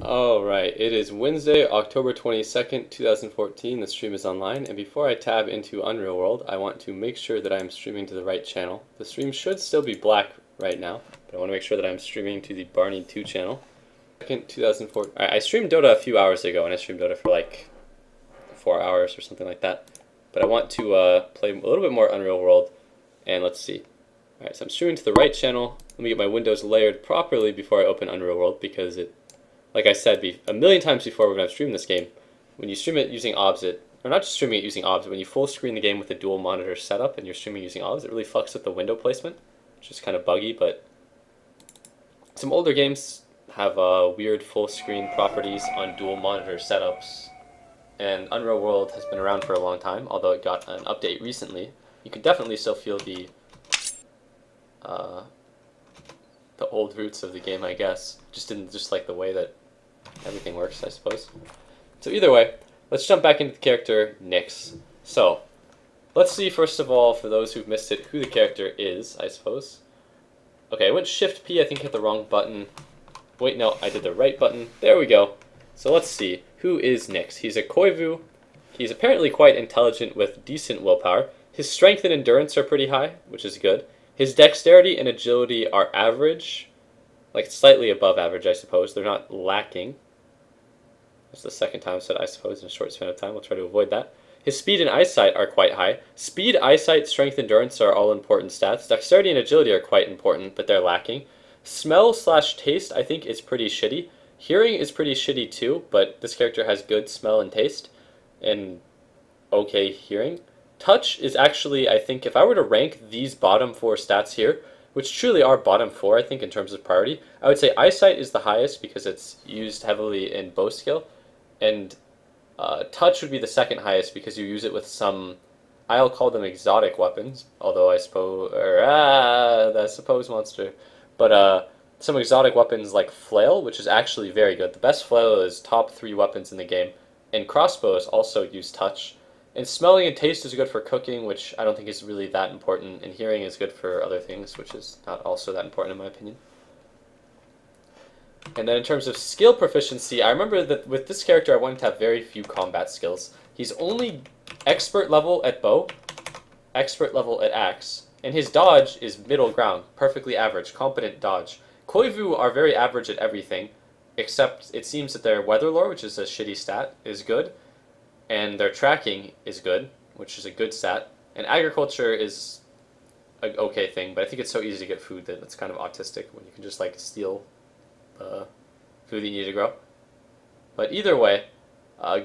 Alright, it is Wednesday, October 22nd, 2014. The stream is online, and before I tab into Unreal World, I want to make sure that I am streaming to the right channel. The stream should still be black right now, but I want to make sure that I'm streaming to the Barney 2 channel. 2nd, 2014. I streamed Dota a few hours ago, and I streamed Dota for like 4 hours or something like that. But I want to play a little bit more Unreal World, and let's see. Alright, so I'm streaming to the right channel. Let me get my windows layered properly before I open Unreal World, because like I said a million times before when I've streamed this game, when you stream it using OBS, or not just streaming it using OBS, when you full screen the game with a dual monitor setup and you're streaming using OBS, it really fucks with the window placement, which is kind of buggy, but some older games have weird full screen properties on dual monitor setups, and Unreal World has been around for a long time, although it got an update recently. You can definitely still feel the old roots of the game, I guess, just in like the way that everything works, I suppose. So either way, let's jump back into the character Nyx. So, let's see first of all, for those who've missed it, who the character is, I suppose. Okay, I went Shift P, I think hit the wrong button. Wait, no, I did the right button. There we go. So let's see, who is Nyx? He's a Koivu. He's apparently quite intelligent with decent willpower. His strength and endurance are pretty high, which is good. His dexterity and agility are average, like slightly above average, I suppose. They're not lacking. That's the second time I've said I suppose in a short span of time. I'll try to avoid that. His speed and eyesight are quite high. Speed, eyesight, strength, endurance are all important stats. Dexterity and agility are quite important, but they're lacking. Smell/taste, I think, is pretty shitty. Hearing is pretty shitty too, but this character has good smell and taste, and okay hearing. Touch is actually, I think, if I were to rank these bottom 4 stats here, which truly are bottom 4, I think, in terms of priority, I would say eyesight is the highest because it's used heavily in bow skill, and touch would be the second highest because you use it with some, I'll call them exotic weapons, although I suppose, the suppose monster, but some exotic weapons like flail, which is actually very good. The best flail is top 3 weapons in the game, and crossbows also use touch. And smelling and taste is good for cooking, which I don't think is really that important, and hearing is good for other things, which is not also that important in my opinion. And then in terms of skill proficiency, I remember that with this character I wanted to have very few combat skills. He's only expert level at bow, expert level at axe, and his dodge is middle ground, perfectly average, competent dodge. Koivu are very average at everything, except it seems that their weather lore, which is a shitty stat, is good. And their tracking is good, which is a good stat. And agriculture is an okay thing, but I think it's so easy to get food that it's kind of autistic when you can just like steal food that you need to grow. But either way,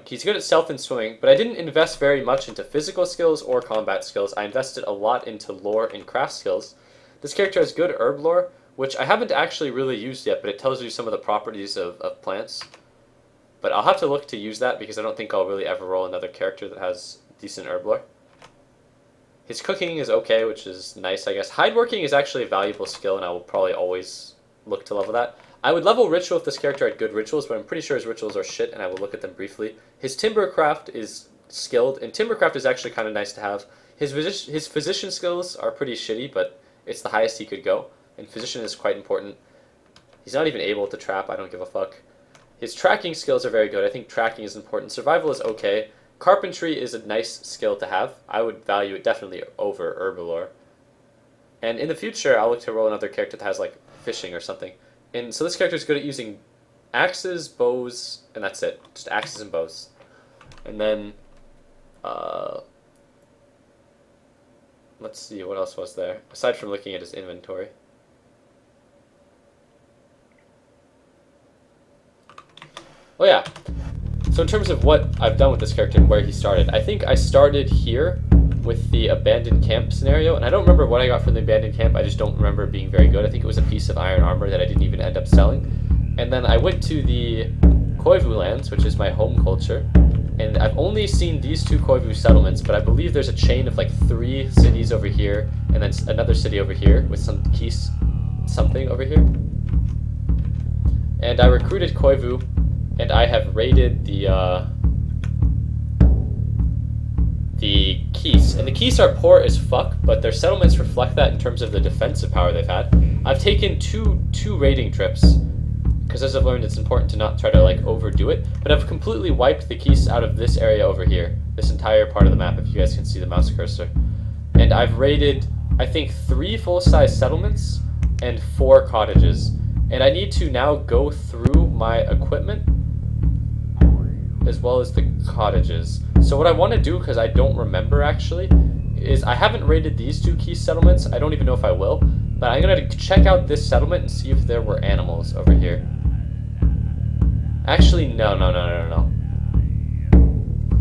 he's good at stealth and swimming, but I didn't invest very much into physical skills or combat skills. I invested a lot into lore and craft skills. This character has good herb lore, which I haven't actually really used yet, but it tells you some of the properties of plants. But I'll have to look to use that because I don't think I'll really ever roll another character that has decent herb lore. His cooking is okay, which is nice, I guess. Hide working is actually a valuable skill, and I will probably always look to level that. I would level ritual if this character had good rituals, but I'm pretty sure his rituals are shit, and I will look at them briefly. His timbercraft is skilled, and timbercraft is actually kind of nice to have. His physician skills are pretty shitty, but it's the highest he could go, and physician is quite important. He's not even able to trap, I don't give a fuck. His tracking skills are very good. I think tracking is important. Survival is okay. Carpentry is a nice skill to have. I would value it definitely over herbalore. And in the future, I'll look to roll another character that has like fishing or something. And so this character is good at using axes, bows, and that's it. Just axes and bows. And then, let's see, what else was there? Aside from looking at his inventory. Oh yeah, so in terms of what I've done with this character and where he started, I think I started here with the abandoned camp scenario, and I don't remember what I got from the abandoned camp. I just don't remember it being very good. I think it was a piece of iron armor that I didn't even end up selling. And then I went to the Koivu lands, which is my home culture, and I've only seen these 2 Koivu settlements, but I believe there's a chain of like 3 cities over here, and then another city over here with some keys, something over here. And I recruited Koivu, and I have raided the Keys. And the Keys are poor as fuck, but their settlements reflect that in terms of the defensive power they've had. I've taken two raiding trips because as I've learned, it's important to not try to like overdo it. But I've completely wiped the keys out of this area over here, this entire part of the map, if you guys can see the mouse cursor. And I've raided, I think, 3 full-size settlements and 4 cottages. And I need to now go through my equipment as well as the cottages. So what I want to do, because I don't remember actually, is I haven't raided these 2 key settlements. I don't even know if I will, but I'm going to check out this settlement and see if there were animals over here. Actually, no.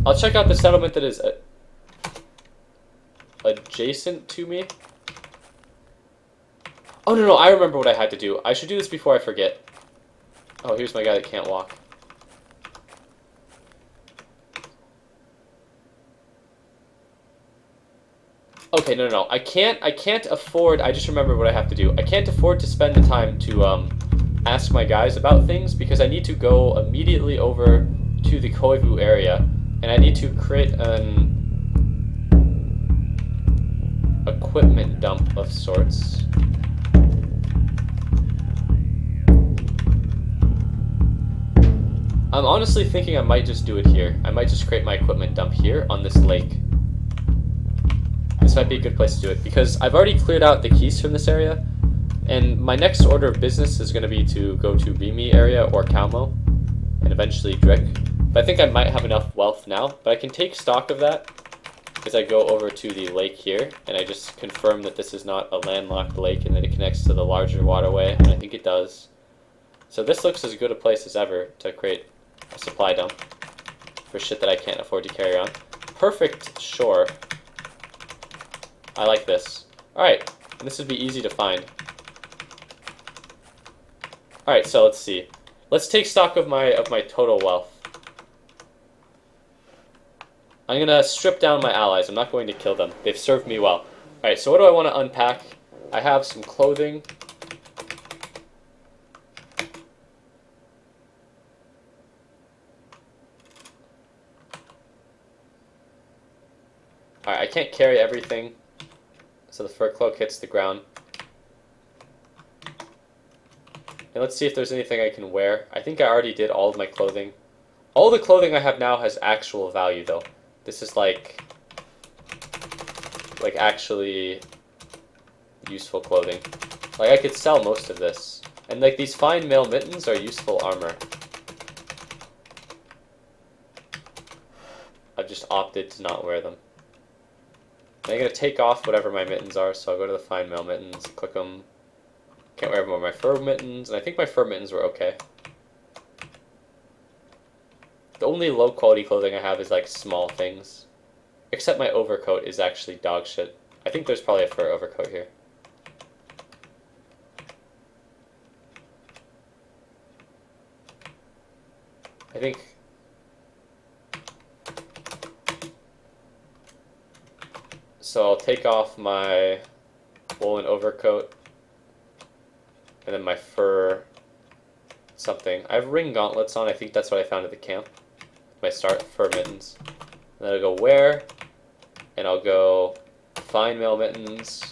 I'll check out the settlement that is adjacent to me. Oh, no, I remember what I had to do. I should do this before I forget. Oh, here's my guy that can't walk. Okay, no. I can't afford, I just remembered what I have to do. I can't afford to spend the time to, ask my guys about things, because I need to go immediately over to the Koivu area, and I need to create an equipment dump of sorts. I'm honestly thinking I might just do it here. I might just create my equipment dump here on this lake. This might be a good place to do it, because I've already cleared out the keys from this area, and my next order of business is going to be to go to Rimi area or Kalmo, and eventually Drick. But I think I might have enough wealth now, but I can take stock of that as I go over to the lake here, and I just confirm that this is not a landlocked lake and that it connects to the larger waterway, and I think it does. So this looks as good a place as ever to create a supply dump for shit that I can't afford to carry on. Perfect shore. I like this. Alright, and this would be easy to find. Alright, so let's see. Let's take stock of my total wealth. I'm gonna strip down my allies. I'm not going to kill them. They've served me well. Alright, so what do I want to unpack? I have some clothing. Alright, I can't carry everything, so the fur cloak hits the ground. And let's see if there's anything I can wear. I think I already did all of my clothing. All the clothing I have now has actual value, though. This is like actually useful clothing. Like, I could sell most of this. And like, these fine mail mittens are useful armor. I've just opted to not wear them. I'm going to take off whatever my mittens are, so I'll go to the fine mail mittens, click them. Can't wear more of my fur mittens, and I think my fur mittens were okay. The only low quality clothing I have is like small things. Except my overcoat is actually dog shit. I think there's probably a fur overcoat here. I think... So I'll take off my woolen overcoat. And then my fur something. I have ring gauntlets on. I think that's what I found at the camp. My start fur mittens. And then I'll go wear. And I'll go fine mail mittens.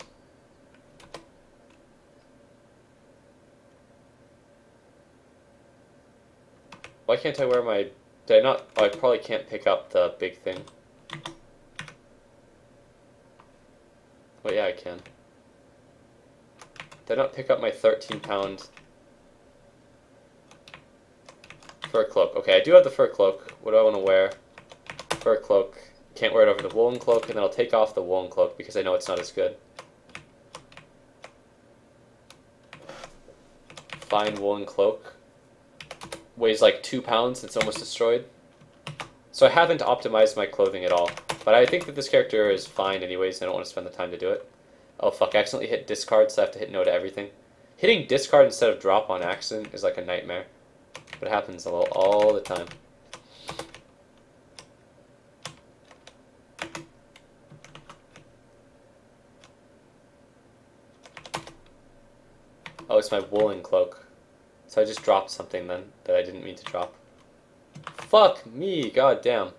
Why can't I wear my... Did I not... Oh, I probably can't pick up the big thing. Well, yeah, I can. Did I not pick up my 13-pound fur cloak? Okay, I do have the fur cloak. What do I want to wear? Fur cloak. Can't wear it over the woolen cloak, and then I'll take off the woolen cloak because I know it's not as good. Fine woolen cloak. Weighs like 2 pounds, it's almost destroyed. So I haven't optimized my clothing at all. But I think that this character is fine anyways, I don't want to spend the time to do it. Oh fuck, I accidentally hit discard, so I have to hit no to everything. Hitting discard instead of drop on accident is like a nightmare. But it happens all the time. Oh, it's my woolen cloak. So I just dropped something then that I didn't mean to drop. Fuck me, god damn.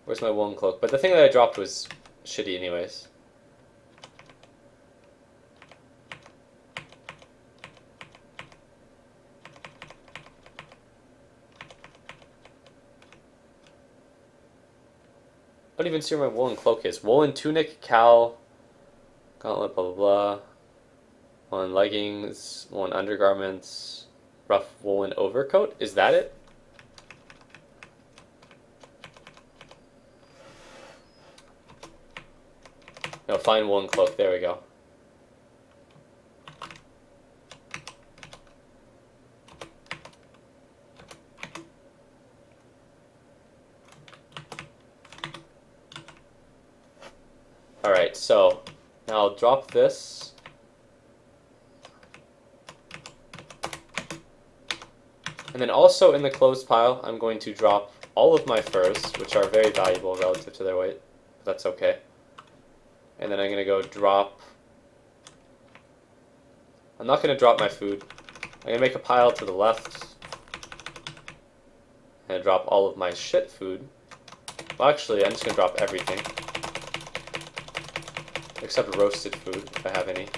Where's my woolen cloak? But the thing that I dropped was shitty anyways. don't even see where my woolen cloak is. Woolen tunic, cowl, gauntlet, blah blah blah. Woolen leggings, woolen undergarments, rough woolen overcoat. Is that it? No, fine woolen cloak. There we go. Alright, so now I'll drop this. And then also in the clothes pile, I'm going to drop all of my furs, which are very valuable relative to their weight. But that's okay. And then I'm going to go drop... I'm not going to drop my food. I'm going to make a pile to the left. And drop all of my shit food. Well, actually, I'm just going to drop everything. Except roasted food, if I have any.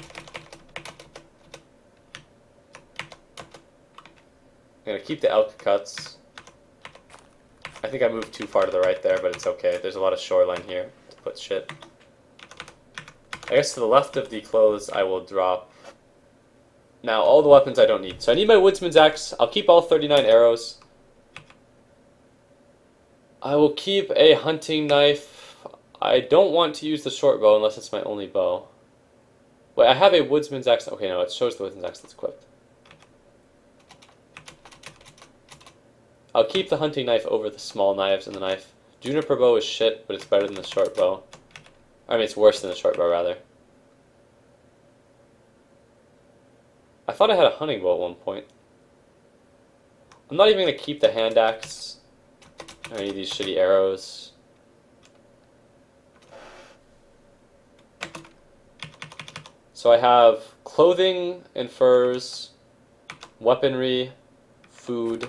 I'm going to keep the elk cuts. I think I moved too far to the right there, but it's okay. There's a lot of shoreline here to put shit. I guess to the left of the clothes, I will drop... Now, all the weapons I don't need. So I need my woodsman's axe. I'll keep all 39 arrows. I will keep a hunting knife. I don't want to use the short bow unless it's my only bow. Wait, I have a woodsman's axe. Okay, no, it shows the woodsman's axe that's equipped. I'll keep the hunting knife over the small knives and the knife. Juniper bow is shit, but it's better than the short bow. I mean, it's worse than the short bow, rather. I thought I had a hunting bow at one point. I'm not even going to keep the hand axe. I need these shitty arrows. So I have clothing and furs, weaponry, food,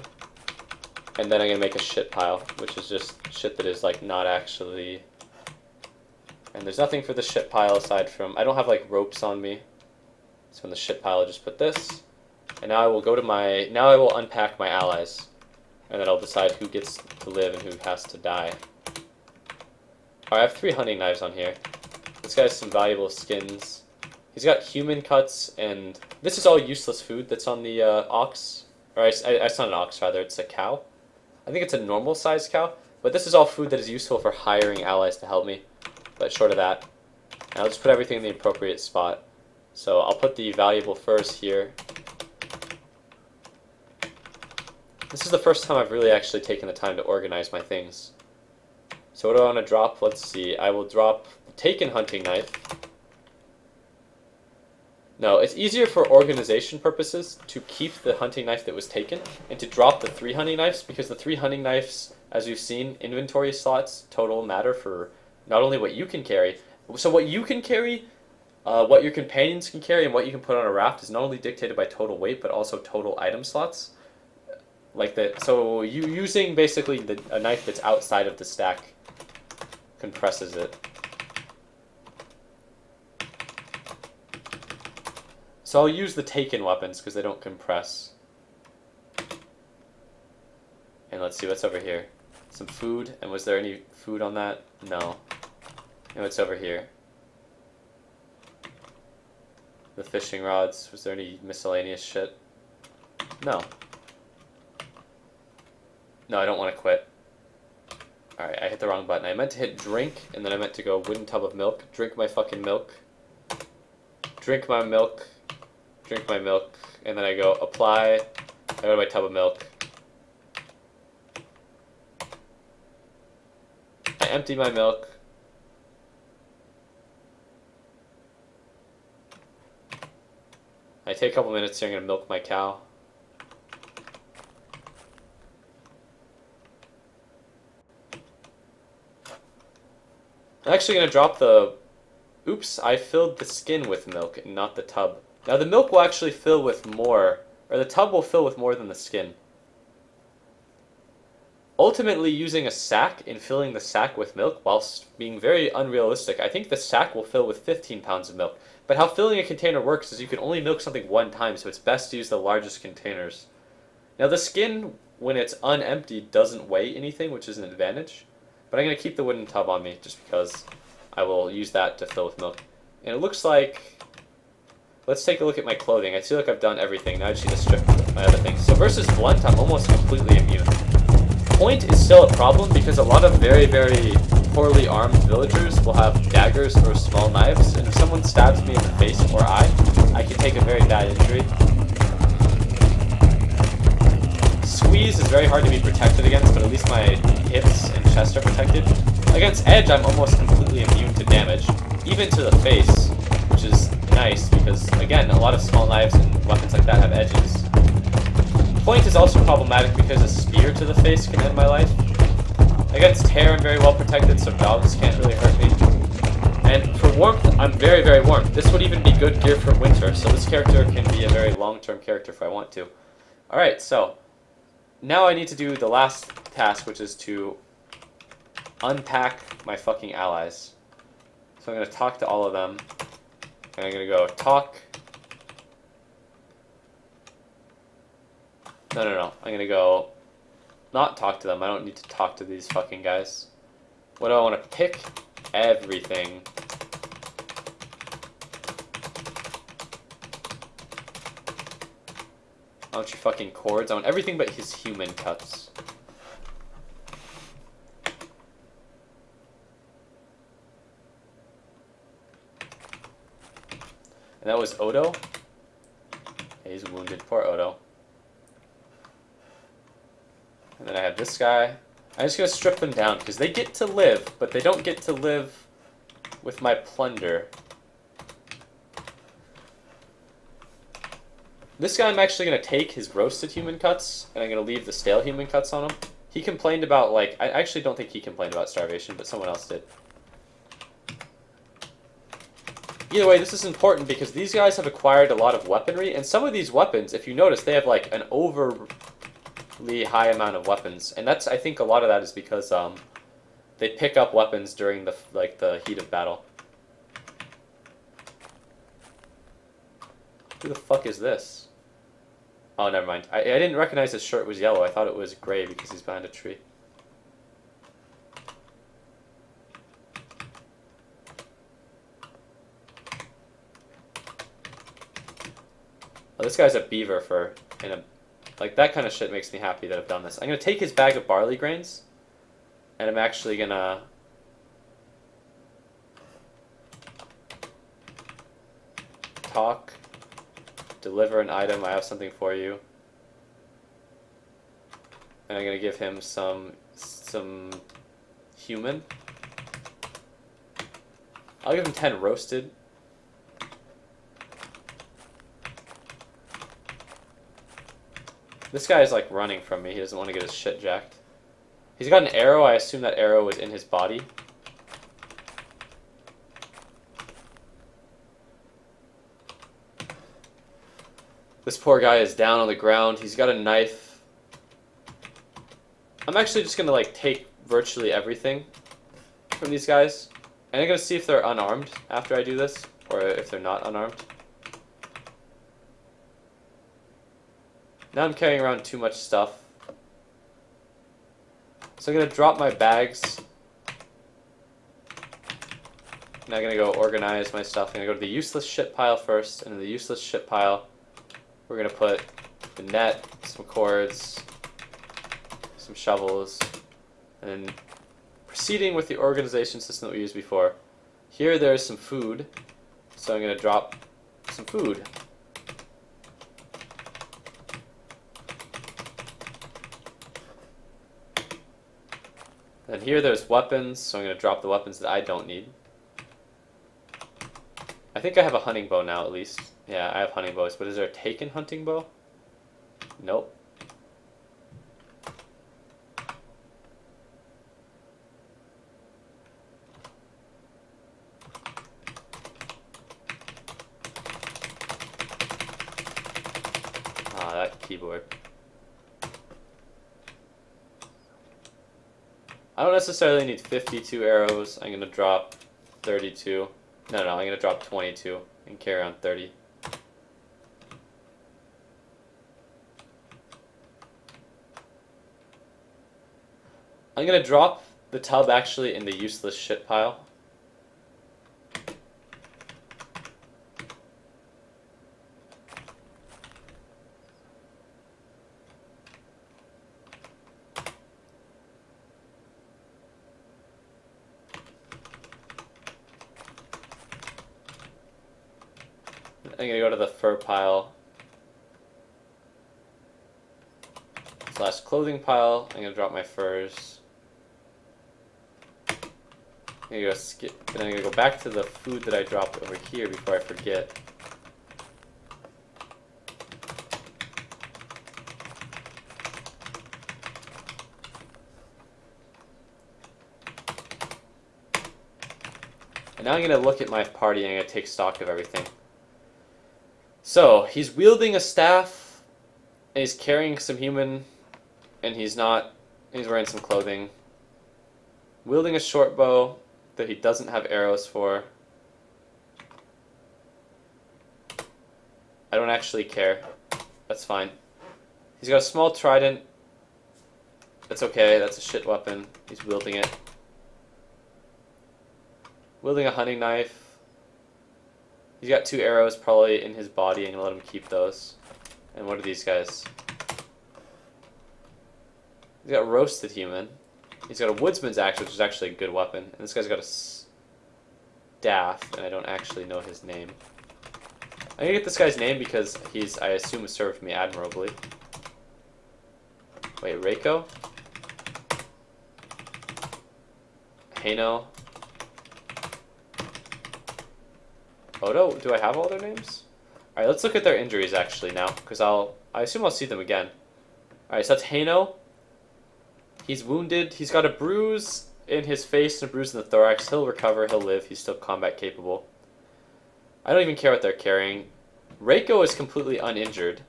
and then I'm going to make a shit pile, which is just shit that is like not actually... And there's nothing for the shit pile aside from... I don't have like ropes on me. So in the shit pile I'll just put this. And now I will go to my... Now I will unpack my allies. And then I'll decide who gets to live and who has to die. Alright, I have 3 hunting knives on here. This guy has some valuable skins. He's got human cuts, and this is all useless food that's on the ox. Or it's not an ox, rather, it's a cow. I think it's a normal sized cow, but this is all food that is useful for hiring allies to help me. But short of that, and I'll just put everything in the appropriate spot. So I'll put the valuable furs here. This is the first time I've really actually taken the time to organize my things. So what do I want to drop? Let's see. I will drop the taken hunting knife. No, it's easier for organization purposes to keep the hunting knife that was taken and to drop the 3 hunting knives, because the 3 hunting knives, as you've seen, inventory slots total matter for not only what you can carry. So what you can carry, what your companions can carry, and what you can put on a raft is not only dictated by total weight, but also total item slots. Like that. So you using basically a knife that's outside of the stack compresses it. So I'll use the taken weapons because they don't compress. And let's see what's over here. Some food. And was there any food on that? No. And what's over here? The fishing rods. Was there any miscellaneous shit? No. No, I don't want to quit. Alright, I hit the wrong button. I meant to hit drink, and then I meant to go wooden tub of milk. Drink my fucking milk. Drink my milk. Drink my milk. And then I go apply. I go to my tub of milk. I empty my milk. I take a couple minutes here. I'm going to milk my cow. I'm actually going to drop the... Oops, I filled the skin with milk and not the tub. Now the milk will actually fill with more, or the tub will fill with more than the skin. Ultimately, using a sack and filling the sack with milk, whilst being very unrealistic, I think the sack will fill with 15 pounds of milk. But how filling a container works is you can only milk something one time, so it's best to use the largest containers. Now the skin, when it's unemptied, doesn't weigh anything, which is an advantage. But I'm going to keep the wooden tub on me just because I will use that to fill with milk. And it looks like... Let's take a look at my clothing. I feel like I've done everything. Now I just need to strip my other things. So versus Blunt, I'm almost completely immune. Point is still a problem because a lot of very, very poorly armed villagers will have daggers or small knives. And if someone stabs me in the face or eye, I can take a very bad injury. Squeeze is very hard to be protected against, but at least my hips and chest are protected. Against Edge, I'm almost completely immune to damage, even to the face, which is nice because, again, a lot of small knives and weapons like that have edges. Point is also problematic because a spear to the face can end my life. Against hair, I'm very well protected, so dogs can't really hurt me. And for warmth, I'm very, very warm. This would even be good gear for winter, so this character can be a very long-term character if I want to. Alright, so now I need to do the last task, which is to unpack my fucking allies. So I'm going to talk to all of them. And I'm going to go talk. No. I'm going to go not talk to them. I don't need to talk to these fucking guys. What do I want to pick? Everything. I want your fucking cords. I want everything but his human cuts. And that was Odo. He's wounded. Poor Odo. And then I have this guy. I'm just going to strip them down because they get to live, but they don't get to live with my plunder. This guy I'm actually going to take his roasted human cuts, and I'm going to leave the stale human cuts on him. He complained about, like, I actually don't think he complained about starvation, but someone else did. Either way, this is important because these guys have acquired a lot of weaponry, and some of these weapons, if you notice, they have, like, an overly high amount of weapons. And that's, I think a lot of that is because, they pick up weapons during the, like, the heat of battle. Who the fuck is this? Oh, never mind. I didn't recognize his shirt was yellow. I thought it was gray because he's behind a tree. Oh, this guy's a beaver for... Like, that kind of shit makes me happy that I've done this. I'm going to take his bag of barley grains. And I'm actually going to... talk. Deliver an item. I have something for you. And I'm going to give him some human. I'll give him 10 roasted. This guy is like running from me. He doesn't want to get his shit jacked. He's got an arrow. I assume that arrow was in his body. This poor guy is down on the ground. He's got a knife. I'm actually just going to like take virtually everything from these guys. And I'm going to see if they're unarmed after I do this, or if they're not unarmed. Now I'm carrying around too much stuff. So I'm going to drop my bags. And I'm going to go organize my stuff. I'm going to go to the useless shit pile first, and in the useless shit pile, we're going to put the net, some cords, some shovels, and then proceeding with the organization system that we used before. Here there's some food, so I'm going to drop some food. And here there's weapons, so I'm going to drop the weapons that I don't need. I think I have a hunting bow now, at least. Yeah, I have hunting bows, but is there a taken hunting bow? Nope. Ah, that keyboard. I don't necessarily need 52 arrows. I'm going to drop 32. No, I'm going to drop 22 and carry on 30. I'm going to drop the tub actually in the useless shit pile. I'm gonna go to the fur pile / clothing pile. I'm gonna drop my furs. I'm gonna go skip, and I'm gonna go back to the food that I dropped over here before I forget. And now I'm gonna look at my party and I'm gonna take stock of everything. So, he's wielding a staff, and he's carrying some human, and he's wearing some clothing. Wielding a short bow that he doesn't have arrows for. I don't actually care. That's fine. He's got a small trident. That's okay, that's a shit weapon. He's wielding it. Wielding a hunting knife. He's got 2 arrows probably in his body. I'm gonna let him keep those. And what are these guys? He's got roasted human. He's got a woodsman's axe, which is actually a good weapon. And this guy's got a staff, and I don't actually know his name. I'm gonna get this guy's name because he's, I assume, served me admirably. Wait, Reiko? Hano? Odo? Do I have all their names? Alright, let's look at their injuries actually now, because I assume I'll see them again. Alright, so that's Hano. He's wounded. He's got a bruise in his face and a bruise in the thorax. He'll recover. He'll live. He's still combat capable. I don't even care what they're carrying. Reiko is completely uninjured.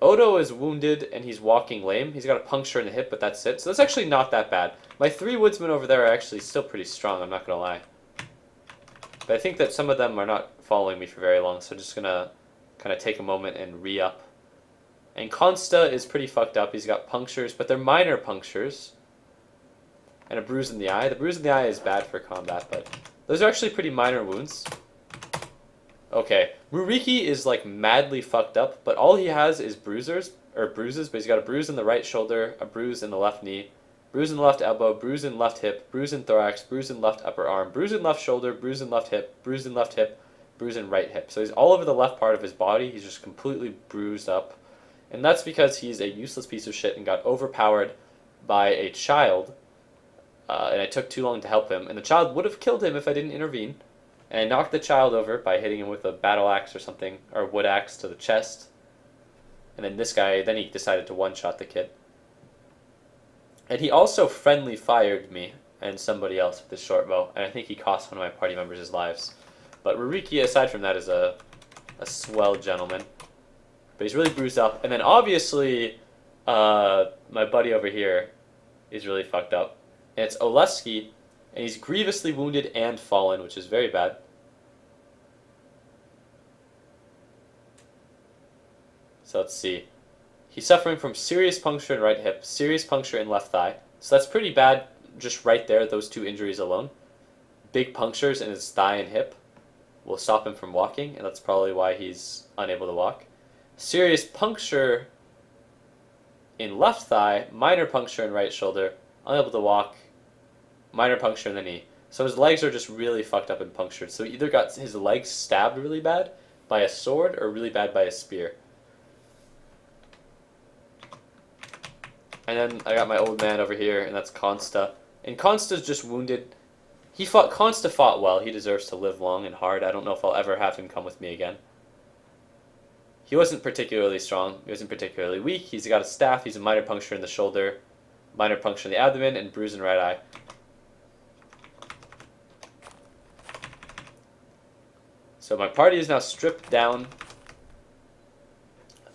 Odo is wounded and he's walking lame. He's got a puncture in the hip, but that's it. So that's actually not that bad. My 3 woodsmen over there are actually still pretty strong, I'm not going to lie. But I think that some of them are not following me for very long, so I'm just going to kind of take a moment and re-up. And Consta is pretty fucked up. He's got punctures, but they're minor punctures. And a bruise in the eye. The bruise in the eye is bad for combat, but those are actually pretty minor wounds. Okay, Muriki is like madly fucked up, but all he has is bruises, but he's got a bruise in the right shoulder, a bruise in the left knee, bruise in the left elbow, bruise in left hip, bruise in thorax, bruise in left upper arm, bruise in left shoulder, bruise in left hip, bruise in left hip, bruise in right hip. So he's all over the left part of his body. He's just completely bruised up. And that's because he's a useless piece of shit and got overpowered by a child. And I took too long to help him. And the child would have killed him if I didn't intervene. And I knocked the child over by hitting him with a battle axe or something, or wood axe to the chest. And then this guy, then he decided to one-shot the kid. And he also friendly fired me and somebody else with his short bow. And I think he cost one of my party members his lives. But Ruriki, aside from that, is a swell gentleman. But he's really bruised up. And then obviously, my buddy over here is really fucked up. And it's Oleski, and he's grievously wounded and fallen, which is very bad. So let's see. He's suffering from serious puncture in right hip, serious puncture in left thigh. So that's pretty bad just right there, those 2 injuries alone. Big punctures in his thigh and hip will stop him from walking, and that's probably why he's unable to walk. Serious puncture in left thigh, minor puncture in right shoulder, unable to walk, minor puncture in the knee. So his legs are just really fucked up and punctured. So he either got his legs stabbed really bad by a sword or really bad by a spear. And then I got my old man over here, and that's Consta. And Consta's just wounded. Consta fought well. He deserves to live long and hard. I don't know if I'll ever have him come with me again. He wasn't particularly strong. He wasn't particularly weak. He's got a staff. He's a minor puncture in the shoulder, minor puncture in the abdomen, and bruise in right eye. So my party is now stripped down.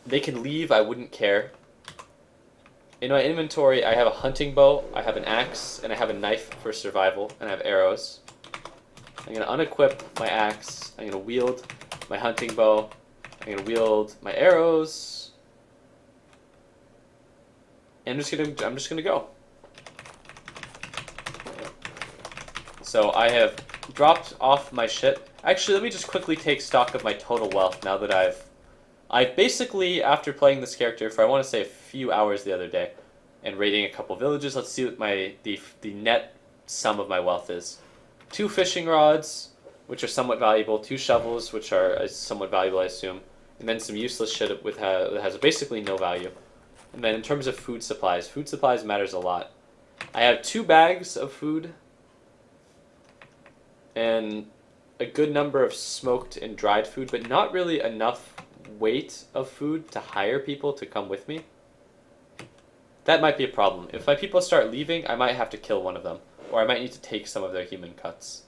They can leave. I wouldn't care. In my inventory, I have a hunting bow, I have an axe, and I have a knife for survival, and I have arrows. I'm going to unequip my axe. I'm going to wield my hunting bow. I'm going to wield my arrows. And I'm just going to go. So I have dropped off my shit. Actually, let me just quickly take stock of my total wealth now that I've basically, after playing this character for, I want to say, a few hours the other day, and raiding a couple villages, let's see what the net sum of my wealth is. 2 fishing rods, which are somewhat valuable, 2 shovels, which are somewhat valuable, I assume, and then some useless shit that has basically no value. And then in terms of food supplies matters a lot. I have 2 bags of food, and a good number of smoked and dried food, but not really enough weight of food to hire people to come with me. That might be a problem. If my people start leaving, I might have to kill one of them, or I might need to take some of their human cuts.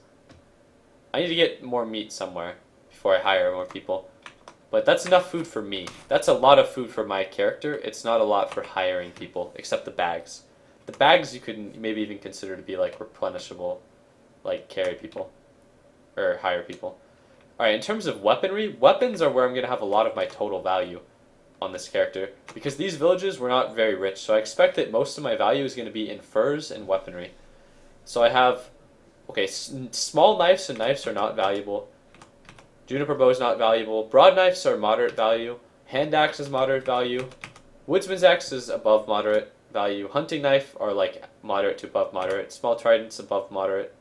I need to get more meat somewhere before I hire more people. But that's enough food for me. That's a lot of food for my character. It's not a lot for hiring people, except the bags. The bags you could maybe even consider to be like replenishable, like carry people, or hire people. Alright, in terms of weaponry, weapons are where I'm going to have a lot of my total value on this character, because these villages were not very rich, so I expect that most of my value is going to be in furs and weaponry. So I have, okay, small knives and knives are not valuable. Juniper bow is not valuable. Broad knives are moderate value. Hand axe is moderate value. Woodsman's axe is above moderate value. Hunting knife are like moderate to above moderate. Small tridents above moderate.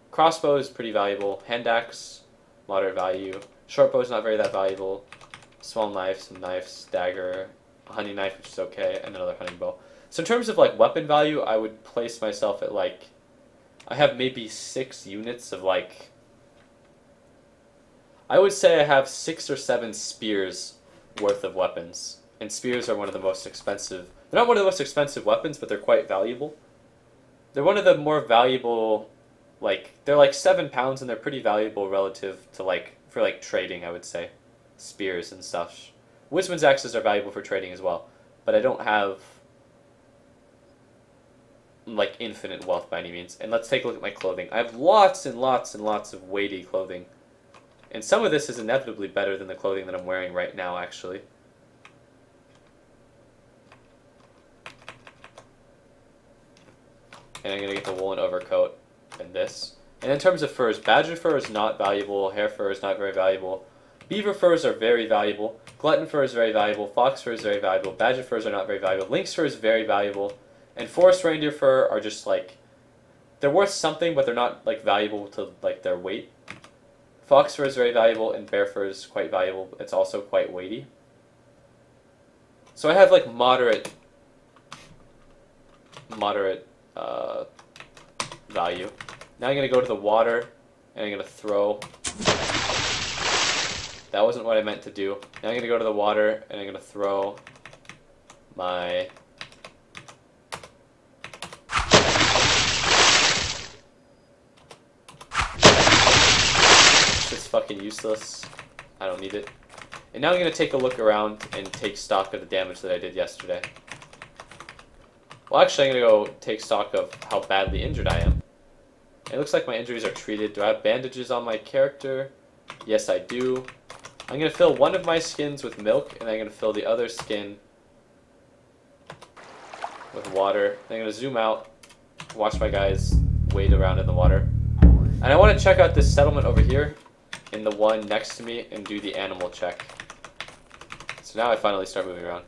Crossbow is pretty valuable. Hand axe, moderate value. Short bow is not very that valuable. Small knife, some knives, dagger, a hunting knife, which is okay, and another hunting bow. So in terms of like weapon value, I would place myself at like, I have maybe 6 units of like, I would say I have 6 or 7 spears worth of weapons. And spears are one of the most expensive, they're not one of the most expensive weapons, but they're quite valuable. They're one of the more valuable, like, they're like 7 pounds and they're pretty valuable relative to like, for like trading, I would say. Spears and stuff. Woodsman's axes are valuable for trading as well, but I don't have like infinite wealth by any means. And let's take a look at my clothing. I have lots and lots and lots of weighty clothing, and some of this is inevitably better than the clothing that I'm wearing right now, actually. And I'm gonna get the woolen overcoat and this. And in terms of furs, badger fur is not valuable, hare fur is not very valuable. Beaver furs are very valuable. Glutton fur is very valuable. Fox fur is very valuable. Badger furs are not very valuable. Lynx fur is very valuable. And forest reindeer fur are just like, they're worth something, but they're not like valuable to like their weight. Fox fur is very valuable, and bear fur is quite valuable. It's also quite weighty. So I have like moderate value. Now I'm gonna go to the water, and I'm gonna throw. That wasn't what I meant to do. Now I'm going to go to the water, and I'm going to throw my... It's fucking useless. I don't need it. And now I'm going to take a look around and take stock of the damage that I did yesterday. Well, actually, I'm going to go take stock of how badly injured I am. It looks like my injuries are treated. Do I have bandages on my character? Yes, I do. I'm going to fill one of my skins with milk, and I'm going to fill the other skin with water. I'm going to zoom out, watch my guys wade around in the water. And I want to check out this settlement over here, and the one next to me, and do the animal check. So now I finally start moving around.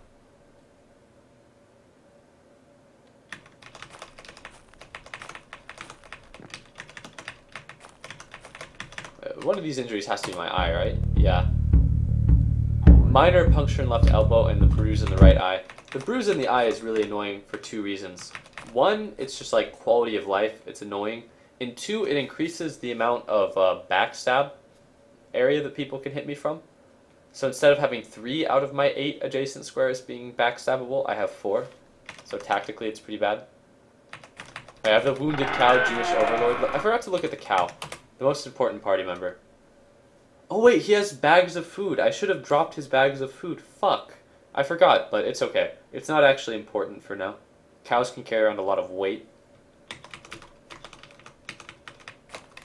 One of these injuries has to be my eye, right? Yeah. Minor puncture in left elbow and the bruise in the right eye. The bruise in the eye is really annoying for 2 reasons. 1, it's just like quality of life, it's annoying. And 2, it increases the amount of backstab area that people can hit me from. So instead of having 3 out of my 8 adjacent squares being backstabbable, I have 4. So tactically it's pretty bad. I have the wounded cow, Jewish overlord. I forgot to look at the cow, the most important party member. Oh wait, he has bags of food. I should have dropped his bags of food. Fuck. I forgot, but it's okay. It's not actually important for now. Cows can carry around a lot of weight.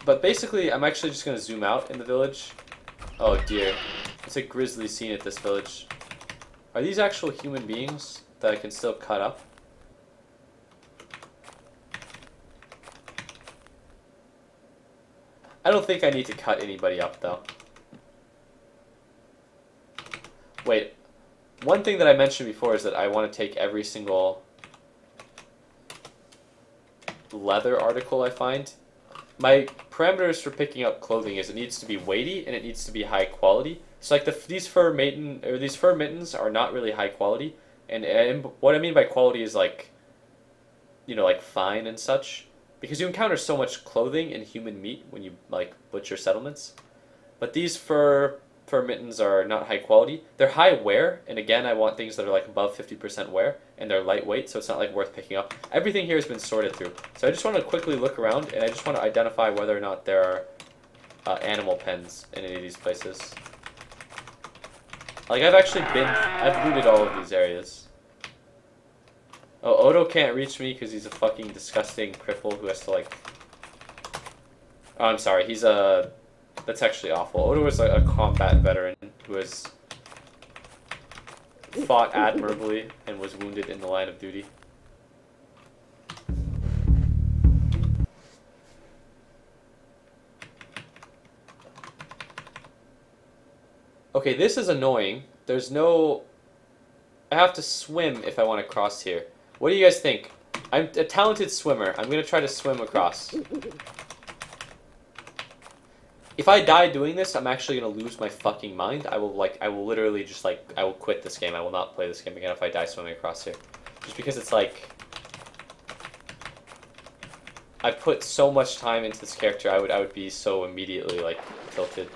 But basically, I'm actually just going to zoom out in the village. Oh dear. It's a grisly scene at this village. Are these actual human beings that I can still cut up? I don't think I need to cut anybody up, though. Wait. One thing that I mentioned before is that I want to take every single leather article I find. My parameters for picking up clothing is it needs to be weighty and it needs to be high quality. So like these fur mittens are not really high quality, and what I mean by quality is like, you know, like fine and such, because you encounter so much clothing and human meat when you like butcher settlements. But these fur mittens are not high quality. They're high wear, and again, I want things that are like above 50% wear, and they're lightweight, so it's not like worth picking up. Everything here has been sorted through. So I just want to quickly look around, and I just want to identify whether or not there are animal pens in any of these places. Like, I've looted all of these areas. Oh, Odo can't reach me because he's a fucking disgusting cripple who has to like... Oh, I'm sorry, he's a... That's actually awful. Odo was a combat veteran who has fought admirably and was wounded in the line of duty. Okay, this is annoying. There's no... I have to swim if I want to cross here. What do you guys think? I'm a talented swimmer. I'm going to try to swim across. If I die doing this, I'm actually going to lose my fucking mind. I will literally just I will quit this game. I will not play this game again if I die swimming across here. Just because it's like... I put so much time into this character, I would be so immediately, like, tilted.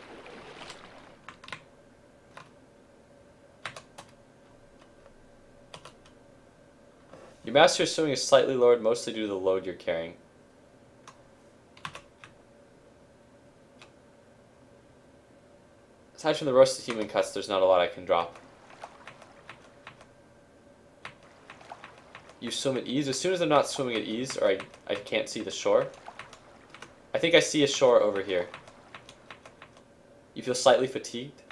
Your master of swimming is slightly lowered, mostly due to the load you're carrying. Aside from the roasted human cuts, there's not a lot I can drop. You swim at ease. As soon as I'm not swimming at ease, or I can't see the shore. I think I see a shore over here. You feel slightly fatigued.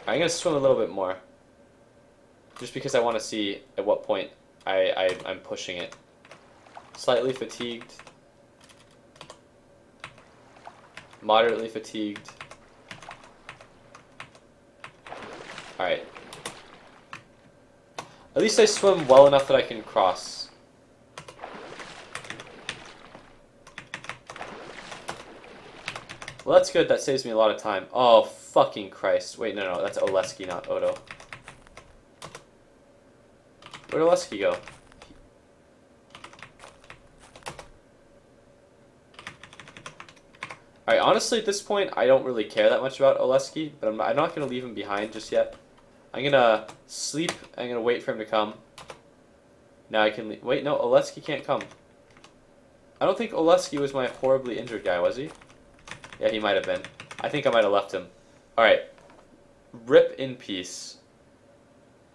I'm going to swim a little bit more. Just because I want to see at what point I'm pushing it. Slightly fatigued. Moderately fatigued. Alright. At least I swim well enough that I can cross. Well, that's good. That saves me a lot of time. Oh, fucking Christ. Wait, no, that's Oleski, not Odo. Where'd Oleski go? Alright, honestly, at this point, I don't really care that much about Oleski, but I'm not going to leave him behind just yet. I'm going to sleep. I'm going to wait for him to come. Now I can leave. Wait, no, Oleski can't come. I don't think Oleski was my horribly injured guy, was he? Yeah, he might have been. I think I might have left him. Alright. Rip in peace.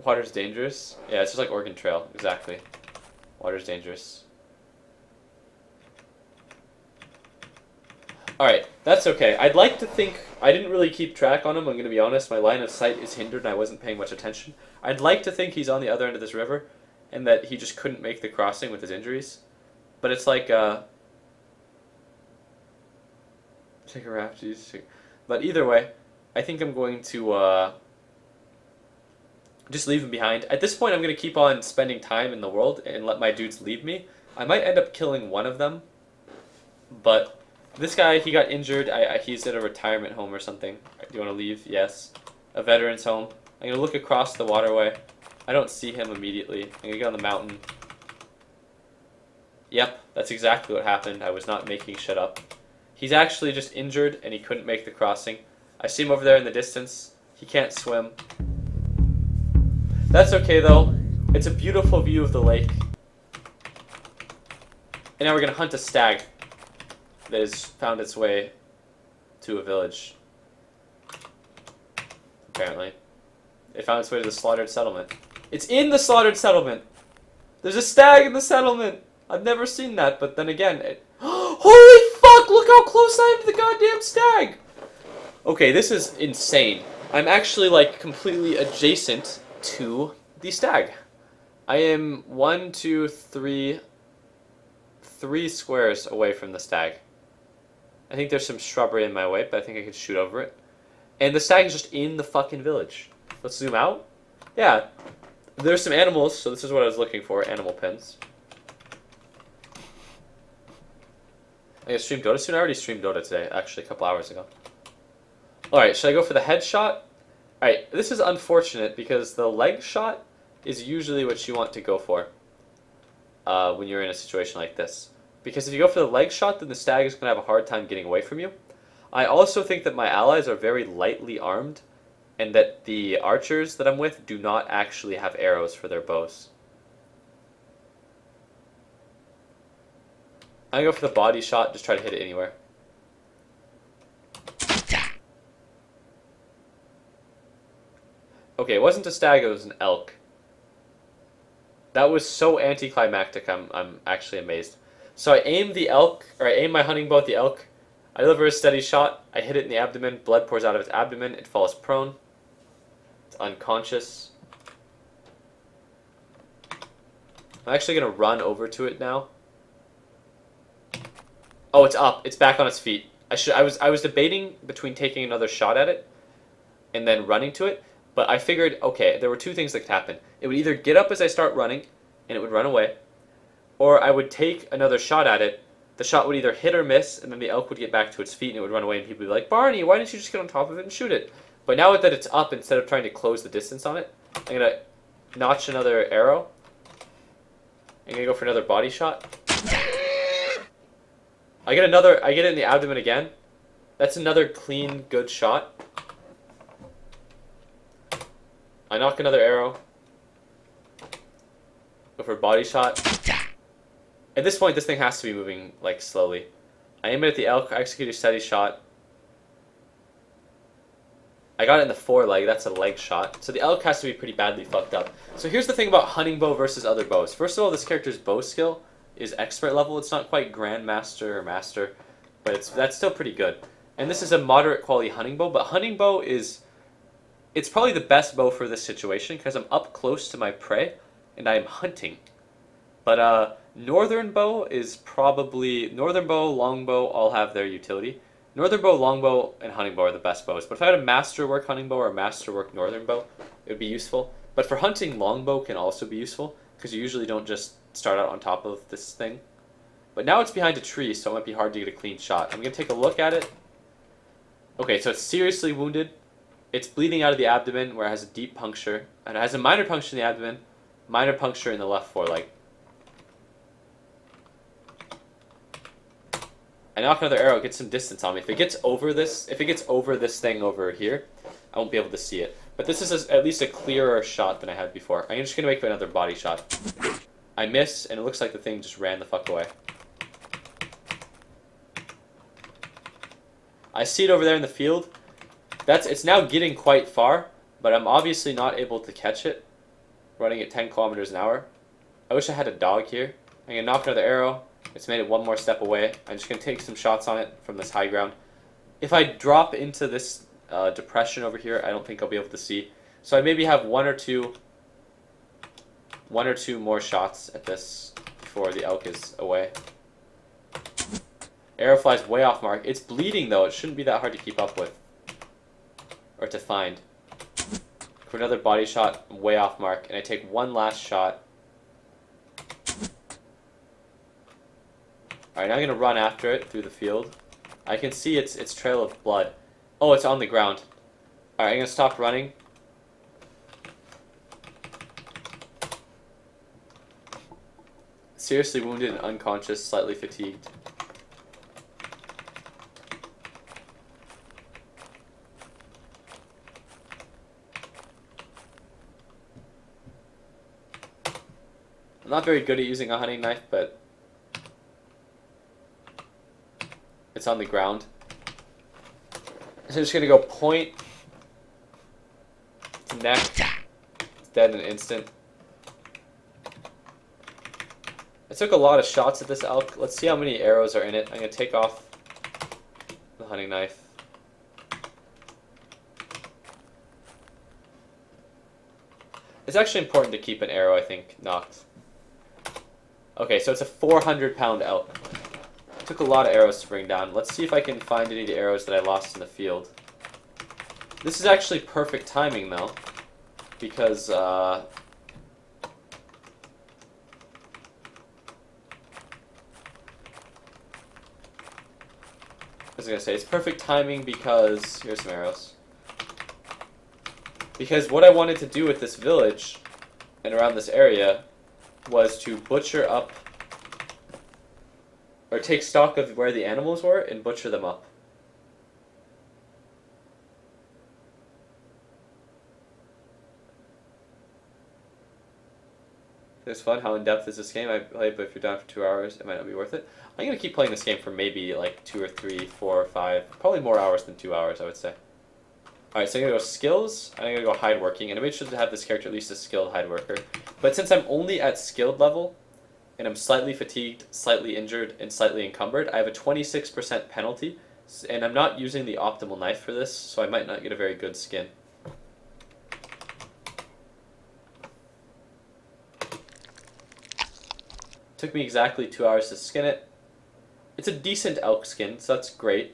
Water's dangerous? Yeah, it's just like Oregon Trail. Exactly. Water's dangerous. Alright, that's okay. I'd like to think... I didn't really keep track on him, I'm going to be honest. My line of sight is hindered and I wasn't paying much attention. I'd like to think he's on the other end of this river and that he just couldn't make the crossing with his injuries. But it's like, take a raft, Jesus. But either way, I think I'm going to, just leave him behind. At this point, I'm going to keep on spending time in the world and let my dudes leave me. I might end up killing one of them, but this guy, he got injured. He's at a retirement home or something. Do you want to leave? Yes. A veteran's home. I'm going to look across the waterway. I don't see him immediately. I'm going to get on the mountain. Yep, that's exactly what happened. I was not making shit up. He's actually just injured and he couldn't make the crossing. I see him over there in the distance. He can't swim. That's okay though. It's a beautiful view of the lake. And now we're going to hunt a stag that has found its way to a village. Apparently. It found its way to the slaughtered settlement. It's in the slaughtered settlement! There's a stag in the settlement! I've never seen that, but then again, holy fuck! Look how close I am to the goddamn stag! Okay, this is insane. I'm actually, like, completely adjacent to the stag. I am 3 squares away from the stag. I think there's some shrubbery in my way, but I think I can shoot over it. And the stag is just in the fucking village. Let's zoom out. Yeah, there's some animals, so this is what I was looking for, animal pens. I gonna stream Dota soon? I already streamed Dota today, actually, a couple hours ago. Alright, should I go for the headshot? Alright, this is unfortunate because the leg shot is usually what you want to go for when you're in a situation like this. Because if you go for the leg shot, then the stag is going to have a hard time getting away from you. I also think that my allies are very lightly armed, and that the archers that I'm with do not actually have arrows for their bows. I'm going to go for the body shot, just try to hit it anywhere. Okay, it wasn't a stag, it was an elk. That was so anticlimactic, I'm actually amazed. So I aim the elk, or I aim my hunting bow at the elk. I deliver a steady shot. I hit it in the abdomen. Blood pours out of its abdomen. It falls prone. It's unconscious. I'm actually going to run over to it now. Oh, it's up. It's back on its feet. I was debating between taking another shot at it and then running to it, but I figured, okay, there were two things that could happen. It would either get up as I start running, and it would run away, or I would take another shot at it. The shot would either hit or miss, and then the elk would get back to its feet, and it would run away, and people would be like, Barney, why didn't you just get on top of it and shoot it? But now that it's up, instead of trying to close the distance on it, I'm going to notch another arrow. I'm going to go for another body shot. I get it in the abdomen again. That's another clean, good shot. I knock another arrow. Go for a body shot. At this point, this thing has to be moving, like, slowly. I aim it at the elk, I execute a steady shot. I got it in the foreleg, that's a leg shot. So the elk has to be pretty badly fucked up. So here's the thing about hunting bow versus other bows. First of all, this character's bow skill is expert level. It's not quite grandmaster or master, but that's still pretty good. And this is a moderate quality hunting bow, but hunting bow it's probably the best bow for this situation because I'm up close to my prey and I'm hunting. But northern bow, longbow all have their utility. Northern bow, longbow, and hunting bow are the best bows. But if I had a masterwork hunting bow or a masterwork northern bow, it would be useful. But for hunting, longbow can also be useful because you usually don't just start out on top of this thing. But now it's behind a tree, so it might be hard to get a clean shot. I'm going to take a look at it. Okay, so it's seriously wounded. It's bleeding out of the abdomen where it has a deep puncture. And it has a minor puncture in the abdomen, minor puncture in the left foreleg. I knock another arrow, get some distance on me. If it gets over this thing over here, I won't be able to see it. But this is at least a clearer shot than I had before. I'm just going to make another body shot. I miss, and it looks like the thing just ran the fuck away. I see it over there in the field. It's now getting quite far, but I'm obviously not able to catch it, running at 10 kilometers an hour. I wish I had a dog here. I'm going to knock another arrow. It's made it one more step away. I'm just going to take some shots on it from this high ground. If I drop into this depression over here, I don't think I'll be able to see. So I maybe have one or two more shots at this before the elk is away. Arrow flies way off mark. It's bleeding though. It shouldn't be that hard to keep up with. Or to find. For another body shot, I'm way off mark. And I take one last shot. Alright, now I'm going to run after it through the field. I can see its trail of blood. Oh, it's on the ground. Alright, I'm going to stop running. Seriously wounded and unconscious, slightly fatigued. I'm not very good at using a hunting knife, but it's on the ground. So I'm just gonna go point to neck. It's dead in an instant. I took a lot of shots at this elk. Let's see how many arrows are in it. I'm gonna take off the hunting knife. It's actually important to keep an arrow, I think, knocked. Okay, so it's a 400-pound elk. Took a lot of arrows to bring down. Let's see if I can find any of the arrows that I lost in the field. This is actually perfect timing, though, because, I was going to say, it's perfect timing because... Here's some arrows. Because what I wanted to do with this village and around this area was to butcher up, or take stock of where the animals were and butcher them up. It's fun. How in-depth is this game? I played, but if you're down for 2 hours, it might not be worth it. I'm going to keep playing this game for maybe like 2 or 3, 4 or 5, probably more hours than 2 hours, I would say. Alright, so I'm going to go skills, and I'm going to go hide working, and I made sure to have this character at least a skilled hide worker. But since I'm only at skilled level, and I'm slightly fatigued, slightly injured, and slightly encumbered, I have a 26% penalty, and I'm not using the optimal knife for this, so I might not get a very good skin. Took me exactly 2 hours to skin it. It's a decent elk skin, so that's great.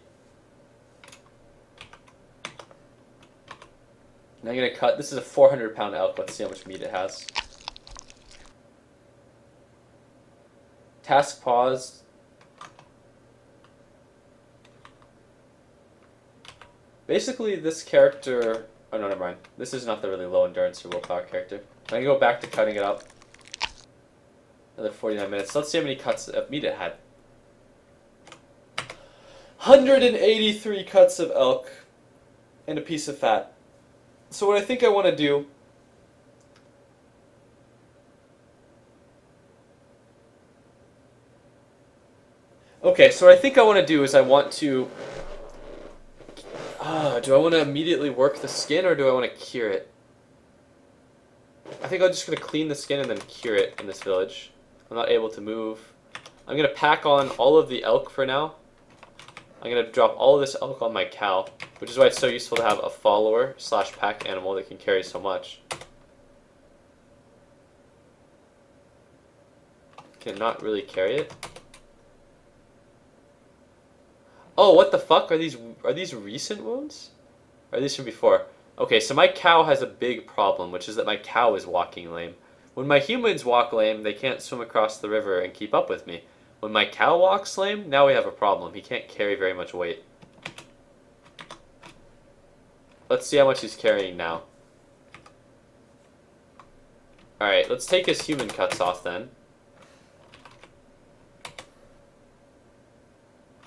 Now I'm going to cut, this is a 400-pound elk, let's see how much meat it has. Task paused. Basically this character, oh no, never mind. This is not the really low endurance or willpower character. I'm going to go back to cutting it up. Another 49 minutes. Let's see how many cuts of meat it had. 183 cuts of elk and a piece of fat. So what I think I want to do is I want to do I want to immediately work the skin or do I want to cure it? I think I'm just going to clean the skin and then cure it in this village. I'm not able to move. I'm going to pack on all of the elk for now. I'm going to drop all of this elk on my cow, which is why it's so useful to have a follower / pack animal that can carry so much. Cannot really carry it. Oh, what the fuck? Are these recent wounds? Or are these from before? Okay, so my cow has a big problem, which is that my cow is walking lame. When my humans walk lame, they can't swim across the river and keep up with me. When my cow walks lame, now we have a problem. He can't carry very much weight. Let's see how much he's carrying now. Alright, let's take his human cuts off then.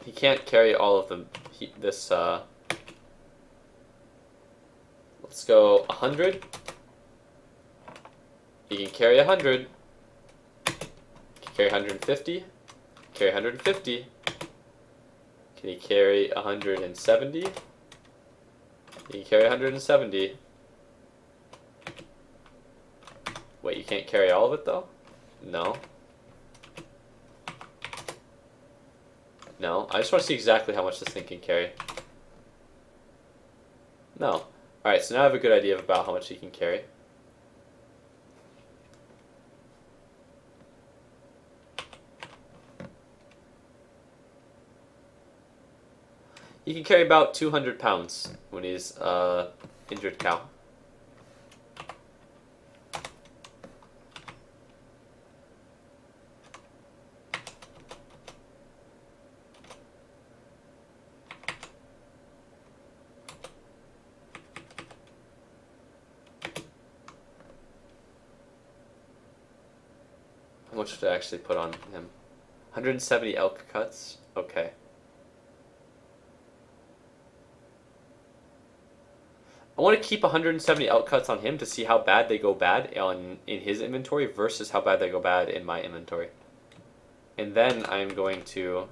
He can't carry all of them. Let's go 100. He can carry 100. He can carry 150. Carry 150. Can he carry 170? He can carry 170. Wait, you can't carry all of it though? No. No, I just want to see exactly how much this thing can carry. No. Alright, so now I have a good idea about how much he can carry. He can carry about 200 pounds when he's injured cow. How much did I actually put on him? 170 elk cuts? Okay. I want to keep 170 elk cuts on him to see how bad they go bad in his inventory versus how bad they go bad in my inventory. And then I'm going to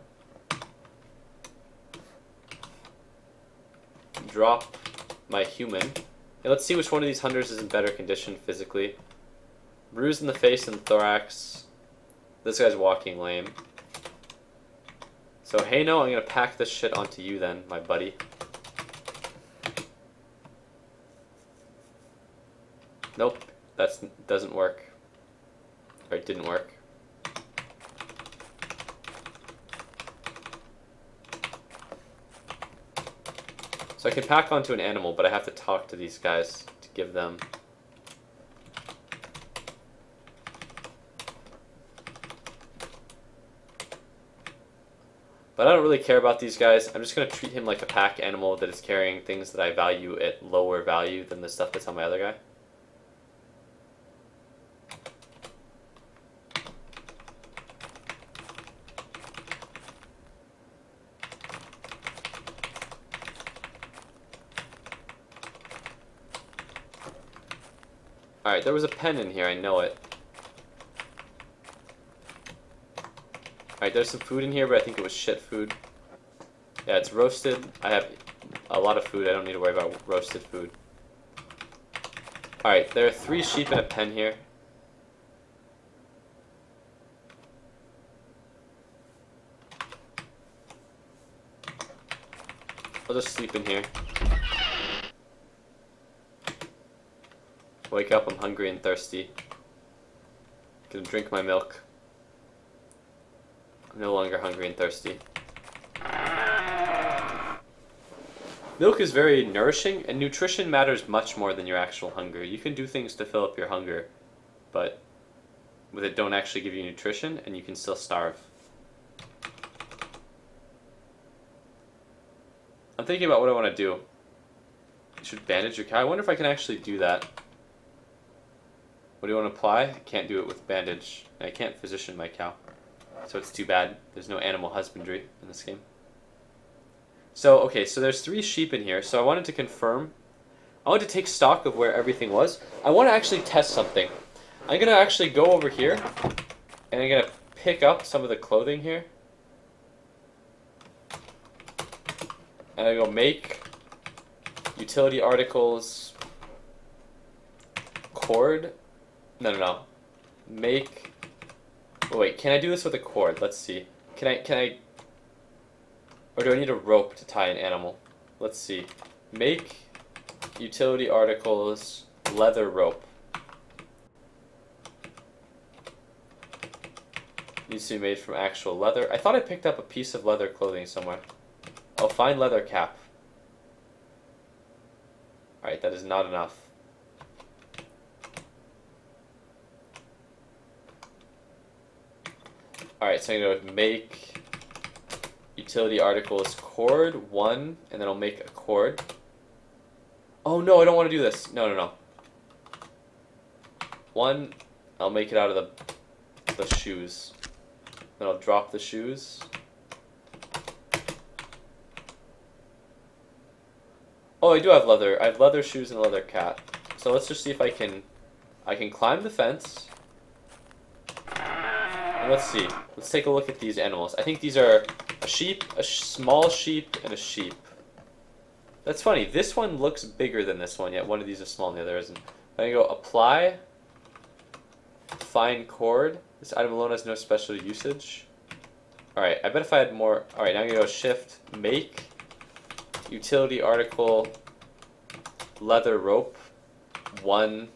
drop my human. And let's see which one of these hunters is in better condition physically. Bruise in the face and thorax. This guy's walking lame. So hey no, I'm going to pack this shit onto you then, my buddy. Nope. That doesn't work. Or it didn't work. So I can pack onto an animal, but I have to talk to these guys to give them... But I don't really care about these guys. I'm just going to treat him like a pack animal that is carrying things that I value at lower value than the stuff that's on my other guy. Alright, there was a pen in here, I know it. Alright, there's some food in here, but I think it was shit food. Yeah, it's roasted. I have a lot of food, I don't need to worry about roasted food. Alright, there are 3 sheep in a pen here. I'll just sleep in here. Wake up, I'm hungry and thirsty. Gonna drink my milk. I'm no longer hungry and thirsty. Milk is very nourishing, and nutrition matters much more than your actual hunger. You can do things to fill up your hunger, but with it don't actually give you nutrition, and you can still starve. I'm thinking about what I want to do. You should bandage your cow. I wonder if I can actually do that. What do you want to apply? I can't do it with bandage. I can't physician my cow. So it's too bad. There's no animal husbandry in this game. So, okay, so there's 3 sheep in here. So I wanted to confirm. I wanted to take stock of where everything was. I want to actually test something. I'm going to actually go over here. And I'm going to pick up some of the clothing here. And I go make utility articles cord. No. Make... Oh, wait, can I do this with a cord? Let's see. Can I... Or do I need a rope to tie an animal? Let's see. Make utility articles leather rope. Needs to be made from actual leather. I thought I picked up a piece of leather clothing somewhere. Oh, find leather cap. Alright, that is not enough. Alright, so I'm going to make utility articles cord 1, and then I'll make a cord. Oh no, I don't want to do this. No. 1, I'll make it out of the shoes. Then I'll drop the shoes. Oh, I do have leather. I have leather shoes and a leather cap. So let's just see if I can climb the fence. And let's see. Let's take a look at these animals. I think these are a sheep, a small sheep, and a sheep. That's funny. This one looks bigger than this one, yet one of these is small and the other isn't. I'm going to go apply, find cord. This item alone has no special usage. Alright, I bet if I had more... Alright, now I'm going to go shift, make, utility article, leather rope, 1...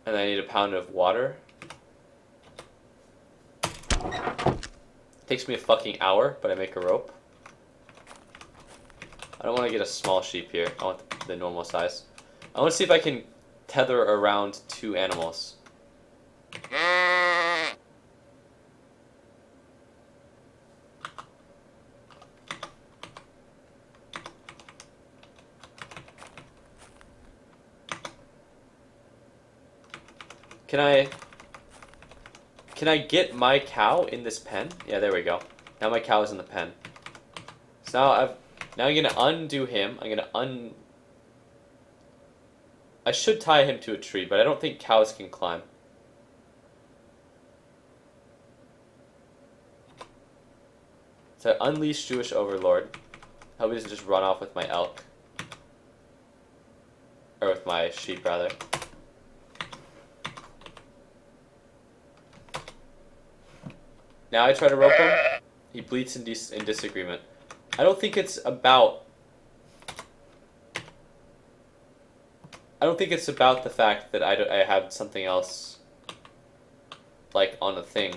And I need a pound of water. Takes me a fucking hour, but I make a rope. I don't want to get a small sheep here. I want the normal size. I want to see if I can tether around 2 animals. Can I get my cow in this pen? Yeah, there we go. Now my cow is in the pen. So now I'm gonna undo him. I should tie him to a tree, but I don't think cows can climb. So unleash Jewish overlord. Hope he doesn't just run off with my elk. Or with my sheep, rather. Now I try to rope him. He bleats in disagreement. I don't think it's about I don't think it's about the fact that I have something else like on the thing.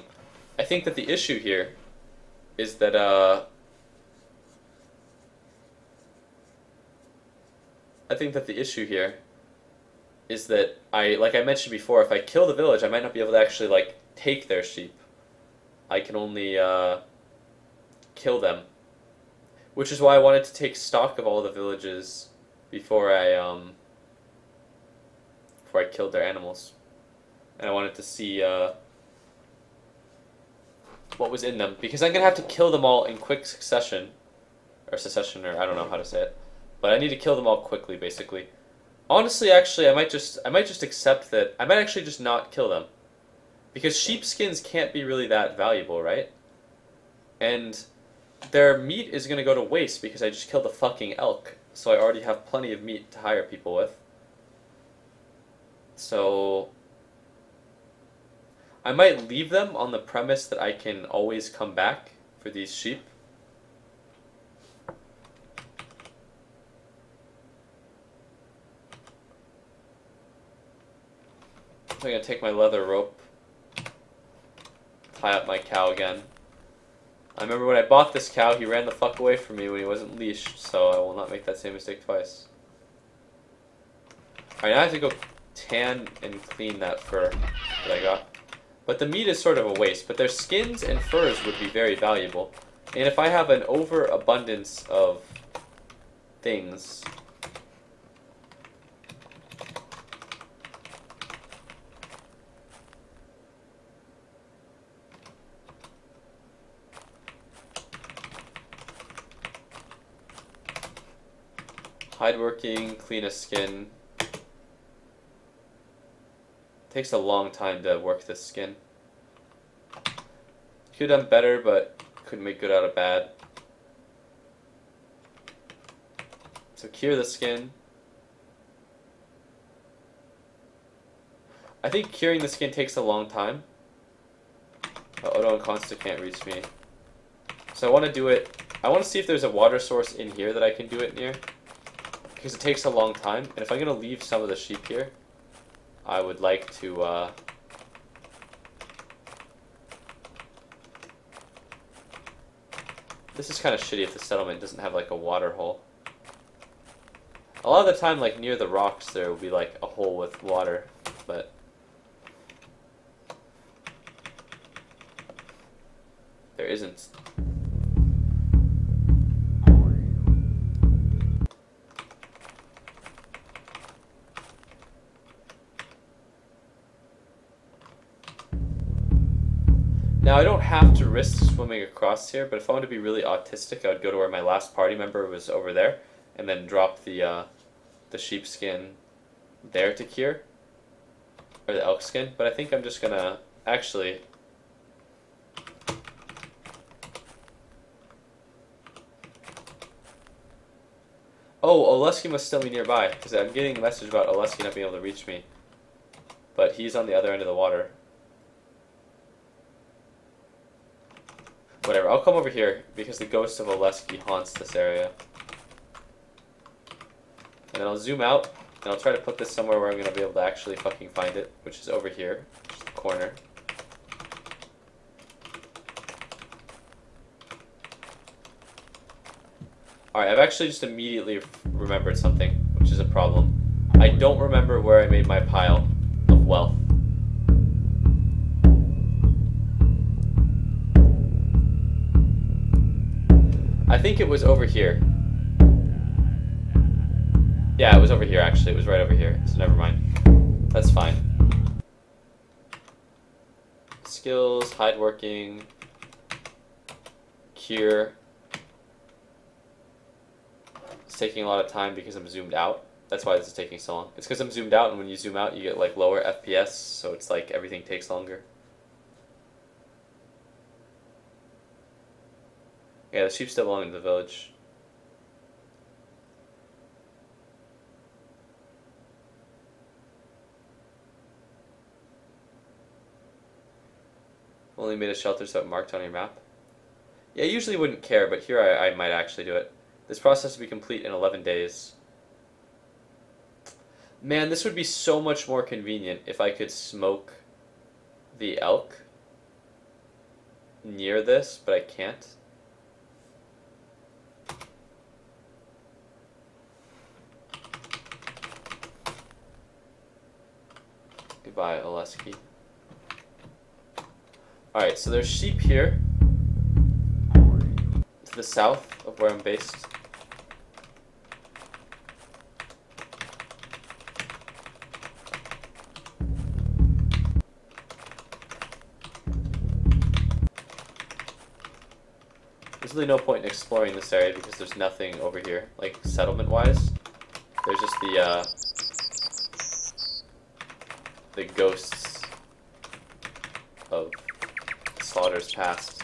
I think that the issue here is that I think that the issue here is that like I mentioned before, if I kill the village, I might not be able to actually like take their sheep. I can only kill them, which is why I wanted to take stock of all the villages before I killed their animals, and I wanted to see what was in them, because I'm gonna have to kill them all in quick succession, or I don't know how to say it, but I need to kill them all quickly, basically. Honestly, actually, I might just accept that. I might actually just not kill them, because sheepskins can't be really that valuable, right? And their meat is gonna go to waste because I just killed a fucking elk, so I already have plenty of meat to hire people with. So I might leave them on the premise that I can always come back for these sheep. I'm gonna take my leather rope, tie up my cow again. I remember when I bought this cow, he ran the fuck away from me when he wasn't leashed, so I will not make that same mistake twice. Alright, now I have to go tan and clean that fur that I got. But the meat is sort of a waste, but their skins and furs would be very valuable. And if I have an overabundance of things, hide working, clean a skin. Takes a long time to work this skin. Could have done better, but couldn't make good out of bad. So cure the skin. I think curing the skin takes a long time. But Odo and Consta can't reach me. So I want to do it. I want to see if there's a water source in here that I can do it near, because it takes a long time. And if I'm going to leave some of the sheep here, I would like to this is kind of shitty if the settlement doesn't have like a water hole. A lot of the time, like near the rocks, there will be like a hole with water, but there isn't. Now, I don't have to risk swimming across here, but if I want to be really autistic, I would go to where my last party member was over there, and then drop the sheepskin there to cure, or the elk skin. But I think I'm just gonna actually. Oh, Oleski must still be nearby, because I'm getting a message about Oleski not being able to reach me. But he's on the other end of the water. Whatever, I'll come over here, because the ghost of Oleski haunts this area. And then I'll zoom out, and I'll try to put this somewhere where I'm going to be able to actually fucking find it, which is over here, which is the corner. Alright, I've actually just immediately remembered something, which is a problem. I don't remember where I made my pile of wealth. I think it was over here. Yeah, it was over here actually. It was right over here, so never mind. That's fine. Skills, hide working, cure. It's taking a lot of time because I'm zoomed out. That's why this is taking so long. It's because I'm zoomed out, and when you zoom out, you get like lower FPS, so it's like everything takes longer. Yeah, the sheep still belong to the village. Only made a shelter so it marked on your map. Yeah, I usually wouldn't care, but here I might actually do it. This process will be complete in 11 days. Man, this would be so much more convenient if I could smoke the elk near this, but I can't. Goodbye, Oleski. Alright, so there's sheep here to the south of where I'm based. There's really no point in exploring this area because there's nothing over here, like settlement-wise. There's just the ghosts of slaughters past.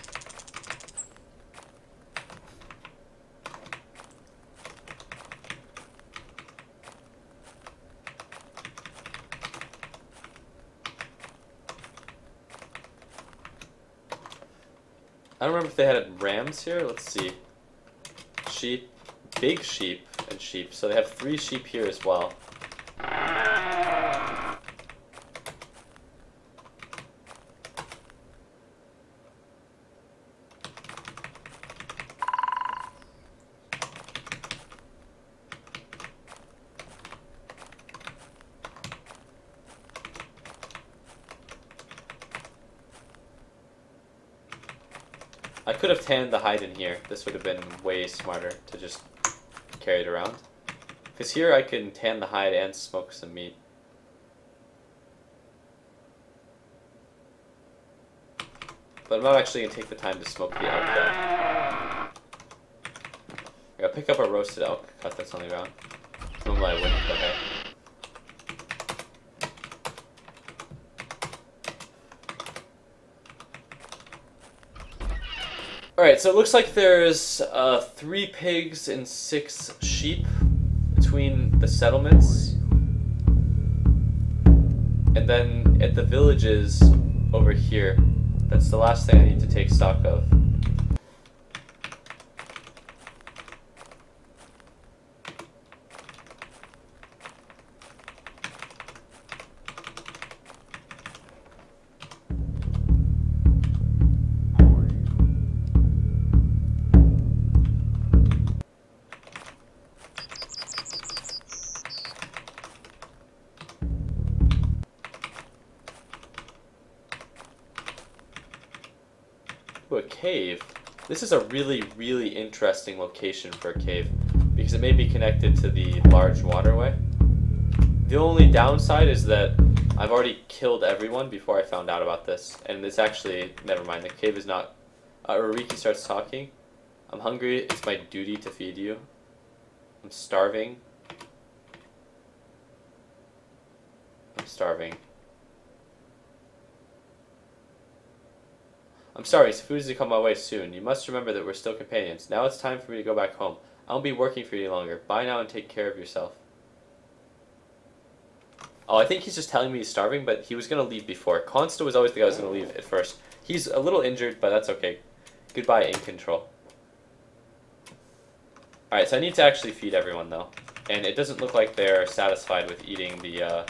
I don't remember if they had rams here. Let's see. Sheep, big sheep, and sheep. So they have 3 sheep here as well. I could have tanned the hide in here. This would have been way smarter to just carry it around. Because here I can tan the hide and smoke some meat. But I'm not actually going to take the time to smoke the elk though. I'll pick up a roasted elk, cut that's on the ground. Normally I wouldn't, but hey. Alright, so it looks like there's 3 pigs and 6 sheep between the settlements. And then at the villages over here, that's the last thing I need to take stock of. Ooh, a cave. This is a really, really interesting location for a cave because it may be connected to the large waterway. The only downside is that I've already killed everyone before I found out about this, and it's actually, never mind, the cave is not... Ariki starts talking. I'm hungry, it's my duty to feed you. I'm starving. I'm starving. I'm sorry, food is to come my way soon. You must remember that we're still companions. Now it's time for me to go back home. I won't be working for you any longer. Bye now and take care of yourself. Oh, I think he's just telling me he's starving, but he was going to leave before. Consta was always the guy who was going to leave at first. He's a little injured, but that's okay. Goodbye, In Control. Alright, so I need to actually feed everyone, though. And it doesn't look like they're satisfied with eating the,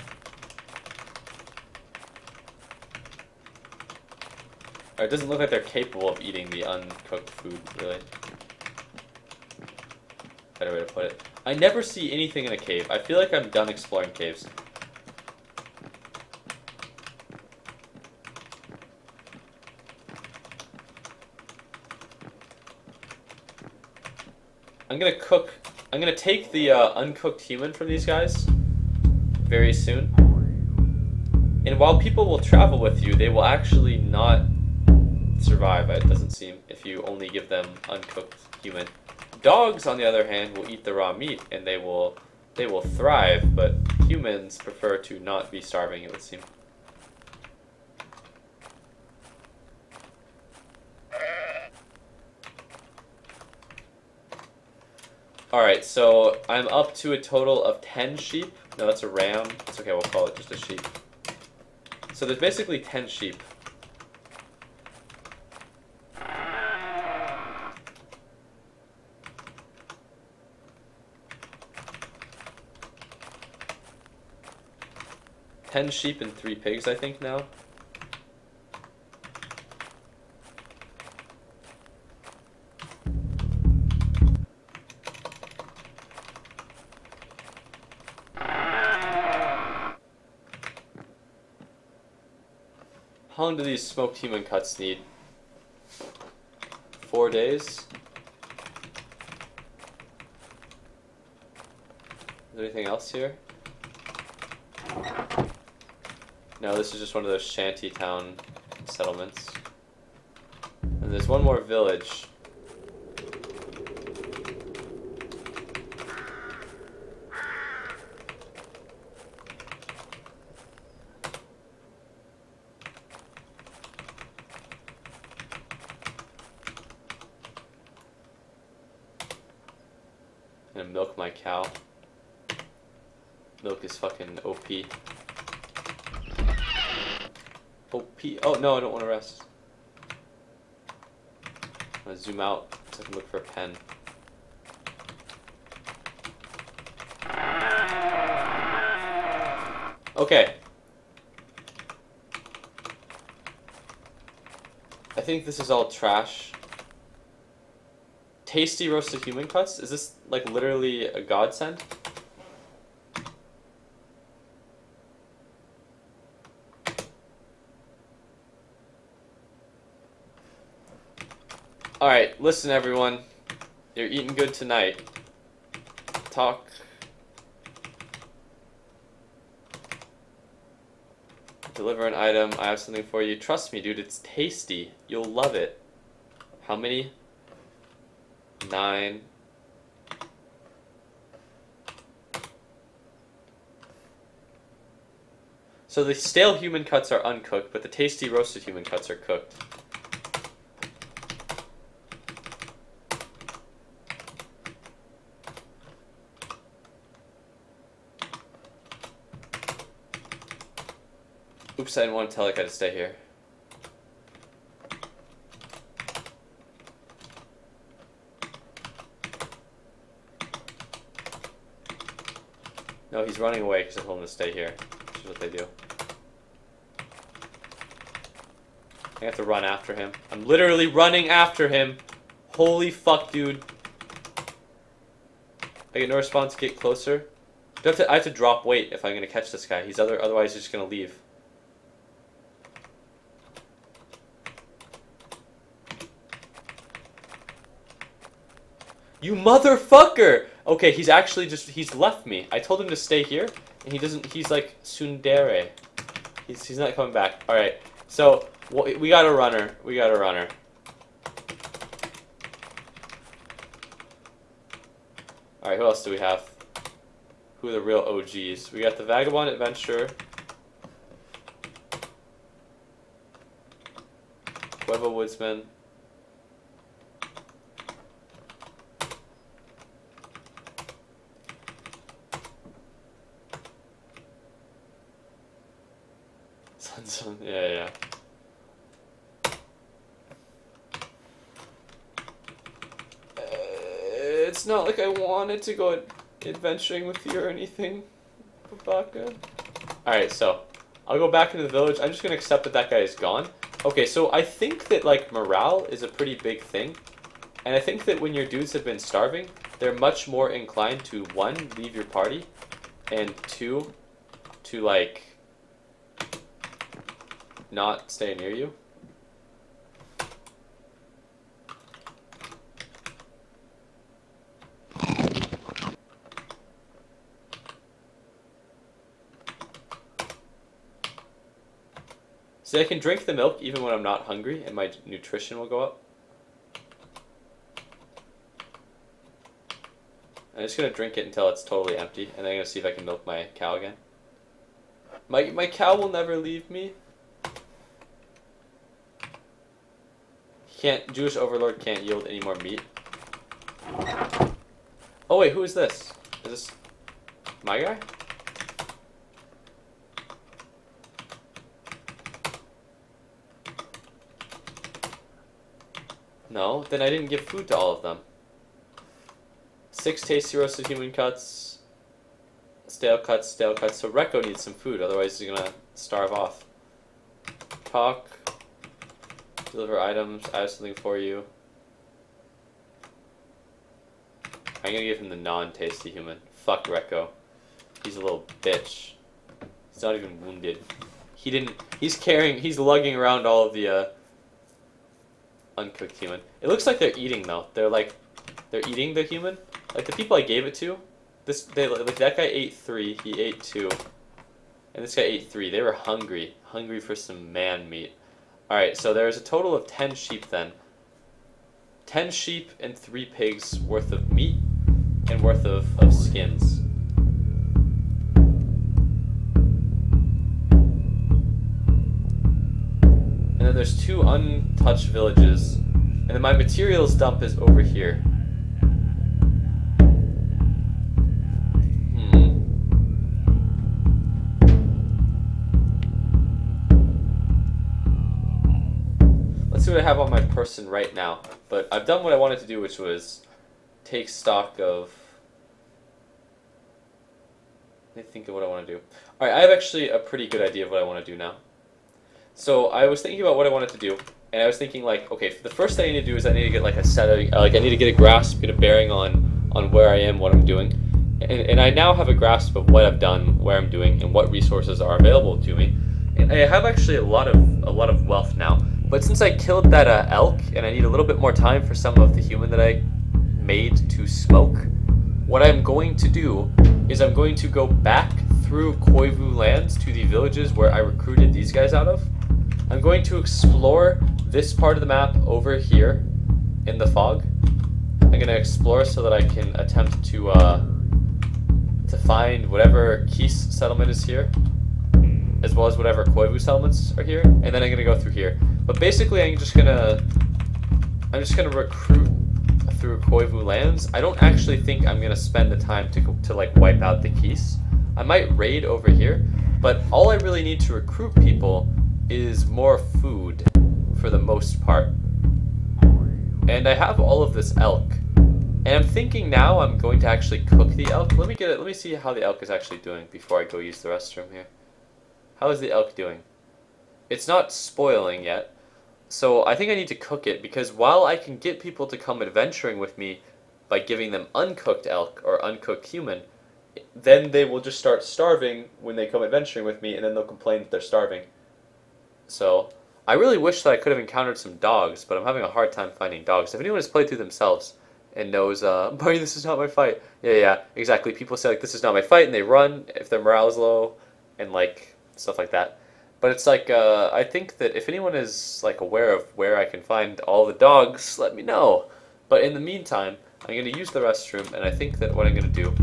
Or it doesn't look like they're capable of eating the uncooked food, really. Better way to put it. I never see anything in a cave. I feel like I'm done exploring caves. I'm gonna take the uncooked human from these guys very soon. And while people will travel with you, they will actually not survive, it doesn't seem, if you only give them uncooked human. Dogs, on the other hand, will eat the raw meat and they will thrive, but humans prefer to not be starving, it would seem. Alright, so I'm up to a total of 10 sheep. No, that's a ram. It's okay, we'll call it just a sheep. So there's basically 10 sheep. 10 sheep and 3 pigs, I think, now. How long do these smoked human cuts need? 4 days? Is there anything else here? No, this is just one of those shanty town settlements. And there's one more village. I'm gonna milk my cow. Milk is fucking OP. OP. Oh no, I don't want to rest. I'm gonna zoom out so I can look for a pen. Okay. I think this is all trash. Tasty roasted human cuts? Is this like literally a godsend? Alright, listen everyone. You're eating good tonight. Talk. Deliver an item. I have something for you. Trust me, dude, it's tasty. You'll love it. How many? 9. So the stale human cuts are uncooked, but the tasty roasted human cuts are cooked. Oops, I didn't want to tell that guy to stay here. No, he's running away because I told him to stay here. Which is what they do. I have to run after him. I'm literally running after him. Holy fuck, dude. I get no response, get closer. I have to drop weight if I'm going to catch this guy. Otherwise he's just going to leave. You motherfucker! Okay, he's actually he's left me. I told him to stay here, and he's like tsundere. He's not coming back. Alright, so, we got a runner. We got a runner. Alright, who else do we have? Who are the real OGs? We got the Vagabond Adventurer. Cueva Woodsman. Yeah. It's not like I wanted to go adventuring with you or anything, Babaka. Alright, so, I'll go back into the village. I'm just gonna accept that that guy is gone. Okay, so I think that, like, morale is a pretty big thing. And I think that when your dudes have been starving, they're much more inclined to, 1, leave your party, and 2, to, like, not stay near you. See, I can drink the milk even when I'm not hungry, and my nutrition will go up. I'm just gonna drink it until it's totally empty, and then I'm gonna see if I can milk my cow again. My cow will never leave me. Jewish overlord can't yield any more meat. Oh wait, who is this? Is this my guy? No, then I didn't give food to all of them. 6 tasty roasted human cuts. Stale cuts, stale cuts. So Rekko needs some food, otherwise he's gonna starve off. Talk. Deliver items. I have something for you. I'm gonna give him the non-tasty human. Fuck Rekko. He's a little bitch. He's not even wounded. He didn't. He's lugging around all of the uncooked human. It looks like they're eating though. They're eating the human. Like the people I gave it to. Like that guy ate 3. He ate 2, and this guy ate 3. They were hungry for some man meat. All right, so there's a total of 10 sheep then. 10 sheep and 3 pigs worth of meat and worth of skins. And then there's 2 untouched villages. And then my materials dump is over here. Let's see what I have on my person right now. But I've done what I wanted to do, which was take stock of... Let me think of what I want to do. Alright, I have actually a pretty good idea of what I want to do now. So I was thinking about what I wanted to do, and I was thinking like, okay, the first thing I need to do is I need to get like a set of, like I need to get a grasp, get a bearing on where I am, what I'm doing. And I now have a grasp of what I've done, where I'm doing, and what resources are available to me. And I have actually a lot of wealth now. But since I killed that elk, and I need a little bit more time for some of the human that I made to smoke, what I'm going to do is I'm going to go back through Koivu lands to the villages where I recruited these guys out of. I'm going to explore this part of the map over here in the fog. I'm going to explore so that I can attempt to find whatever Keese settlement is here, as well as whatever Koivu settlements are here, and then I'm gonna go through here. But basically, I'm just gonna recruit through Koivu lands. I don't actually think I'm gonna spend the time to like wipe out the Keese. I might raid over here, but all I really need to recruit people is more food for the most part. And I have all of this elk, and I'm thinking now I'm going to actually cook the elk. Let me see how the elk is actually doing before I go use the restroom here. How is the elk doing? It's not spoiling yet, so I think I need to cook it, because while I can get people to come adventuring with me by giving them uncooked elk or uncooked human, then they will just start starving when they come adventuring with me, and then they'll complain that they're starving. So I really wish that I could have encountered some dogs, but I'm having a hard time finding dogs. If anyone has played through themselves and knows, Barney, this is not my fight. Yeah, exactly. People say, like, this is not my fight, and they run if their morale is low, and, like, stuff like that. But it's like, I think that if anyone is like aware of where I can find all the dogs, let me know. But in the meantime, I'm going to use the restroom, and I think that what I'm going to do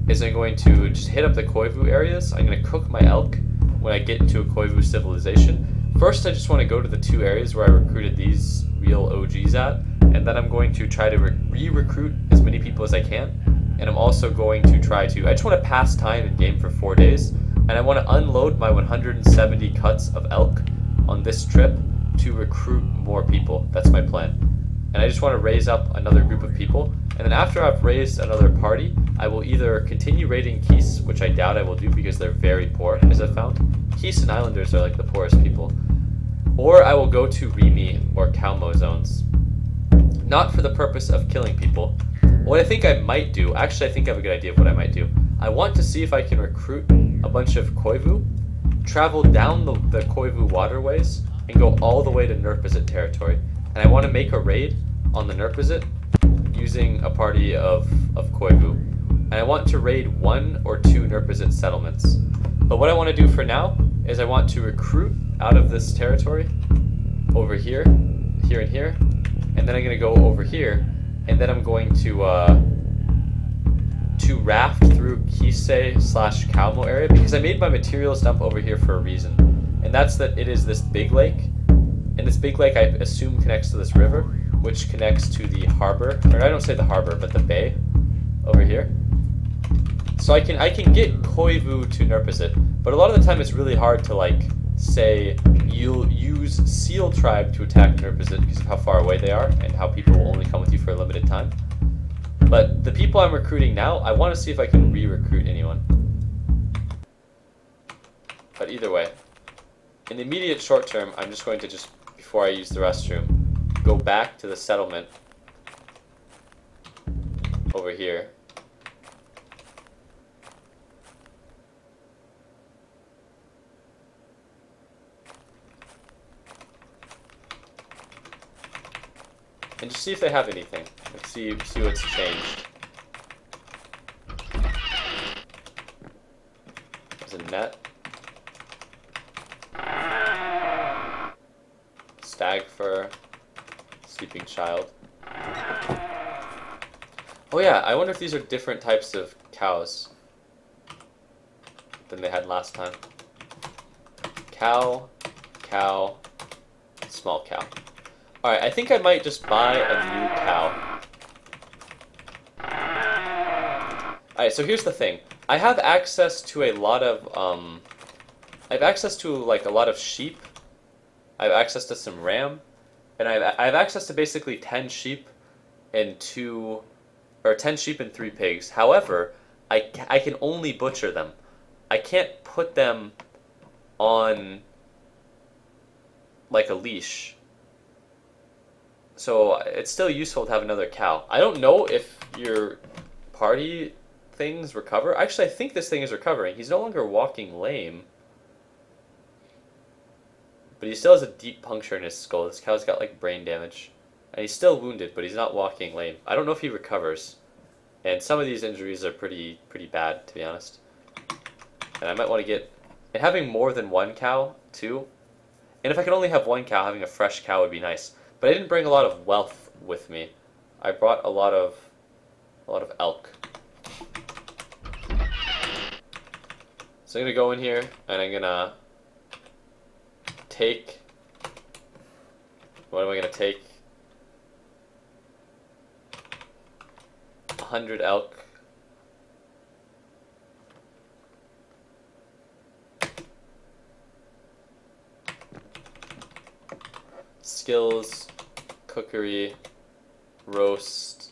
is I'm going to just hit up the Koivu areas. I'm going to cook my elk when I get into a Koivu civilization. First, I just want to go to the 2 areas where I recruited these real OGs at, and then I'm going to try to re-recruit as many people as I can. And I'm also going to try to, I just want to pass time in game for 4 days. And I want to unload my 170 cuts of elk on this trip to recruit more people. That's my plan. And I just want to raise up another group of people. And then after I've raised another party, I will either continue raiding Keese, which I doubt I will do because they're very poor, as I've found. Keese and Islanders are like the poorest people. Or I will go to Rimi or Kalmo zones. Not for the purpose of killing people. What I think I might do, actually I think I have a good idea of what I might do. I want to see if I can recruit a bunch of Koivu, travel down the Koivu waterways, and go all the way to Nurpizit territory. And I want to make a raid on the Nurpizit using a party of Koivu. And I want to raid 1 or 2 Nurpizit settlements. But what I want to do for now is I want to recruit out of this territory over here, here and here, and then I'm going to go over here, and then I'm going to raft through Kisei/Kalmo area, because I made my materials dump over here for a reason, and that's that it is this big lake, and this big lake I assume connects to this river, which connects to the harbor, or I don't say the harbor, but the bay over here. So I can get Koivu to Nurpizit, but a lot of the time it's really hard to, like, say you'll use Seal Tribe to attack Nurpizit because of how far away they are and how people will only come with you for a limited time. But the people I'm recruiting now, I want to see if I can re-recruit anyone. But either way, in the immediate short term, I'm just going to before I use the restroom, go back to the settlement over here. And just see if they have anything. Let's see what's changed. There's a net. Stag fur. Sleeping child. Oh yeah, I wonder if these are different types of cows than they had last time. Cow, cow, small cow. Alright, I think I might just buy a new cow. Alright, so here's the thing. I have access to a lot of, I have access to, like, a lot of sheep. I have access to some ram. And I have access to basically 10 sheep and 10 sheep and 3 pigs. However, I can only butcher them. I can't put them on, like, a leash. So it's still useful to have another cow. I don't know if your party things recover. Actually, I think this thing is recovering. He's no longer walking lame. But he still has a deep puncture in his skull. This cow's got like brain damage. And he's still wounded, but he's not walking lame. I don't know if he recovers. And some of these injuries are pretty bad, to be honest. And I might want to get... And having more than one cow, too. And if I could only have one cow, having a fresh cow would be nice. But I didn't bring a lot of wealth with me. I brought a lot of elk. So I'm gonna go in here and I'm gonna take. What am I gonna take? 100 elk. Skills, cookery, roast.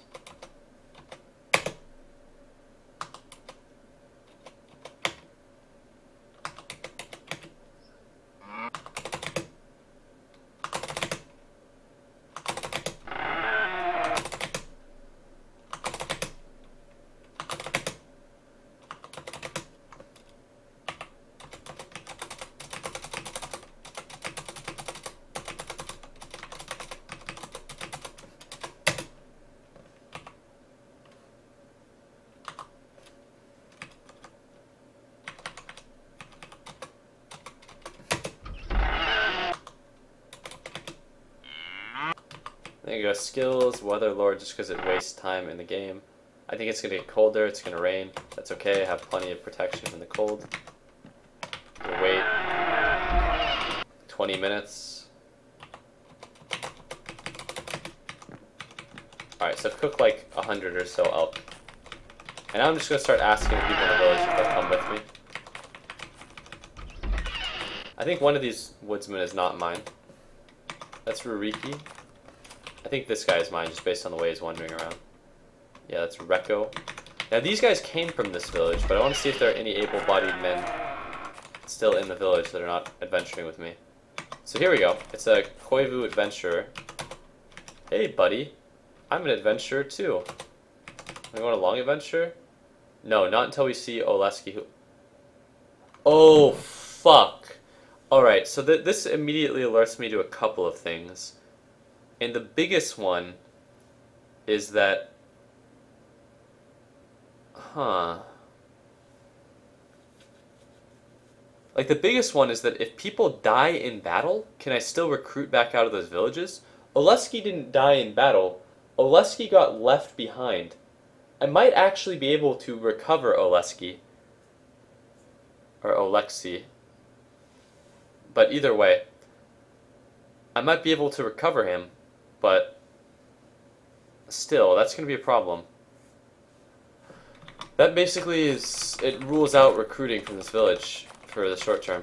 There you go, skills, weather lord, just because it wastes time in the game. I think it's going to get colder, it's going to rain. That's okay, I have plenty of protection from the cold. We'll wait 20 minutes. Alright, so I've cooked like 100 or so elk. And now I'm just going to start asking the people in the village if they'll come with me. I think one of these woodsmen is not mine. That's Ruriki. I think this guy is mine, just based on the way he's wandering around. Yeah, that's Rekko. Now, these guys came from this village, but I want to see if there are any able-bodied men still in the village that are not adventuring with me. So here we go. It's a Koivu adventurer. Hey, buddy. I'm an adventurer, too. Am I going on a long adventure? No, not until we see Oleski. Who... Oh, fuck. Alright, so this immediately alerts me to a couple of things. And the biggest one is that, like the biggest one is that if people die in battle, can I still recruit back out of those villages? Oleski didn't die in battle. Oleski got left behind. I might actually be able to recover Oleski. Or Oleksi. But either way, I might be able to recover him. But still, that's going to be a problem. That basically is, it rules out recruiting from this village for the short term.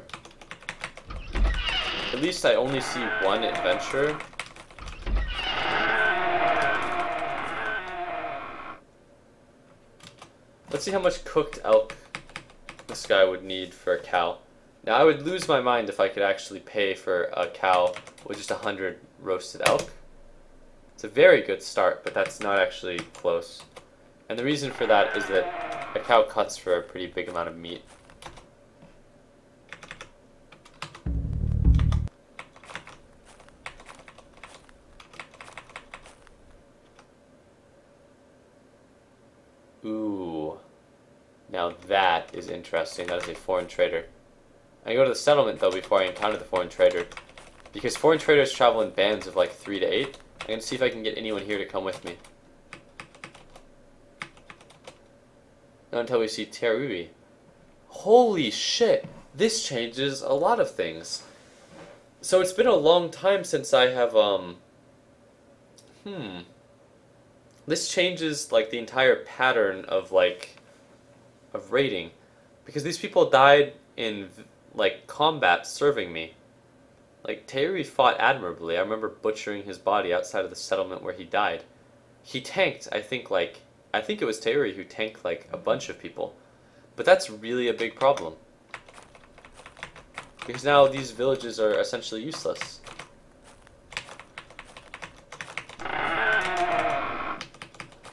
At least I only see one adventurer. Let's see how much cooked elk this guy would need for a cow. Now, I would lose my mind if I could actually pay for a cow with just 100 roasted elk. It's a very good start, but that's not actually close. And the reason for that is that a cow cuts for a pretty big amount of meat. Ooh. Now that is interesting. That is a foreign trader. I go to the settlement, though, before I encounter the foreign trader. Because foreign traders travel in bands of like 3 to 8. I'm going to see if I can get anyone here to come with me. Not until we see Terui. Holy shit! This changes a lot of things. So it's been a long time since I have, This changes, like, the entire pattern of, like, of raiding. Because these people died in, like, combat serving me. Like, Terui fought admirably. I remember butchering his body outside of the settlement where he died. He tanked, I think it was Terui who tanked, like, a bunch of people. But that's really a big problem. Because now these villages are essentially useless.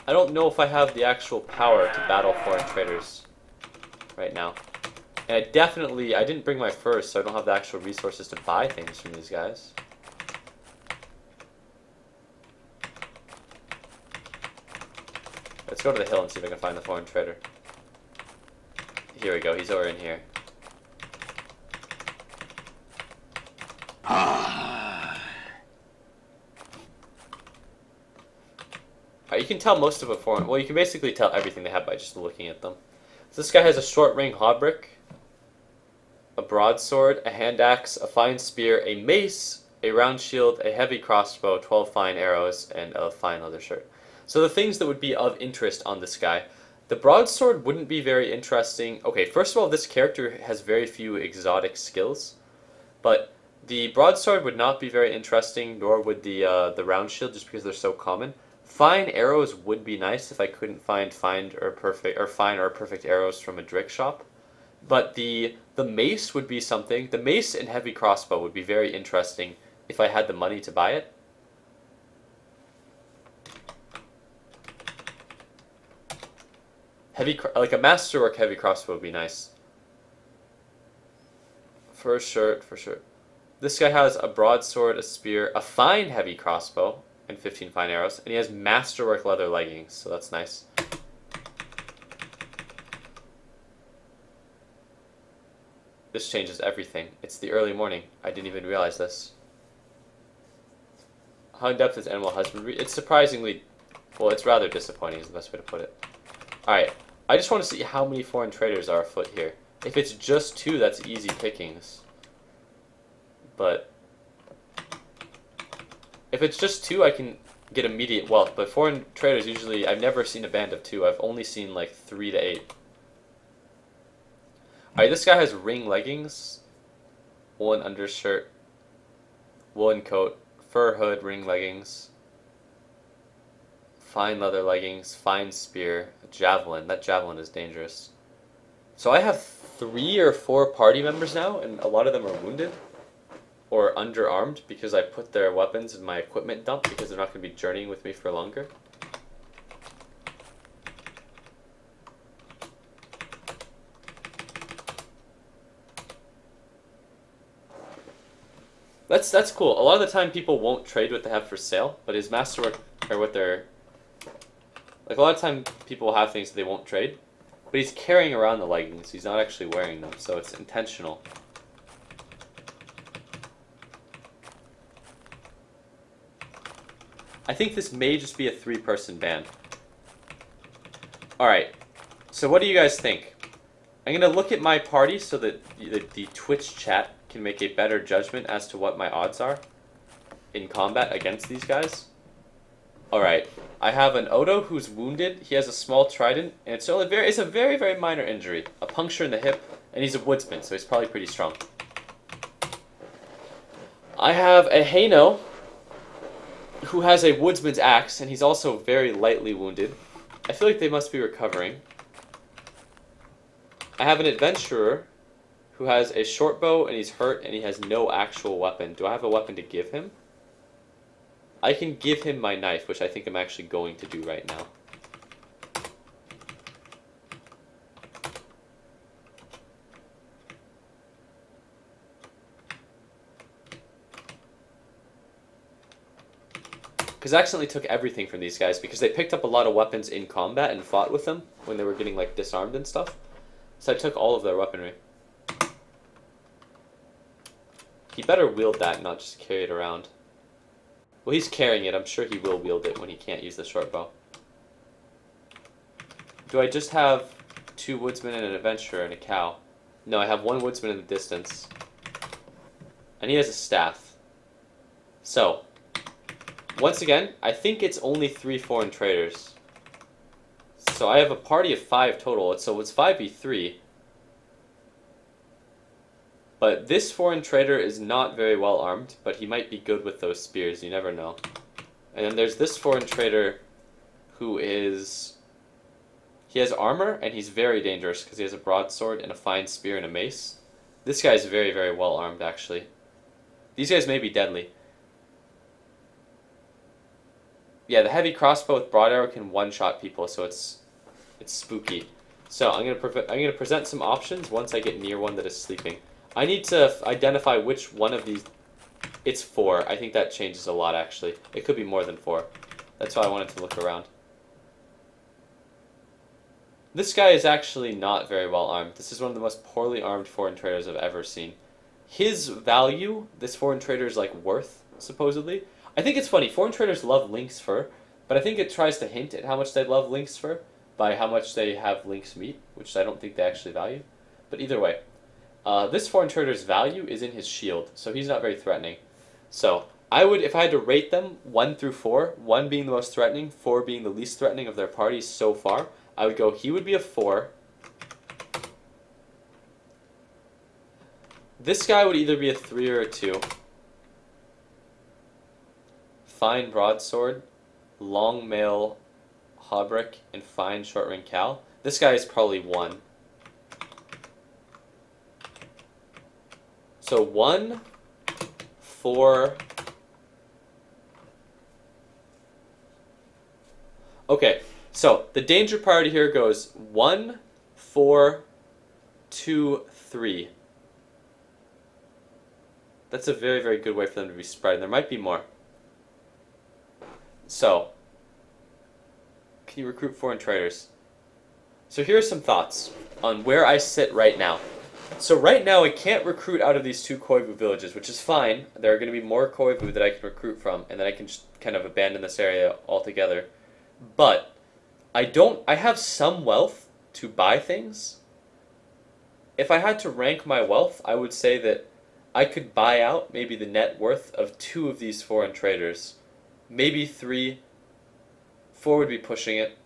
I don't know if I have the actual power to battle foreign traders right now. And I didn't bring my furs, so I don't have the actual resources to buy things from these guys. Let's go to the hill and see if I can find the foreign trader. Here we go, he's over in here. You can tell most of a foreign... Well, you can basically tell everything they have by just looking at them. So this guy has a short ring hauberk, a broadsword, a hand axe, a fine spear, a mace, a round shield, a heavy crossbow, 12 fine arrows, and a fine leather shirt. So the things that would be of interest on this guy. The broadsword wouldn't be very interesting. Okay, first of all, this character has very few exotic skills. But the broadsword would not be very interesting, nor would the round shield, just because they're so common. Fine arrows would be nice if I couldn't find fine or perfect arrows from a Drick shop. But the mace would be something. The mace and heavy crossbow would be very interesting if I had the money to buy it. Like a masterwork heavy crossbow would be nice. For sure. This guy has a broadsword, a spear, a fine heavy crossbow, and 15 fine arrows, and he has masterwork leather leggings, so that's nice. This changes everything. It's the early morning. I didn't even realize this. How in depth is animal husbandry? It's surprisingly, well, it's rather disappointing is the best way to put it. Alright, I just want to see how many foreign traders are afoot here. If it's just 2, that's easy pickings. But if it's just 2, I can get immediate wealth. But foreign traders usually, I've never seen a band of 2. I've only seen like 3 to 8. Alright, this guy has ring leggings, woolen undershirt, woolen coat, fur hood, ring leggings, fine leather leggings, fine spear, a javelin. That javelin is dangerous. So I have 3 or 4 party members now, and a lot of them are wounded or underarmed because I put their weapons in my equipment dump because they're not going to be journeying with me for longer. That's cool. A lot of the time people won't trade what they have for sale, but his masterwork, or what they're... Like a lot of time people will have things that they won't trade, but he's carrying around the leggings. He's not actually wearing them, so it's intentional. I think this may just be a 3-person band. Alright, so what do you guys think? I'm going to look at my party so that the Twitch chat can make a better judgment as to what my odds are in combat against these guys. Alright, I have an Odo who's wounded. He has a small trident, and it's a very, very minor injury. A puncture in the hip, and he's a woodsman, so he's probably pretty strong. I have a Haino who has a woodsman's axe, and he's also very lightly wounded. I feel like they must be recovering. I have an adventurer who has a short bow and he's hurt and he has no actual weapon. Do I have a weapon to give him? I can give him my knife, which I think I'm actually going to do right now. Because I accidentally took everything from these guys because they picked up a lot of weapons in combat and fought with them when they were getting like disarmed and stuff. So I took all of their weaponry. He better wield that, not just carry it around. Well, he's carrying it. I'm sure he will wield it when he can't use the short bow. Do I just have 2 woodsmen and an adventurer and a cow? No, I have 1 woodsman in the distance. And he has a staff. So, once again, I think it's only 3 foreign traders. So I have a party of 5 total, so it's 5v3. But this foreign trader is not very well armed, but he might be good with those spears, you never know. And then there's this foreign trader who is... He has armor, and he's very dangerous because he has a broadsword and a fine spear and a mace. This guy is very, very well armed, actually. These guys may be deadly. Yeah, the heavy crossbow with broad arrow can one-shot people, so it's spooky. So I'm gonna present some options once I get near one that is sleeping. I need to identify which one of these... It's 4. I think that changes a lot, actually. It could be more than 4. That's why I wanted to look around. This guy is actually not very well armed. This is one of the most poorly armed foreign traders I've ever seen. His value, this foreign trader is like worth, supposedly. I think it's funny. Foreign traders love lynx fur, but I think it tries to hint at how much they love lynx fur by how much they have lynx meat, which I don't think they actually value. But either way. This foreign trader's value is in his shield, so he's not very threatening. So, I would, if I had to rate them 1 through 4, 1 being the most threatening, 4 being the least threatening of their parties so far, I would go, he would be a 4. This guy would either be a 3 or a 2. Fine broadsword, long mail hauberk, and fine short ring cow. This guy is probably 1. So 1, 4... Okay, so the danger priority here goes 1, 4, 2, 3. That's a very, very good way for them to be spread. There might be more. So, can you recruit foreign traders? So here are some thoughts on where I sit right now. So right now I can't recruit out of these 2 Koivu villages, which is fine. There are going to be more Koivu that I can recruit from, and then I can just kind of abandon this area altogether. But I have some wealth to buy things. If I had to rank my wealth, I would say that I could buy out maybe the net worth of 2 of these foreign traders. Maybe 3. 4 would be pushing it.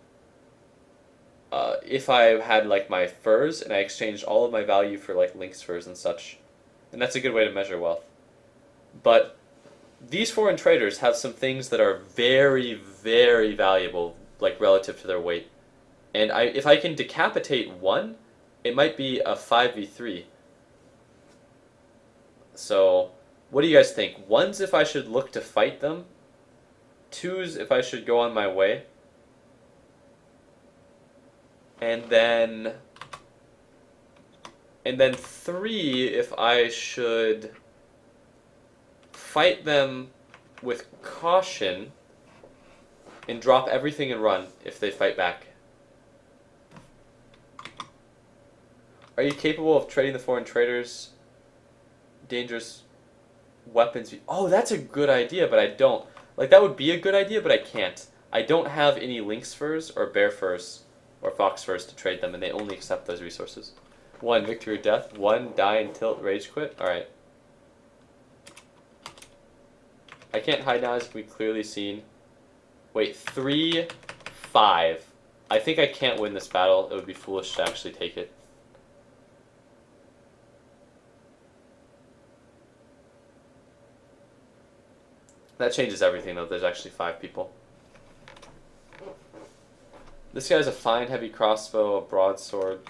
If I had like my furs and I exchanged all of my value for like lynx furs and such. And that's a good way to measure wealth. But these foreign traders have some things that are very, very valuable, like relative to their weight. And if I can decapitate 1, it might be a 5v3. So, what do you guys think? 1's if I should look to fight them. 2's if I should go on my way. And then 3 if I should fight them with caution and drop everything and run if they fight back. Are you capable of trading the foreign traders? Dangerous weapons. Oh, that's a good idea, but I don't. Like, that would be a good idea, but I can't. I don't have any lynx furs or bear furs or fox furs to trade them, and they only accept those resources. 1, victory or death. 1, die and tilt, rage quit. Alright. I can't hide now, as can be clearly seen. Wait, 3, 5. I think I can't win this battle. It would be foolish to actually take it. That changes everything, though. There's actually 5 people. This guy has a fine heavy crossbow, a broadsword.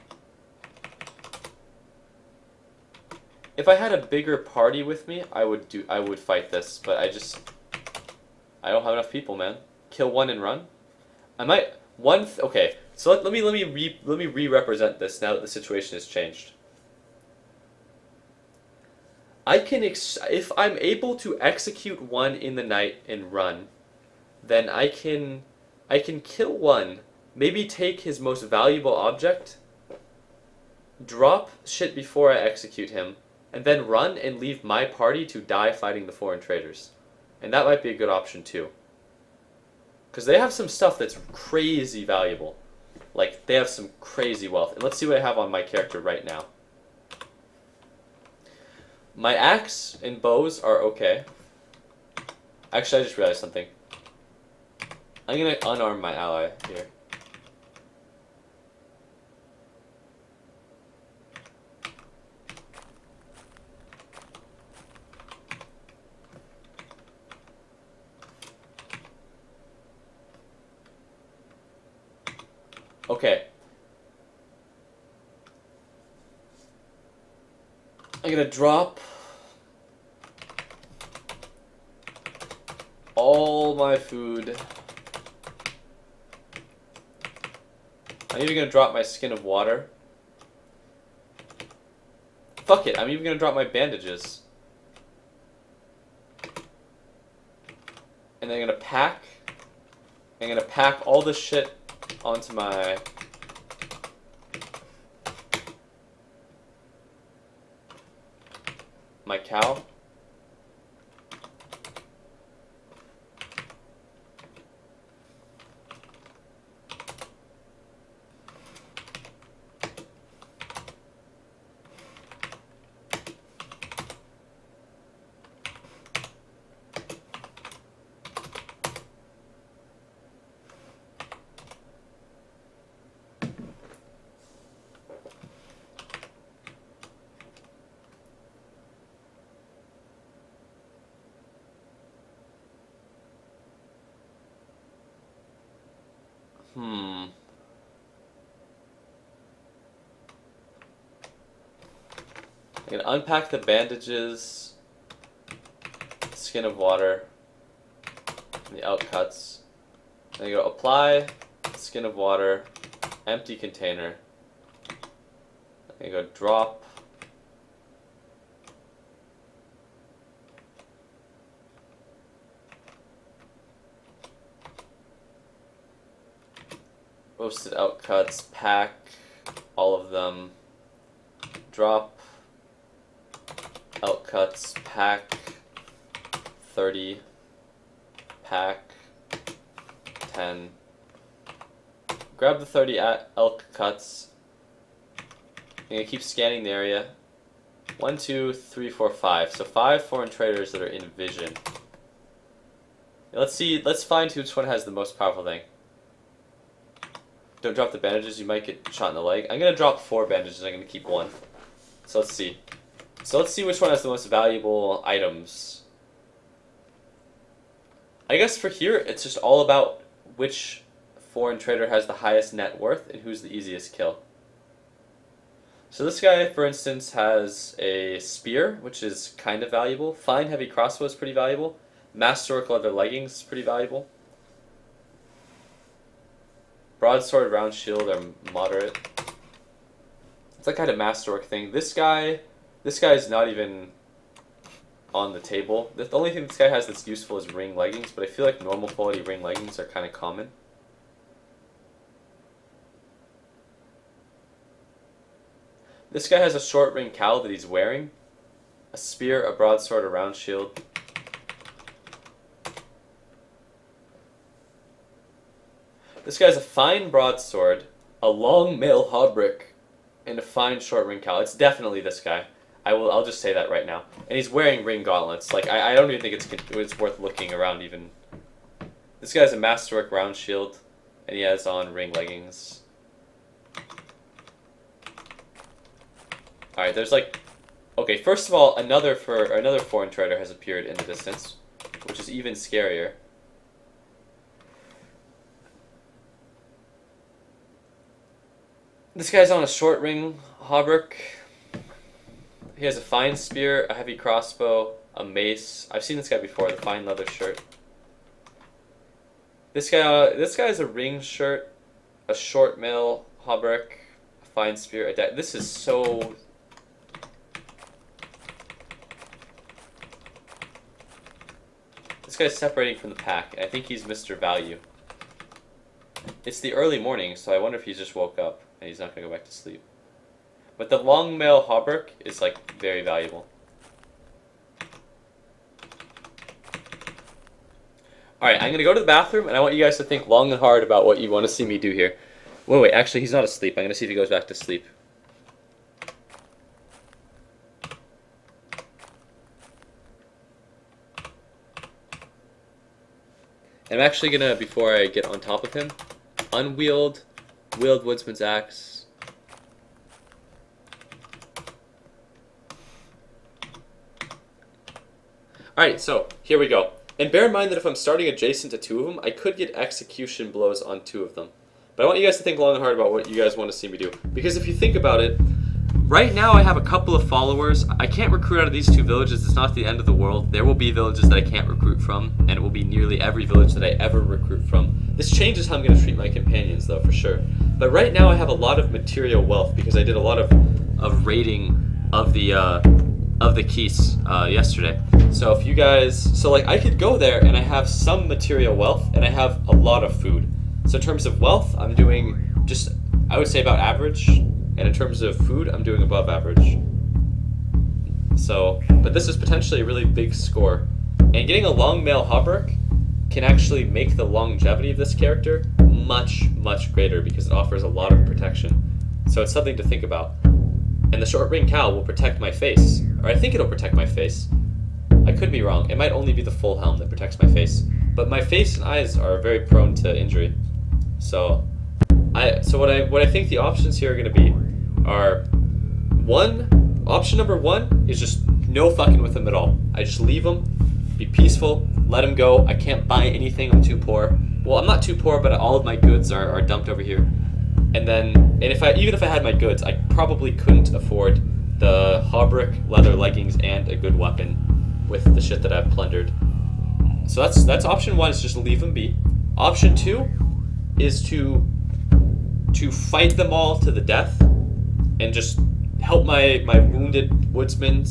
if I had a bigger party with me, I would fight this, but I don't have enough people, man. Kill one and run. I might okay. So let me re-represent this now that the situation has changed. I can if I'm able to execute one in the night and run, then I can kill one, maybe take his most valuable object, drop shit before I execute him, and then run and leave my party to die fighting the foreign traders. And that might be a good option too. Because they have some stuff that's crazy valuable. Like, they have some crazy wealth. And let's see what I have on my character right now. My axe and bows are okay. Actually, I just realized something. I'm going to unarm my ally here. Okay. I'm gonna drop all my food. I'm even gonna drop my skin of water. Fuck it, I'm even gonna drop my bandages. And then I'm gonna pack. I'm gonna pack all this shit onto my cow. I'm gonna unpack the bandages, skin of water, and the outcuts. Then you go apply, skin of water, empty container. Then you go drop. Roasted outcuts, pack all of them, drop. Outcuts, pack 30, pack 10. Grab the 30 elk cuts. I'm gonna keep scanning the area. 1, 2, 3, 4, 5. So 5 foreign traders that are in vision. Let's see. Let's find which one has the most powerful thing. Don't drop the bandages. You might get shot in the leg. I'm gonna drop 4 bandages. I'm gonna keep 1. So let's see. So let's see which one has the most valuable items. I guess for here, it's just all about which foreign trader has the highest net worth and who's the easiest kill. So this guy, for instance, has a spear, which is kind of valuable. Fine heavy crossbow is pretty valuable. Masterwork leather leggings is pretty valuable. Broadsword, round shield are moderate. It's that kind of masterwork thing. This guy is not even on the table. The only thing this guy has that's useful is ring leggings, but I feel like normal quality ring leggings are kind of common. This guy has a short ring cowl that he's wearing, a spear, a broadsword, a round shield. This guy has a fine broadsword, a long mail hauberk, and a fine short ring cowl. It's definitely this guy. I'll just say that right now. And he's wearing ring gauntlets. Like, I don't even think it's worth looking around even. This guy has a masterwork round shield, and he has on ring leggings. Alright, there's like... Okay, first of all, another foreign trader has appeared in the distance, which is even scarier. This guy's on a short ring hauberk. He has a fine spear, a heavy crossbow, a mace. I've seen this guy before, the fine leather shirt. This guy has a ring shirt, a short mail, hauberk, a fine spear, a This is so... This guy's separating from the pack, and I think he's Mr. Value. It's the early morning, so I wonder if he's just woke up and he's not going to go back to sleep. But the long mail hauberk is, like, very valuable. Alright, I'm going to go to the bathroom, and I want you guys to think long and hard about what you want to see me do here. Wait, actually, he's not asleep. I'm going to see if he goes back to sleep. And I'm actually going to, before I get on top of him, unwield, wield woodsman's axe. Alright, so here we go. And bear in mind that if I'm starting adjacent to two of them, I could get execution blows on two of them. But I want you guys to think long and hard about what you guys want to see me do. Because if you think about it, right now I have a couple of followers. I can't recruit out of these two villages. It's not the end of the world. There will be villages that I can't recruit from, and it will be nearly every village that I ever recruit from. This changes how I'm going to treat my companions, though, for sure. But right now I have a lot of material wealth because I did a lot of raiding of the keys yesterday. So if you guys, like I could go there and I have some material wealth and I have a lot of food. So in terms of wealth, I'm doing just, I would say about average. And in terms of food, I'm doing above average. So, but this is potentially a really big score. And getting a long mail hauberk can actually make the longevity of this character much, much greater because it offers a lot of protection. So it's something to think about. And the short ring cowl will protect my face. Or I think it'll protect my face. I could be wrong. It might only be the full helm that protects my face. But my face and eyes are very prone to injury. So what I think the options here are going to be are option number one is just no fucking with them at all. I just leave them, be peaceful, let them go. I can't buy anything, I'm too poor. Well, I'm not too poor, but all of my goods are dumped over here. And even if I had my goods, I probably couldn't afford the hauberk, leather leggings, and a good weapon with the shit that I've plundered. So that's option one, is just leave them be. Option two is to fight them all to the death and just help my wounded woodsmen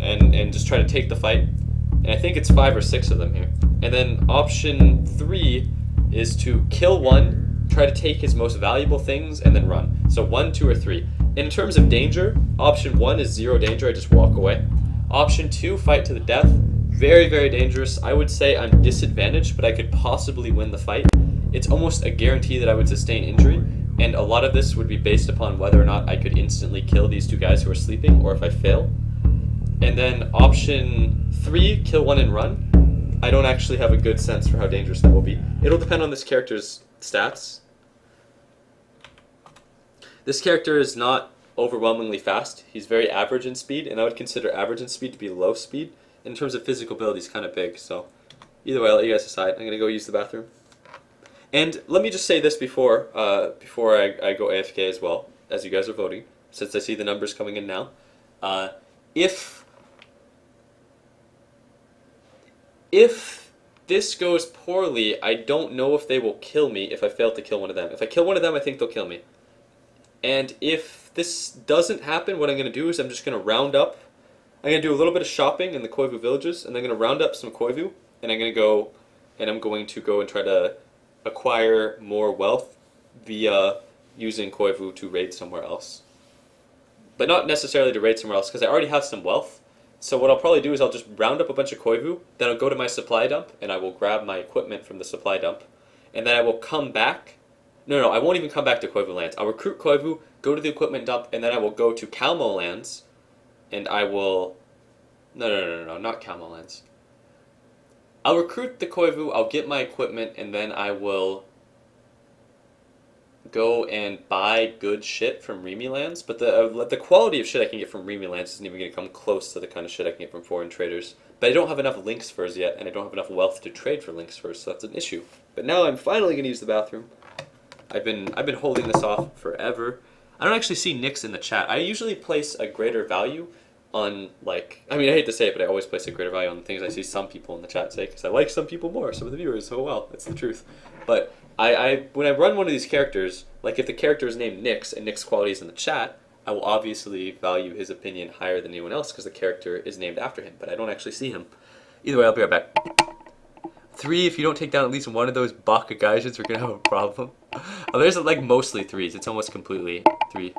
and just try to take the fight. And I think it's 5 or 6 of them here. And then option 3 is to kill one, try to take his most valuable things, and then run. So 1, 2, or 3. In terms of danger, option 1 is 0 danger, I just walk away. Option 2, fight to the death. Very, very dangerous. I would say I'm disadvantaged, but I could possibly win the fight. It's almost a guarantee that I would sustain injury, and a lot of this would be based upon whether or not I could instantly kill these two guys who are sleeping, or if I fail. And then option 3, kill one and run. I don't actually have a good sense for how dangerous that will be. It'll depend on this character's stats. This character is not overwhelmingly fast. He's very average in speed, and I would consider average in speed to be low speed. In terms of physical ability, he's kind of big, so either way, I'll let you guys decide. I'm going to go use the bathroom. And let me just say this before I go AFK as well, as you guys are voting, since I see the numbers coming in now. If this goes poorly, I don't know if they will kill me if I fail to kill one of them. If I kill one of them, I think they'll kill me. And if this doesn't happen, what I'm going to do is I'm just going to round up. I'm going to do a little bit of shopping in the Koivu villages, and I'm going to round up some Koivu, and I'm going to go and try to acquire more wealth via using Koivu to raid somewhere else. But not necessarily to raid somewhere else, because I already have some wealth. So what I'll probably do is I'll just round up a bunch of Koivu, then I'll go to my supply dump, and I will grab my equipment from the supply dump, and then I will come back. No, I won't even come back to Koivu lands. I'll recruit Koivu, go to the equipment dump, and then I will go to Kalmo lands, and I will... No, not Kalmo lands. I'll recruit the Koivu, I'll get my equipment, and then I will go and buy good shit from Remy lands. But the quality of shit I can get from Remy lands isn't even going to come close to the kind of shit I can get from foreign traders. But I don't have enough Lynx furs yet, and I don't have enough wealth to trade for Lynx furs, so that's an issue. But now I'm finally going to use the bathroom. I've been holding this off forever. I don't actually see Nix in the chat. I usually place a greater value on, like, I mean, I hate to say it, but I always place a greater value on the things I see some people in the chat say, because I like some people more, some of the viewers. Oh well, that's the truth. But when I run one of these characters, like if the character is named Nyx and Nyx quality is in the chat, I will obviously value his opinion higher than anyone else because the character is named after him, but I don't actually see him. Either way, I'll be right back. 3, if you don't take down at least one of those Bakugaijins, we're gonna have a problem. Oh, there's like mostly 3s. It's almost completely 3.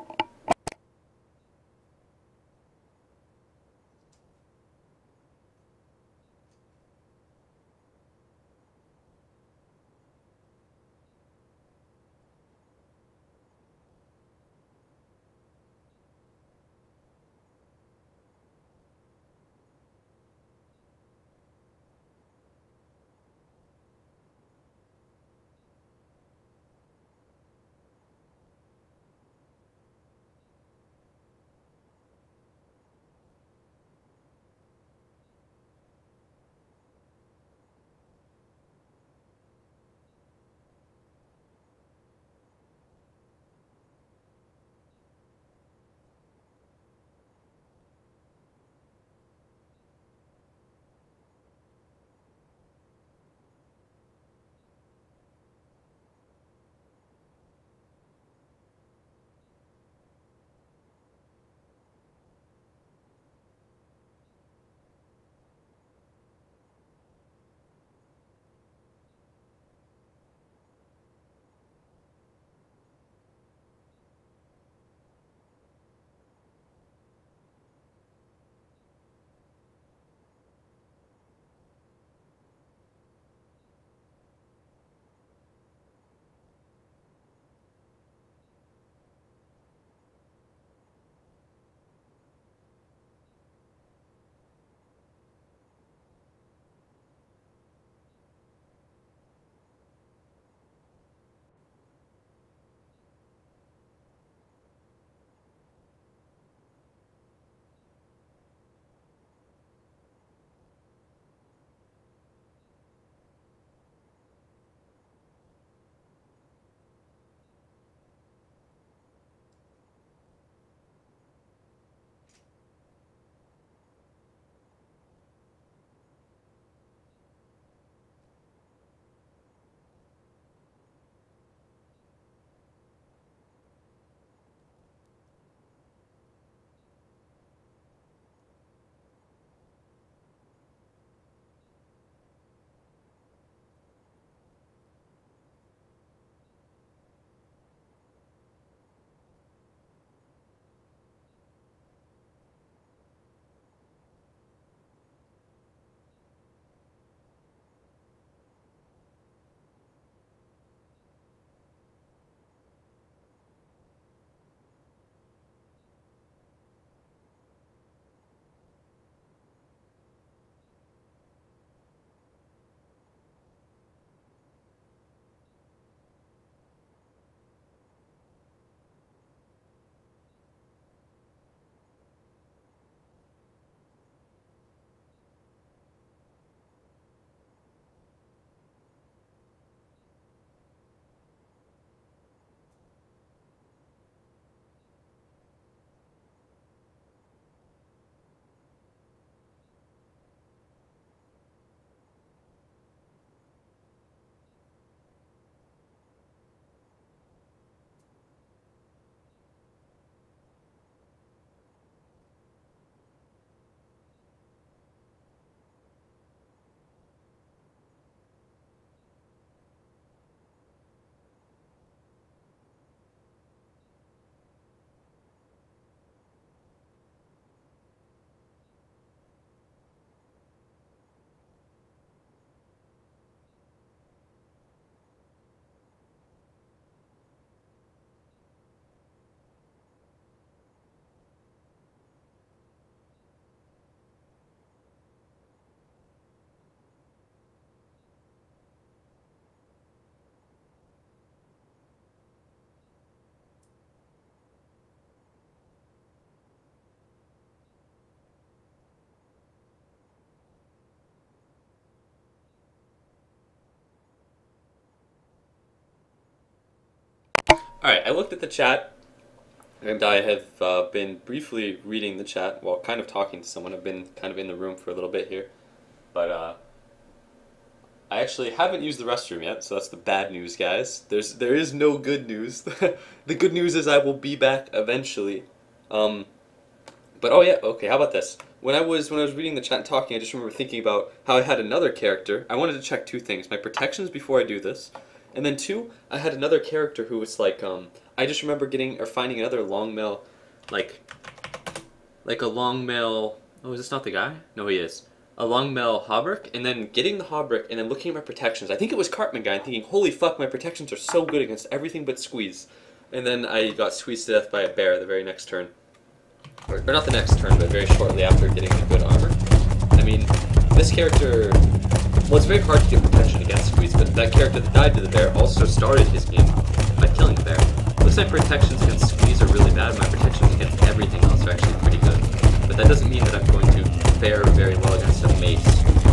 Alright, I looked at the chat. And I have been briefly reading the chat while kind of talking to someone. I've been kind of in the room for a little bit here. But I actually haven't used the restroom yet, so that's the bad news, guys. There is no good news. The good news is I will be back eventually. Um, but oh yeah, okay. How about this? When I was reading the chat and talking, I just remember thinking about how I had another character. I wanted to check two things: my protections before I do this, and then two, I had another character who was like I just remember getting or finding another long mail, like like a long mail. Oh, is this not the guy? No, he is. A long mail Hauberk, and then getting the Hauberk, and then looking at my protections. I think it was Cartman guy, and thinking, holy fuck, my protections are so good against everything but squeeze. And then I got squeezed to death by a bear the very next turn. Or not the next turn, but very shortly after getting the good armor. I mean, this character. Well, it's very hard to get protection against squeeze, but that character that died to the bear also started his game by killing the bear. Looks like protections against squeeze are really bad. My protections against everything else are actually pretty good. But that doesn't mean that I'm going to fare very well against a mace.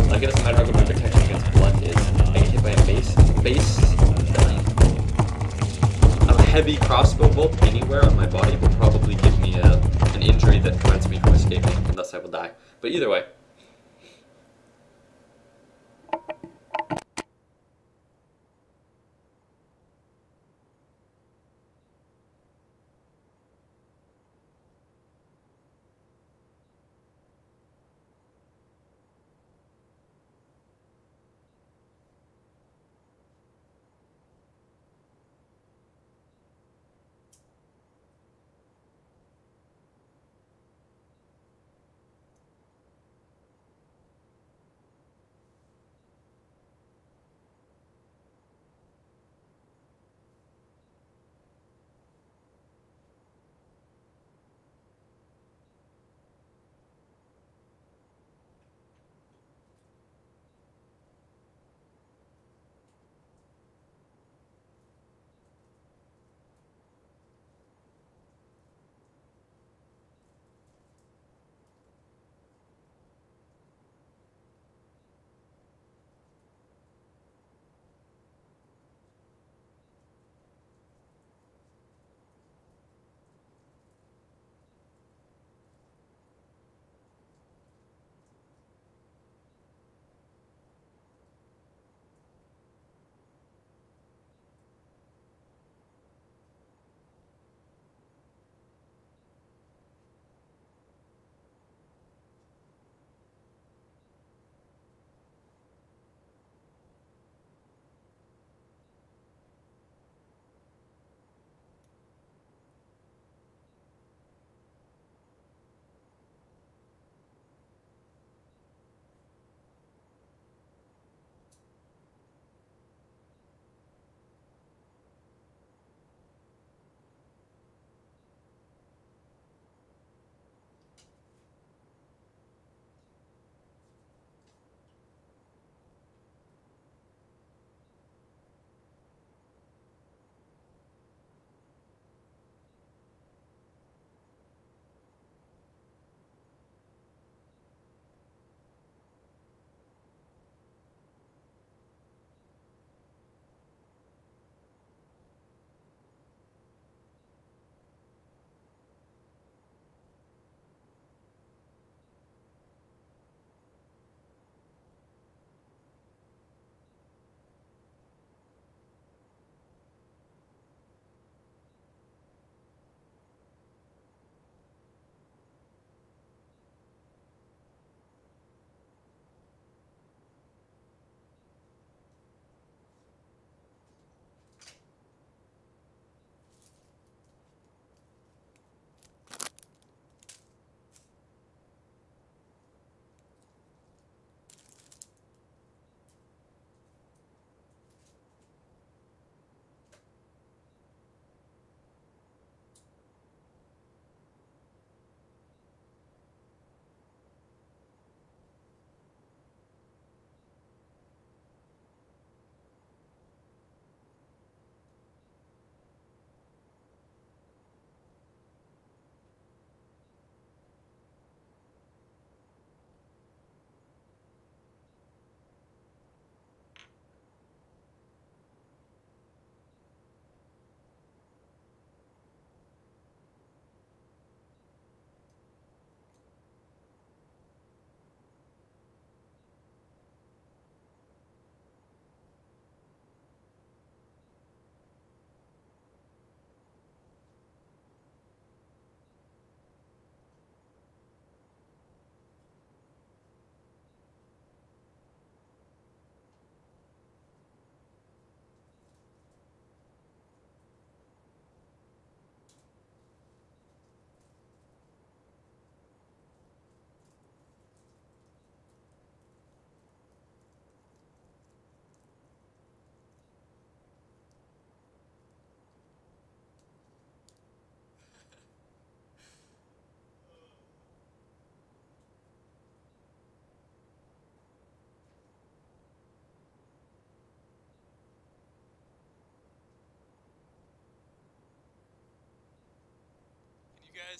Like, it doesn't matter how good my protection against blunt is. I get hit by a mace, a heavy crossbow bolt anywhere on my body will probably give me an injury that prevents me from escaping, and thus I will die. But either way.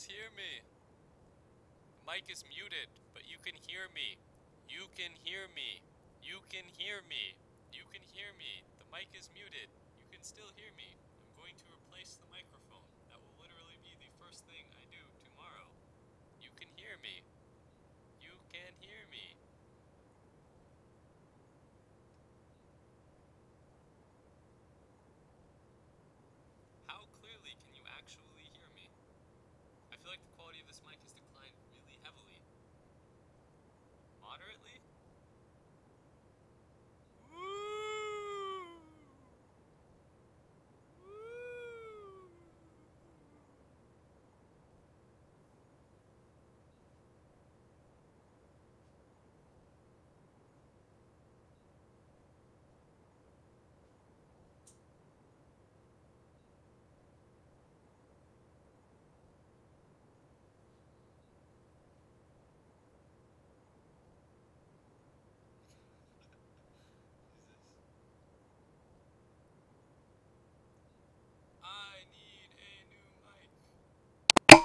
hear me. The mic is muted, but you can hear me. You can hear me. You can hear me. You can hear me. The mic is muted. You can still hear me. I'm going to replace the microphone. That will literally be the first thing I do tomorrow. You can hear me. You can hear me. How clearly can you actually hear me? I feel like the quality of this mic has declined really heavily. Moderately?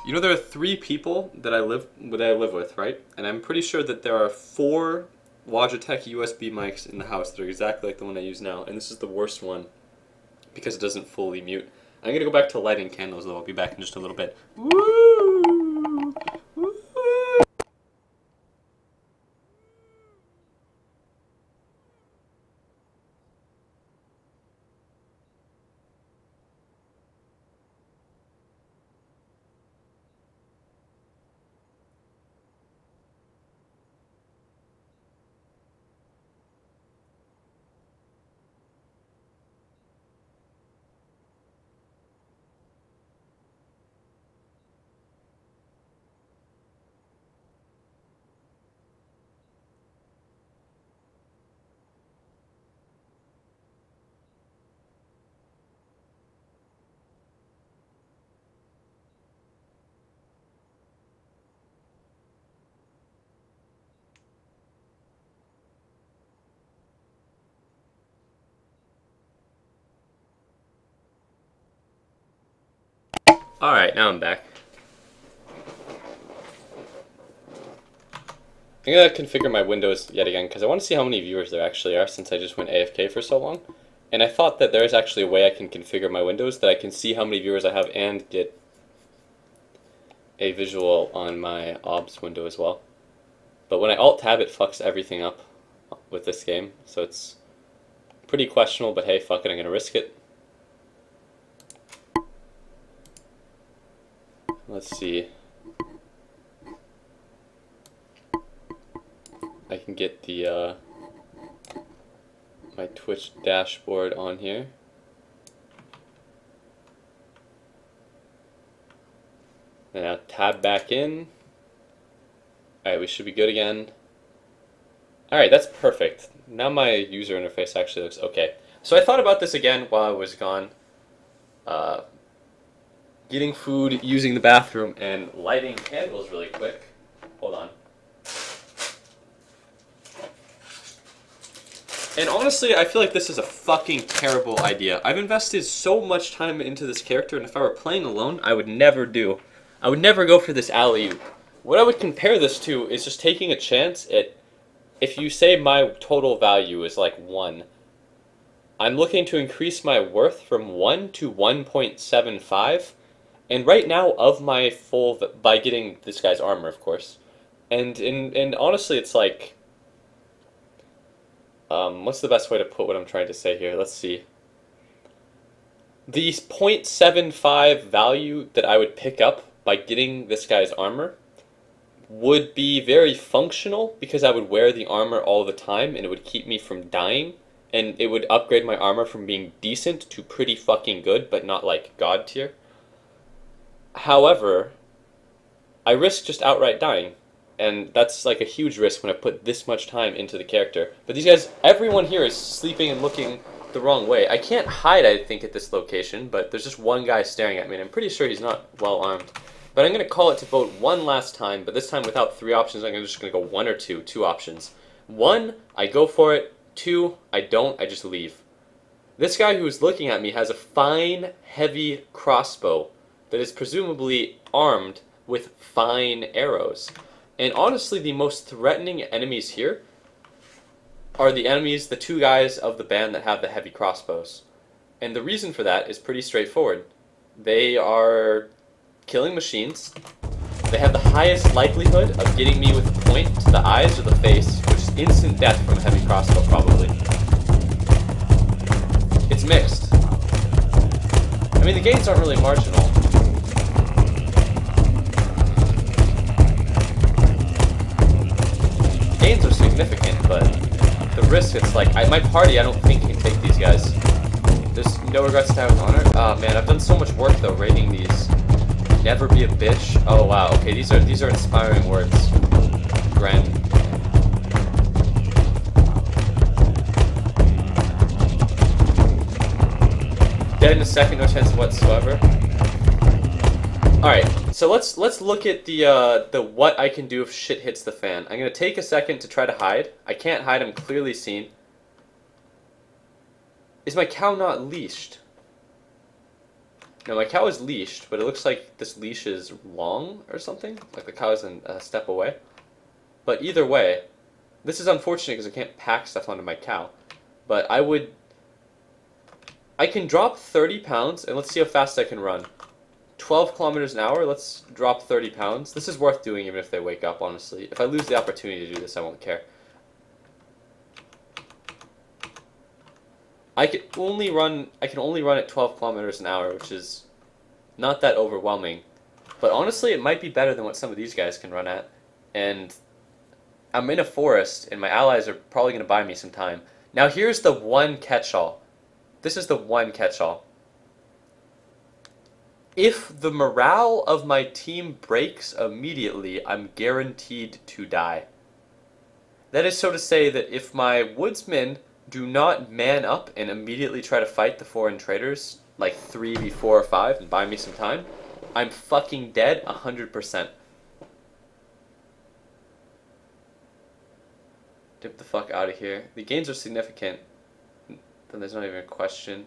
You know, there are 3 people that I live with, right? And I'm pretty sure that there are 4 Logitech USB mics in the house that are exactly like the one I use now, and this is the worst one because it doesn't fully mute. I'm gonna go back to lighting candles though. I'll be back in just a little bit. Woo! Woo! Alright, now I'm back. I'm gonna configure my windows yet again because I want to see how many viewers there actually are since I just went AFK for so long. And I thought that there's actually a way I can configure my windows that I can see how many viewers I have and get a visual on my OBS window as well. But when I Alt-Tab, it fucks everything up with this game, so it's pretty questionable, but hey, fuck it, I'm gonna risk it. Let's see. I can get the my Twitch dashboard on here. And now tab back in. Alright, we should be good again. Alright, that's perfect. Now my user interface actually looks okay. So I thought about this again while I was gone. Getting food, using the bathroom, and lighting candles really quick. Hold on. And honestly, I feel like this is a fucking terrible idea. I've invested so much time into this character, and if I were playing alone, I would never go for this alley-oop. What I would compare this to is just taking a chance at, if you say my total value is like 1, I'm looking to increase my worth from 1 to 1.75, and right now of my full, by getting this guy's armor, of course. And honestly, it's like, what's the best way to put what I'm trying to say here? Let's see. The 0.75 value that I would pick up by getting this guy's armor would be very functional because I would wear the armor all the time and it would keep me from dying, and it would upgrade my armor from being decent to pretty fucking good, but not like god tier. However, I risk just outright dying, and that's like a huge risk when I put this much time into the character. But these guys, everyone here is sleeping and looking the wrong way. I can't hide, I think, at this location, but there's just one guy staring at me, and I'm pretty sure he's not well armed. But I'm going to call it to vote one last time, but this time without 3 options. I'm just going to go 1 or 2, 2 options. 1, I go for it. 2, I don't, I just leave. This guy who is looking at me has a fine, heavy crossbow that is presumably armed with fine arrows. And honestly, the most threatening enemies here are the two guys of the band that have the heavy crossbows. And the reason for that is pretty straightforward. They are killing machines. They have the highest likelihood of getting me with a point to the eyes or the face, which is instant death from a heavy crossbow, probably. It's mixed. I mean, the gains aren't really marginal. Gains are significant, but the risk, it's like, my party, I don't think can take these guys. There's no regrets to have with honor. Oh man, I've done so much work though, rating these. Never be a bitch. Oh wow, okay, these are inspiring words. Gren. Dead in a second, no chance whatsoever. Alright, so let's look at the what I can do if shit hits the fan. I'm gonna take a second to try to hide. I can't hide, I'm clearly seen. Is my cow not leashed? No, my cow is leashed, but it looks like this leash is long or something. Like the cow is a step away. But either way, this is unfortunate because I can't pack stuff onto my cow. But I can drop 30 pounds, and let's see how fast I can run. 12 kilometers an hour, let's drop 30 pounds. This is worth doing even if they wake up, honestly. If I lose the opportunity to do this, I won't care. I can only run at 12 kilometers an hour, which is not that overwhelming. But honestly, it might be better than what some of these guys can run at. And I'm in a forest, and my allies are probably going to buy me some time. Now here's the one catch-all. This is the one catch-all. If the morale of my team breaks immediately, I'm guaranteed to die. That is so to say that if my woodsmen do not man up and immediately try to fight the foreign traders, like 3v4 or 5, and buy me some time, I'm fucking dead 100%. Dip the fuck out of here. The gains are significant. Then there's not even a question.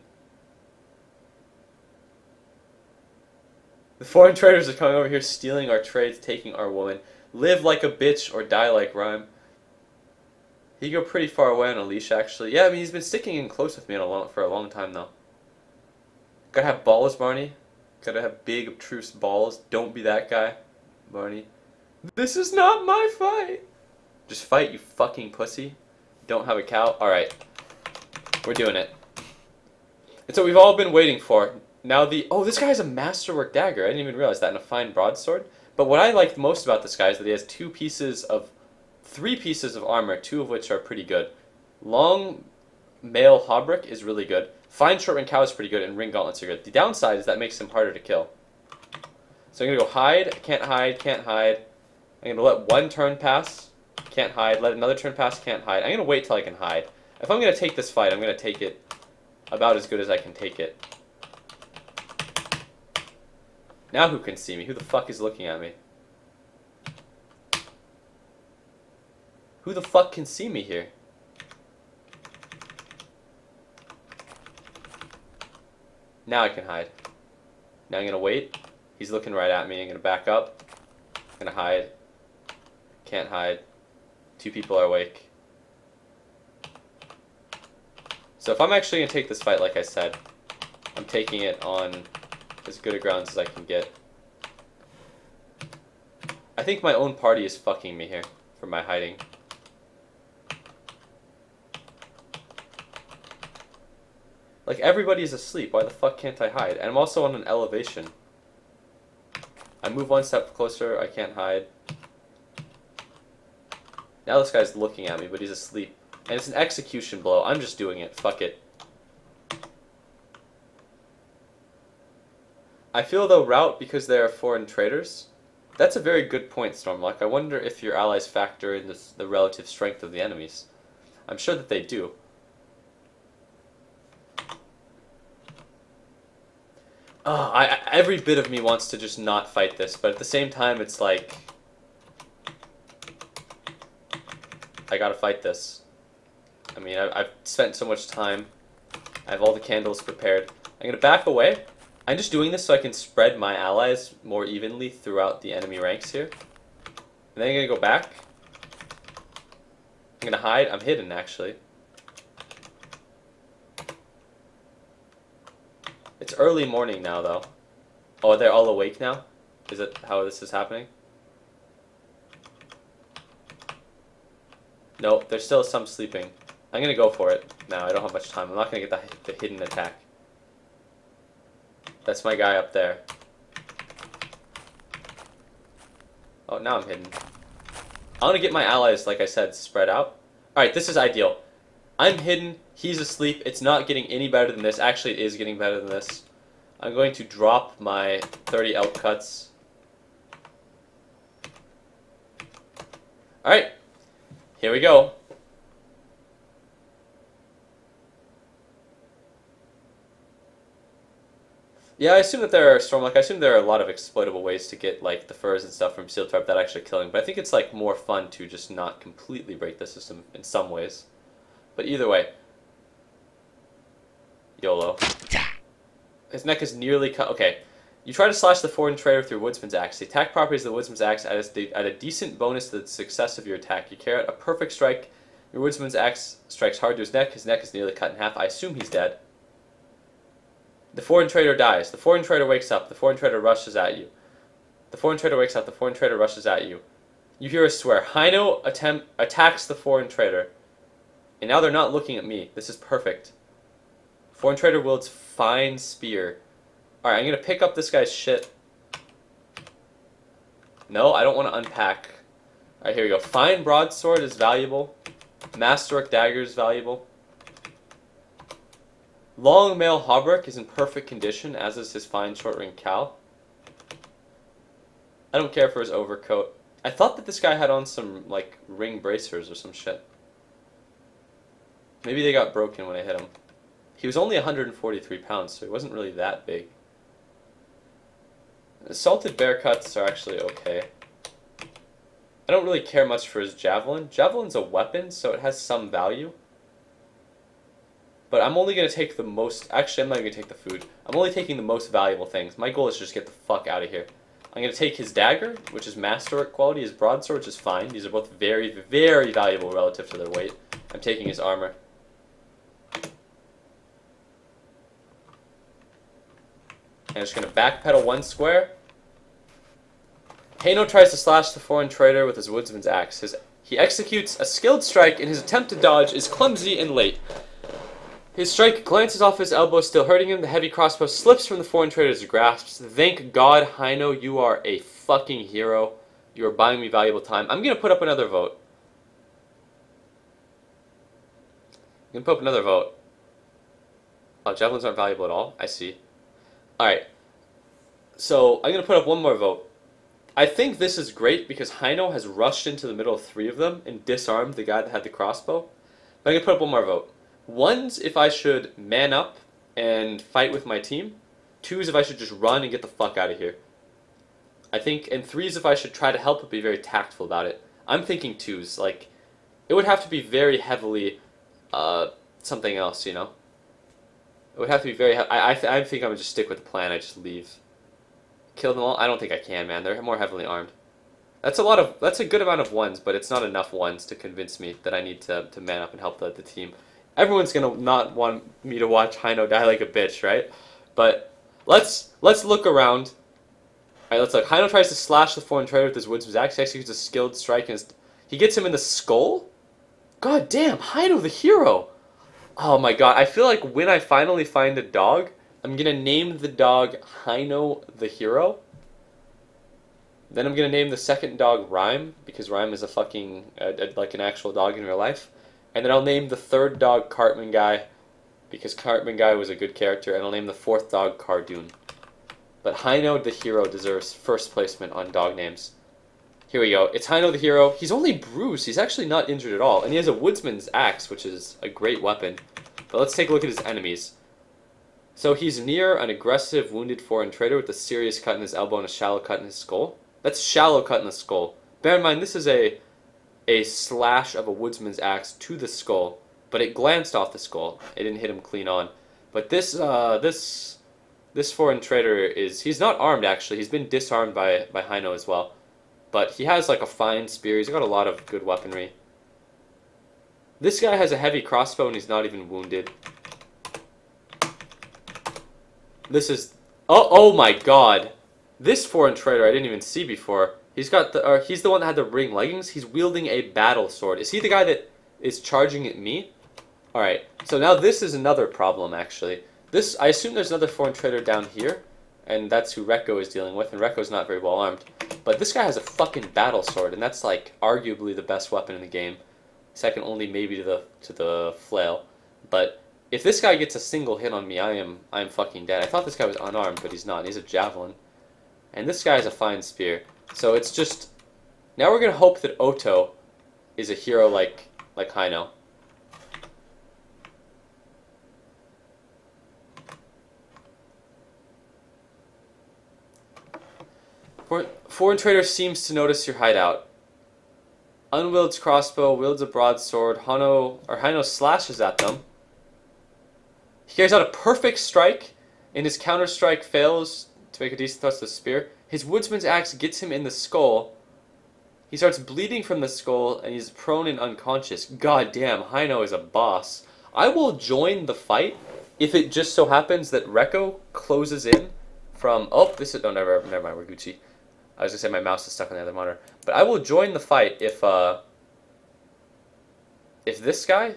The foreign traders are coming over here, stealing our trades, taking our woman. Live like a bitch or die like Rhyme. He go pretty far away on a leash, actually. Yeah, I mean, he's been sticking in close with me for a long time, though. Gotta have balls, Barney. Gotta have big, obtruse balls. Don't be that guy, Barney. This is not my fight. Just fight, you fucking pussy. Don't have a cow. Alright. We're doing it. It's what we've all been waiting for. Now oh, this guy has a masterwork dagger. I didn't even realize that, and a fine broadsword. But what I like most about this guy is that he has three pieces of armor, two of which are pretty good. Long mail hauberk is really good. Fine short-range cow is pretty good, and ring gauntlets are good. The downside is that makes him harder to kill. So I'm going to go hide, can't hide, can't hide. I'm going to let one turn pass, can't hide. Let another turn pass, can't hide. I'm going to wait till I can hide. If I'm going to take this fight, I'm going to take it about as good as I can take it. Now who can see me? Who the fuck is looking at me? Who the fuck can see me here? Now I can hide. Now I'm going to wait. He's looking right at me. I'm going to back up. I'm going to hide. Can't hide. Two people are awake. So if I'm actually going to take this fight, like I said, I'm taking it on as good a grounds as I can get. I think my own party is fucking me here for my hiding. Like, everybody's asleep. Why the fuck can't I hide? And I'm also on an elevation. I move one step closer, I can't hide. Now this guy's looking at me, but he's asleep. And it's an execution blow. I'm just doing it. Fuck it. I feel they'll rout because they are foreign traders. That's a very good point, Stormlock. I wonder if your allies factor in the relative strength of the enemies. I'm sure that they do. Every bit of me wants to just not fight this, but at the same time, it's like, I gotta fight this. I mean, I've spent so much time. I have all the candles prepared. I'm gonna back away. I'm just doing this so I can spread my allies more evenly throughout the enemy ranks here. And then I'm gonna go back. I'm gonna hide. I'm hidden, actually. It's early morning now, though. Oh, they're all awake now? Is it how this is happening? No, there's still some sleeping. I'm gonna go for it now. I don't have much time. I'm not gonna get the hidden attack. That's my guy up there. Oh, now I'm hidden. I want to get my allies, like I said, spread out. Alright, this is ideal. I'm hidden. He's asleep. It's not getting any better than this. Actually, it is getting better than this. I'm going to drop my 30 elk cuts. Alright. Here we go. Yeah, I assume that there are I assume there are a lot of exploitable ways to get like the furs and stuff from Steel Trap without actually killing, but I think it's like more fun to just not completely break the system in some ways. But either way, YOLO. His neck is nearly cut. Okay, you try to slash the foreign trader through Woodsman's Axe. The attack properties of the Woodsman's Axe add a decent bonus to the success of your attack. You carry out a perfect strike. Your Woodsman's Axe strikes hard to his neck. His neck is nearly cut in half. I assume he's dead. The foreign trader dies. The foreign trader wakes up. The foreign trader rushes at you. The foreign trader wakes up. The foreign trader rushes at you. You hear a swear. Hino attacks the foreign trader. And now they're not looking at me. This is perfect. Foreign trader wields fine spear. Alright, I'm going to pick up this guy's shit. No, I don't want to unpack. Alright, here we go. Fine broadsword is valuable. Masterwork dagger is valuable. Long mail hauberk is in perfect condition, as is his fine short ring cowl. I don't care for his overcoat. I thought that this guy had on some, like, ring bracers or some shit. Maybe they got broken when I hit him. He was only 143 pounds, so he wasn't really that big. The salted bear cuts are actually okay. I don't really care much for his javelin. Javelin's a weapon, so it has some value. But I'm only going to take the most... Actually, I'm not going to take the food. I'm only taking the most valuable things. My goal is just get the fuck out of here. I'm going to take his dagger, which is masterwork quality, his broadsword, which is fine. These are both very, very valuable relative to their weight. I'm taking his armor. And I'm just going to backpedal one square. Hano tries to slash the foreign trader with his Woodsman's Axe. He executes a skilled strike, and his attempt to dodge is clumsy and late. His strike glances off his elbow, still hurting him. The heavy crossbow slips from the foreign trader's grasp. Thank God, Hino, you are a fucking hero. You are buying me valuable time. I'm going to put up another vote. I'm going to put up another vote. Oh, javelins aren't valuable at all? I see. Alright. So, I'm going to put up one more vote. I think this is great because Hino has rushed into the middle of three of them and disarmed the guy that had the crossbow. But I'm going to put up one more vote. One's if I should man up and fight with my team. Two's if I should just run and get the fuck out of here. I think, and three's if I should try to help but be very tactful about it. I'm thinking two's, like, it would have to be very heavily, something else, you know? It would have to be very, I think I'm gonna just stick with the plan, I just leave. Kill them all? I don't think I can, man, they're more heavily armed. That's a good amount of ones, but it's not enough ones to convince me that I need to man up and help the team. Everyone's gonna not want me to watch Hino die like a bitch, right? But let's look around. Alright, let's look. Hino tries to slash the foreign trader with his Woodsman's Axe. He executes a skilled strike and he gets him in the skull? God damn, Hino the hero! Oh my god, I feel like when I finally find a dog, I'm gonna name the dog Hino the hero. Then I'm gonna name the second dog Rhyme, because Rhyme is a fucking, like an actual dog in real life. And then I'll name the third dog Cartman Guy, because Cartman Guy was a good character, and I'll name the fourth dog Cardoon. But Hino the hero deserves first placement on dog names. Here we go. It's Hino the hero. He's only bruised. He's actually not injured at all. And he has a Woodsman's Axe, which is a great weapon. But let's take a look at his enemies. So he's near an aggressive, wounded foreign trader with a serious cut in his elbow and a shallow cut in his skull. That's shallow cut in the skull. Bear in mind, this is a slash of a Woodsman's Axe to the skull, but it glanced off the skull. It didn't hit him clean on. But this This foreign trader he's not armed actually. He's been disarmed by Hino as well. But he has like a fine spear. He's got a lot of good weaponry. This guy has a heavy crossbow and he's not even wounded. This is... Oh my god. This foreign trader I didn't even see before. He's the one that had the ring leggings. He's wielding a battle sword. Is he the guy that is charging at me? Alright, so now this is another problem actually. I assume there's another foreign trader down here, and that's who Rekko is dealing with, and Rekko's not very well armed. But this guy has a fucking battle sword, and that's like arguably the best weapon in the game. Second only maybe to the flail. But if this guy gets a single hit on me, I am fucking dead. I thought this guy was unarmed, but he's not. He's a javelin. And this guy has a fine spear. So it's just... Now we're gonna hope that Oto is a hero like Hino. Foreign trader seems to notice your hideout. Unwields crossbow, wields a broadsword. Hino slashes at them. He carries out a perfect strike, and his counter strike fails to make a decent thrust of the spear. His woodsman's axe gets him in the skull. He starts bleeding from the skull, and he's prone and unconscious. God damn, Hino is a boss. I will join the fight if it just so happens that Rekko closes in from... Oh, this is... Oh, never mind, we're Gucci. I was going to say my mouse is stuck on the other monitor. But I will join the fight if this guy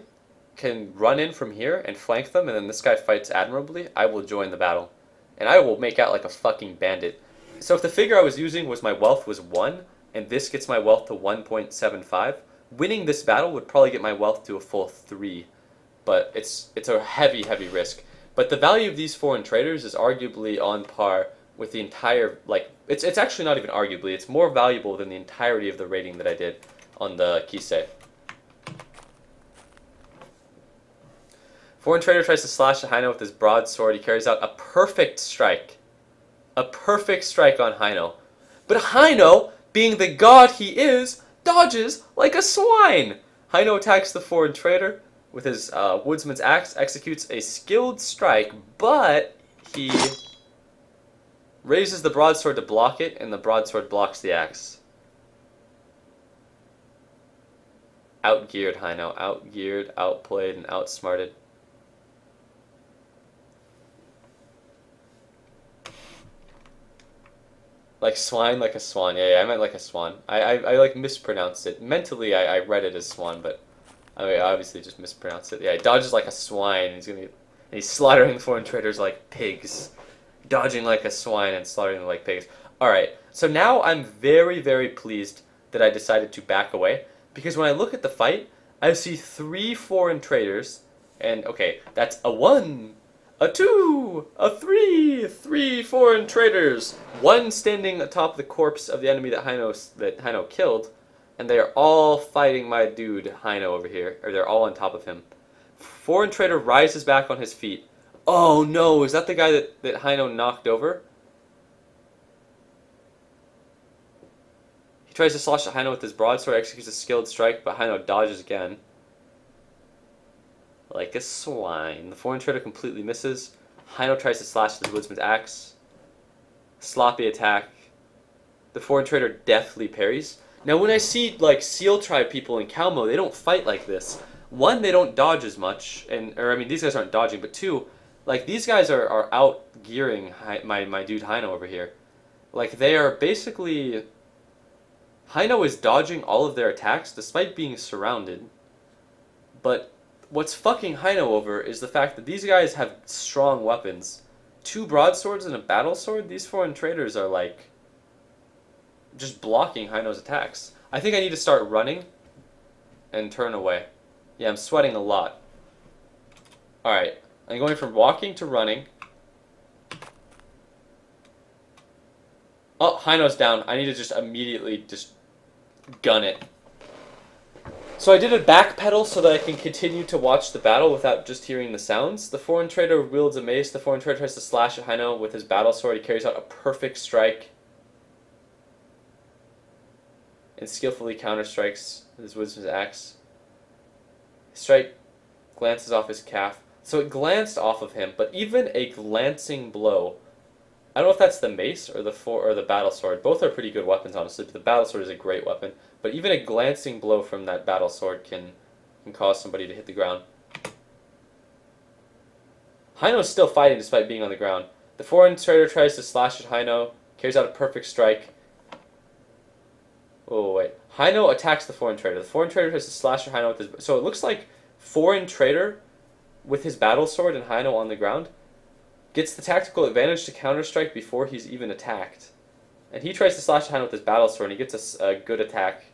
can run in from here and flank them, and then this guy fights admirably, I will join the battle. And I will make out like a fucking bandit. So if the figure I was using was my wealth was 1, and this gets my wealth to 1.75, winning this battle would probably get my wealth to a full 3. But it's a heavy, heavy risk. But the value of these foreign traders is arguably on par with the entire, like, it's actually not even arguably, it's more valuable than the entirety of the rating that I did on the Kisei. Foreign trader tries to slash at Hino with his broadsword. He carries out a perfect strike. A perfect strike on Hino. But Hino, being the god he is, dodges like a swine. Hino attacks the foreign trader with his woodsman's axe, executes a skilled strike, but he raises the broadsword to block it, and the broadsword blocks the axe. Outgeared Hino. Outgeared, outplayed, and outsmarted. Like swine, like a swan. Yeah, I meant like a swan. I like mispronounced it. Mentally, I read it as swan, but I obviously just mispronounced it. Yeah, he dodges like a swine. And he's slaughtering the foreign traders like pigs. Dodging like a swine and slaughtering them like pigs. Alright, so now I'm very, very pleased that I decided to back away. Because when I look at the fight, I see 3 foreign traders. And, okay, that's a 1, a 2, a 3. 3 foreign traders. 1 standing atop the corpse of the enemy that Hino killed. And they are all fighting my dude, Hino, over here. Or they're all on top of him. Foreign trader rises back on his feet. Oh no, is that the guy that Hino knocked over? He tries to slash at Hino with his broadsword, executes a skilled strike, but Hino dodges again. Like a swine. The foreign trader completely misses. Hino tries to slash with his woodsman's axe. Sloppy attack. The foreign trader deftly parries. Now when I see like Seal Tribe people in Calmo, they don't fight like this. 1, they don't dodge as much, these guys aren't dodging, but 2, like, these guys are out-gearing my dude Hino over here. Like, they are basically... Hino is dodging all of their attacks despite being surrounded. But what's fucking Hino over is the fact that these guys have strong weapons. 2 broadswords and a battle sword? These foreign traders are, like, just blocking Hino's attacks. I think I need to start running and turn away. Yeah, I'm sweating a lot. Alright. I'm going from walking to running. Oh, Hino's down. I need to just immediately just gun it. So I did a backpedal so that I can continue to watch the battle without just hearing the sounds. The foreign trader wields a mace. The foreign trader tries to slash at Hino with his battle sword. He carries out a perfect strike. And skillfully counter-strikes with his woodsman's axe. His strike glances off his calf. So it glanced off of him, but even a glancing blow I don't know if that's the mace or the battle sword. Both are pretty good weapons, honestly. But the battle sword is a great weapon. But even a glancing blow from that battle sword can cause somebody to hit the ground. Hino's still fighting despite being on the ground. The foreign trader tries to slash at Hino, carries out a perfect strike. Oh, wait. Hino attacks the foreign trader. The foreign trader tries to slash at Hino with his... So it looks like foreign trader, with his battle sword and Hino on the ground, gets the tactical advantage to counter-strike before he's even attacked. And he tries to slash at Hino with his battle sword, and he gets a good attack.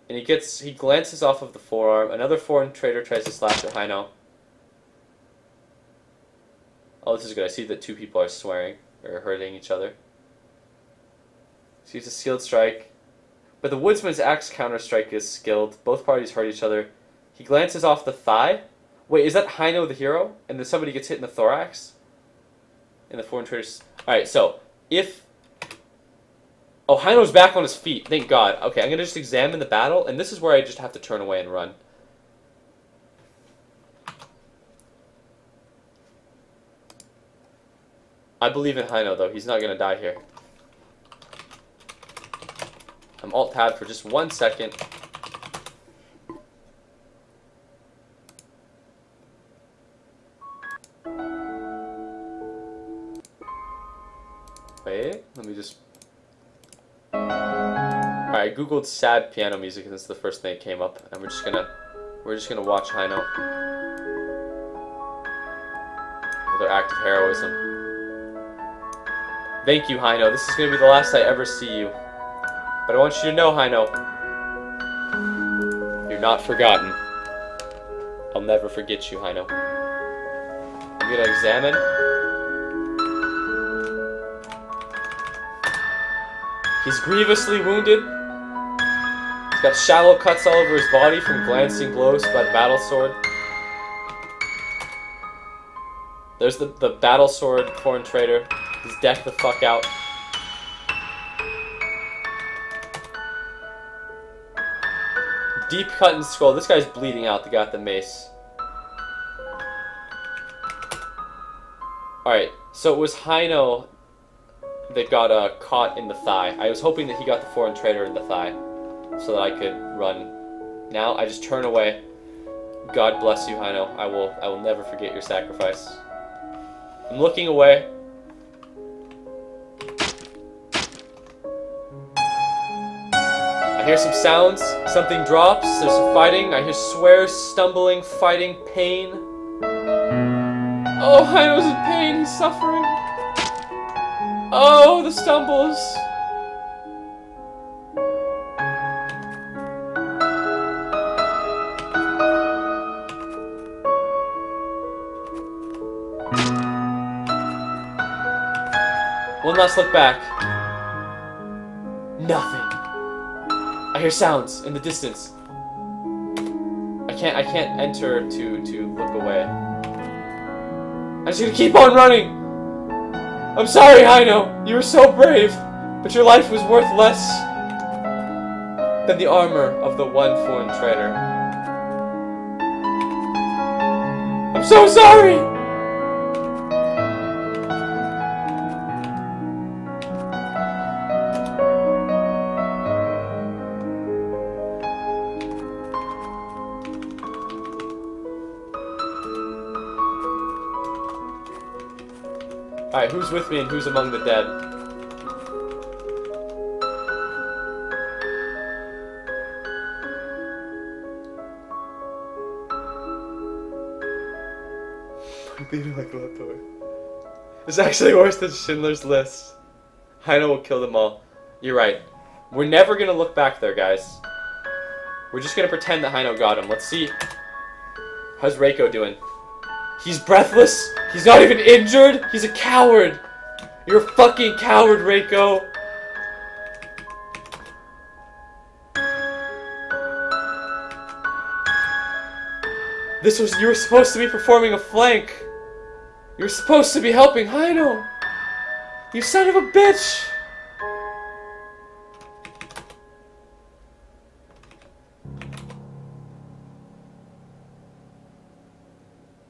And he glances off of the forearm. Another foreign trader tries to slash at Hino. Oh, this is good. I see that two people are swearing or hurting each other. So he's a skilled strike. But the woodsman's axe counter-strike is skilled. Both parties hurt each other. He glances off the thigh. Wait, is that Hino the hero? And then somebody gets hit in the thorax? And the foreign traders... Alright, so, if... Oh, Hino's back on his feet. Thank God. Okay, I'm going to just examine the battle, and this is where I just have to turn away and run. I believe in Hino, though. He's not going to die here. I'm alt-tab for just 1 second. Wait, let me just... Alright, I googled sad piano music and this is the first thing that came up. And we're just gonna watch Hino. With their act of heroism. Thank you, Hino. This is gonna be the last I ever see you. But I want you to know, Hino, you're not forgotten. I'll never forget you, Hino. I'm gonna examine. He's grievously wounded. He's got shallow cuts all over his body from glancing blows by the battle sword. There's the battle sword foreign trader. He's decked the fuck out. Deep cut in skull. This guy's bleeding out, the guy with the mace. Alright, so it was Hino that got caught in the thigh. I was hoping that he got the foreign trader in the thigh so that I could run. Now I just turn away. God bless you, Hino. I will never forget your sacrifice. I'm looking away. I hear some sounds. Something drops. There's some fighting. I hear swears, stumbling, fighting, pain. Oh, Hino's in pain. He's suffering. Oh, the stumbles. One last look back. Nothing. I hear sounds in the distance. I can't enter to look away. I'm just gonna keep on running. I'm sorry, Hino. You were so brave, but your life was worth less than the armor of the one foreign trader. I'm so sorry. Alright, who's with me and who's among the dead? It's actually worse than Schindler's List. Hino will kill them all. You're right. We're never gonna look back there, guys. We're just gonna pretend that Hino got him. Let's see. How's Reiko doing? He's breathless. He's not even injured. He's a coward. You're a fucking coward, Reiko. You were supposed to be performing a flank. You were supposed to be helping Hino. You son of a bitch.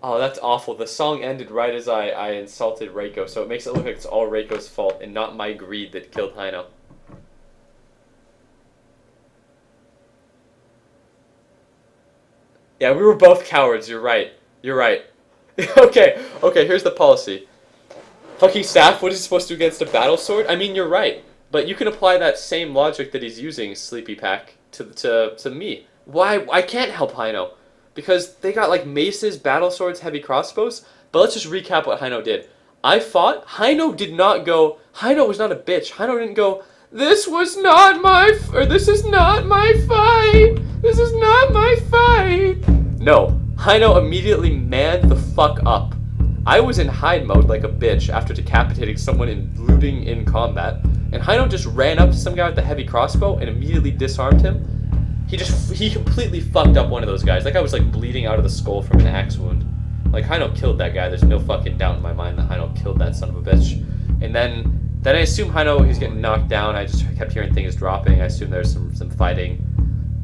Oh, that's awful. The song ended right as I insulted Reiko, so it makes it look like it's all Reiko's fault and not my greed that killed Hino. Yeah, we were both cowards, you're right. You're right. Okay, here's the policy. Fucking staff, what is he supposed to do against a battle sword? I mean, you're right. But you can apply that same logic that he's using, Sleepy Pack, to me. Why? I can't help Hino. Because they got like maces, battle swords, heavy crossbows. But let's just recap what Hino did. I fought. Hino did not go. Hino was not a bitch. Hino didn't go, this was not my, or this is not my fight. This is not my fight. No. Hino immediately manned the fuck up. I was in hide mode like a bitch after decapitating someone and looting in combat. And Hino just ran up to some guy with a heavy crossbow and immediately disarmed him. He completely fucked up one of those guys. That guy was like bleeding out of the skull from an axe wound. Like, Hino killed that guy. There's no fucking doubt in my mind that Hino killed that son of a bitch. And then I assume Hino, he's getting knocked down. I just kept hearing things dropping. I assume there's some fighting.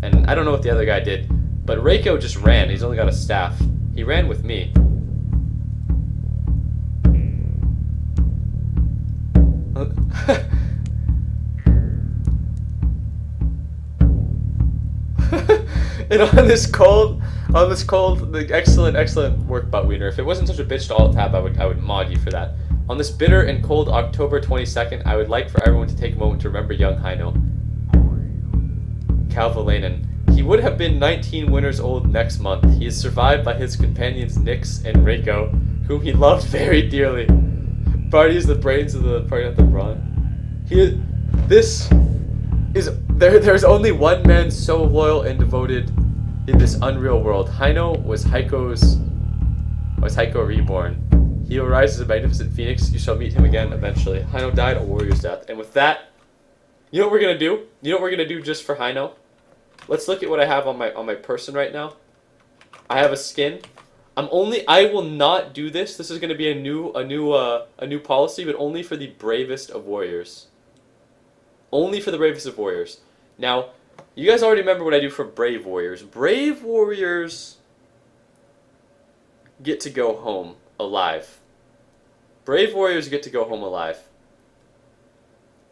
And I don't know what the other guy did. But Reiko just ran. He's only got a staff. He ran with me. And on this cold, the excellent work, Buttwiener. If it wasn't such a bitch to alt tab, I would mod you for that. On this bitter and cold October 22nd, I would like for everyone to take a moment to remember young Hino. Calvalainen. He would have been 19 winters old next month. He is survived by his companions Nyx and Reiko, whom he loved very dearly. Barty is the brains of the party, not the brawn. There's only one man so loyal and devoted in this unreal world. Hino was Heiko reborn. He will rise as a magnificent phoenix. You shall meet him again eventually. Hino died a warrior's death. And with that, you know what we're gonna do? You know what we're gonna do just for Hino? Let's look at what I have on my person right now. I have a skin. I will not do this. This is gonna be a new policy, but only for the bravest of warriors. Only for the bravest of warriors. Now, you guys already remember what I do for brave warriors. Brave warriors get to go home alive. Brave warriors get to go home alive.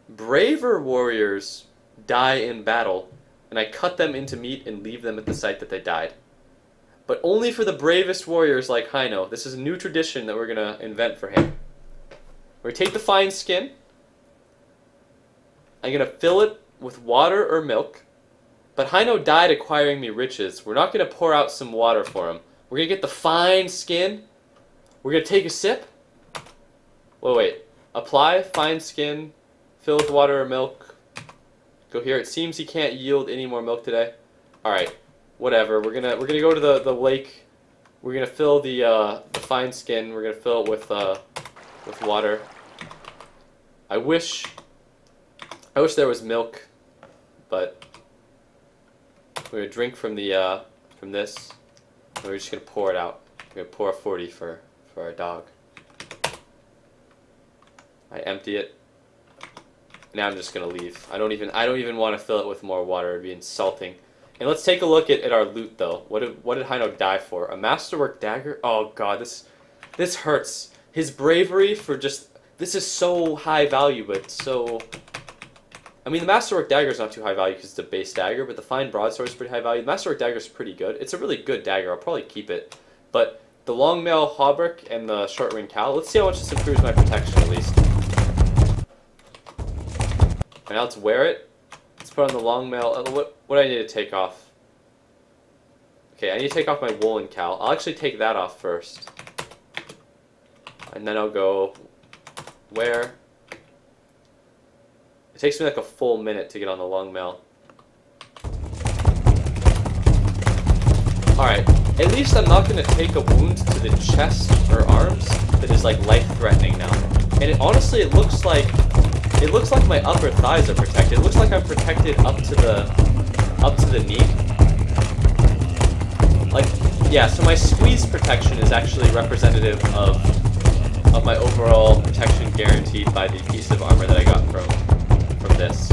Braver warriors die in battle, and I cut them into meat and leave them at the site that they died. But only for the bravest warriors like Hino. This is a new tradition that we're going to invent for him. We're going to take the fine skin. I'm going to fill it with water or milk. But Hino died acquiring me riches. We're not going to pour out some water for him. We're going to get the fine skin. We're going to take a sip. Wait. Apply fine skin. Fill with water or milk. Go here. It seems he can't yield any more milk today. Alright. Whatever. We're gonna go to the lake. We're gonna fill the fine skin. We're gonna fill it with water. I wish there was milk, but we're gonna drink from from this. And we're just gonna pour it out. We're gonna pour a 40 for our dog. I empty it. Now I'm just gonna leave. I don't even want to fill it with more water. It'd be insulting. And let's take a look at our loot, though. What did Hino die for? A masterwork dagger? Oh god, this hurts. His bravery for just... This is so high value, but so... I mean, the masterwork dagger is not too high value because it's a base dagger, but the fine broadsword is pretty high value. The masterwork dagger is pretty good. It's a really good dagger. I'll probably keep it. But the long mail hauberk and the short ring cowl, let's see how much this improves my protection, at least. And now let's wear it. Let's put on the long mail. What do I need to take off? Okay, I need to take off my woolen cowl. I'll actually take that off first. And then I'll go wear. It takes me like a full minute to get on the long mail. Alright, at least I'm not going to take a wound to the chest or arms that is like life-threatening now. And honestly, it looks like my upper thighs are protected. It looks like I'm protected up to the knee. Like, yeah, so my squeeze protection is actually representative of my overall protection guaranteed by the piece of armor that I got from this.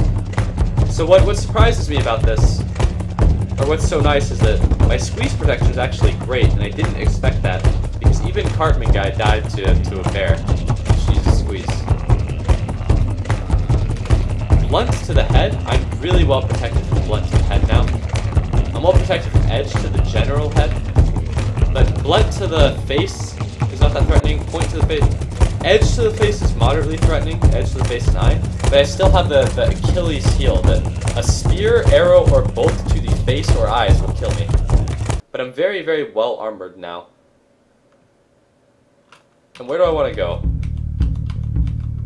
So what surprises me about this, or what's so nice, is that my squeeze protection is actually great, and I didn't expect that. Because even Cartman guy died to a bear. Jesus squeeze. Blunt to the head, I'm really well protected from blunt to the head now. I'm well protected from edge to the general head. But blunt to the face is not that threatening. Point to the face. Edge to the face is moderately threatening. Edge to the face and eye. But I still have the Achilles heel that a spear, arrow, or bolt to the face or eyes will kill me. But I'm very, very well armored now. And where do I want to go?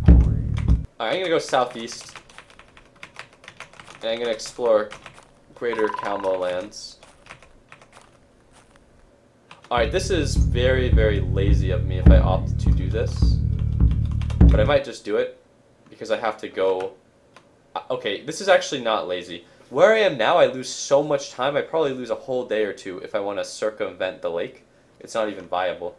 Alright, I'm going to go southeast. And I'm going to explore Greater Calmo lands. Alright, this is very, very lazy of me if I opt to do this. But I might just do it, because I have to go... Okay, this is actually not lazy. Where I am now, I lose so much time, I probably lose a whole day or two if I want to circumvent the lake. It's not even viable.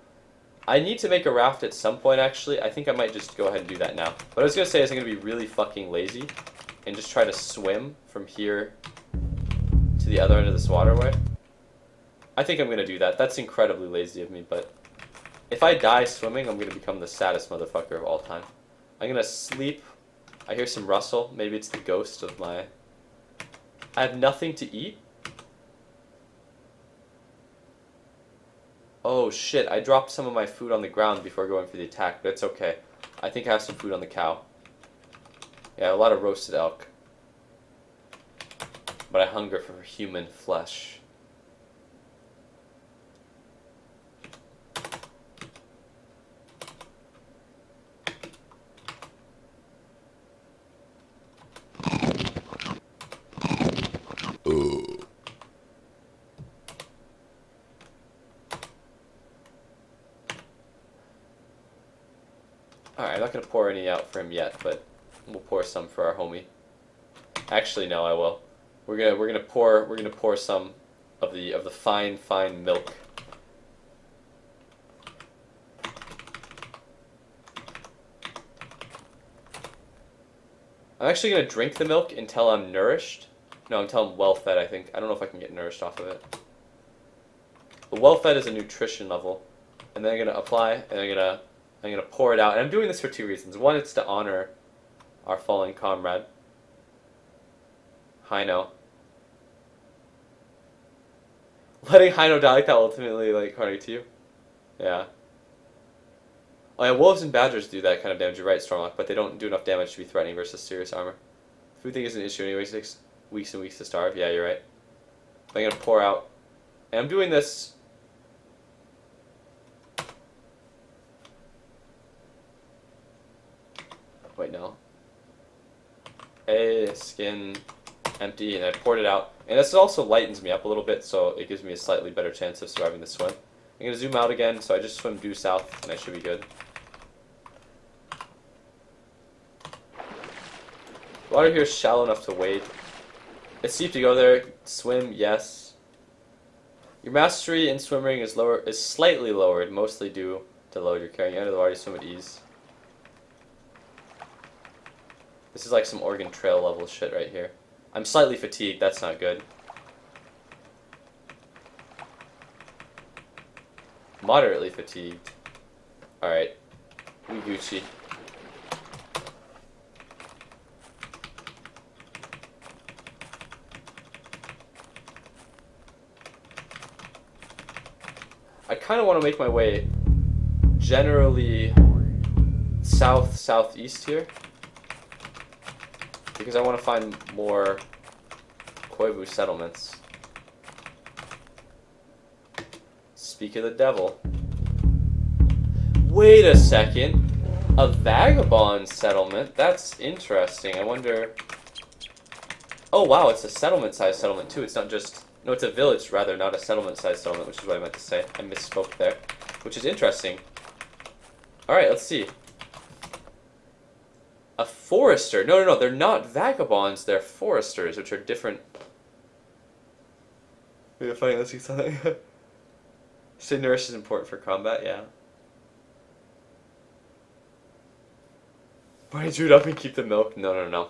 I need to make a raft at some point, actually. I think I might just go ahead and do that now. What I was going to say is I'm going to be really fucking lazy and just try to swim from here to the other end of this waterway. I think I'm going to do that. That's incredibly lazy of me, but if I die swimming, I'm going to become the saddest motherfucker of all time. I'm going to sleep. I hear some rustle. Maybe it's the ghost of my... I have nothing to eat. Oh shit, I dropped some of my food on the ground before going for the attack, but it's okay. I think I have some food on the cow. Yeah, a lot of roasted elk. But I hunger for human flesh. Alright, I'm not going to pour any out for him yet, but we'll pour some for our homie. Actually, no, I will. We're gonna pour some of the fine milk. I'm actually gonna drink the milk until I'm nourished. No, until I'm well fed, I think. I don't know if I can get nourished off of it. But well fed is a nutrition level. And then I'm gonna apply, and I'm gonna pour it out. And I'm doing this for two reasons. One, it's to honor our fallen comrade, Hino. Letting Hino die like that ultimately, like, harder to you. Yeah. Oh yeah, wolves and badgers do that kind of damage. You're right, Stormlock, but they don't do enough damage to be threatening versus serious armor. Food thing is an issue anyway. It takes weeks and weeks to starve. Yeah, you're right. But I'm gonna pour out, and I'm doing this. Wait, no. Hey, skin empty, and I poured it out. And this also lightens me up a little bit, so it gives me a slightly better chance of surviving the swim. I'm going to zoom out again, so I just swim due south, and I should be good. The water here is shallow enough to wade. It's steep to go there. Swim, yes. Your mastery in swimming is slightly lowered, mostly due to the load you're carrying. Under the water, you swim at ease. This is like some Oregon Trail level shit right here. I'm slightly fatigued, that's not good. Moderately fatigued. Alright. We Gucci. I kind of want to make my way generally southeast here. Because I want to find more Koivu settlements. Speak of the devil. Wait a second. A vagabond settlement? That's interesting. I wonder... Oh wow, it's a settlement-sized settlement too. It's not just... No, it's a village rather, not a settlement-sized settlement, which is what I meant to say. I misspoke there. Which is interesting. Alright, let's see. A forester? No, they're not vagabonds, they're foresters, which are different. We're funny, let's see something. Stay nourished is important for combat, yeah. Barney drew it up and keep the milk? No.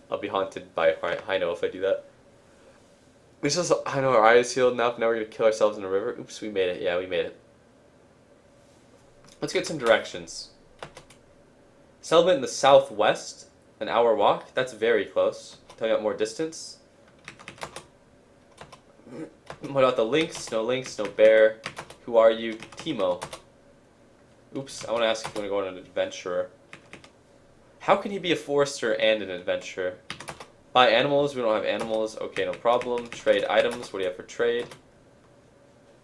I'll be haunted by Hino if I do that. This is Hino, our eye is healed now. Now we're gonna kill ourselves in a river. Oops, we made it. Yeah, we made it. Let's get some directions. Settlement in the southwest, an hour walk. That's very close. Tell me about more distance. What about the lynx? No lynx, no bear. Who are you? Timo. Oops, I want to ask if you want to go on an adventurer. How can he be a forester and an adventurer? Buy animals, we don't have animals. Okay, no problem. Trade items, what do you have for trade?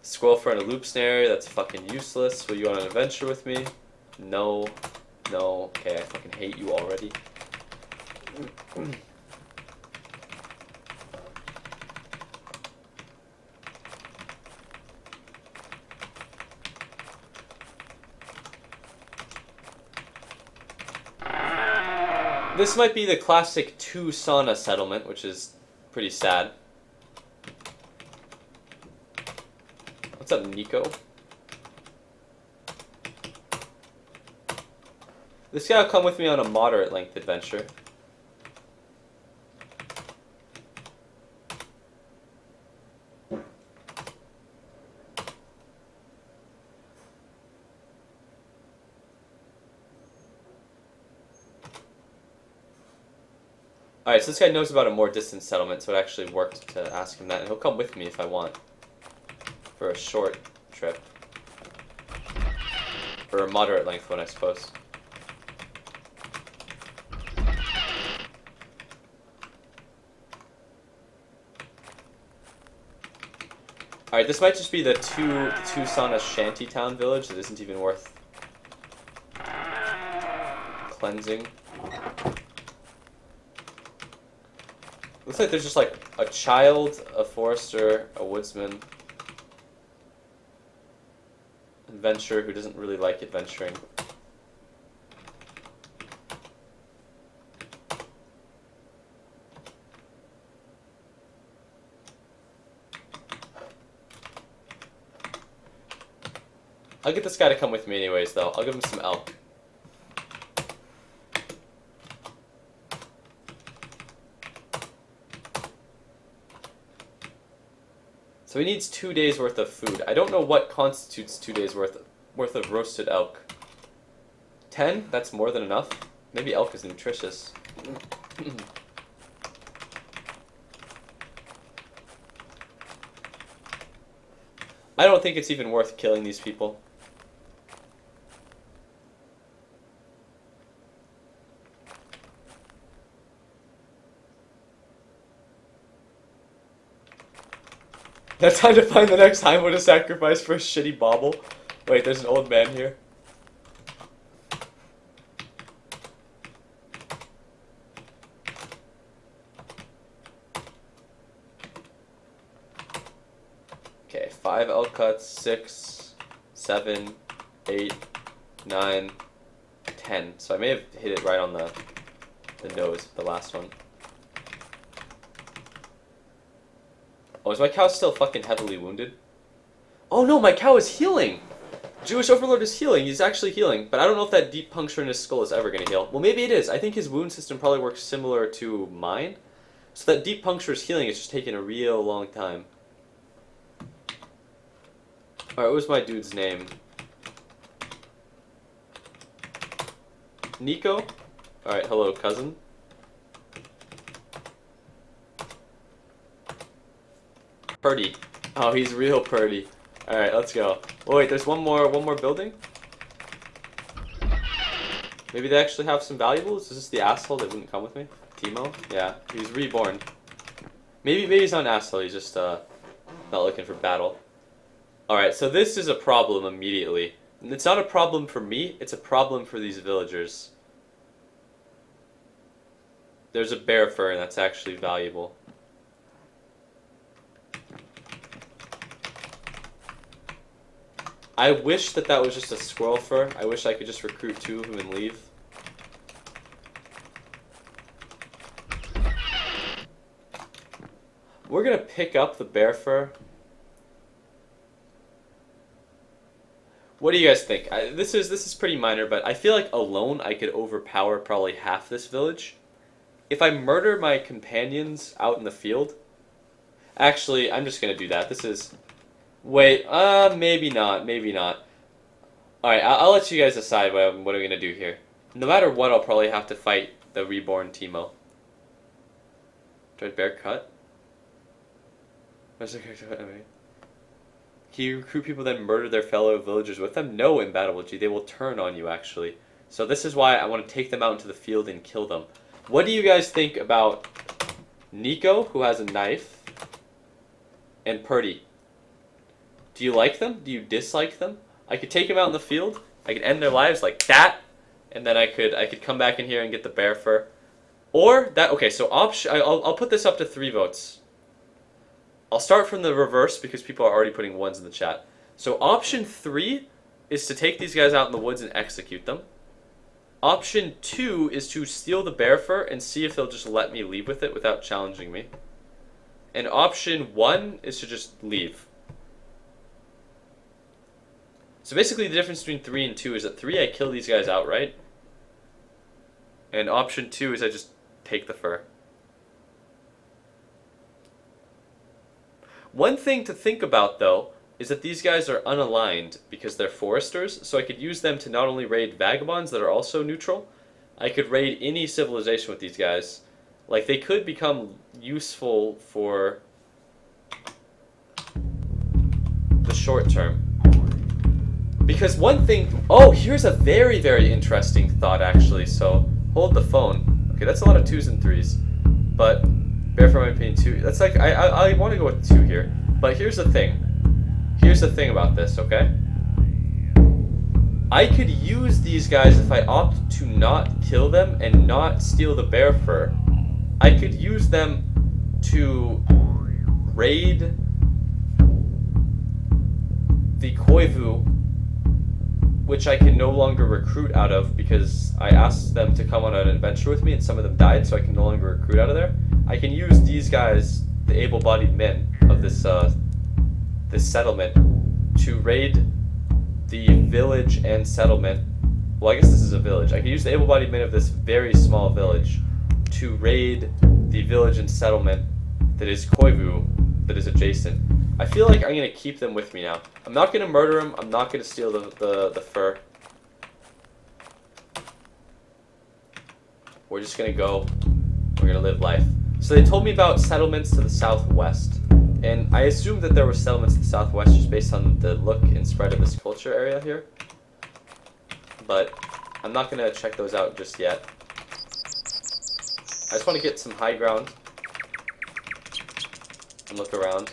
Squirrel fur and a loop snare, that's fucking useless. Will you go on an adventure with me? No. No. Okay, I fucking hate you already. This might be the classic two-sauna settlement, which is pretty sad. What's up, Nico? This guy will come with me on a moderate length adventure. Alright, so this guy knows about a more distant settlement, so it actually worked to ask him that, and he'll come with me if I want. For a short trip. Or a moderate length one, I suppose. Alright, this might just be the two-sauna shantytown village that isn't even worth cleansing. Looks like there's just like a child, a forester, a woodsman, adventurer who doesn't really like adventuring. I'll get this guy to come with me anyways though. I'll give him some elk. So he needs 2 days worth of food. I don't know what constitutes 2 days worth of roasted elk. 10? That's more than enough. Maybe elk is nutritious. I don't think it's even worth killing these people. Now time to find the next Heimo to sacrifice for a shitty bauble. Wait, there's an old man here. Okay, 5 elk cuts, 6, 7, 8, 9, 10. So I may have hit it right on the nose, the last one. Oh, is my cow still fucking heavily wounded? Oh no, my cow is healing! Jewish Overlord is healing. He's actually healing. But I don't know if that deep puncture in his skull is ever going to heal. Well, maybe it is. I think his wound system probably works similar to mine. So that deep puncture is healing. It's just taking a real long time. Alright, what was my dude's name? Nico? Alright, hello, cousin. Purdy. Oh, he's real purdy. Alright, let's go. Oh, wait, there's one more building? Maybe they actually have some valuables? Is this the asshole that wouldn't come with me? Timo? Yeah, he's reborn. Maybe he's not an asshole, he's just not looking for battle. Alright, so this is a problem immediately. And it's not a problem for me, it's a problem for these villagers. There's a bear fur, and that's actually valuable. I wish that was just a squirrel fur. I wish I could just recruit 2 of them and leave. We're gonna pick up the bear fur. What do you guys think? This is pretty minor, but I feel like alone I could overpower probably half this village. If I murder my companions out in the field... Actually, I'm just gonna do that. This is... Wait, maybe not, maybe not. Alright, I'll let you guys decide what I'm gonna do here. No matter what, I'll probably have to fight the reborn Teemo. Dread Bear cut? What's the character? Anyway. Can you recruit people then murder their fellow villagers with them? No, in Battle G. They will turn on you, actually. So this is why I want to take them out into the field and kill them. What do you guys think about Nico, who has a knife, and Purdy? Do you like them? Do you dislike them? I could take them out in the field. I could end their lives like that, and then I could come back in here and get the bear fur. Or that. Okay, so I'll put this up to 3 votes. I'll start from the reverse because people are already putting ones in the chat. So option 3 is to take these guys out in the woods and execute them. Option 2 is to steal the bear fur and see if they'll just let me leave with it without challenging me. And option 1 is to just leave. So basically the difference between 3 and 2 is that 3 I kill these guys outright. And option 2 is I just take the fur. One thing to think about, though, is that these guys are unaligned because they're foresters, so I could use them to not only raid vagabonds that are also neutral, I could raid any civilization with these guys. Like, they could become useful for the short term. Because one thing... Oh, here's a very, very interesting thought, actually, so hold the phone. Okay, that's a lot of 2s and 3s, but... Bear for my opinion 2. That's like I want to go with 2 here. But here's the thing. Here's the thing about this, okay? I could use these guys if I opt to not kill them and not steal the bear fur. I could use them to raid the Koivu, which I can no longer recruit out of because I asked them to come on an adventure with me and some of them died, so I can no longer recruit out of there. I can use these guys, the able-bodied men of this this settlement, to raid the village and settlement. Well, I guess this is a village. I can use the able-bodied men of this very small village to raid the village and settlement that is Koivu, that is adjacent. I feel like I'm going to keep them with me now. I'm not going to murder them. I'm not going to steal the fur. We're just going to go. We're going to live life. So they told me about settlements to the southwest. And I assumed that there were settlements to the southwest just based on the look and spread of this culture area here. But I'm not going to check those out just yet. I just want to get some high ground and look around.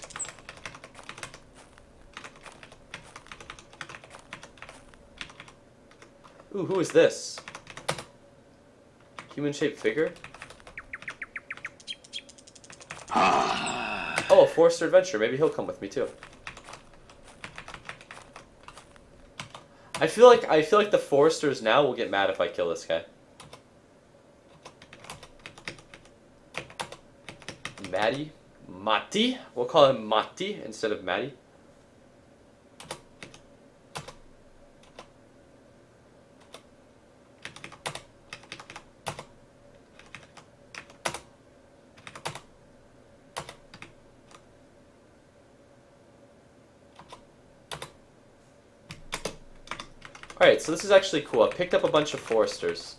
Ooh, who is this? Human-shaped figure? Oh, a Forester Adventure. Maybe he'll come with me too. I feel like the Foresters now will get mad if I kill this guy. Mati? We'll call him Mati instead of Matty. Alright, so this is actually cool. I picked up a bunch of Foresters.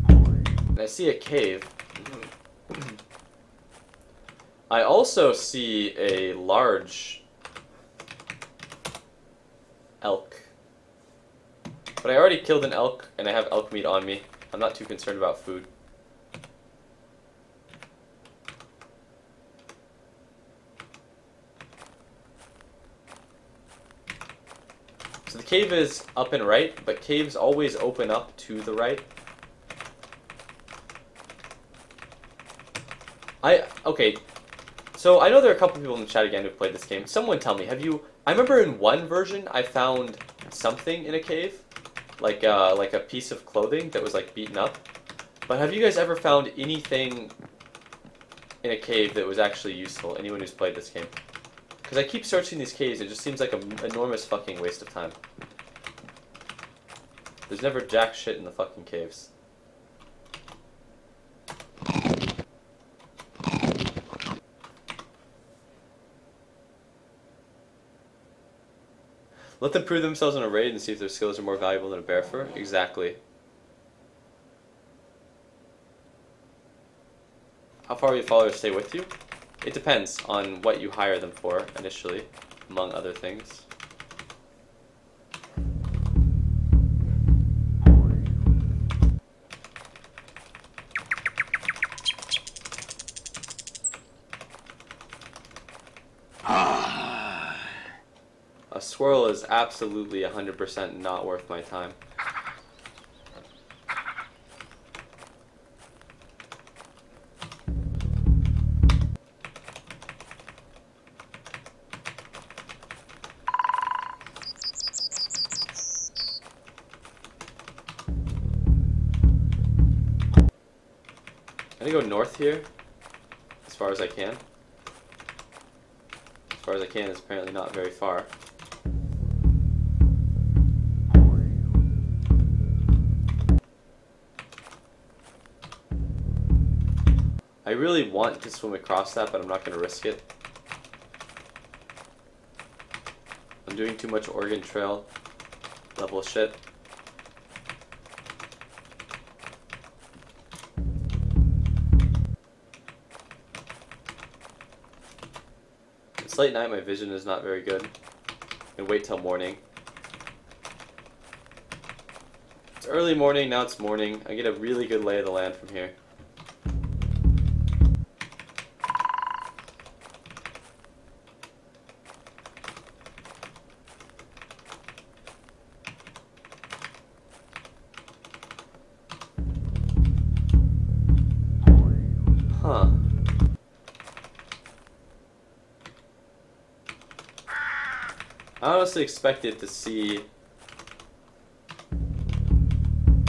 And I see a cave. I also see a large elk. But I already killed an elk, and I have elk meat on me. I'm not too concerned about food. So the cave is up and right, but caves always open up to the right. Okay, so I know there are a couple people in the chat again who've played this game. Someone tell me, I remember in one version I found something in a cave, like a piece of clothing that was like beaten up. But have you guys ever found anything in a cave that was actually useful? Anyone who's played this game? Because I keep searching these caves, it just seems like an enormous fucking waste of time. There's never jack shit in the fucking caves. Let them prove themselves in a raid and see if their skills are more valuable than a bear fur. Exactly. How far will your followers stay with you? It depends on what you hire them for initially, among other things. A swirl is absolutely 100% not worth my time. I'm gonna go north here, as far as I can. As far as I can is apparently not very far. I really want to swim across that, but I'm not going to risk it. I'm doing too much Oregon Trail level shit. It's late night, my vision is not very good. And wait till morning. It's early morning, now it's morning. I get a really good lay of the land from here. Huh. I honestly expected to see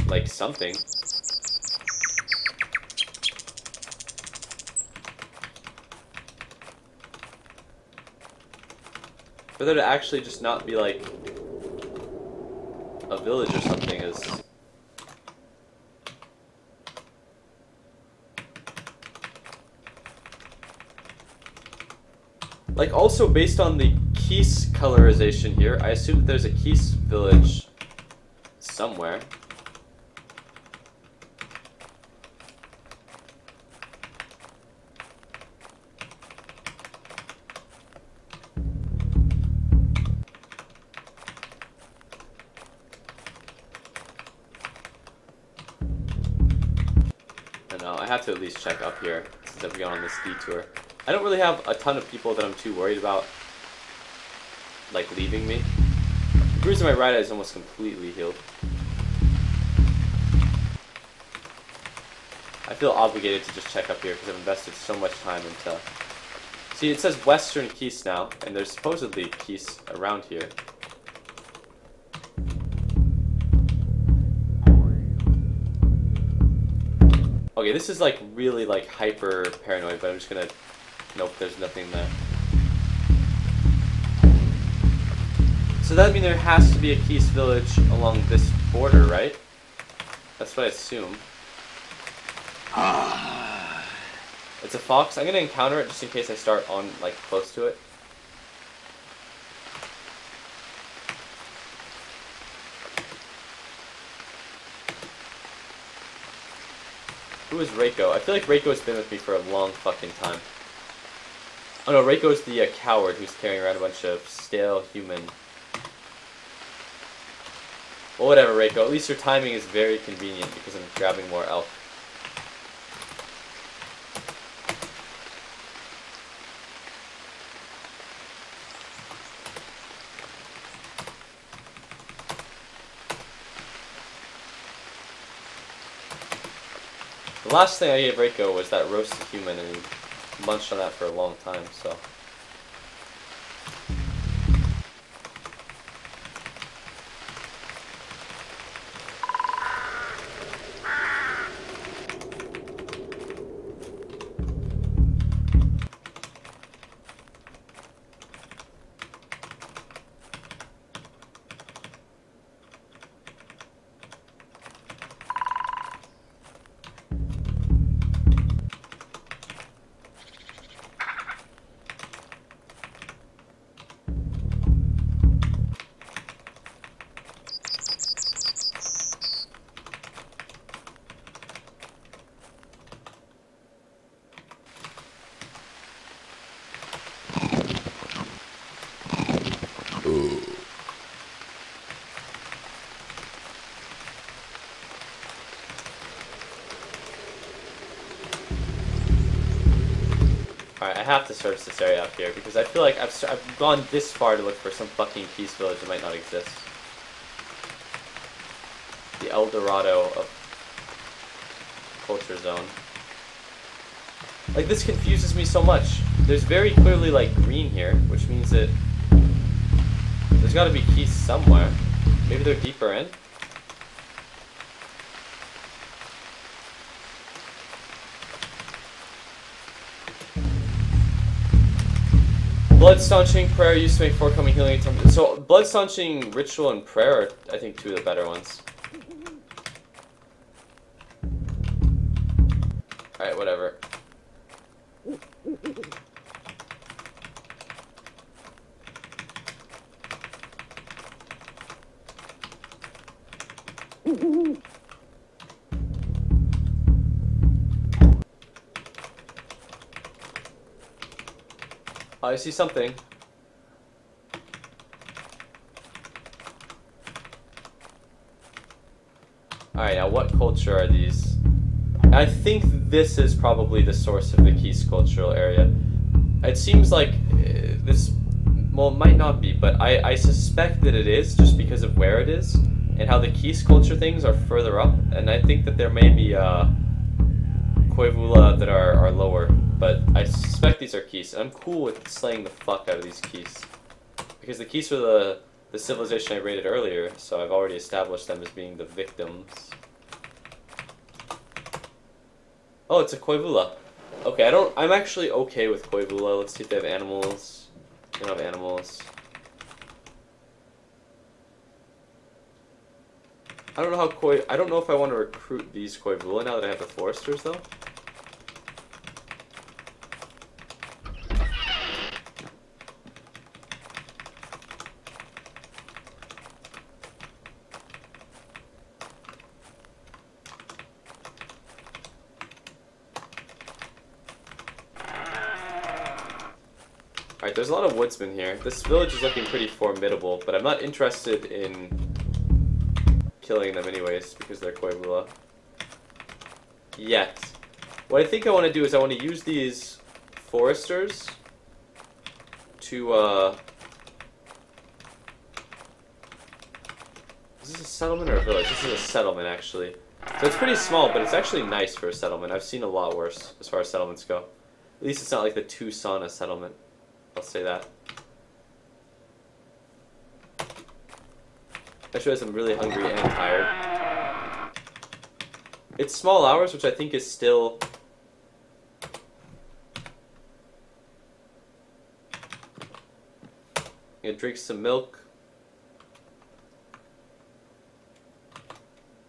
like something. For there to actually just not be like a village or something is like, also based on the Keese colorization here, I assume that there's a Keese village somewhere. I don't know, I have to at least check up here since I've gone on this detour. I don't really have a ton of people that I'm too worried about, like, leaving me. The bruise in my right eye is almost completely healed. I feel obligated to just check up here because I've invested so much time into... See, it says Western Keese now, and there's supposedly Keese around here. Okay, this is like really like hyper paranoid, but I'm just gonna... Nope, there's nothing there. So that means there has to be a Keese village along this border, right? That's what I assume. It's a fox. I'm gonna encounter it just in case I start on like close to it. Who is Reiko? I feel like Reiko's been with me for a long fucking time. Oh no, Reiko's the coward who's carrying around a bunch of stale human. Well, whatever, Reiko. At least your timing is very convenient because I'm grabbing more elk. The last thing I gave Reiko was that roasted human, and he munched on that for a long time, so... I have to search this area up here because I feel like I've gone this far to look for some fucking peace village that might not exist. The El Dorado of Culture Zone. Like, this confuses me so much. There's very clearly, like, green here, which means that there's gotta be keys somewhere. Maybe they're deeper in? Blood staunching prayer used to make forecoming healing. So blood staunching ritual and prayer are, I think, two of the better ones. Alright, whatever. I see something. Alright, now what culture are these? I think this is probably the source of the Keys cultural area. It seems like this, well, it might not be, but I suspect that it is just because of where it is and how the Keys culture things are further up, and I think that there may be Koivula that are lower, but I suspect these are Keys, and I'm cool with slaying the fuck out of these Keys. Because the Keys are the civilization I raided earlier, so I've already established them as being the victims. Oh, it's a Koivula. Okay, I'm actually okay with Koivula. Let's see if they have animals. They don't have animals. I don't know if I want to recruit these Koivula now that I have the foresters, though. Alright, there's a lot of woodsmen here. This village is looking pretty formidable, but I'm not interested in killing them anyways, because they're Koivula. Yet. What I think I want to do is I want to use these foresters to, Is this a settlement or a village? This is a settlement, actually. So it's pretty small, but it's actually nice for a settlement. I've seen a lot worse as far as settlements go. At least it's not like the Tucson settlement. I'll say that. I realize I'm really hungry and tired. It's small hours, which I think is still... I'm gonna drink some milk.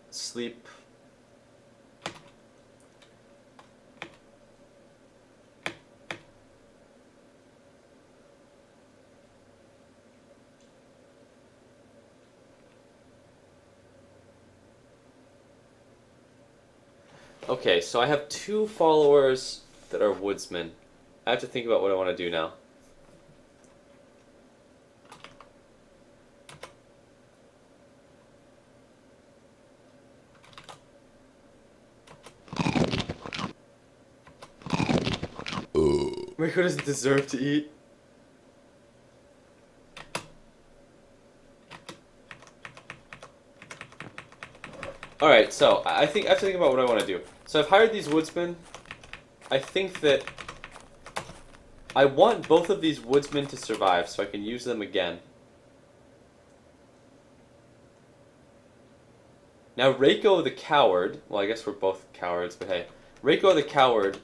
Sleep. Okay, so I have 2 followers that are woodsmen. I have to think about what I want to do now. Rico doesn't deserve to eat. Alright, so I have to think about what I want to do. So I've hired these woodsmen. I think that I want both of these woodsmen to survive so I can use them again. Now Reiko the coward, well I guess we're both cowards, but hey. Reiko the coward,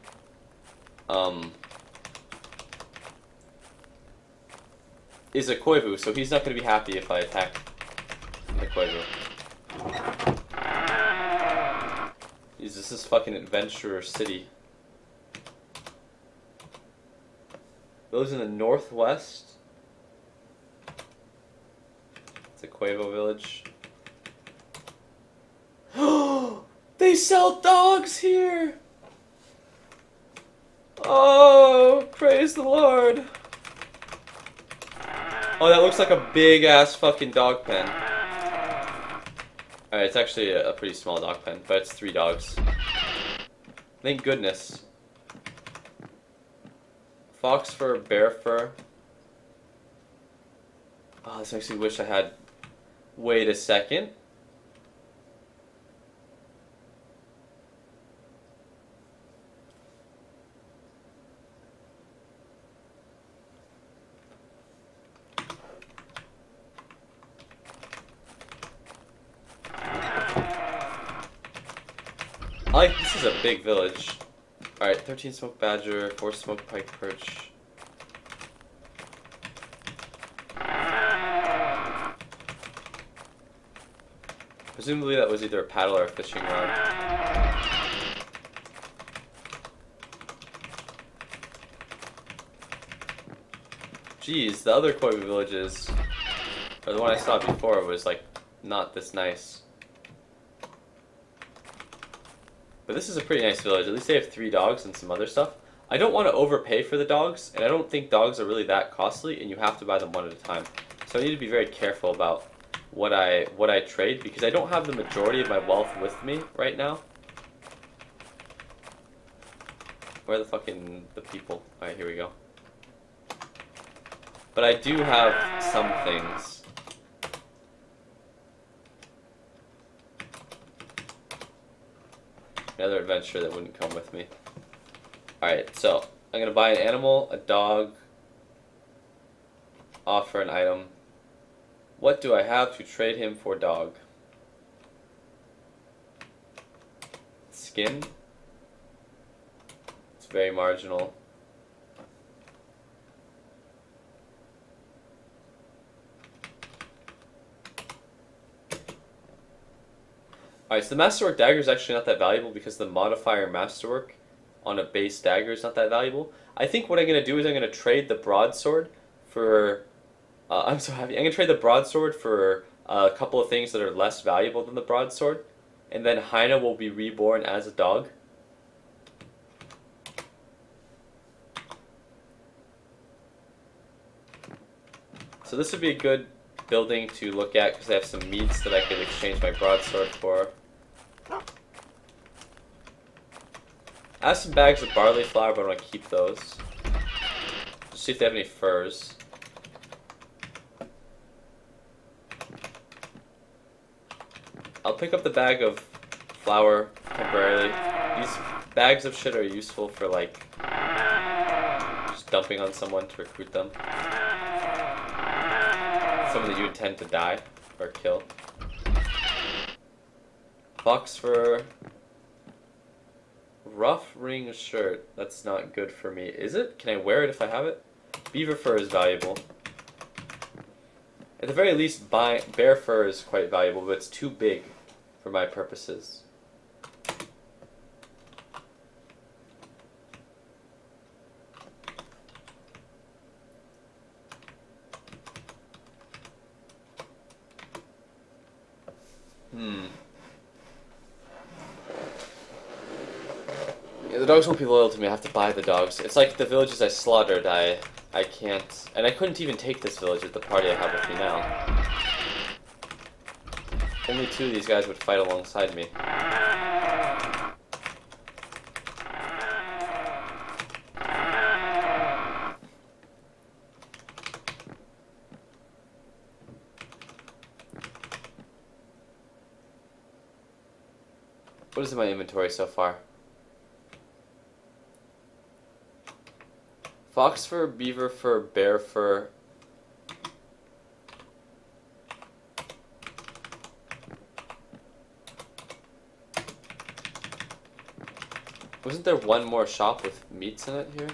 is a Koivu, so he's not going to be happy if I attack the Koivu. This is fucking Adventurer City. Village in the northwest. It's a Quavo village. They sell dogs here! Oh, praise the Lord. Oh, that looks like a big ass fucking dog pen. Alright, it's actually a pretty small dog pen, but it's 3 dogs. Thank goodness. Fox fur, bear fur. Oh, this makes me wish I had... Wait a second. This is a big village. Alright, 13 smoked badger, 4 smoked pike perch. Presumably that was either a paddle or a fishing rod. Jeez, the other Koibu villages, or the one I saw before, was like not this nice. But this is a pretty nice village. At least they have 3 dogs and some other stuff. I don't want to overpay for the dogs, and I don't think dogs are really that costly, and you have to buy them one at a time. So I need to be very careful about what I trade, because I don't have the majority of my wealth with me right now. Where are the fucking the people? Alright, here we go. But I do have some things. Another adventure that wouldn't come with me. Alright, so I'm gonna buy an animal, a dog, offer an item. What do I have to trade him for dog? Skin. It's very marginal. Alright, so the Masterwork dagger is actually not that valuable because the modifier Masterwork on a base dagger is not that valuable. I think what I'm going to do is I'm going to trade the broadsword for... I'm so happy. I'm going to trade the broadsword for a couple of things that are less valuable than the broadsword. And then Haina will be reborn as a dog. So this would be a good building to look at because I have some meats that I could exchange my broadsword for. I have some bags of barley flour, but I want to keep those. Just see if they have any furs. I'll pick up the bag of flour temporarily. These bags of shit are useful for like just dumping on someone to recruit them. Someone that you intend to die or kill. Fox fur. Rough ring shirt. That's not good for me. Is it? Can I wear it if I have it? Beaver fur is valuable. At the very least, bear fur is quite valuable, but it's too big for my purposes. Yeah, the dogs won't be loyal to me. I have to buy the dogs. It's like the villages I slaughtered. I can't, and I couldn't even take this village with the party I have with me now. Only 2 of these guys would fight alongside me. What is in my inventory so far? Fox fur, beaver fur, bear fur. Wasn't there one more shop with meats in it here?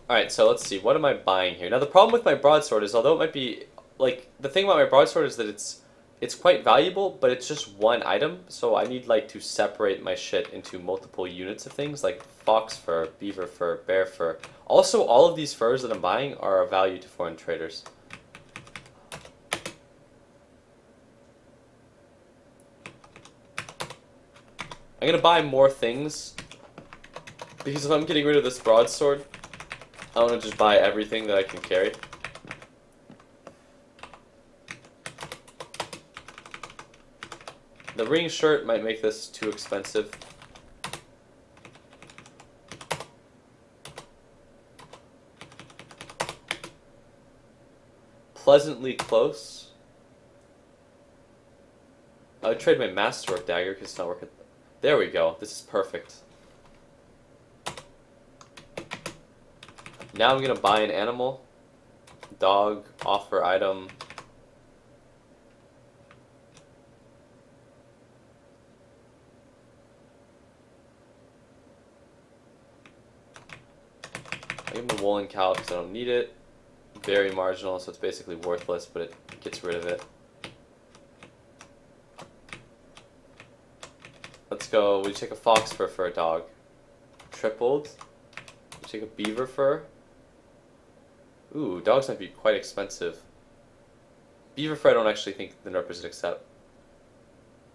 Alright, so let's see. What am I buying here? Now, the problem with my broadsword is, although it might be... Like, the thing about my broadsword is that it's quite valuable, but it's just one item, so I need, like, to separate my shit into multiple units of things, like fox fur, beaver fur, bear fur. Also, all of these furs that I'm buying are of value to foreign traders. I'm gonna buy more things, because if I'm getting rid of this broadsword, I want to just buy everything that I can carry. The ring shirt might make this too expensive. Pleasantly close. I would trade my masterwork dagger because it's not working. There we go. This is perfect. Now I'm gonna buy an animal. Dog, offer item. I give him a woolen cow because I don't need it. Very marginal, so it's basically worthless, but it gets rid of it. Let's go. We take a fox fur for a dog. Tripled. We take a beaver fur. Ooh, dogs might be quite expensive. Beaver fur I don't actually think the Nerpers would accept.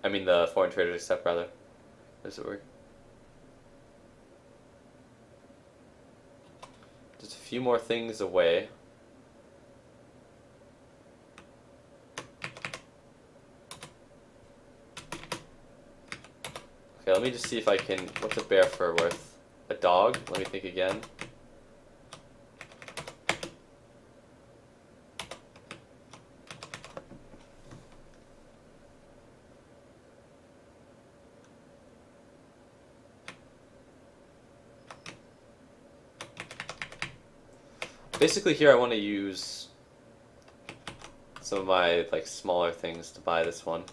I mean the foreign traders accept, rather. Does it work? Just a few more things away. Okay, let me just see if I can... What's a bear fur worth? A dog? Let me think again. Basically here I want to use some of my like smaller things to buy this one.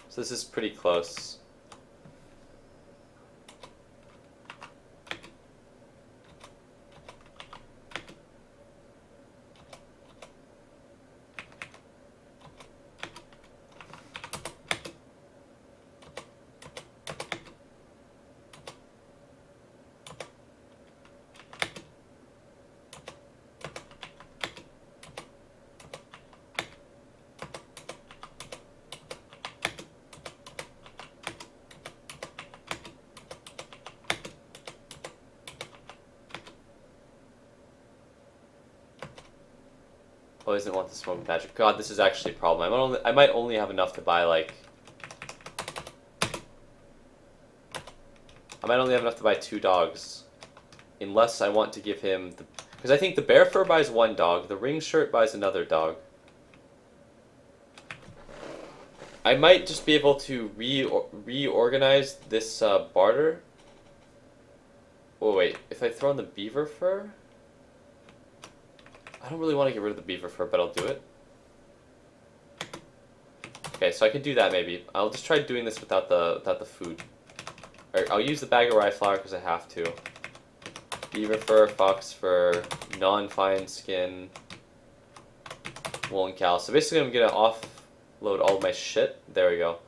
So this is pretty close. Oh, doesn't want the smoke magic. God, this is actually a problem. I might only have enough to buy like... I might only have enough to buy 2 dogs. Unless I want to give him the... Because I think the bear fur buys 1 dog, the ring shirt buys another dog. I might just be able to reorganize this barter. Oh wait, if I throw in the beaver fur? I don't really want to get rid of the beaver fur, but I'll do it. Okay, so I can do that maybe. I'll just try doing this without the food. Alright, I'll use the bag of rye flour because I have to. Beaver fur, fox fur, non-fine skin, woolen cow. So basically I'm gonna offload all of my shit. There we go.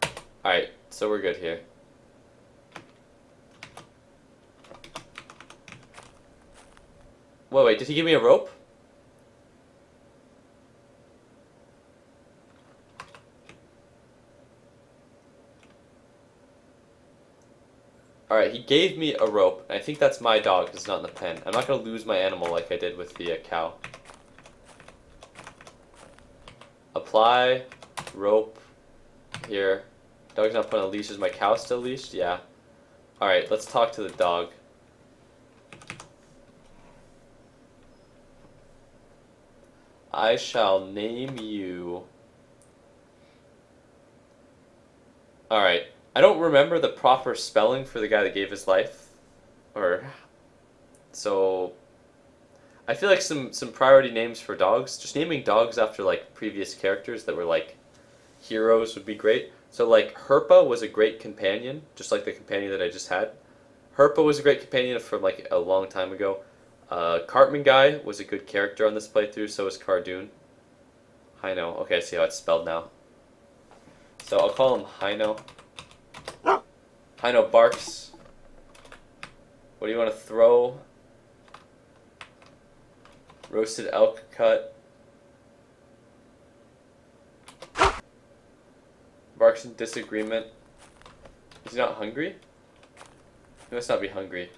Alright, so we're good here. Wait, did he give me a rope? Alright, he gave me a rope. I think that's my dog because it's not in the pen. I'm not going to lose my animal like I did with the cow. Apply, rope, here. Dog's not put on a leash. Is my cow still leashed? Yeah. Alright, let's talk to the dog. I shall name you... Alright. I don't remember the proper spelling for the guy that gave his life. So... I feel like some priority names for dogs. Just naming dogs after, like, previous characters that were, like, heroes would be great. So, like, Herpa was a great companion, just like the companion that I just had. Herpa was a great companion from, like, a long time ago. Cartman Guy was a good character on this playthrough, so was Cardoon. Hino. Okay, I see how it's spelled now. So I'll call him Hino. Hino barks. What do you want to throw? Roasted elk cut. Barks in disagreement. Is he not hungry? He must not be hungry.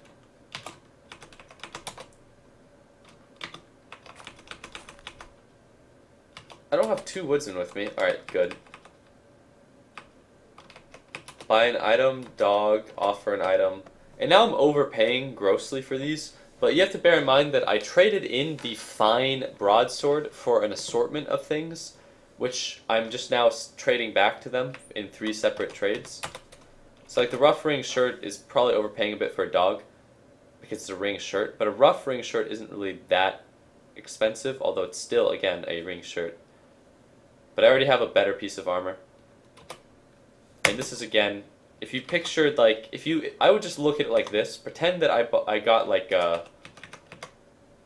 I don't have 2 woodsmen with me. Alright, good. Buy an item, dog, offer an item. And now I'm overpaying grossly for these, but you have to bear in mind that I traded in the fine broadsword for an assortment of things, which I'm just now trading back to them in 3 separate trades. So like the rough ring shirt is probably overpaying a bit for a dog, because it's a ring shirt, but a rough ring shirt isn't really that expensive, although it's still, again, a ring shirt. But I already have a better piece of armor. And this is, again, if you pictured, like, I would just look at it like this. Pretend that I got, like,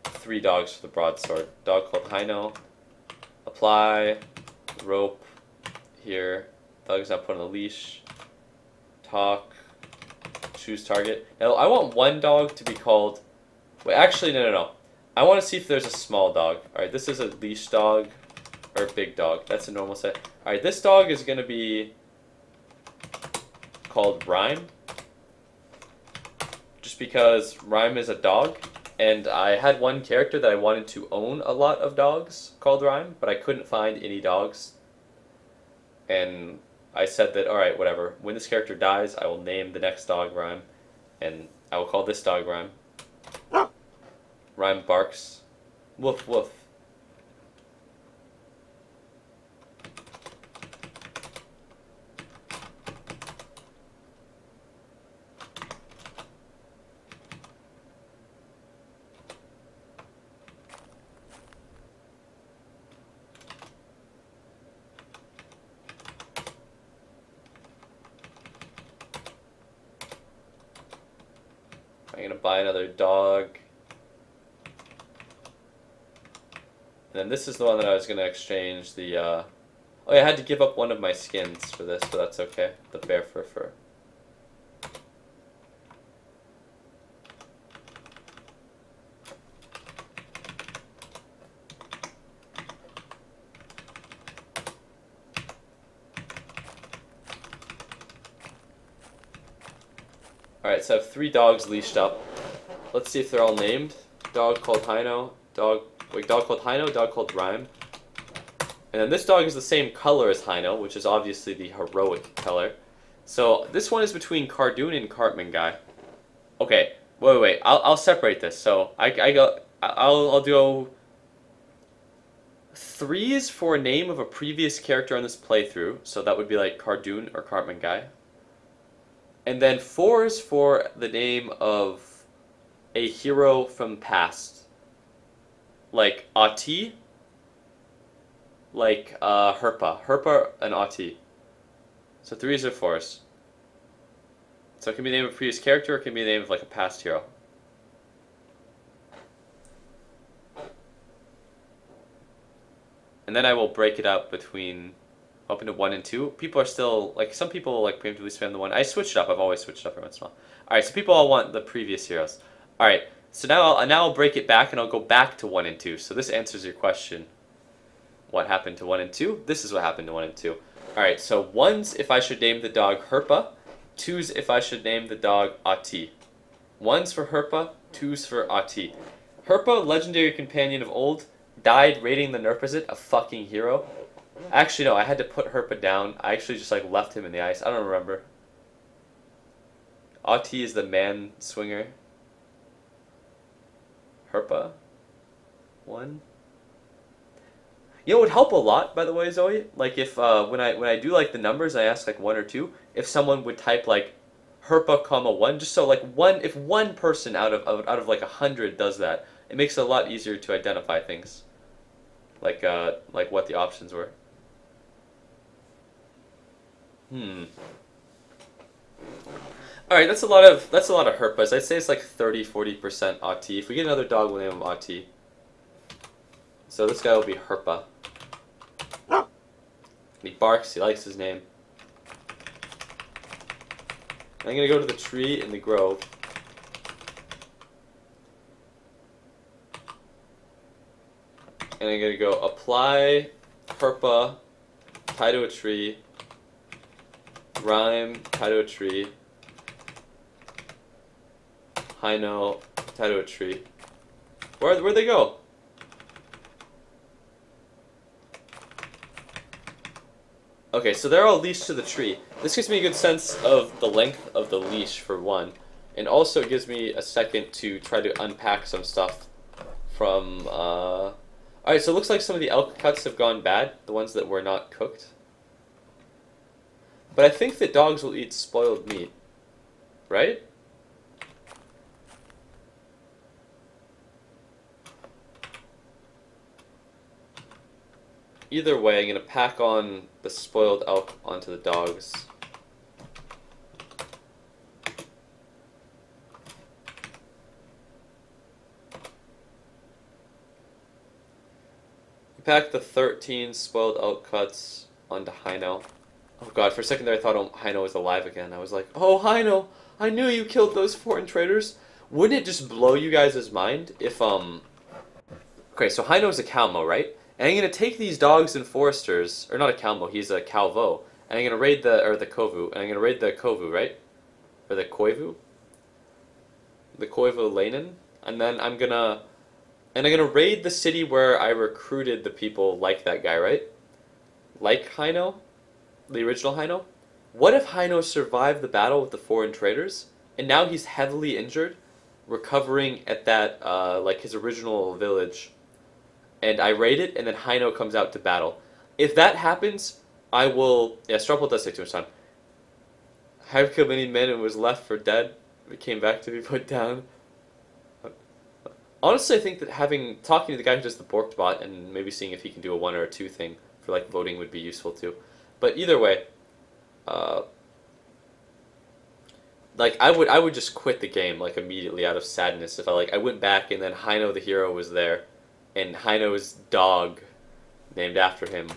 3 dogs for the broadsword. Dog called Hino. Apply. Rope. Here. Dog is now put on a leash. Talk. Choose target. Now, I want one dog to be called... Wait, actually, no. I want to see if there's a small dog. Alright, this is a leash dog. Or a big dog. That's a normal set. Alright, this dog is going to be... called Rhyme, just because Rhyme is a dog, and I had one character that I wanted to own a lot of dogs called Rhyme, but I couldn't find any dogs, and I said that, alright, whatever, when this character dies, I will name the next dog Rhyme, and I will call this dog Rhyme. Rhyme barks. Woof woof. I'm gonna buy another dog. And then this is the one that I was gonna exchange the, oh yeah, I had to give up one of my skins for this, but that's okay. The bear fur. Alright, so I have 3 dogs leashed up. Let's see if they're all named. Dog called Hino, dog called Hino, dog called Rhyme. And then this dog is the same color as Hino, which is obviously the heroic color. So this one is between Cardoon and Cartman guy. Okay, wait. I'll separate this. So I'll do 3s for a name of a previous character on this playthrough. So that would be like Cardoon or Cartman guy. And then 4s for the name of a hero from past. Like Ahti. Like Herpa. Herpa and Ahti. So 3s or 4s. So it can be the name of a previous character, or it can be the name of like a past hero. And then I will break it up between up into 1 and 2. People are still, like, some people like preemptively spam the 1. I switched it up. I've always switched it up every once in a while. Alright, so people all want the previous heroes. Alright, so now I'll break it back, and I'll go back to 1 and 2. So this answers your question. What happened to 1 and 2? This is what happened to 1 and 2. Alright, so 1's if I should name the dog Herpa. 2's if I should name the dog Ahti. 1's for Herpa, 2's for Ahti. Herpa, legendary companion of old, died raiding the Nurpazit, a fucking hero. Actually, no, I had to put Herpa down. I actually just, like, left him in the ice. I don't remember. Ahti is the man swinger. Herpa. 1. You know, it would help a lot, by the way, Zoe. Like, if, when I do, like, the numbers, I ask, like, 1 or 2, if someone would type, like, Herpa, comma, 1, just so, like, if one person out of, like, 100 does that, it makes it a lot easier to identify things. Like what the options were. Alright, that's a lot of Herpas. I'd say it's like 30-40% Ahti. If we get another dog, we'll name him Ahti. So this guy will be Herpa. He barks, he likes his name. I'm gonna go to the tree in the grove. And I'm gonna go apply Herpa, tie to a tree, Rhyme, tie to a tree, Hino, tie to a tree. Where'd they go? Okay, so they're all leashed to the tree. This gives me a good sense of the length of the leash, for one. And also it gives me a second to try to unpack some stuff from, Alright, so it looks like some of the elk cuts have gone bad, the ones that were not cooked. But I think that dogs will eat spoiled meat, right? Either way, I'm going to pack on the spoiled elk onto the dogs. Pack the 13 spoiled elk cuts onto Hino. Oh god, for a second there I thought Hino was alive again. I was like, oh Hino, I knew you killed those foreign traders. Wouldn't it just blow you guys' mind if, Okay, so Hino's a Calmo, right? And I'm gonna take these dogs and foresters, or not a Calmo, he's a Calvo, and I'm gonna raid the Kovu, and I'm gonna raid the Kovu, right? Or the Koivu? The Koivu Lanen, and then I'm gonna raid the city where I recruited the people like that guy, right? Like Hino? The original Hino? What if Hino survived the battle with the foreign traders, and now he's heavily injured, recovering at that, like his original village, and I raid it, and then Hino comes out to battle. If that happens, I will... Yeah, Strupple does take too much time. I've killed many men and was left for dead. It came back to be put down. Honestly, I think that talking to the guy who does the Borked bot and maybe seeing if he can do a 1 or a 2 thing for like voting would be useful too. But either way, like I would just quit the game like immediately out of sadness if I went back and then Hino the hero was there, and Hino's dog, named after him,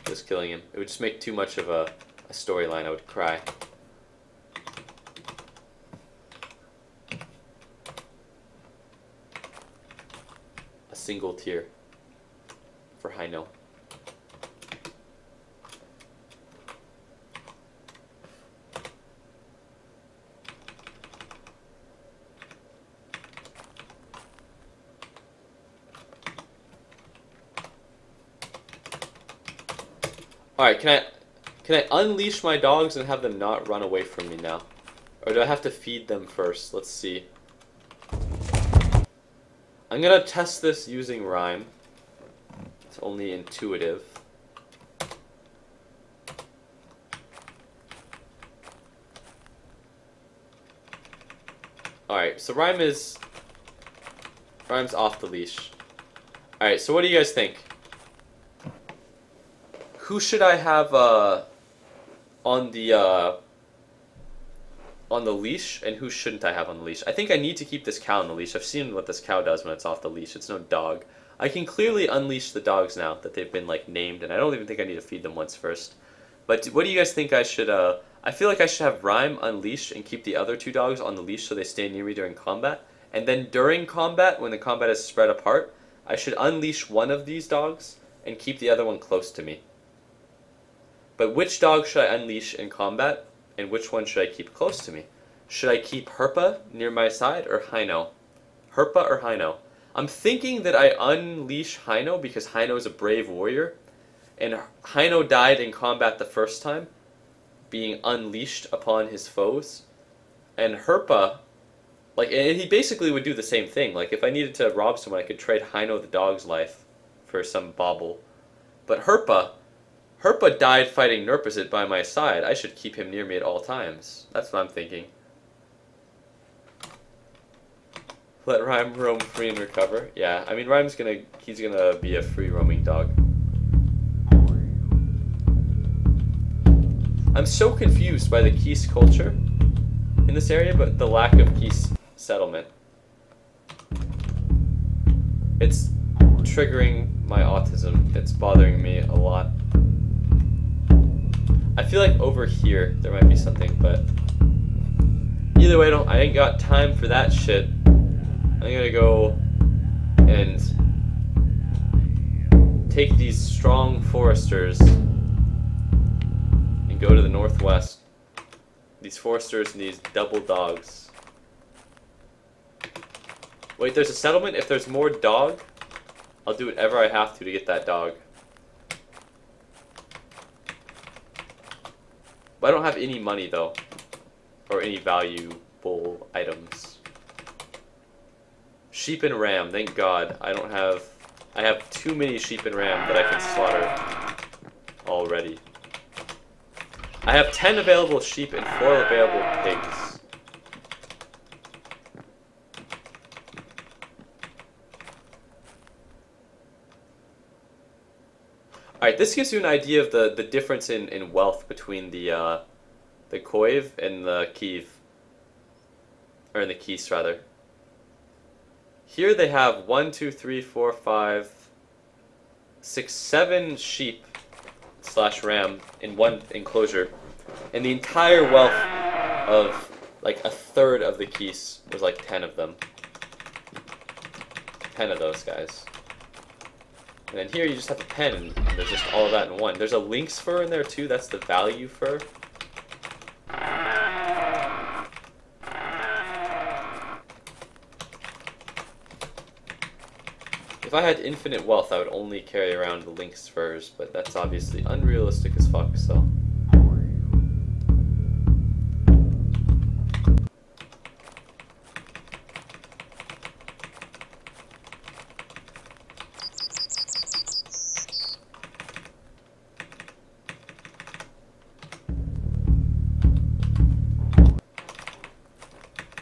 was killing him. It would just make too much of a storyline. I would cry. Single tier for Hino. Alright, can I unleash my dogs and have them not run away from me now? Or do I have to feed them first? Let's see. I'm gonna test this using Rhyme. It's only intuitive. Alright, so Rhyme's off the leash. Alright, so what do you guys think? Who should I have on the leash, and who shouldn't I have on the leash? I think I need to keep this cow on the leash. I've seen what this cow does when it's off the leash. It's no dog. I can clearly unleash the dogs now that they've been like named, and I don't even think I need to feed them once first. But what do you guys think I should, I feel like I should have Rhyme unleash and keep the other 2 dogs on the leash so they stay near me during combat. And then during combat, when the combat is spread apart, I should unleash one of these dogs and keep the other one close to me. But which dog should I unleash in combat, and which one should I keep close to me? Should I keep Herpa near my side, or Hino? Herpa or Hino? I'm thinking that I unleash Hino because Hino is a brave warrior, and Hino died in combat the first time, being unleashed upon his foes. And Herpa, like, and he basically would do the same thing. Like, if I needed to rob someone, I could trade Hino the dog's life for some bauble. But Herpa died fighting Nurpazit by my side. I should keep him near me at all times. That's what I'm thinking. Let Rhyme roam free and recover. Yeah, I mean, he's gonna be a free roaming dog. I'm so confused by the Keese culture in this area, but the lack of Keese settlement. It's triggering my autism. It's bothering me a lot. I feel like over here there might be something, but either way, I ain't got time for that shit. I'm gonna go and take these strong foresters and go to the northwest. These foresters and these double dogs. Wait, there's a settlement. If there's more dog, I'll do whatever I have to get that dog. But I don't have any money though, or any valuable items. Sheep and ram, thank God. I have too many sheep and ram that I can slaughter already. I have 10 available sheep and 4 available pigs. Alright, this gives you an idea of the difference in wealth between the Koiv and the Kiev. Or in the Keist, rather. Here they have 1, 2, 3, 4, 5, 6, 7 sheep / ram in one enclosure. And the entire wealth of like a third of the Keist was like 10 of them. 10 of those guys. And then here you just have a pen, and there's just all of that in one. There's a lynx fur in there too, that's the value fur. If I had infinite wealth, I would only carry around the lynx furs, but that's obviously unrealistic as fuck, so...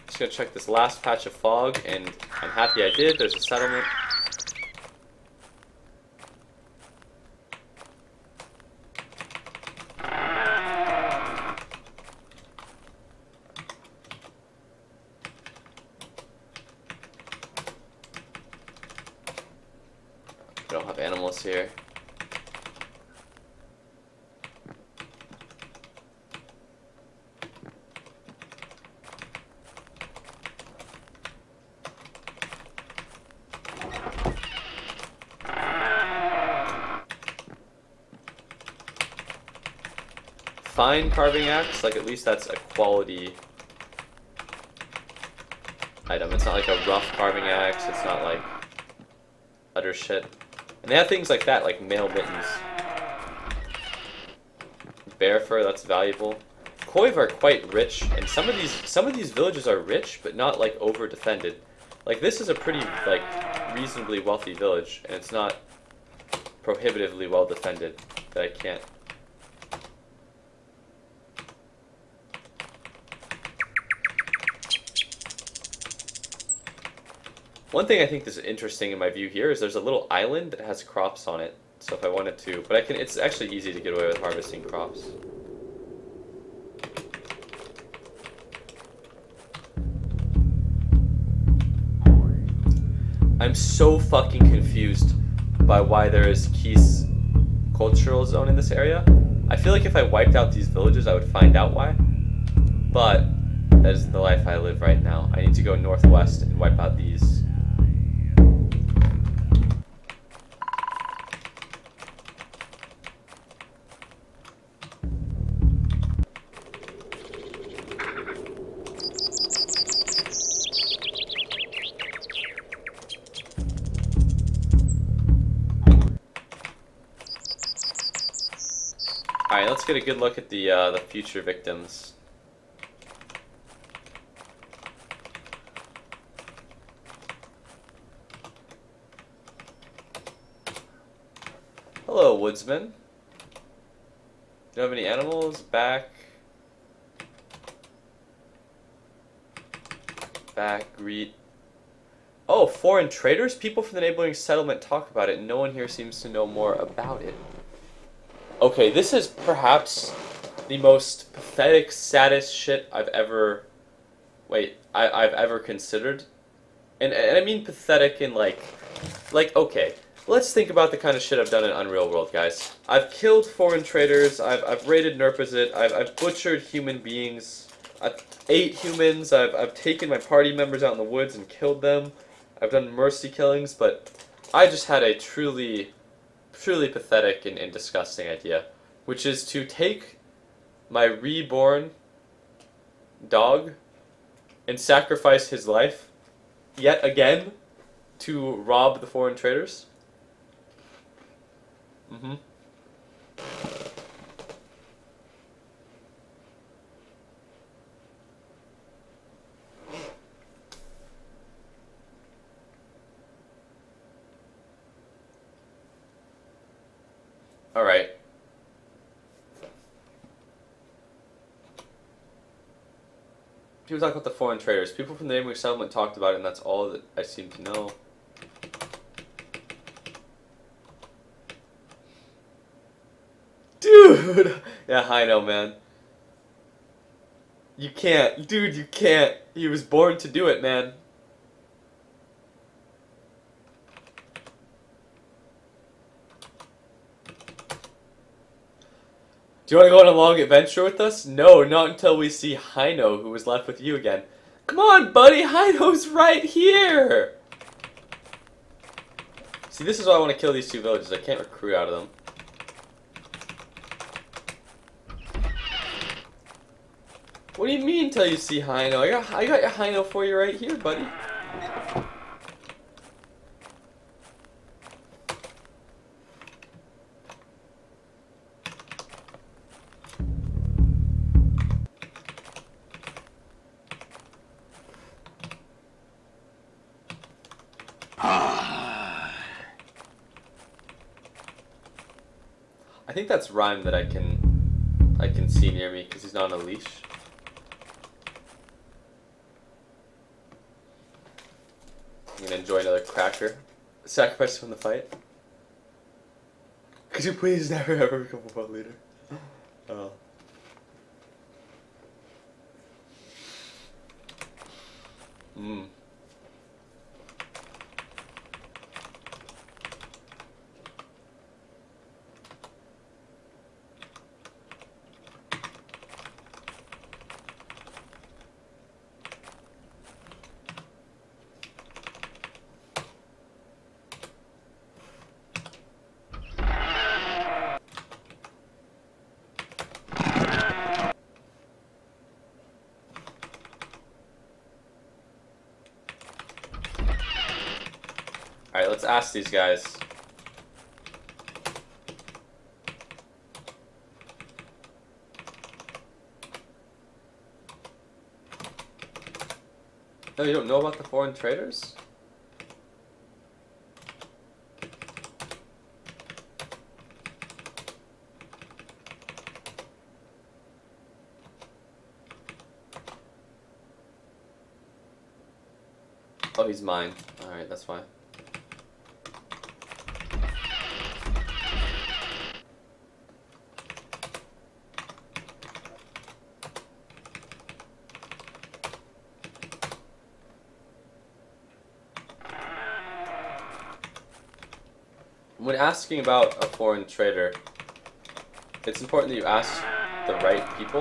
Just gonna check this last patch of fog, and I'm happy I did. There's a settlement. We don't have animals here. Fine carving axe, like at least that's a quality item. It's not like a rough carving axe, it's not like utter shit. And they have things like that, like mail mittens. Bear fur, that's valuable. Koiv are quite rich, and some of these villages are rich, but not like over defended. Like this is a pretty like reasonably wealthy village, and it's not prohibitively well defended that I can't. One thing I think is interesting in my view here is there's a little island that has crops on it. So if I wanted to, but it's actually easy to get away with harvesting crops. I'm so fucking confused by why there is Keist cultural zone in this area. I feel like if I wiped out these villages, I would find out why. But that is the life I live right now. I need to go northwest and wipe out these. Alright, let's get a good look at the future victims. Hello, woodsman. Do you have any animals? Back, greet. Oh, foreign traders? People from the neighboring settlement talk about it. No one here seems to know more about it. Okay, this is perhaps the most pathetic, saddest shit I've ever... Wait, I've ever considered. And I mean pathetic in like, okay, let's think about the kind of shit I've done in Unreal World, guys. I've killed foreign traders, I've raided Nurpazit, I've butchered human beings, I've ate humans, I've taken my party members out in the woods and killed them, I've done mercy killings, but I just had a truly pathetic and disgusting idea, which is to take my reborn dog and sacrifice his life yet again to rob the foreign traders. Alright. People talk about the foreign traders. People from the neighboring settlement talked about it, and that's all that I seem to know. Dude! Yeah, I know, man. You can't. Dude, you can't. He was born to do it, man. Do you want to go on a long adventure with us? No, not until we see Hino, who was left with you again. Come on, buddy! Hino's right here! See, this is why I want to kill these two villages. I can't recruit out of them. What do you mean until you see Hino? I got your Hino for you right here, buddy. I think that's Rhyme that I can see near me because he's not on a leash. I'm gonna enjoy another cracker. Sacrifice from the fight. Could you please never ever become a world leader? Oh. Alright, let's ask these guys. No, you don't know about the foreign traders? Oh, he's mine. Alright, that's fine. When asking about a foreign trader, it's important that you ask the right people.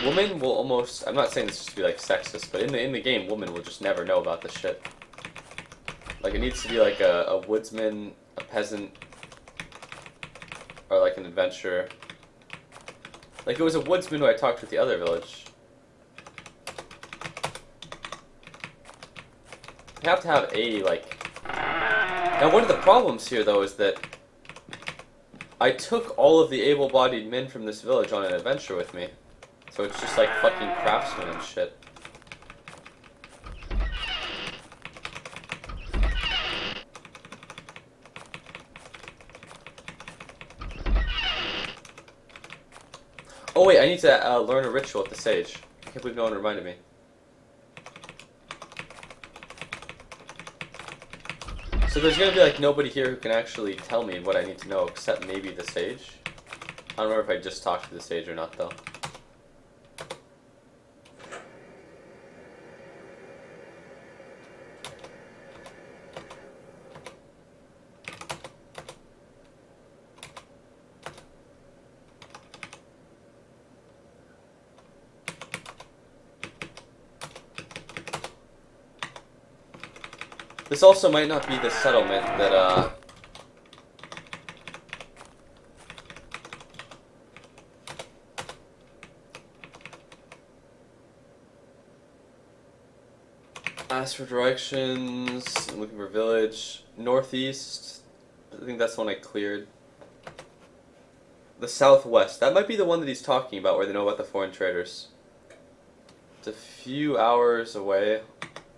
Women will almost, I'm not saying this just to be like sexist, but in the game, women will just never know about this shit. Like it needs to be like a woodsman, a peasant, or like an adventurer. Like it was a woodsman who I talked to at the other village. You have to have a like. Now one of the problems here though is that I took all of the able-bodied men from this village on an adventure with me. So it's just like fucking craftsmen and shit. Oh wait, I need to learn a ritual at the sage. I can't believe no one reminded me. So there's gonna be like nobody here who can actually tell me what I need to know except maybe the sage. I don't remember if I just talked to the sage or not though. This also might not be the settlement that, ask for directions. I'm looking for village. Northeast. I think that's the one I cleared. The southwest. That might be the one that he's talking about where they know about the foreign traders. It's a few hours away.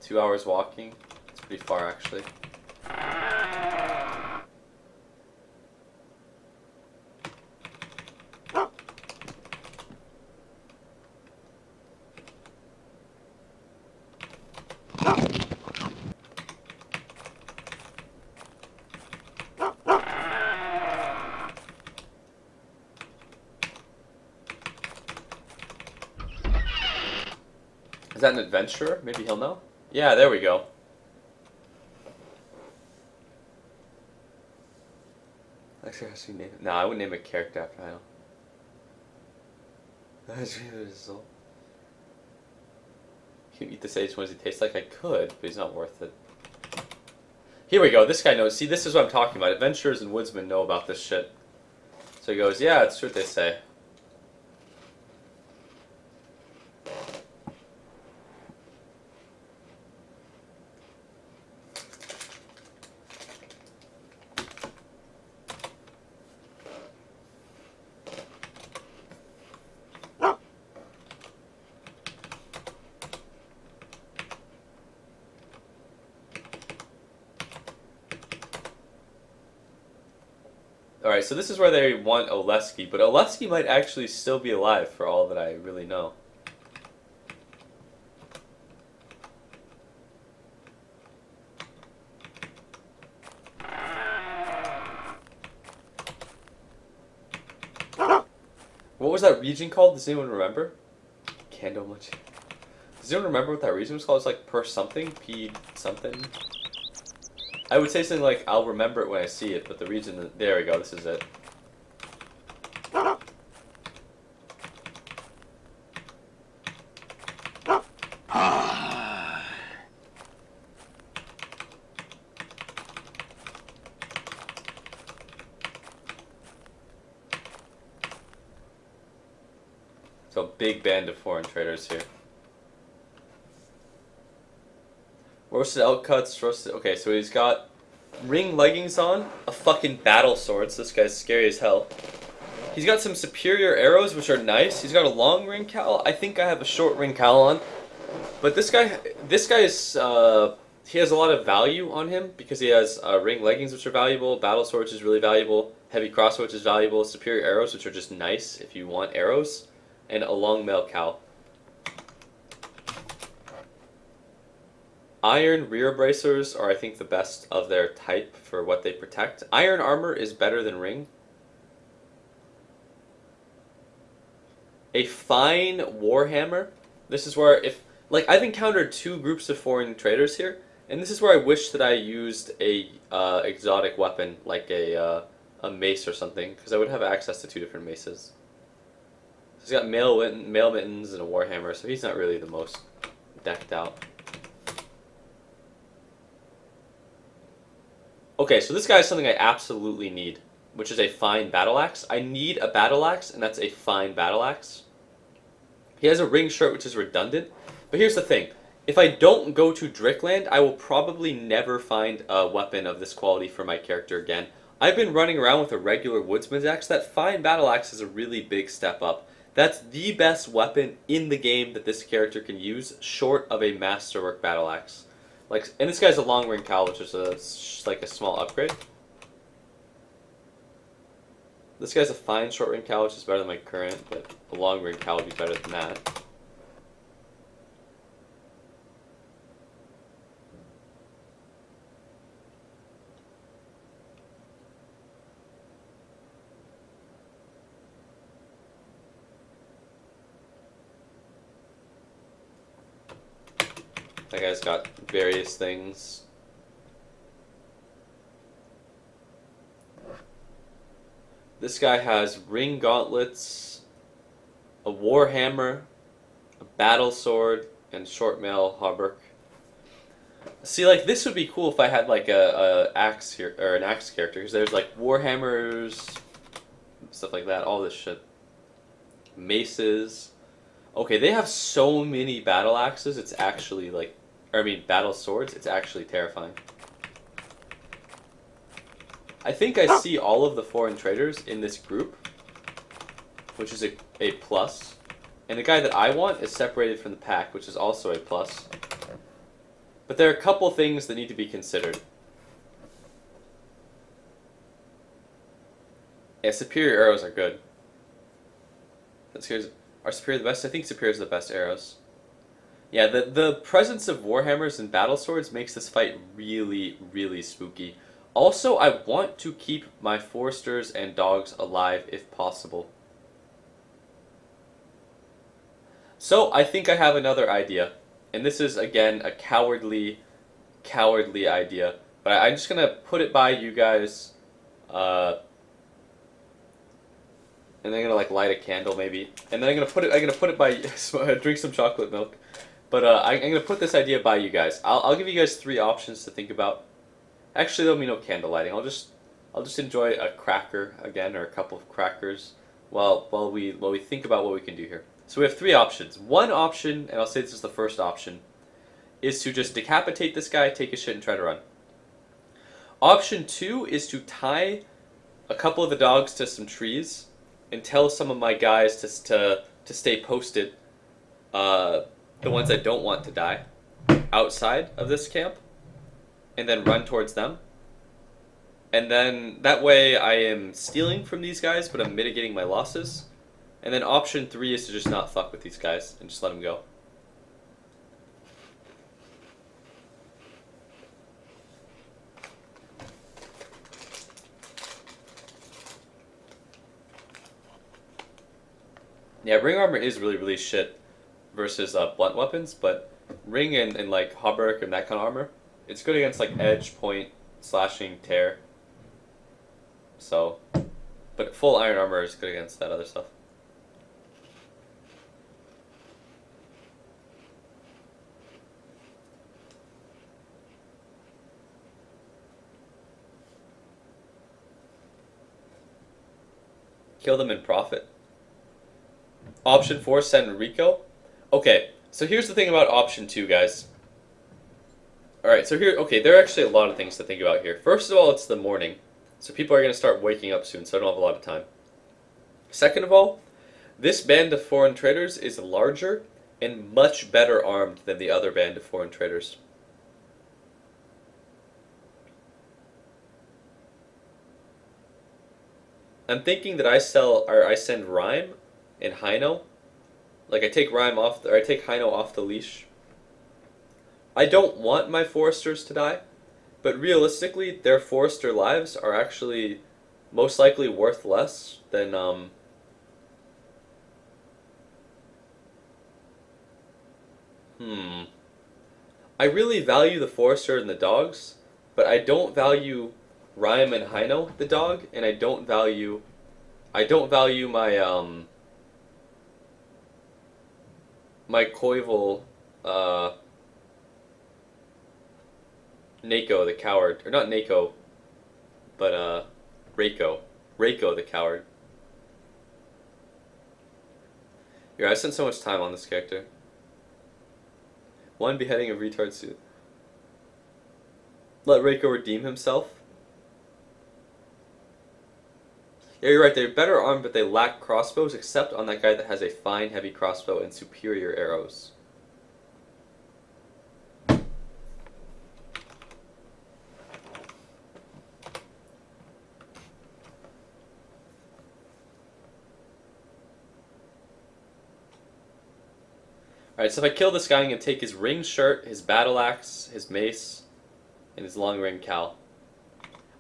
2 hours walking. It's pretty far actually. Is that an adventurer? Maybe he'll know? Yeah, there we go. Actually, how should we name it? No, I wouldn't name a character after I know. Can you eat the sage? What does he taste like? I could, but he's not worth it. Here we go. This guy knows. See, this is what I'm talking about. Adventurers and woodsmen know about this shit. So he goes, yeah, it's true what they say. Alright, so this is where they want Oleski, but Oleski might actually still be alive for all that I really know. What was that region called? Does anyone remember? Candomlich. Does anyone remember what that region was called? It's like per something? P something? I would say something like, I'll remember it when I see it, but the region, there we go, this is it. So a big band of foreign traders here. Roasted elk cuts, roasted... Okay, so he's got ring leggings on, a fucking battle sword, so this guy's scary as hell. He's got some superior arrows, which are nice. He's got a long ring cowl. I think I have a short ring cowl on. But this guy is... he has a lot of value on him, because he has ring leggings, which are valuable, battle sword, which is really valuable, heavy crossbow, which is valuable, superior arrows, which are just nice if you want arrows, and a long mail cowl. Iron rear bracers are, I think, the best of their type for what they protect. Iron armor is better than ring. A fine warhammer. This is where, if like, I've encountered two groups of foreign traders here, and this is where I wish that I used a exotic weapon like a mace or something, because I would have access to two different maces. He's got mail mittens and a warhammer, so he's not really the most decked out. Okay, so this guy is something I absolutely need, which is a fine battle axe. I need a battle axe, and that's a fine battle axe. He has a ring shirt, which is redundant. But here's the thing. If I don't go to Drickland, I will probably never find a weapon of this quality for my character again. I've been running around with a regular woodsman's axe. That fine battle axe is a really big step up. That's the best weapon in the game that this character can use, short of a masterwork battle axe. Like, and this guy's a long ring cowl, which is like a small upgrade. This guy's a fine short ring cowl, which is better than my current, but a long ring cowl would be better than that. That guy's got various things. This guy has ring gauntlets, a warhammer, a battle sword, and short mail hauberk. See, like this would be cool if I had like a axe here or an axe character, because there's like warhammers, stuff like that, all this shit, maces. Okay, they have so many battle axes. It's actually like, or I mean, battle swords. It's actually terrifying. I think I see all of the foreign traders in this group, which is a plus. And the guy that I want is separated from the pack, which is also a plus. But there are a couple things that need to be considered. Yeah, superior arrows are good. Are superior the best? I think superior is the best arrows. Yeah, the presence of warhammers and battle swords makes this fight really, really spooky. Also, I want to keep my foresters and dogs alive if possible. So, I think I have another idea. And this is, again, a cowardly idea. But I'm just going to put it by you guys. And then I'm going to, like, light a candle, maybe. And then I'm going to put it by... drink some chocolate milk. But I'm going to put this idea by you guys. I'll give you guys 3 options to think about. Actually, there'll be no candle lighting. I'll just enjoy a cracker again, or a couple of crackers, while we think about what we can do here. So we have 3 options. One option, and I'll say this is the first option, is to just decapitate this guy, take his shit, and try to run. Option 2 is to tie a couple of the dogs to some trees and tell some of my guys to stay posted, the ones I don't want to die, outside of this camp, and then run towards them. And then that way I am stealing from these guys, but I'm mitigating my losses. And then option 3 is to just not fuck with these guys and just let them go. Yeah, ring armor is really, really shit versus blunt weapons, but ring and like hauberk and that kind of armor, it's good against like edge, point, slashing, tear. So, but full iron armor is good against that other stuff. Kill them in profit. Option 4, send Rico. Okay, so here's the thing about option 2, guys. Alright, so here, okay, there are actually a lot of things to think about here. First of all, it's the morning. So people are going to start waking up soon, so I don't have a lot of time. Second of all, this band of foreign traders is larger and much better armed than the other band of foreign traders. I'm thinking that I send Rhyme and Hino. Like I take Rhyme off, or I take Hino off the leash. I don't want my foresters to die, but realistically, their forester lives are actually most likely worth less than I really value the forester and the dogs, but I don't value Rhyme and Hino, the dog, and I don't value my my Koival, Nako the coward, or not Nako, but Reiko the coward. Yeah, I spent so much time on this character. One beheading of retard suit. Let Reiko redeem himself. Yeah, you're right, they're better armed, but they lack crossbows, except on that guy that has a fine, heavy crossbow and superior arrows. Alright, so if I kill this guy, I'm going to take his ring shirt, his battle axe, his mace, and his long ring cowl.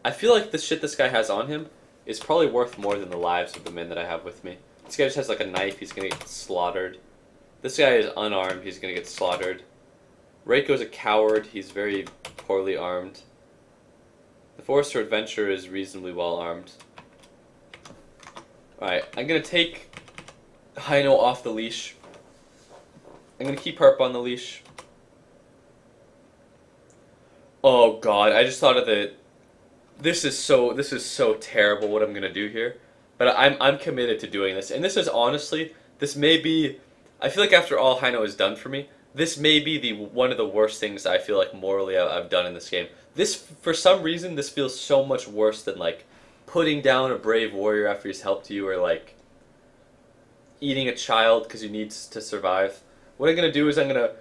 I feel like the shit this guy has on him is probably worth more than the lives of the men that I have with me. This guy just has like a knife, he's going to get slaughtered. This guy is unarmed, he's going to get slaughtered. Reiko's a coward, he's very poorly armed. The Forester Adventurer is reasonably well armed. Alright, I'm going to take Hino off the leash. I'm going to keep Herp on the leash. Oh god, I just thought of the. This is so terrible what I'm gonna do here, but I'm committed to doing this, and this is honestly this may be. I feel like after all Hino has done for me, this may be the one of the worst things I feel like morally I've done in this game. This for some reason this feels so much worse than like putting down a brave warrior after he's helped you, or like eating a child because he needs to survive. What I'm gonna do is I'm gonna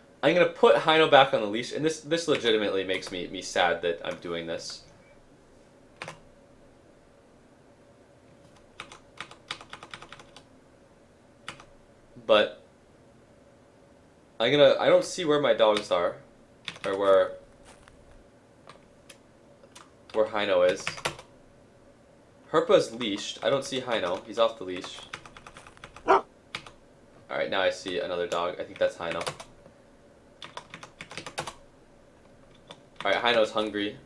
put Hino back on the leash, and this legitimately makes me sad that I'm doing this. But I don't see where my dogs are, or where Hino is. Herpa's leashed. I don't see Hino. He's off the leash. Alright, now I see another dog. I think that's Hino. Alright, Hino's hungry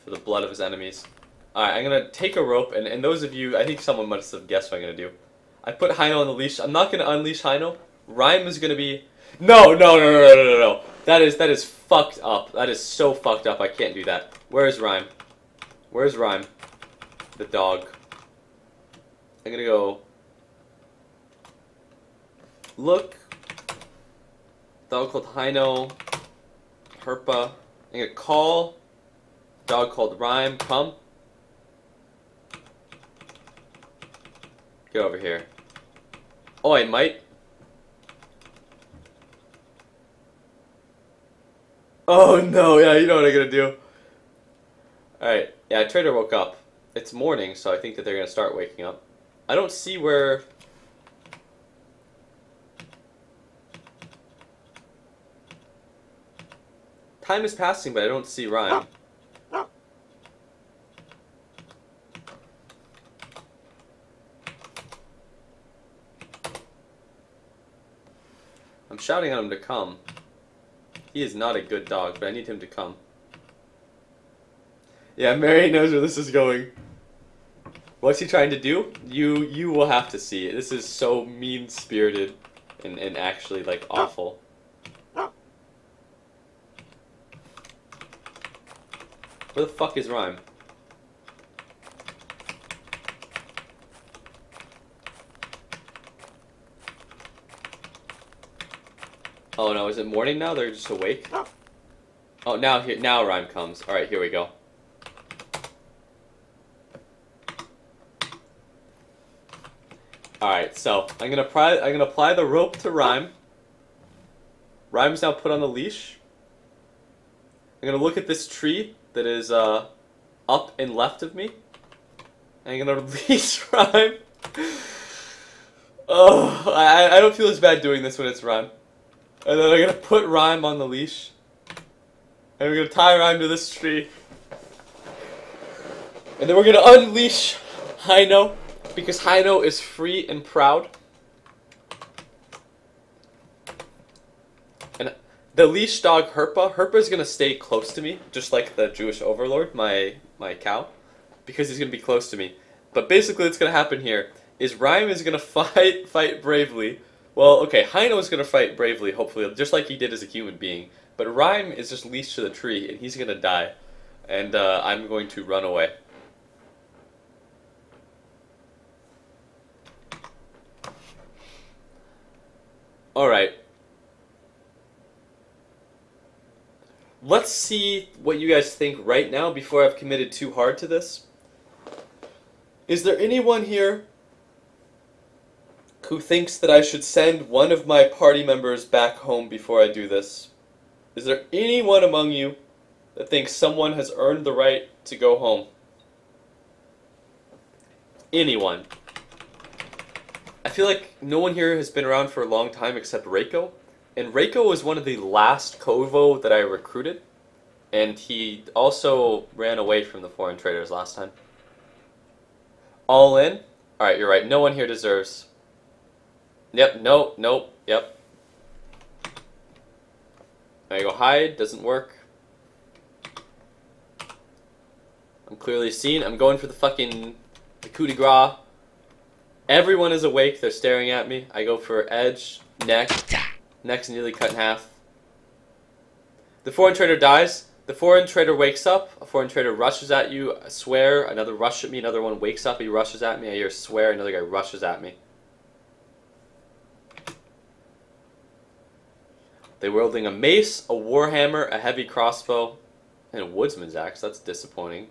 for the blood of his enemies. Alright, I'm gonna take a rope, and those of you, I think someone must have guessed what I'm gonna do. I put Hino on the leash. I'm not gonna unleash Hino. Rhyme is gonna be... No. That is fucked up. That is so fucked up. I can't do that. Where is Rhyme? Where's Rhyme? The dog. I'm gonna go... Look. Dog called Hino. Herpa. I'm gonna call. Dog called Rhyme. Come. Get over here. Oh, I might. Oh no, yeah, you know what I'm gonna do. Alright, yeah, Trader woke up. It's morning, so I think that they're gonna start waking up. I don't see where... Time is passing, but I don't see Rhyme. I'm shouting at him to come. He is not a good dog, but I need him to come. Yeah, Mary knows where this is going. What's he trying to do? You will have to see. This is so mean-spirited and actually, like, awful. Where the fuck is Rhyme? Oh no, is it morning now? They're just awake? Oh, now Rhyme comes. Alright, here we go. Alright, so I'm gonna apply the rope to Rhyme. Rhyme's now put on the leash. I'm gonna look at this tree that is up and left of me. I'm gonna release Rhyme. Oh, I don't feel as bad doing this when it's Rhyme. And then I'm gonna put Rhyme on the leash. And we're gonna tie Rhyme to this tree. And then we're gonna unleash Hino, because Hino is free and proud. And the leash dog Herpa is gonna stay close to me, just like the Jewish overlord, my cow, because he's gonna be close to me. But basically what's gonna happen here is Rhyme is gonna fight bravely. Well, okay, Hino is gonna fight bravely, hopefully, just like he did as a human being. But Rhyme is just leashed to the tree, and he's gonna die. And I'm going to run away. Alright. Let's see what you guys think right now before I've committed too hard to this. Is there anyone here who thinks that I should send one of my party members back home before I do this? Is there anyone among you that thinks someone has earned the right to go home? Anyone? I feel like no one here has been around for a long time except Reiko. And Reiko was one of the last Kovo that I recruited. And he also ran away from the foreign traders last time. All in? Alright, you're right. No one here deserves... Yep, nope, yep. There you go, hide, doesn't work. I'm clearly seen. I'm going for the fucking coup de grace. Everyone is awake, they're staring at me. I go for edge, neck. Neck's nearly cut in half. The foreign trader dies. The foreign trader wakes up. A foreign trader rushes at you. I swear. Another rush at me. Another one wakes up. He rushes at me. I hear swear. Another guy rushes at me. They're wielding a mace, a warhammer, a heavy crossbow, and a woodsman's axe. That's disappointing.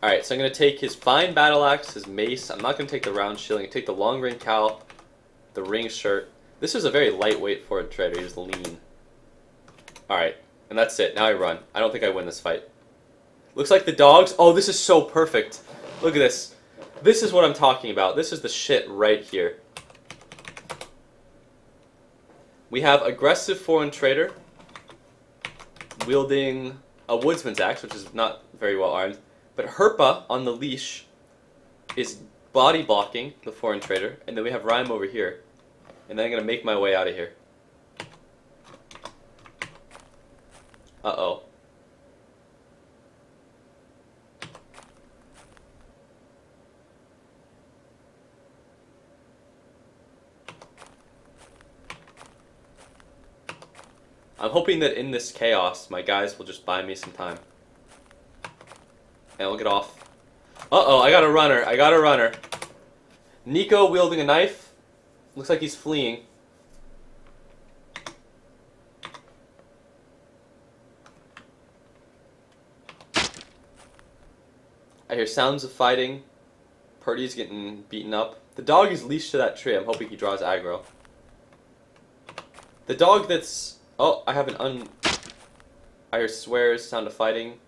Alright, so I'm going to take his fine battle axe, his mace. I'm not going to take the round shield. I'm going to take the long range cowl, the ring shirt. This is a very lightweight foreign trader. He's lean. Alright, and that's it. Now I run. I don't think I win this fight. Looks like the dogs. Oh, this is so perfect. Look at this. This is what I'm talking about. This is the shit right here. We have aggressive foreign trader wielding a woodsman's axe, which is not very well armed. But Herpa on the leash is body blocking the foreign trader. And then we have Rhyme over here. And then I'm going to make my way out of here. Uh-oh. I'm hoping that in this chaos, my guys will just buy me some time. And I'll get off. Uh-oh, I got a runner. I got a runner. Nico wielding a knife. Looks like he's fleeing. I hear sounds of fighting. Purdy's getting beaten up. The dog is leashed to that tree. I'm hoping he draws aggro. The dog that's... Oh, I have an I hear swears, sound of fighting.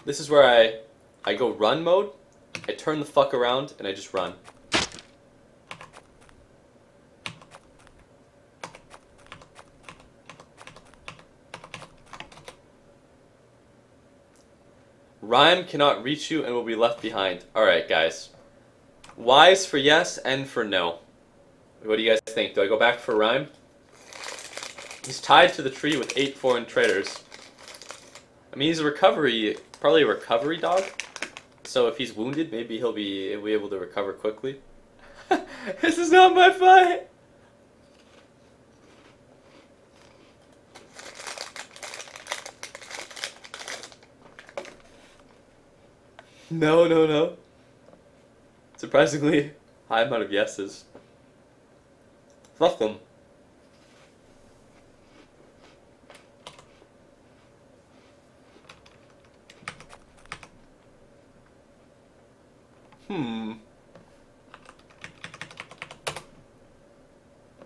This is where I go run mode. I turn the fuck around and I just run. Rhyme cannot reach you and will be left behind. Alright, guys. Y's for yes, N for no. What do you guys think? Do I go back for Rhyme? He's tied to the tree with 8 foreign traders. I mean, he's a probably a recovery dog. So if he's wounded, maybe he'll be able to recover quickly. This is not my fight! No, no, no. Surprisingly high amount of yeses. Fuck them.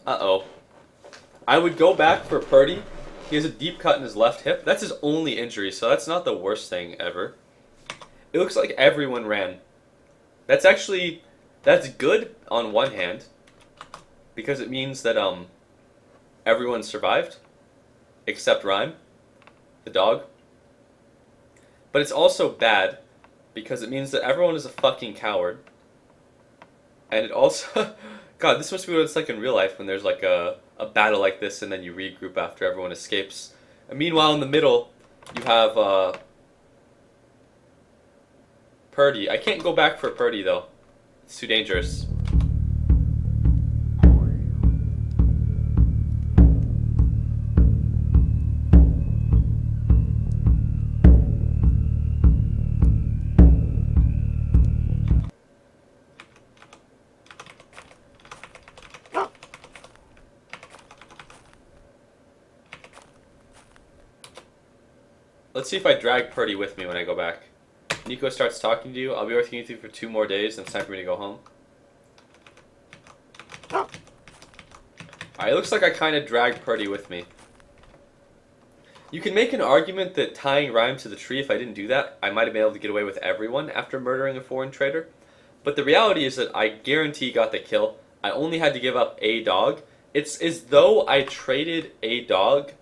Uh-oh. I would go back for Purdy. He has a deep cut in his left hip. That's his only injury, so that's not the worst thing ever. It looks like everyone ran. That's good on one hand, because it means that everyone survived, except Rhyme, the dog. But it's also bad, because it means that everyone is a fucking coward. And it also... God, this must be what it's like in real life when there's like a battle like this and then you regroup after everyone escapes. And meanwhile, in the middle, you have Purdy. I can't go back for Purdy, though. It's too dangerous. Let's see if I drag Purdy with me when I go back. Nico starts talking to you. I'll be working with you for 2 more days, and it's time for me to go home. Alright, it looks like I kind of dragged Purdy with me. You can make an argument that tying Rhyme to the tree, if I didn't do that, I might have been able to get away with everyone after murdering a foreign trader. But the reality is that I guarantee got the kill. I only had to give up a dog. It's as though I traded a dog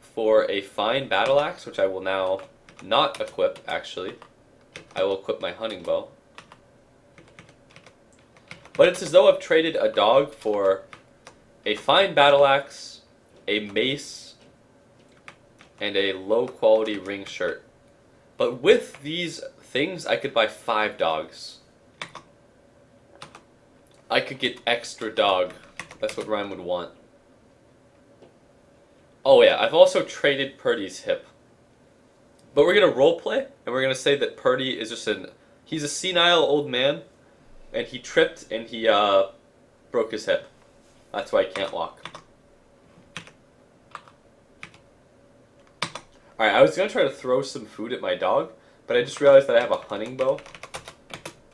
for a fine battle axe, which I will now not equip, actually. I will equip my hunting bow. But it's as though I've traded a dog for a fine battle axe, a mace, and a low-quality ring shirt. But with these things, I could buy 5 dogs. I could get extra dog. That's what Rhyme would want. Oh yeah, I've also traded Purdy's hip. But we're gonna roleplay, and we're gonna say that Purdy is just he's a senile old man, and he tripped and he broke his hip. That's why he can't walk. Alright, I was gonna try to throw some food at my dog, but I just realized that I have a hunting bow.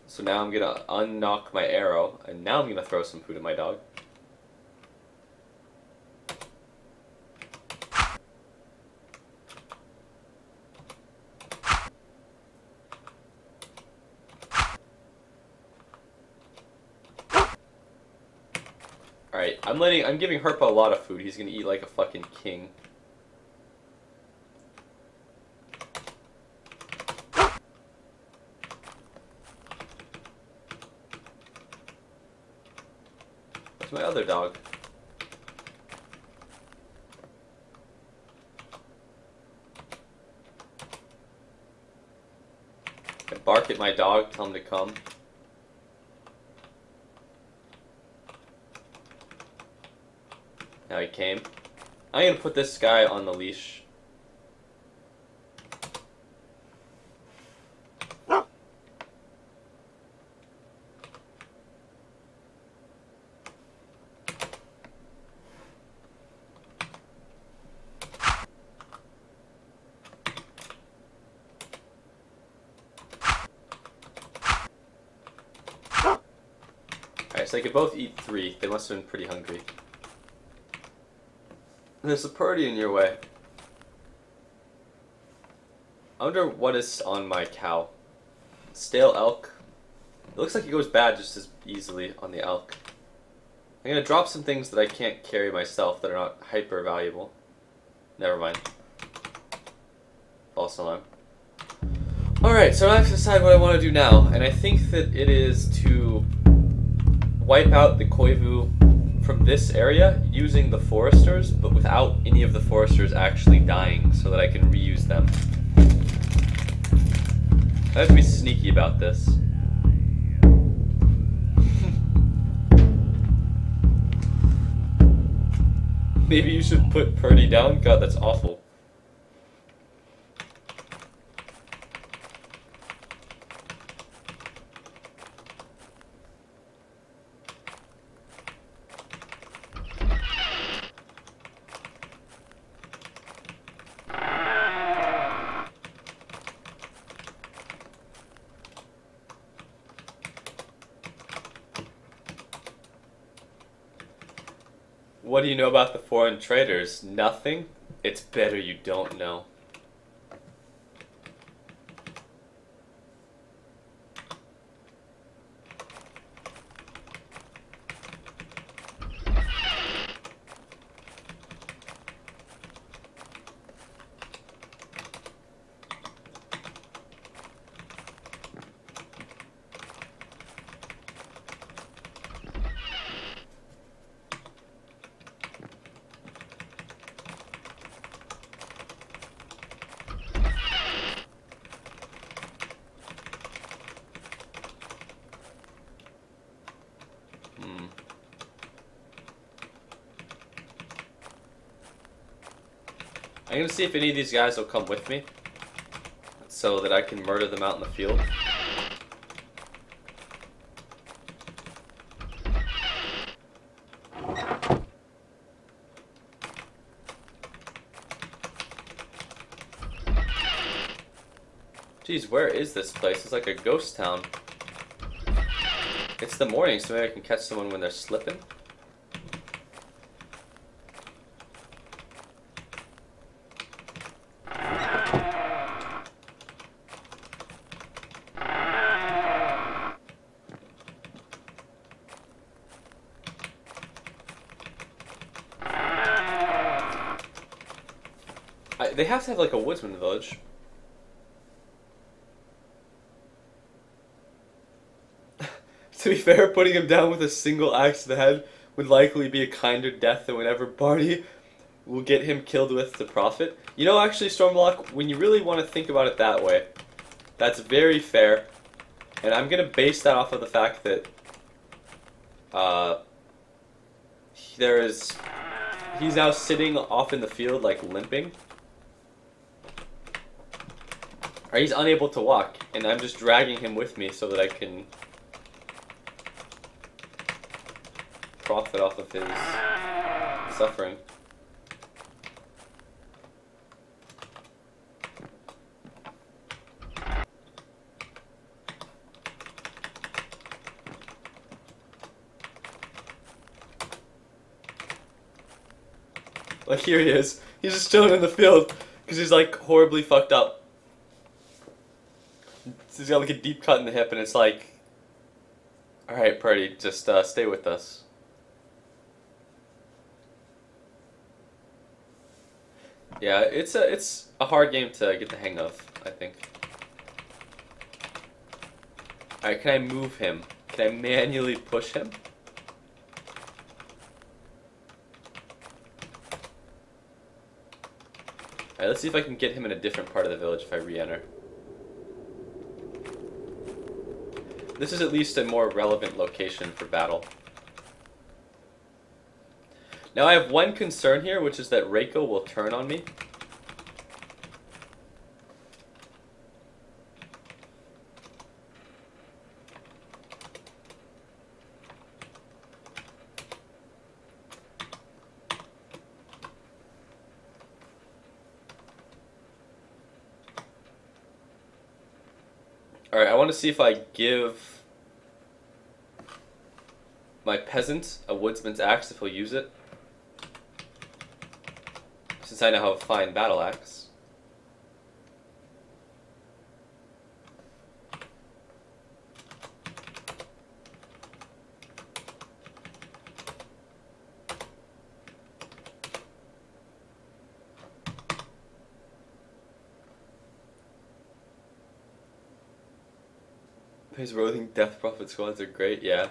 So now I'm gonna unknock my arrow, and now I'm gonna throw some food at my dog. Alright, I'm giving Herpa a lot of food. He's gonna eat like a fucking king. Where's my other dog? I bark at my dog, tell him to come. Now he came. I'm gonna put this guy on the leash. Alright, so they could both eat 3. They must have been pretty hungry. There's a Purdy in your way. I wonder what is on my cow. Stale elk. It looks like it goes bad just as easily on the elk. I'm gonna drop some things that I can't carry myself that are not hyper valuable. Never mind. False alarm. Alright, so I have to decide what I want to do now, and I think that it is to wipe out the Koivu from this area using the foresters, but without any of the foresters actually dying, so that I can reuse them. I have to be sneaky about this. Maybe you should put Purdy down? God, that's awful. What do you know about the foreign traders? Nothing? It's better you don't know. I'm gonna see if any of these guys will come with me, so that I can murder them out in the field. Jeez, where is this place? It's like a ghost town. It's the morning, so maybe I can catch someone when they're slipping. They have to have like a woodsman village. To be fair, putting him down with a single axe to the head would likely be a kinder death than whatever Barty will get him killed with to profit. You know, actually, Stormlock, when you really want to think about it that way, that's very fair. And I'm going to base that off of the fact that He's now sitting off in the field, like limping. Or he's unable to walk, and I'm just dragging him with me so that I can profit off of his suffering. Like, here he is. He's just chilling in the field because he's like horribly fucked up. He's got like a deep cut in the hip, and it's like, alright, Purdy, just stay with us. Yeah, it's a hard game to get the hang of, I think. Alright, can I move him? Can I manually push him? Alright, let's see if I can get him in a different part of the village if I re-enter. This is at least a more relevant location for battle. Now I have one concern here, which is that Reiko will turn on me. Alright, I want to see if I give my peasant a woodsman's axe, if he'll use it. Since I now have a fine battle axe. His roving Death Prophet squads are great, yeah.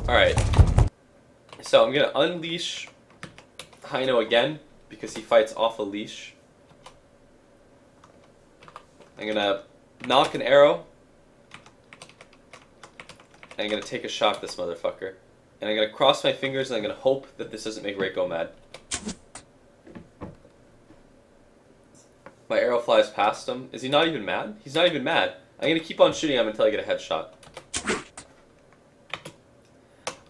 Alright. So I'm gonna unleash Hino again, because he fights off a leash. I'm gonna knock an arrow. And I'm gonna take a shot at this motherfucker. And I'm gonna cross my fingers and I'm gonna hope that this doesn't make Reiko mad. My arrow flies past him. Is he not even mad? He's not even mad. I'm gonna keep on shooting him until I get a headshot.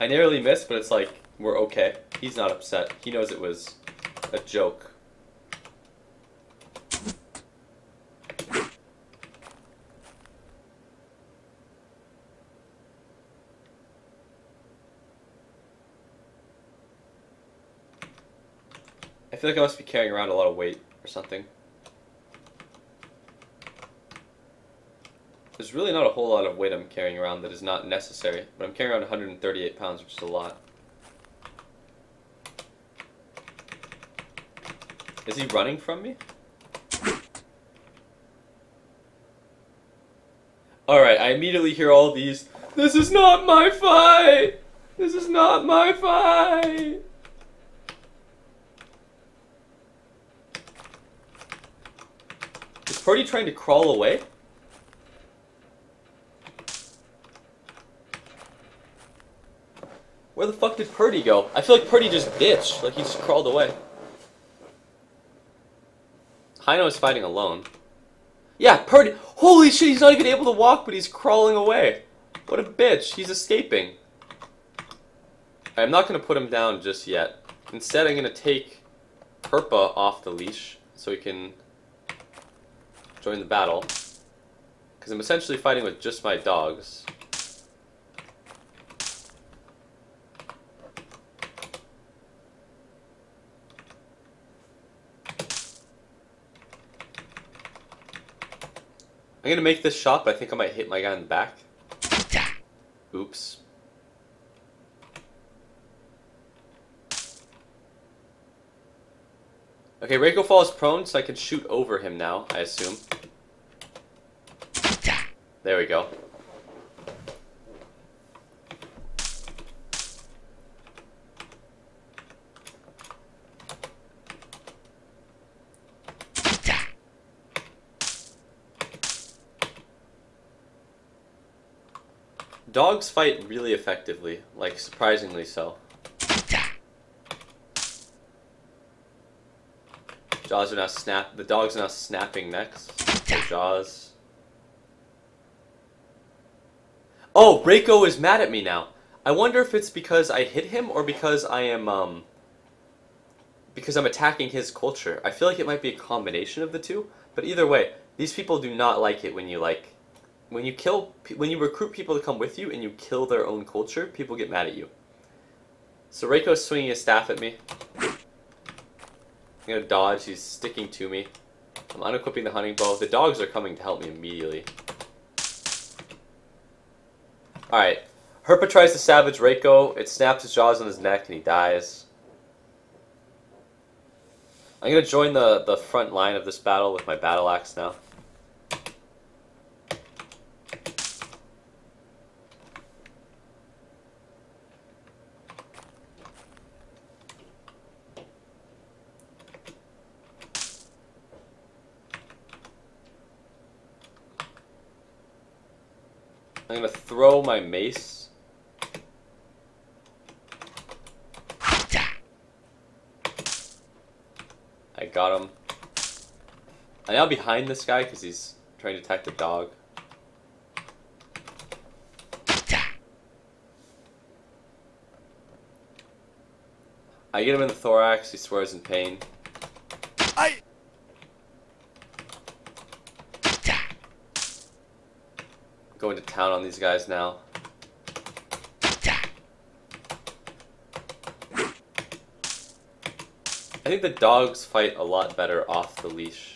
I narrowly missed, but it's like, we're okay. He's not upset. He knows it was a joke. I feel like I must be carrying around a lot of weight or something. There's really not a whole lot of weight I'm carrying around that is not necessary, but I'm carrying around 138 pounds, which is a lot. Is he running from me? Alright, I immediately hear all these, "This is not my fight! This is not my fight!" Is Purdy trying to crawl away? Where the fuck did Purdy go? I feel like Purdy just ditched, like he just crawled away. Hino is fighting alone. Yeah, Purdy. Holy shit, he's not even able to walk, but he's crawling away. What a bitch. He's escaping. I'm not going to put him down just yet. Instead, I'm going to take Herpa off the leash so he can join the battle. Because I'm essentially fighting with just my dogs. I'm gonna make this shot, but I think I might hit my guy in the back. Oops. Okay, Reiko falls prone, so I can shoot over him now, I assume. There we go. dogs fight really effectively, like surprisingly so. Jaws are now the dogs are now snapping necks. So Jaws. Oh, Reiko is mad at me now. I wonder if it's because I hit him or because I'm attacking his culture. I feel like it might be a combination of the two, but either way, these people do not like it when you when you recruit people to come with you and you kill their own culture, people get mad at you. So Reiko's swinging his staff at me. I'm gonna dodge, he's sticking to me. I'm unequipping the hunting bow. The dogs are coming to help me immediately. Alright. Herpa tries to savage Reiko. It snaps his jaws on his neck and he dies. I'm gonna join the front line of this battle with my battle axe now. I'm gonna throw my mace. I got him. I'm now behind this guy because he's trying to attack the dog. I get him in the thorax, he swears in pain. Going to town on these guys now. I think the dogs fight a lot better off the leash.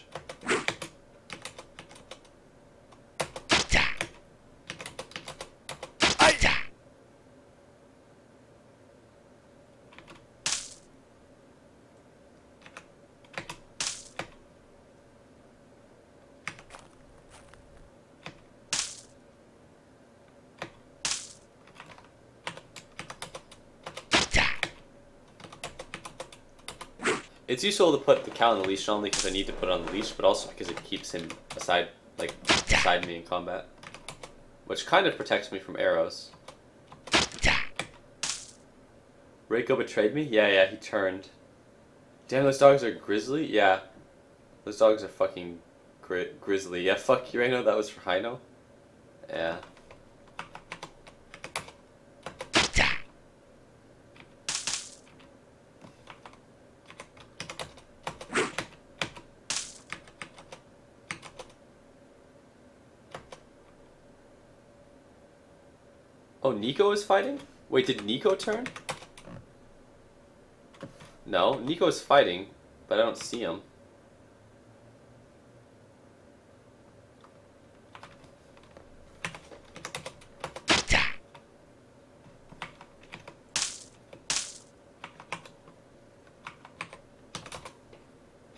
It's useful to put the cow on the leash not only because I need to put it on the leash, but also because it keeps him beside me in combat. Which kind of protects me from arrows. Reiko betrayed me? Yeah, he turned. Damn, those dogs are grizzly? Yeah. Those dogs are fucking grizzly. Yeah, fuck you, Reino, that was for Hino? Yeah. Oh, Nico is fighting? Wait, did Nico turn? No, Nico is fighting, but I don't see him.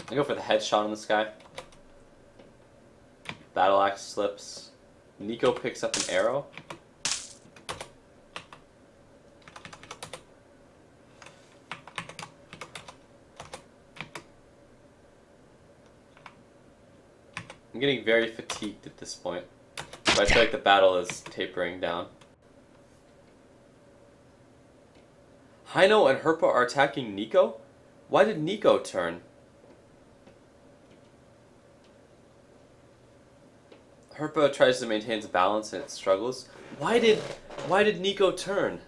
I go for the headshot on this guy. Battle axe slips. Nico picks up an arrow. I'm getting very fatigued at this point, but I feel like the battle is tapering down. Hino and Herpa are attacking Nico? Why did Nico turn? Herpa tries to maintain its balance and it struggles. Why did Nico turn?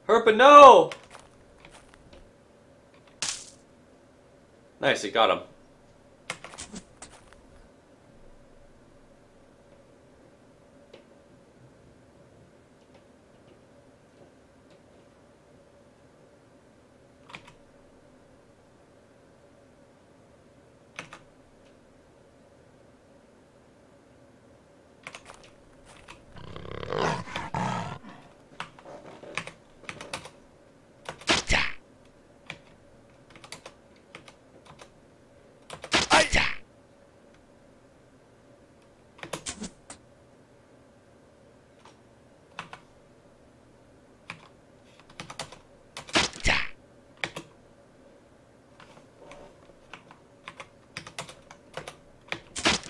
Herpa, no! Nice, it got him.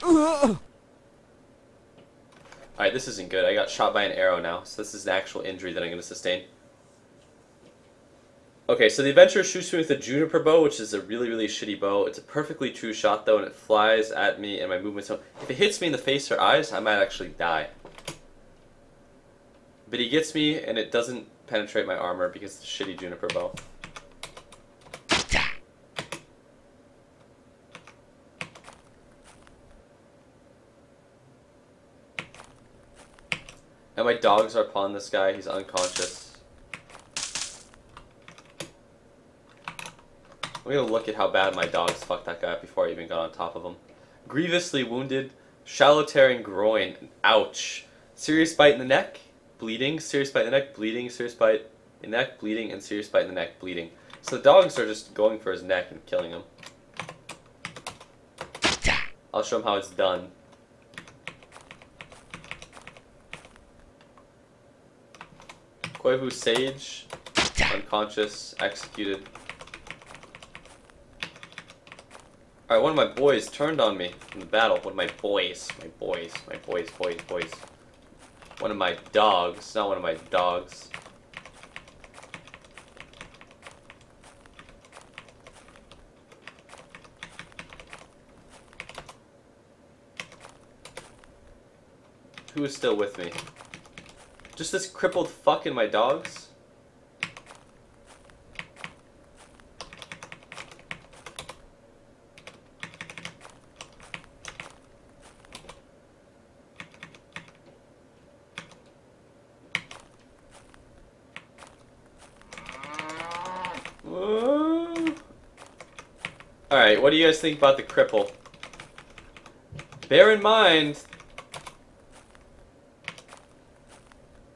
Alright, this isn't good. I got shot by an arrow now, so this is an actual injury that I'm going to sustain. Okay, so the adventurer shoots me with a juniper bow, which is a really, really shitty bow. It's a perfectly true shot, though, and it flies at me and my movement. So if it hits me in the face or eyes, I might actually die. But he gets me, and it doesn't penetrate my armor because it's a shitty juniper bow. And my dogs are upon this guy. He's unconscious. I'm gonna look at how bad my dogs fucked that guy up before I even got on top of him. Grievously wounded, shallow tearing groin. Ouch. Serious bite in the neck, bleeding. Serious bite in the neck, bleeding. Serious bite in the neck, bleeding. And serious bite in the neck, bleeding. So the dogs are just going for his neck and killing him. I'll show him how it's done. Koivu Sage, unconscious, executed. Alright, one of my boys turned on me in the battle. One of my boys. Boys. One of my dogs, not one of my dogs. Who is still with me? Just this crippled fuck and my dogs? Alright, what do you guys think about the cripple? Bear in mind,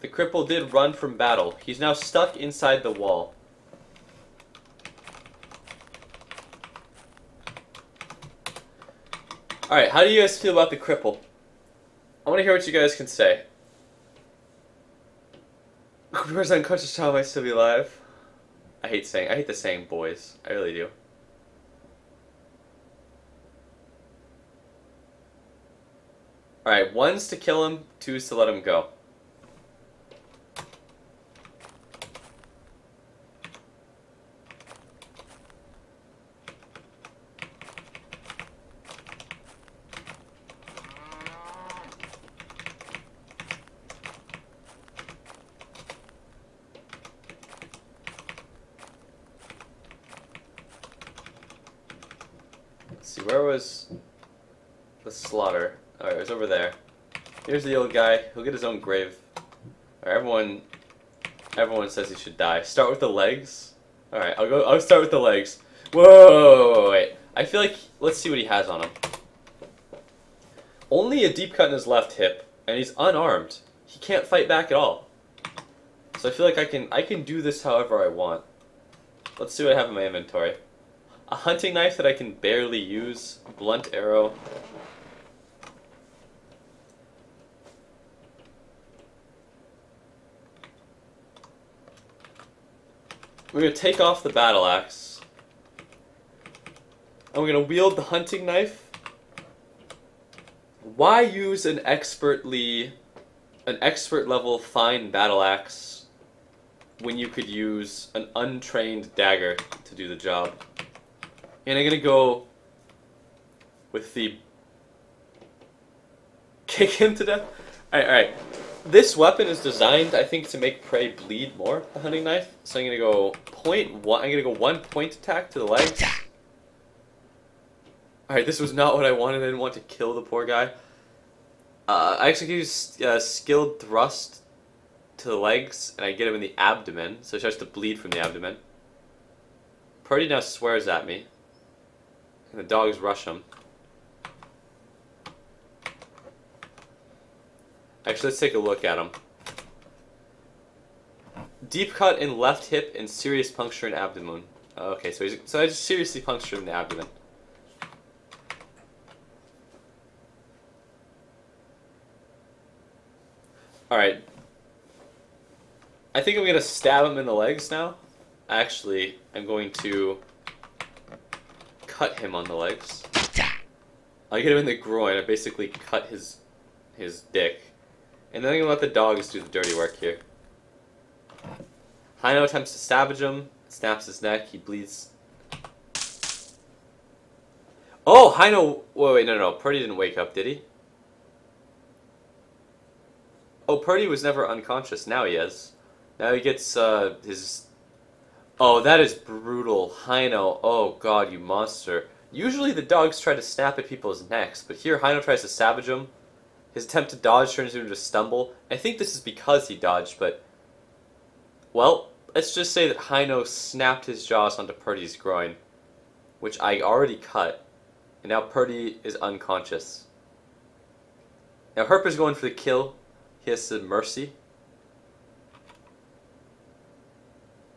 the cripple did run from battle. He's now stuck inside the wall. Alright, how do you guys feel about the cripple? I want to hear what you guys can say. Where's the unconscious child might still be alive? I hate the saying boys. I really do. Alright, 1's to kill him, 2's to let him go. Let's see, where was the slaughter? Alright, it was over there. Here's the old guy. He'll get his own grave. Alright, everyone says he should die. Start with the legs. Alright, I'll start with the legs. Whoa, wait. I feel like, let's see what he has on him. Only a deep cut in his left hip, and he's unarmed. He can't fight back at all. So I feel like I can do this however I want. Let's see what I have in my inventory. A hunting knife that I can barely use. Blunt arrow. We're going to take off the battle axe. And we're going to wield the hunting knife. Why use an expert level fine battle axe when you could use an untrained dagger to do the job? And I'm going to go with the kick him to death. Alright. This weapon is designed, I think, to make prey bleed more, the hunting knife. So I'm gonna go one point attack to the legs. Alright, this was not what I wanted. I didn't want to kill the poor guy. I actually use skilled thrust to the legs, and I get him in the abdomen, so he starts to bleed from the abdomen. Purdy now swears at me, and the dogs rush him. Actually, let's take a look at him. Deep cut in left hip and serious puncture in abdomen. Okay, so I just seriously punctured him in the abdomen. Alright. I think I'm going to stab him in the legs now. Actually, I'm going to cut him on the legs. I get him in the groin. I basically cut his dick. And then I'm gonna let the dogs do the dirty work here. Hino attempts to savage him, snaps his neck, he bleeds. Oh, Hino... Wait, no. Purdy didn't wake up, did he? Oh, Purdy was never unconscious. Now he is. Now he gets his... Oh, that is brutal. Hino, oh god, you monster. Usually the dogs try to snap at people's necks, but here Hino tries to savage him. His attempt to dodge turns into a stumble. I think this is because he dodged, but... Well, let's just say that Hino snapped his jaws onto Purdy's groin, which I already cut. And now Purdy is unconscious. Now Herpa's going for the kill. He has some mercy.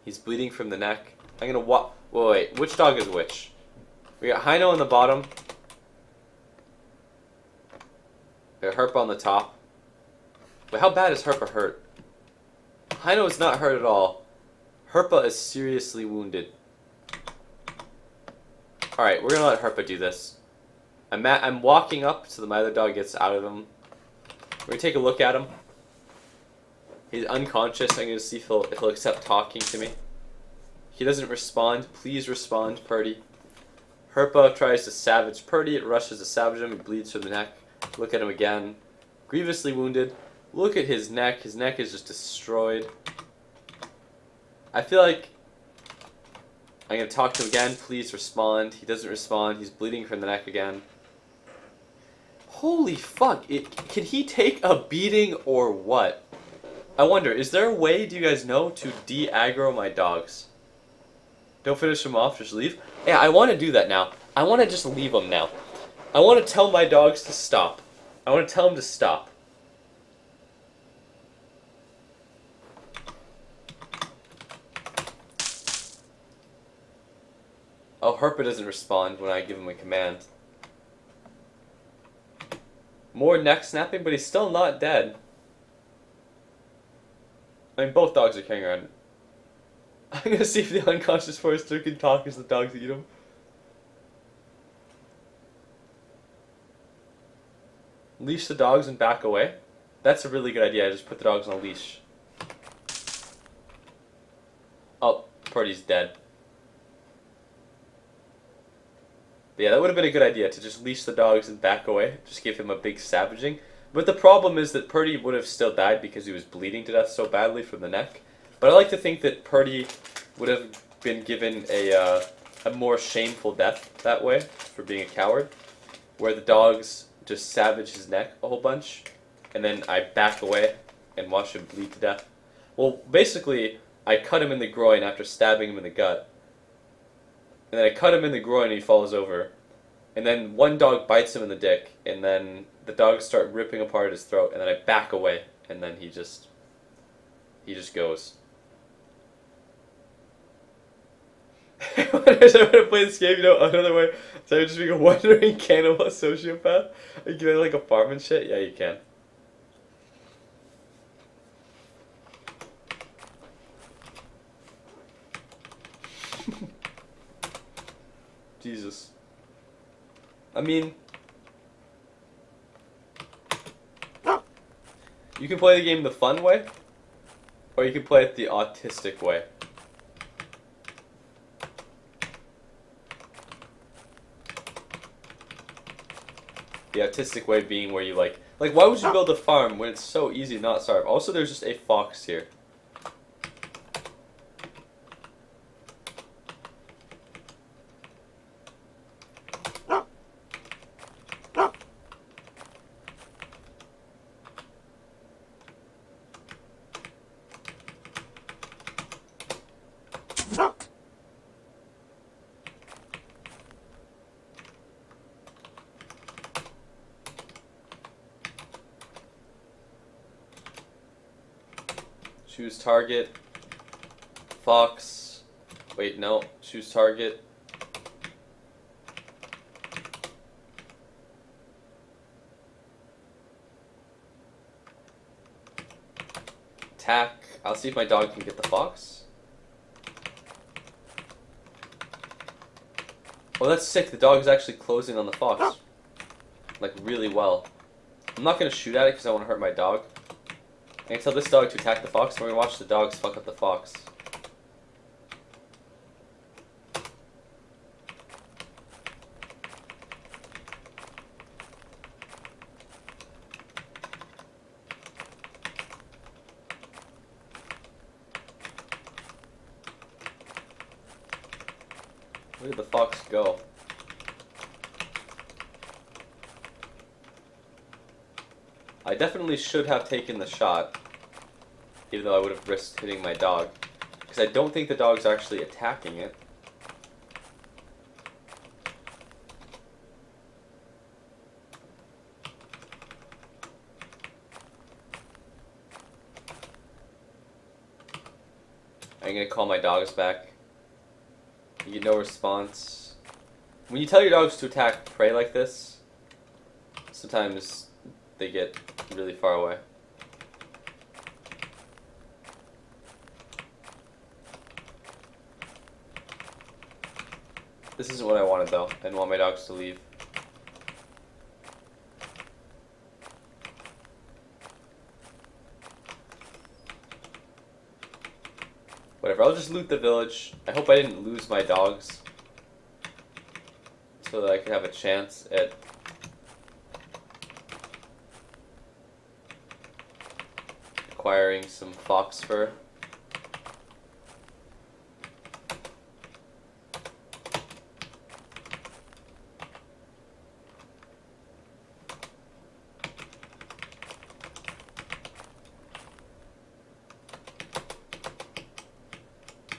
He's bleeding from the neck. I'm gonna wait, which dog is which? We got Hino on the bottom. We got Herpa on the top. But how bad is Herpa hurt? Hino is not hurt at all. Herpa is seriously wounded. Alright, we're gonna let Herpa do this. I'm walking up so that my other dog gets out of him. We're gonna take a look at him. He's unconscious. I'm gonna see if he'll accept talking to me. He doesn't respond. Please respond, Purdy. Herpa tries to savage Purdy. It rushes to savage him. He bleeds from the neck. Look at him again. Grievously wounded. Look at his neck. His neck is just destroyed. I feel like I'm gonna talk to him again. Please respond. He doesn't respond. He's bleeding from the neck again. Holy fuck. Can he take a beating or what? I wonder, is there a way, do you guys know, to de-aggro my dogs? Don't finish them off, just leave? Yeah, I want to do that now. I want to just leave them now. I want to tell my dogs to stop. I want to tell them to stop. Oh, Herpa doesn't respond when I give him a command. More neck snapping, but he's still not dead. I mean, both dogs are carrying around. I'm gonna see if the unconscious forester can talk as the dogs eat him. Leash the dogs and back away. That's a really good idea. I just put the dogs on a leash. Oh, Purdy's dead. But yeah, that would have been a good idea to just leash the dogs and back away. Just give him a big savaging. But the problem is that Purdy would have still died because he was bleeding to death so badly from the neck. But I like to think that Purdy would have been given a more shameful death that way for being a coward, where the dogs just savage his neck a whole bunch, and then I back away and watch him bleed to death. Well, basically, I cut him in the groin after stabbing him in the gut, and then I cut him in the groin and he falls over, and then one dog bites him in the dick, and then the dogs start ripping apart his throat, and then I back away, and then he just goes. Whenever I play this game, you know, another way, so I would just be a wandering cannibal sociopath. You can like a farm and shit? Yeah, you can. Jesus. I mean, you can play the game the fun way, or you can play it the autistic way. The autistic way being where you like why would you build a farm when it's so easy to not starve? Also, there's just a fox here. Choose target. Fox. Wait, no. Choose target. Attack. I'll see if my dog can get the fox. Oh, that's sick. The dog is actually closing on the fox. like really well. I'm not gonna shoot at it because I want to hurt my dog. I can tell this dog to attack the fox, and we're gonna watch the dogs fuck up the fox. Where did the fox go? I definitely should have taken the shot, even though I would have risked hitting my dog, because I don't think the dog's actually attacking it. I'm gonna call my dogs back. You get no response. When you tell your dogs to attack prey like this, sometimes they get really far away. This isn't what I wanted though. I didn't want my dogs to leave. Whatever, I'll just loot the village. I hope I didn't lose my dogs, so that I could have a chance at acquiring some fox fur.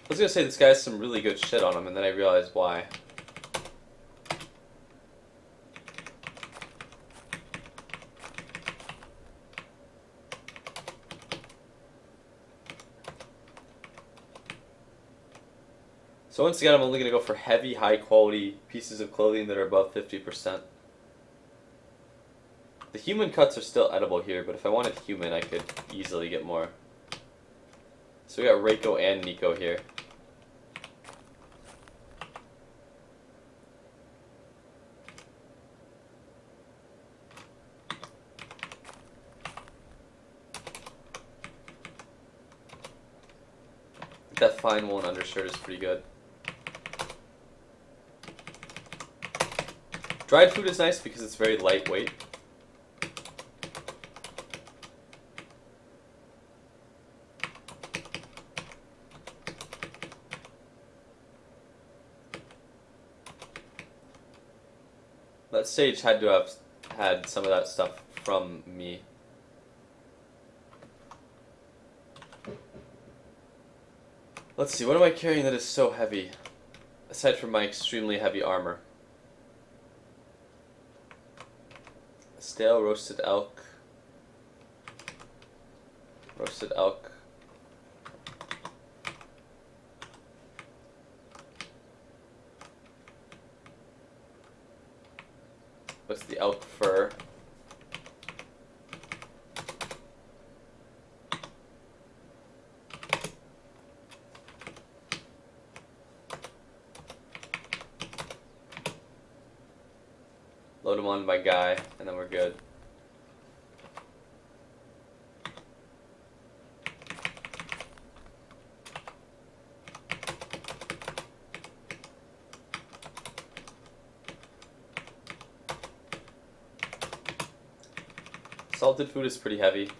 I was gonna say this guy has some really good shit on him, and then I realized why. So once again, I'm only gonna go for heavy, high-quality pieces of clothing that are above 50%. The human cuts are still edible here, but if I wanted human, I could easily get more. So we got Reiko and Nico here. That fine woolen undershirt is pretty good. Dried food is nice because it's very lightweight. That sage had to have had some of that stuff from me. Let's see, what am I carrying that is so heavy? Aside from my extremely heavy armor. Stale roasted elk. Roasted elk. What's the elk fur? Load him on my guy, and then we're good. Salted food is pretty heavy.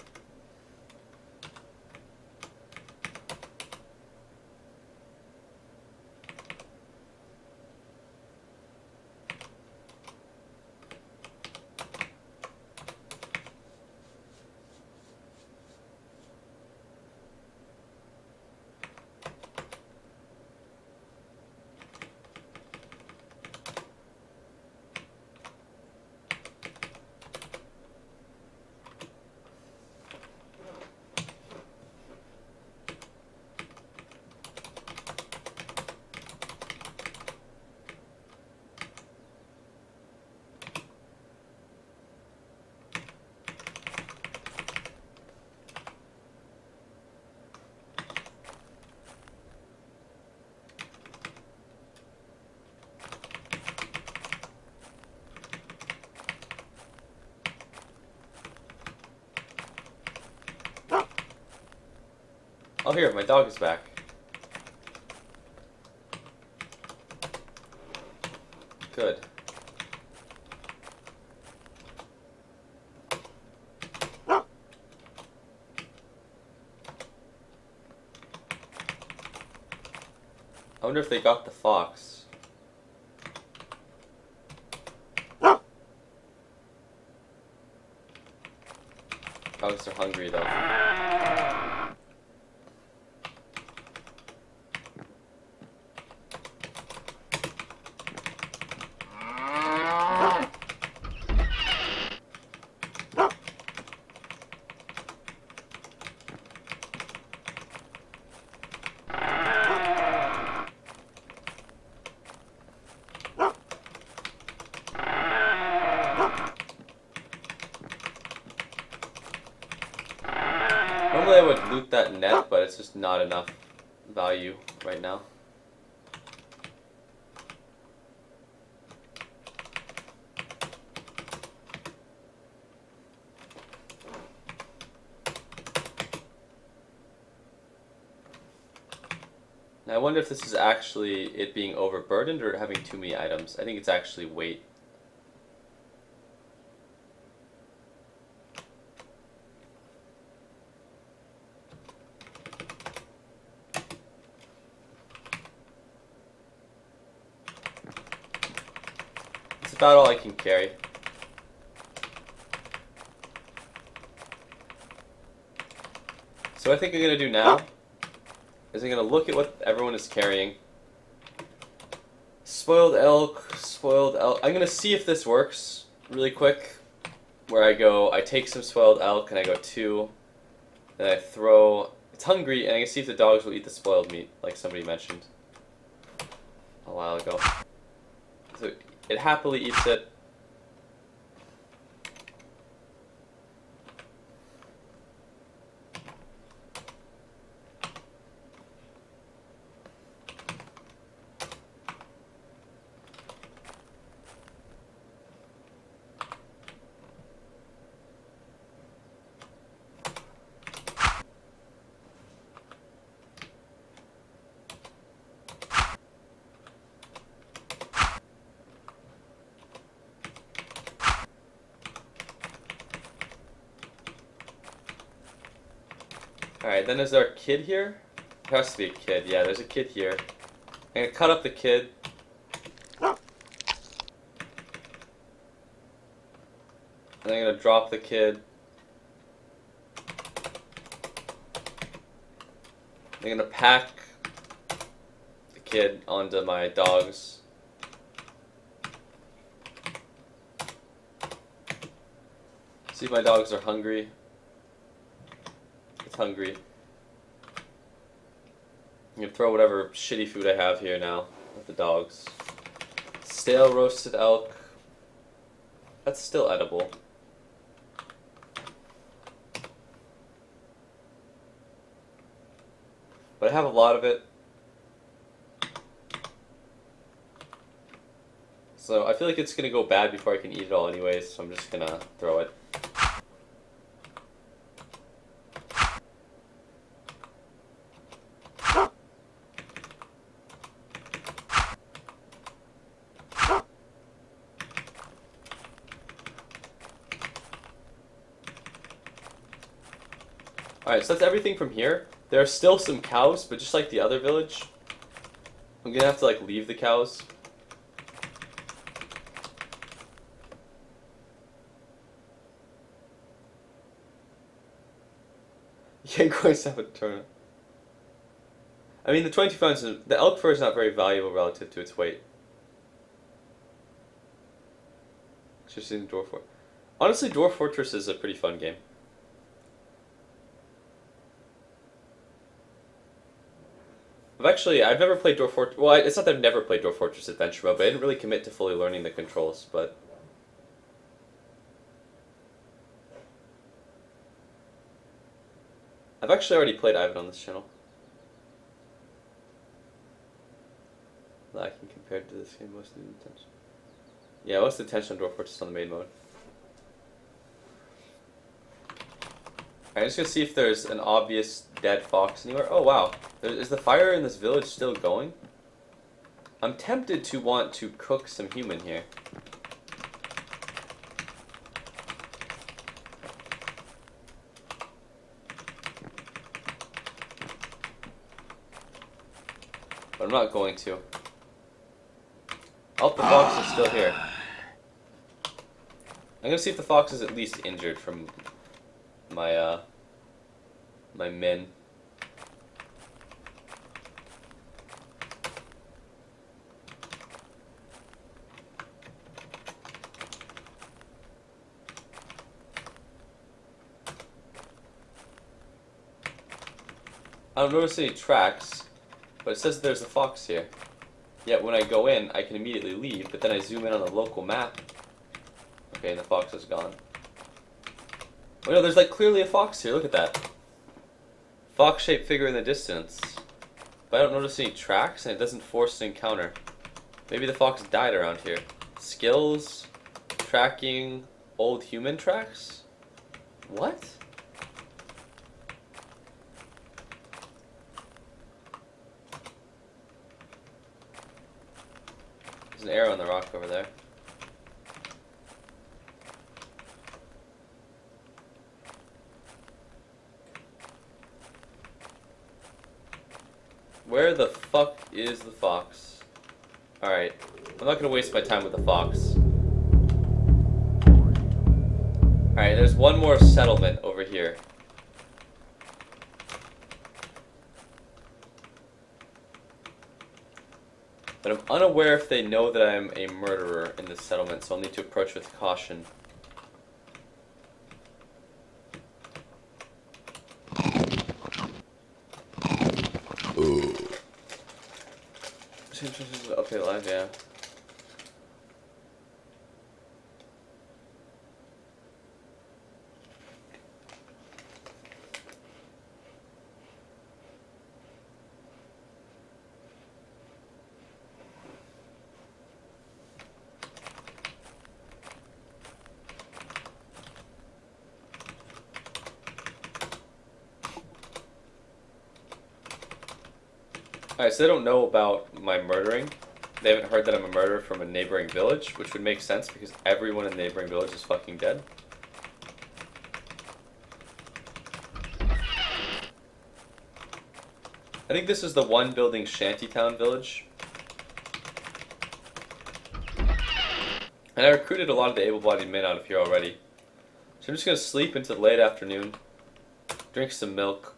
Oh, here, my dog is back. Good. I wonder if they got the fox. Dogs are hungry though. Normally I would loot that net, but it's just not enough value right now. Now I wonder if this is actually it being overburdened or having too many items. I think it's actually weight. It's about all I can carry. So what I think I'm going to do now is I'm going to look at what everyone is carrying. Spoiled elk, spoiled elk. I'm going to see if this works really quick. Where I take some spoiled elk and I go 2. Then I throw, it's hungry, and I can see if the dogs will eat the spoiled meat, like somebody mentioned a while ago. So it happily eats it. Alright, then is there a kid here? There has to be a kid. Yeah, there's a kid here. I'm gonna cut up the kid. And I'm gonna drop the kid. I'm gonna pack the kid onto my dogs. See if my dogs are hungry. It's hungry. I'm gonna throw whatever shitty food I have here now at the dogs. Stale roasted elk. That's still edible. But I have a lot of it. So I feel like it's gonna go bad before I can eat it all anyways, so I'm just gonna throw it. Alright, so that's everything from here. There are still some cows, but just like the other village, I'm gonna have to like leave the cows. Yeah, going to have a tournament. I mean, the 22 pounds, the elk fur is not very valuable relative to its weight. It's just in Dwarf Fortress. Honestly, Dwarf Fortress is a pretty fun game. I've never played Dwarf Fortress. Well, it's not that I've never played Dwarf Fortress Adventure Mode, but I didn't really commit to fully learning the controls. But I've actually already played Ivan on this channel. Lacking compared to this game, most of the attention. Yeah, most of the attention on Dwarf Fortress on the main mode. I'm just gonna see if there's an obvious dead fox anywhere. Oh wow, is the fire in this village still going? I'm tempted to want to cook some human here. But I'm not going to. Oh, the fox is still here. I'm gonna see if the fox is at least injured from my my min. I don't notice any tracks, but it says there's a fox here. Yet when I go in, I can immediately leave, but then I zoom in on the local map. Okay, and the fox is gone. Oh no, there's like clearly a fox here, look at that. Fox-shaped figure in the distance. But I don't notice any tracks, and it doesn't force an encounter. Maybe the fox died around here. Skills, tracking, old human tracks? What? There's an arrow on the rock over there. Where the fuck is the fox? Alright, I'm not gonna waste my time with the fox. Alright, there's one more settlement over here. But I'm unaware if they know that I'm a murderer in this settlement, so I'll need to approach with caution. Okay, live, yeah. Alright, so they don't know about my murdering. They haven't heard that I'm a murderer from a neighboring village, which would make sense because everyone in the neighboring village is fucking dead. I think this is the one building shantytown village. And I recruited a lot of the able-bodied men out of here already. So I'm just gonna sleep until late afternoon, drink some milk.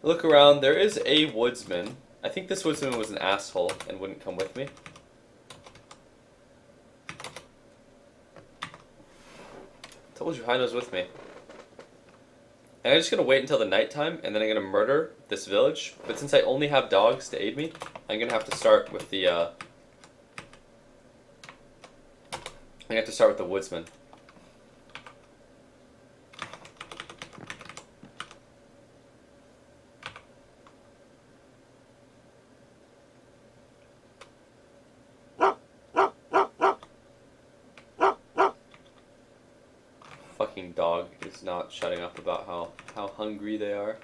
Look around, there is a woodsman. I think this woodsman was an asshole and wouldn't come with me. Told you Hino's with me. And I'm just gonna wait until the nighttime and then I'm gonna murder this village. But since I only have dogs to aid me, I'm gonna have to start with the woodsman. Fucking dog is not shutting up about how hungry they are.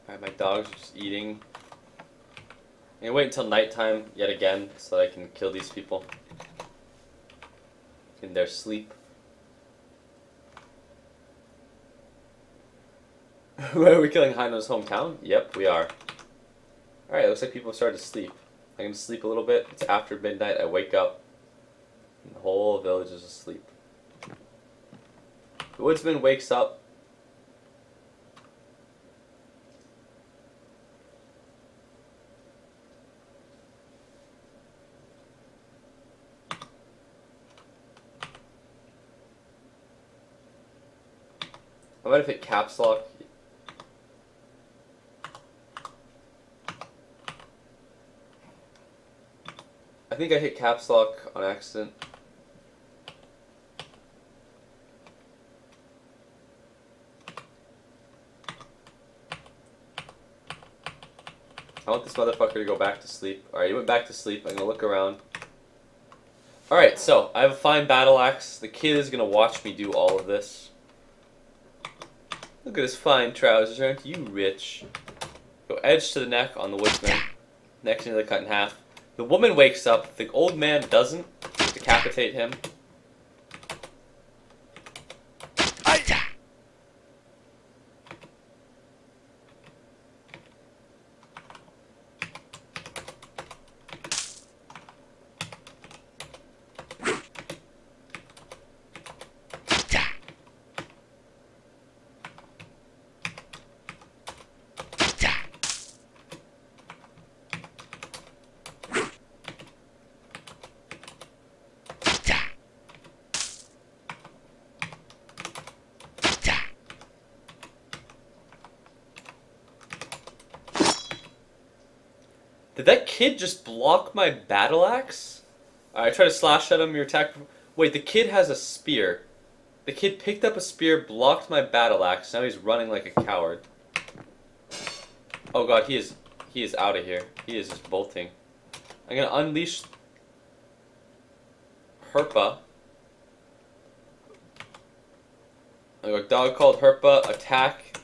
Alright, my dogs are just eating. I'm gonna wait until nighttime yet again so that I can kill these people in their sleep. Are we killing Hino's hometown? Yep, we are. Alright, looks like people have started to sleep. I'm gonna sleep a little bit. It's after midnight. I wake up and the whole village is asleep. The woodsman wakes up. I might have hit caps lock. I think I hit caps lock on accident. I want this motherfucker to go back to sleep. Alright, he went back to sleep. I'm gonna look around. Alright, so I have a fine battle axe. The kid is gonna watch me do all of this. Look at his fine trousers, aren't you rich? Go edge to the neck on the woodsman. Neck's nearly cut in half. The woman wakes up. The old man doesn't. Decapitate him. Did that kid just block my battle axe? I try to slash at him, your attack... Wait, the kid has a spear. The kid picked up a spear, blocked my battle axe, now he's running like a coward. Oh god, he is out of here. He is just bolting. I'm gonna unleash... Herpa. I go, dog called Herpa, attack.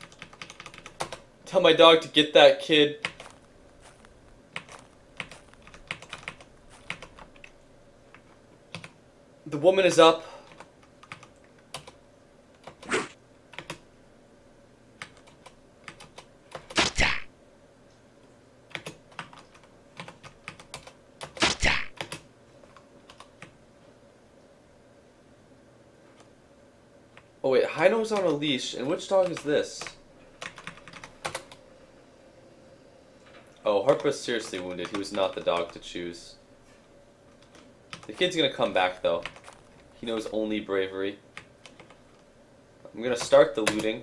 Tell my dog to get that kid. The woman is up. Oh wait, Hino's on a leash, and which dog is this? Oh, Harpa's seriously wounded. He was not the dog to choose. The kid's gonna come back though. He knows only bravery. I'm gonna start the looting.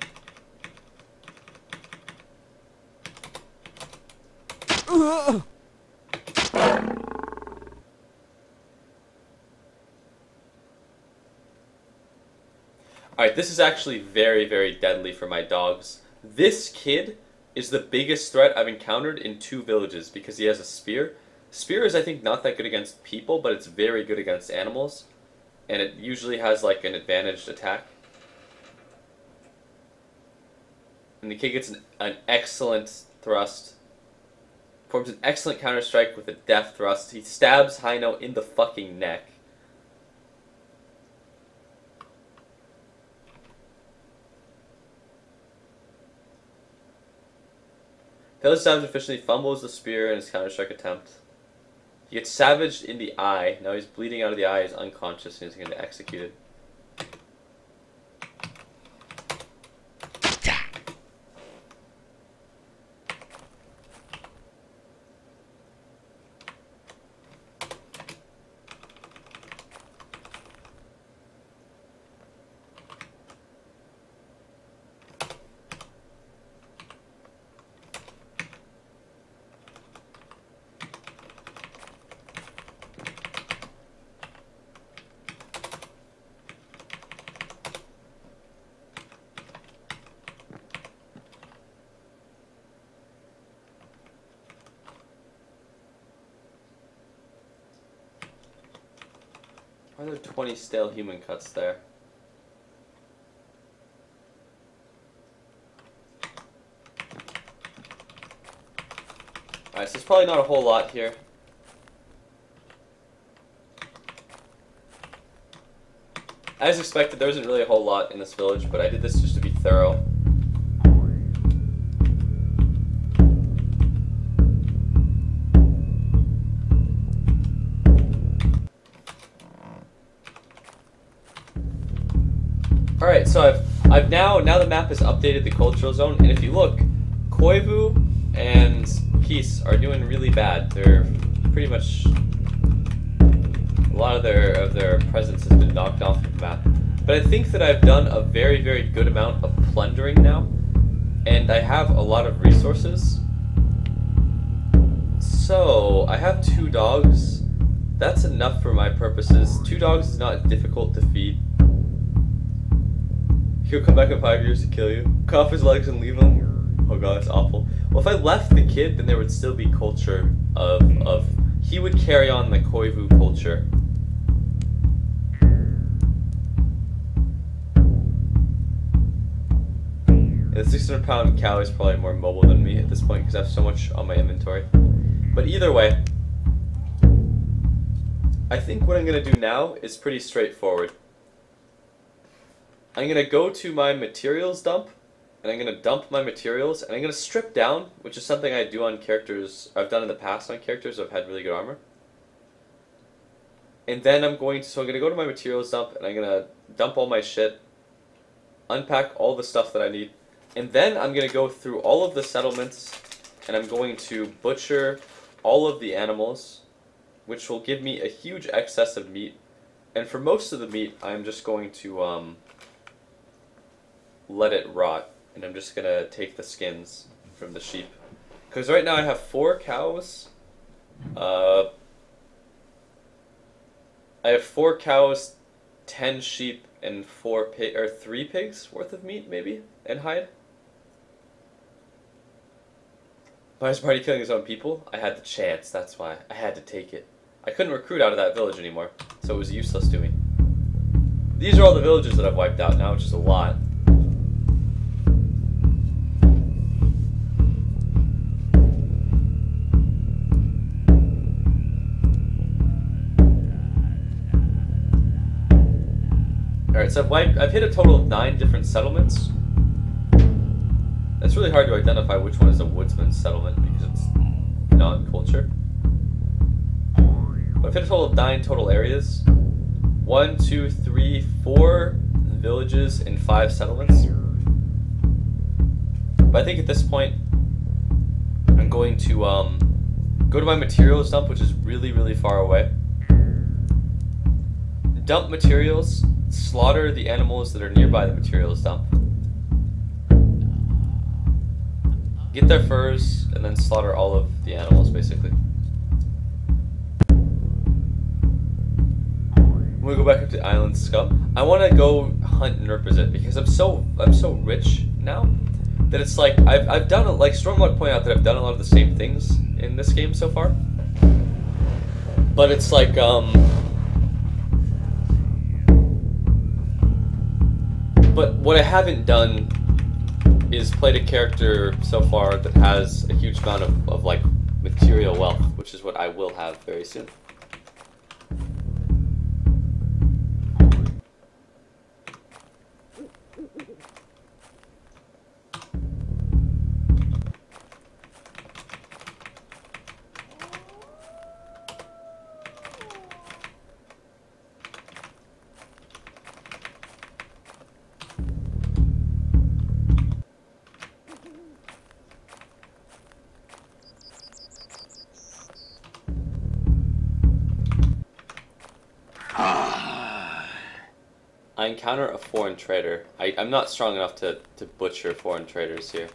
Alright, this is actually very, very deadly for my dogs. This kid is the biggest threat I've encountered in 2 villages because he has a spear. Spear is, I think, not that good against people, but it's very good against animals. And it usually has, like, an advantaged attack. And the kid gets an excellent thrust. Forms an excellent counter-strike with a death thrust. He stabs Hino in the fucking neck. Fails to savage efficiently, fumbles the spear in his counter-strike attempt. He gets savaged in the eye. Now he's bleeding out of the eye, he's unconscious, and he's going to execute it. Why are there 20 stale human cuts there? Alright, so there's probably not a whole lot here. As expected, there isn't really a whole lot in this village, but I did this just to be thorough. Alright, so I've now the map has updated the cultural zone, and if you look, Koivu and Peace are doing really bad. They're pretty much, a lot of their presence has been knocked off the map. But I think that I've done a very, very good amount of plundering now, and I have a lot of resources. So, I have 2 dogs. That's enough for my purposes. 2 dogs is not difficult to feed. He'll come back in 5 years to kill you. Cut off his legs and leave him. Oh god, it's awful. Well, if I left the kid, then there would still be culture of he would carry on the Koivu culture. And the 600-pound cow is probably more mobile than me at this point because I have so much on my inventory. But either way, I think what I'm going to do now is pretty straightforward. I'm going to go to my materials dump, and I'm going to dump my materials, and I'm going to strip down, which is something I do on characters, I've done in the past on characters who have had really good armor. And then I'm going to go to my materials dump, and I'm going to dump all my shit, unpack all the stuff that I need, and then I'm going to go through all of the settlements, and I'm going to butcher all of the animals, which will give me a huge excess of meat. And for most of the meat, I'm just going to let it rot, and I'm just going to take the skins from the sheep. Because right now I have 4 cows, I have 4 cows, 10 sheep, and 3 pigs worth of meat, maybe, and hide. Why is Marty killing his own people? I had the chance, that's why. I had to take it. I couldn't recruit out of that village anymore, so it was useless to me. These are all the villages that I've wiped out now, which is a lot. Alright, so I've hit a total of 9 different settlements. It's really hard to identify which one is a woodsman's settlement because it's non-culture. But I've hit a total of 9 total areas. 1, 2, 3, 4 villages and 5 settlements. But I think at this point, I'm going to go to my materials dump, which is really, really far away. Dump materials, slaughter the animals that are nearby the materials dump. Get their furs, and then slaughter all of the animals, basically. I'm gonna go back up to Island Scum. I want to go hunt Nurpazit because I'm so rich now that it's like I've done like Stormlord pointed out that I've done a lot of the same things in this game so far. But it's like but what I haven't done is played a character so far that has a huge amount of like material wealth, which is what I will have very soon. I encounter a foreign trader. I'm not strong enough to butcher foreign traders here.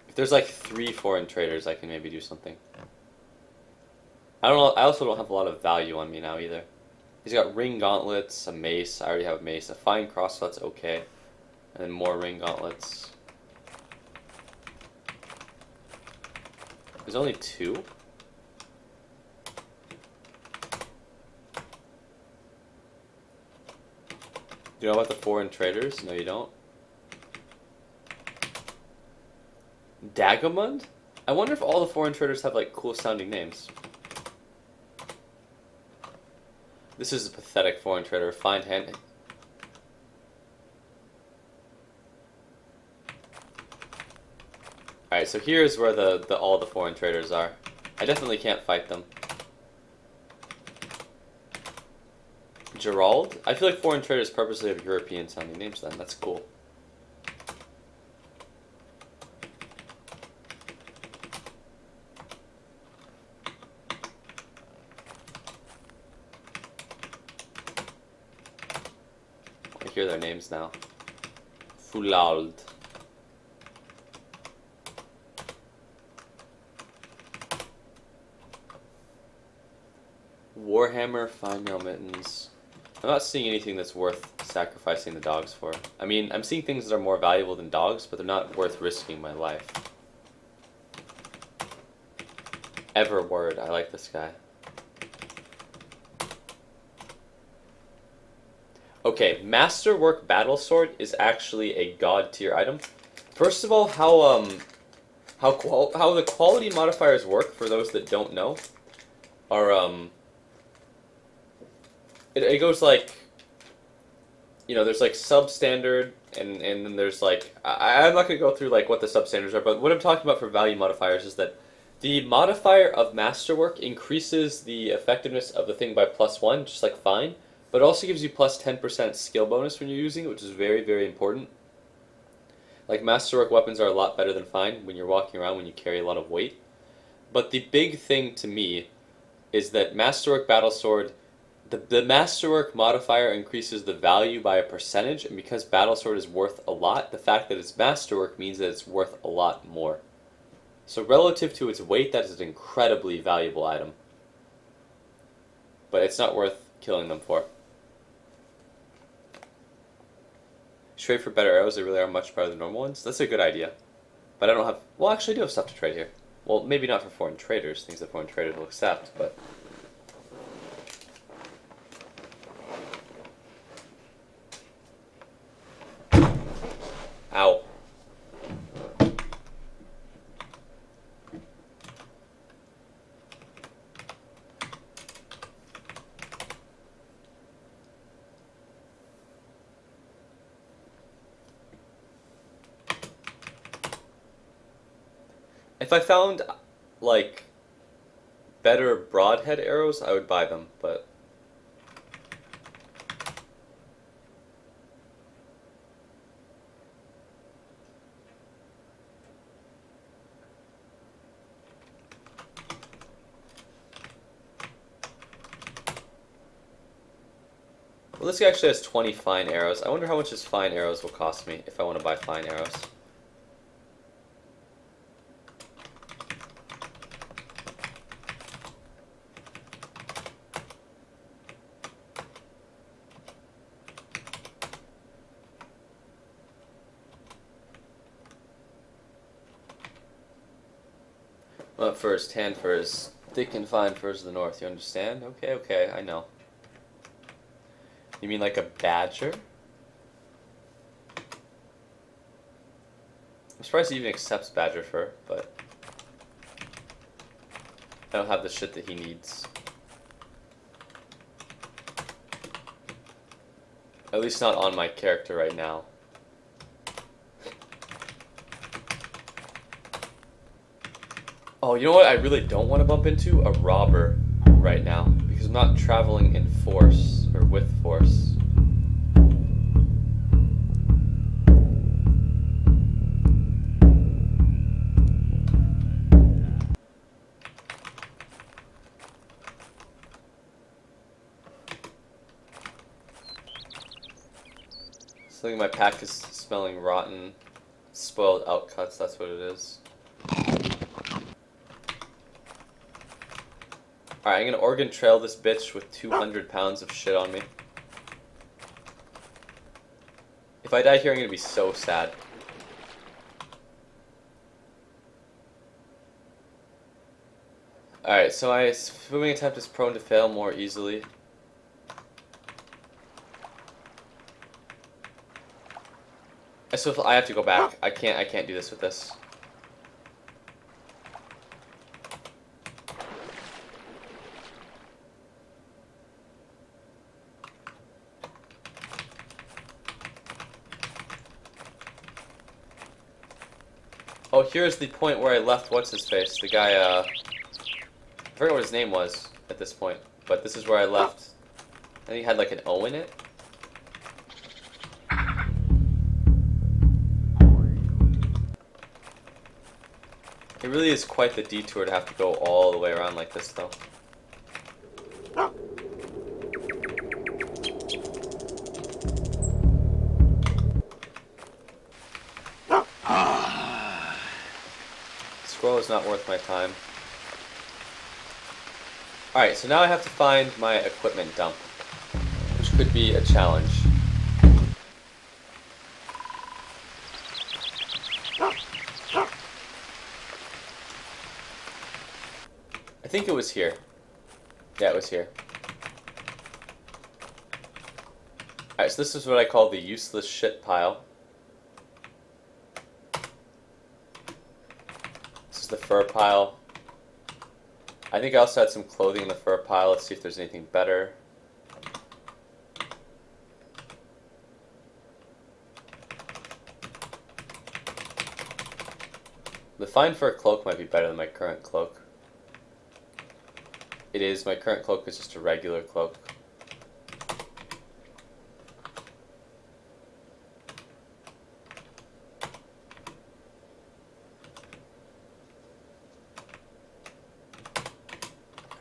If there's like 3 foreign traders, I can maybe do something. I don't know. I also don't have a lot of value on me now either. He's got ring gauntlets, a mace. I already have a mace. A fine crossbow, that's okay. And then more ring gauntlets. There's only 2? Do you know about the foreign traders? No, you don't. Dagamund? I wonder if all the foreign traders have like cool sounding names. This is a pathetic foreign trader. Find hand. Alright, so here's where all the foreign traders are. I definitely can't fight them. Gerald? I feel like foreign traders purposely have European sounding names then. That's cool. I hear their names now. Fulald. Warhammer Fine Mail Mittens. I'm not seeing anything that's worth sacrificing the dogs for. I mean, I'm seeing things that are more valuable than dogs, but they're not worth risking my life. Everword, I like this guy. Okay, Masterwork Battlesword is actually a god tier item. First of all, how the quality modifiers work, for those that don't know, are it goes like, you know, there's like substandard, and then there's like, I'm not going to go through like what the substandards are, but what I'm talking about for value modifiers is that the modifier of Masterwork increases the effectiveness of the thing by +1, just like Fine, but it also gives you plus 10% skill bonus when you're using it, which is very, very important. Like, Masterwork weapons are a lot better than Fine when you're walking around, when you carry a lot of weight. But the big thing to me is that Masterwork Battlesword, the Masterwork modifier increases the value by a percentage, and because Battlesword is worth a lot, the fact that it's Masterwork means that it's worth a lot more. So relative to its weight, that is an incredibly valuable item. But it's not worth killing them for. Trade for better arrows, they really are much better than normal ones. That's a good idea. But I don't have... Well, actually I do have stuff to trade here. Well, maybe not for foreign traders, things that foreign traders will accept, but... Ow. If I found, like, better broadhead arrows, I would buy them, but... Well, this guy actually has 20 fine arrows. I wonder how much his fine arrows will cost me if I want to buy fine arrows. Not first, hand first. Thick and fine furs of the north, you understand? Okay, okay, I know. You mean like a badger? I'm surprised he even accepts badger fur, but... I don't have the shit that he needs. At least not on my character right now. Oh, you know what I really don't want to bump into? A robber right now. Because I'm not traveling in force, or with force. Something in my pack is smelling rotten, spoiled outcuts, that's what it is. Alright, I'm gonna Oregon Trail this bitch with 200 pounds of shit on me. If I die here, I'm gonna be so sad. Alright, so my swimming attempt is prone to fail more easily. I have to go back. I can't do this with this. Oh, here's the point where I left what's-his-face. The guy, I forget what his name was at this point, but this is where I left. I think he had like an O in it. It really is quite the detour to have to go all the way around like this, though. squirrel is not worth my time. Alright, so now I have to find my equipment dump, which could be a challenge. I think it was here. Yeah, it was here. Alright, so this is what I call the useless shit pile. This is the fur pile. I think I also had some clothing in the fur pile. Let's see if there's anything better. The fine fur cloak might be better than my current cloak. It is. My current cloak is just a regular cloak.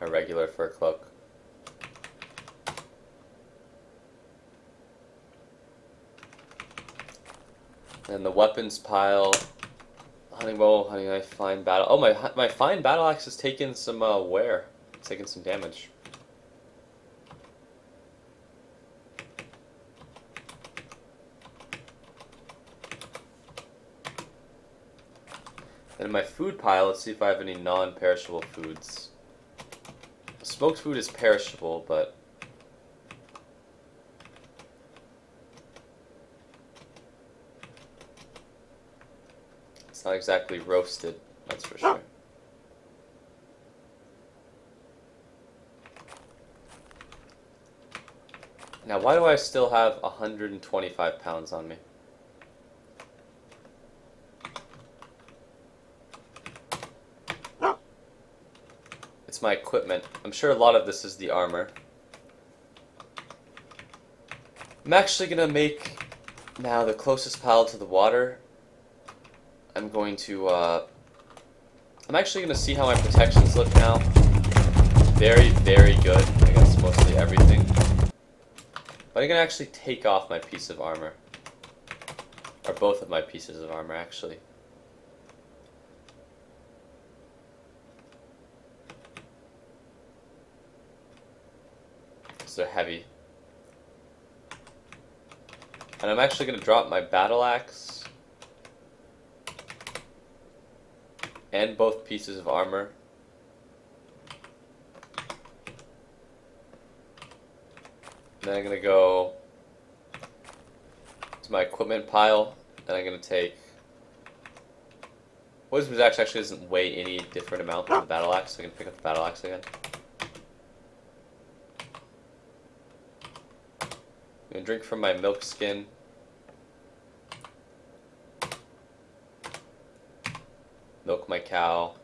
A regular fur cloak. And the weapons pile. Hunting bow, hunting knife, fine battle. Oh, my fine battle axe has taken some wear. It's taken some damage. And in my food pile, let's see if I have any non-perishable foods. Smoked food is perishable, but it's not exactly roasted, that's for sure. Now, why do I still have 125 pounds on me? It's my equipment. I'm sure a lot of this is the armor. I'm actually gonna make now the closest pile to the water. I'm going to, I'm actually gonna see how my protections look now. Very, very good against mostly everything. But I'm gonna actually take off my piece of armor. Or both of my pieces of armor, actually. Because they're heavy. And I'm actually gonna drop my battle axe. And both pieces of armor. And then I'm going to go to my equipment pile, and I'm going to take... Wisdom's Axe actually doesn't weigh any different amount than the battle axe, so I can pick up the battle axe again. I'm going to drink from my milk skin. Milk my cow.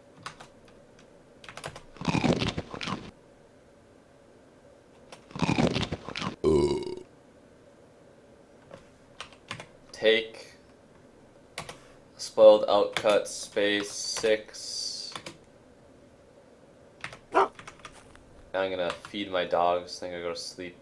Take spoiled outcut space 6. Now I'm gonna feed my dogs, then I'm gonna go to sleep.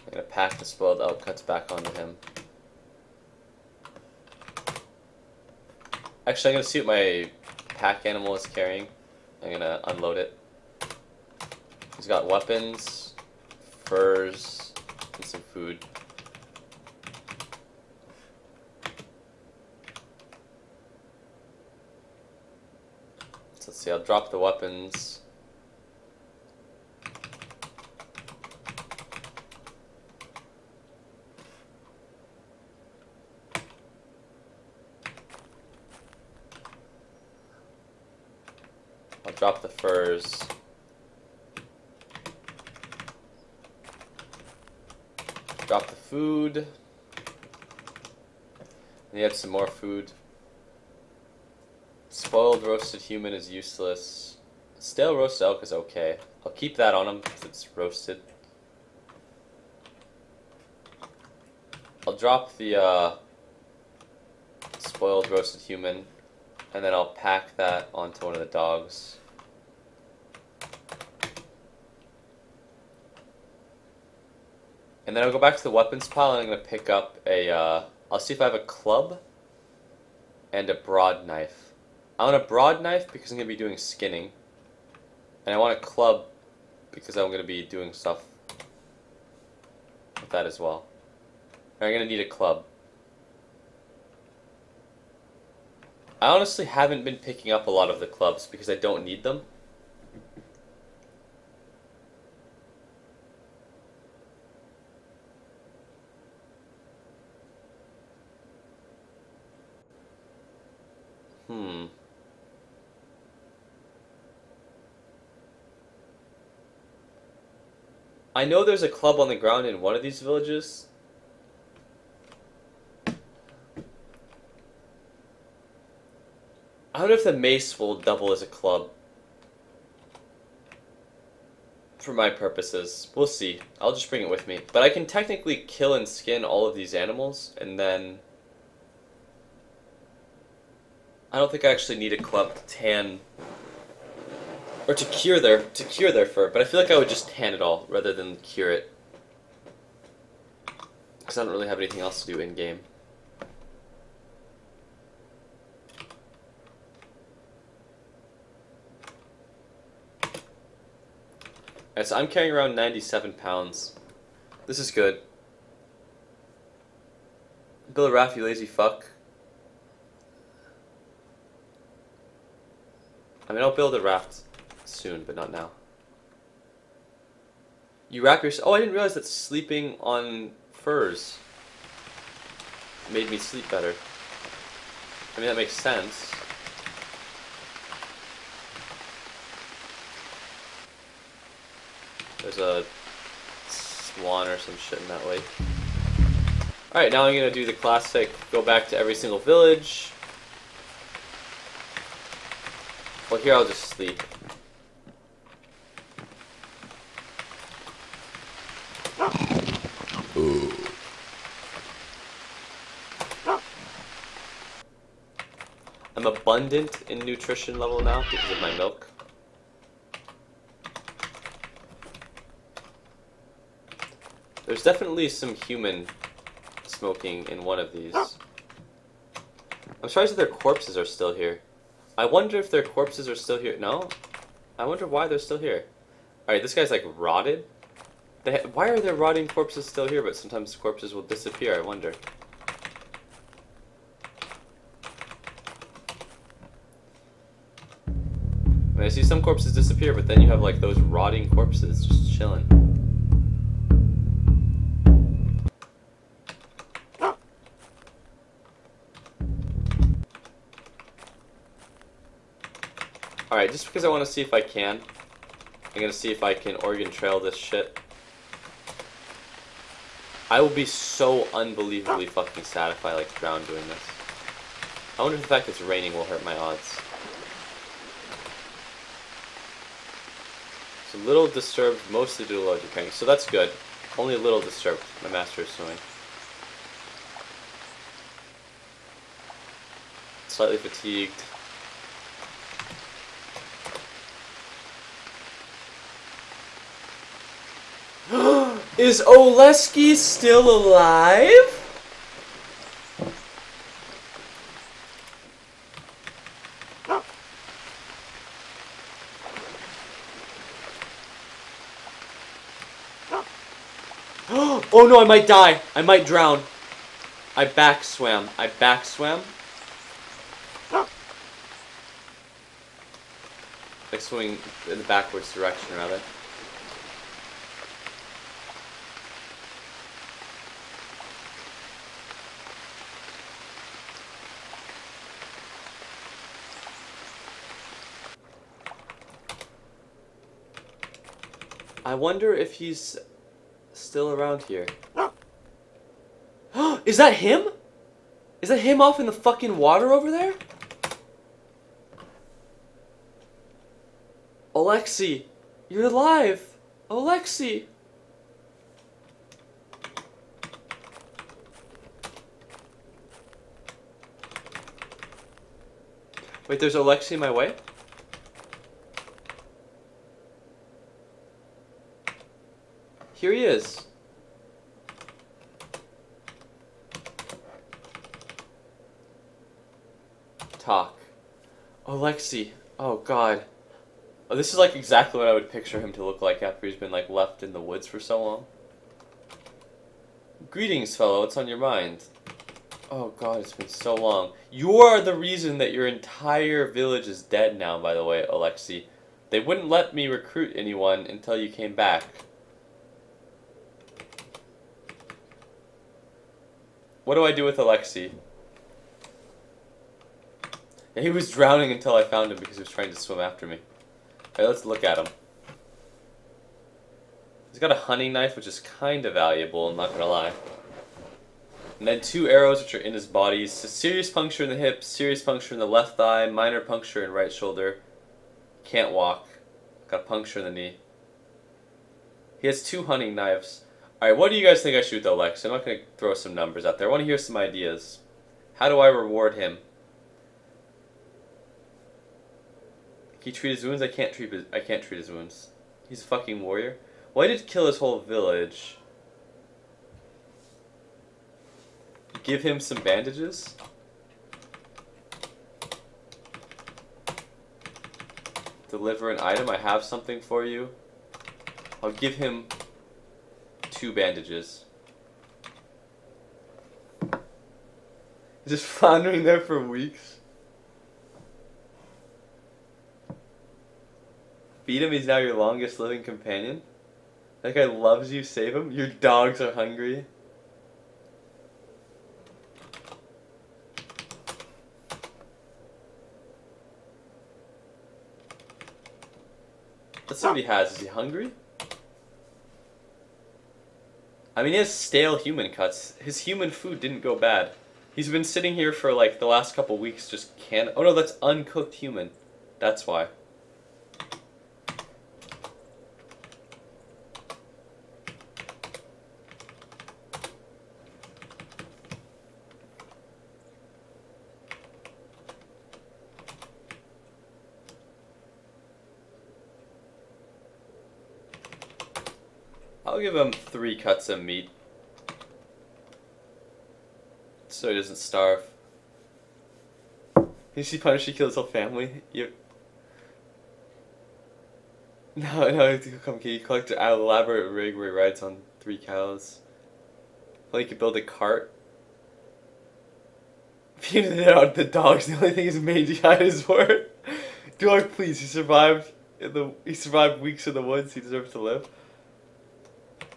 I'm gonna pack the spoiled outcuts back onto him. Actually, I'm gonna see what my pack animal is carrying. I'm gonna unload it. He's got weapons, furs, and some food. So let's see, I'll drop the weapons. I'll drop the furs. Drop the food. And you have some more food. Spoiled roasted human is useless. Stale roasted elk is okay. I'll keep that on him because it's roasted. I'll drop the spoiled roasted human, and then I'll pack that onto one of the dogs. And then I'll go back to the weapons pile and I'm going to pick up a, I'll see if I have a club and a broad knife. I want a broad knife because I'm going to be doing skinning. And I want a club because I'm going to be doing stuff with that as well. And I'm going to need a club. I honestly haven't been picking up a lot of the clubs because I don't need them. I know there's a club on the ground in one of these villages. I wonder if the mace will double as a club. For my purposes. We'll see. I'll just bring it with me. But I can technically kill and skin all of these animals, and then... I don't think I actually need a club to tan... or to cure their fur, but I feel like I would just tan it all rather than cure it. Because I don't really have anything else to do in-game. Alright, so I'm carrying around 97 pounds. This is good. Build a raft, you lazy fuck. I mean, I'll build a raft soon, but not now. You wrap your... Oh, I didn't realize that sleeping on furs made me sleep better. I mean, that makes sense. There's a swan or some shit in that lake. Alright, now I'm gonna do the classic, go back to every single village. Well, here I'll just sleep. Ooh. I'm abundant in nutrition level now because of my milk. There's definitely some human smoking in one of these. I'm surprised that their corpses are still here. I wonder if their corpses are still here. No? I wonder why they're still here. Alright, this guy's like rotted. Why are there rotting corpses still here, but sometimes corpses will disappear? I wonder. I mean, I see some corpses disappear, but then you have like those rotting corpses just chilling. Alright, just because I want to see if I can, I'm going to see if I can Oregon Trail this shit. I will be so unbelievably fucking sad if I like drown doing this. I wonder if the fact it's raining will hurt my odds. It's a little disturbed, mostly due to logic crank, so that's good. Only a little disturbed. My master is swimming. Slightly fatigued. Is Oleski still alive? Oh no, I might die. I might drown. I backswam. I backswam. Like swimming in the backwards direction, rather. I wonder if he's still around here. Is that him? Is that him off in the fucking water over there? Alexi, you're alive. Alexi. Wait, there's Alexei in my way? Here he is. Talk. Alexei. Oh god. Oh, this is like exactly what I would picture him to look like after he's been like left in the woods for so long. Greetings, fellow. What's on your mind? Oh god, it's been so long. You are the reason that your entire village is dead now, by the way, Alexei. They wouldn't let me recruit anyone until you came back. What do I do with Alexei? Yeah, he was drowning until I found him because he was trying to swim after me. Alright, let's look at him. He's got a hunting knife, which is kind of valuable, I'm not gonna lie. And then 2 arrows, which are in his body. So serious puncture in the hip, serious puncture in the left thigh, minor puncture in right shoulder. Can't walk. Got a puncture in the knee. He has 2 hunting knives. Alright, what do you guys think I should do with Alex? I'm not going to throw some numbers out there. I want to hear some ideas. How do I reward him? Can he treat his wounds? I can't treat his wounds. He's a fucking warrior. Well, I did kill his whole village. Give him some bandages. Deliver an item. I have something for you. I'll give him 2 bandages. He's just floundering there for weeks. Feed him. He's now your longest living companion. That guy loves you. Save him. Your dogs are hungry. Let's see what he has. Is he hungry? I mean, he has stale human cuts. His human food didn't go bad. He's been sitting here for like the last couple weeks just can't... Oh no, that's uncooked human. That's why. I'll give him 3 cuts of meat so he doesn't starve. You see Punisher kill his whole family? Yep. No, come he collect an elaborate rig where he rides on 3 cows. Well, he could build a cart. Feeding it out the dogs, the only thing he's made behind his word. Dog, please, he survived weeks in the woods, he deserves to live.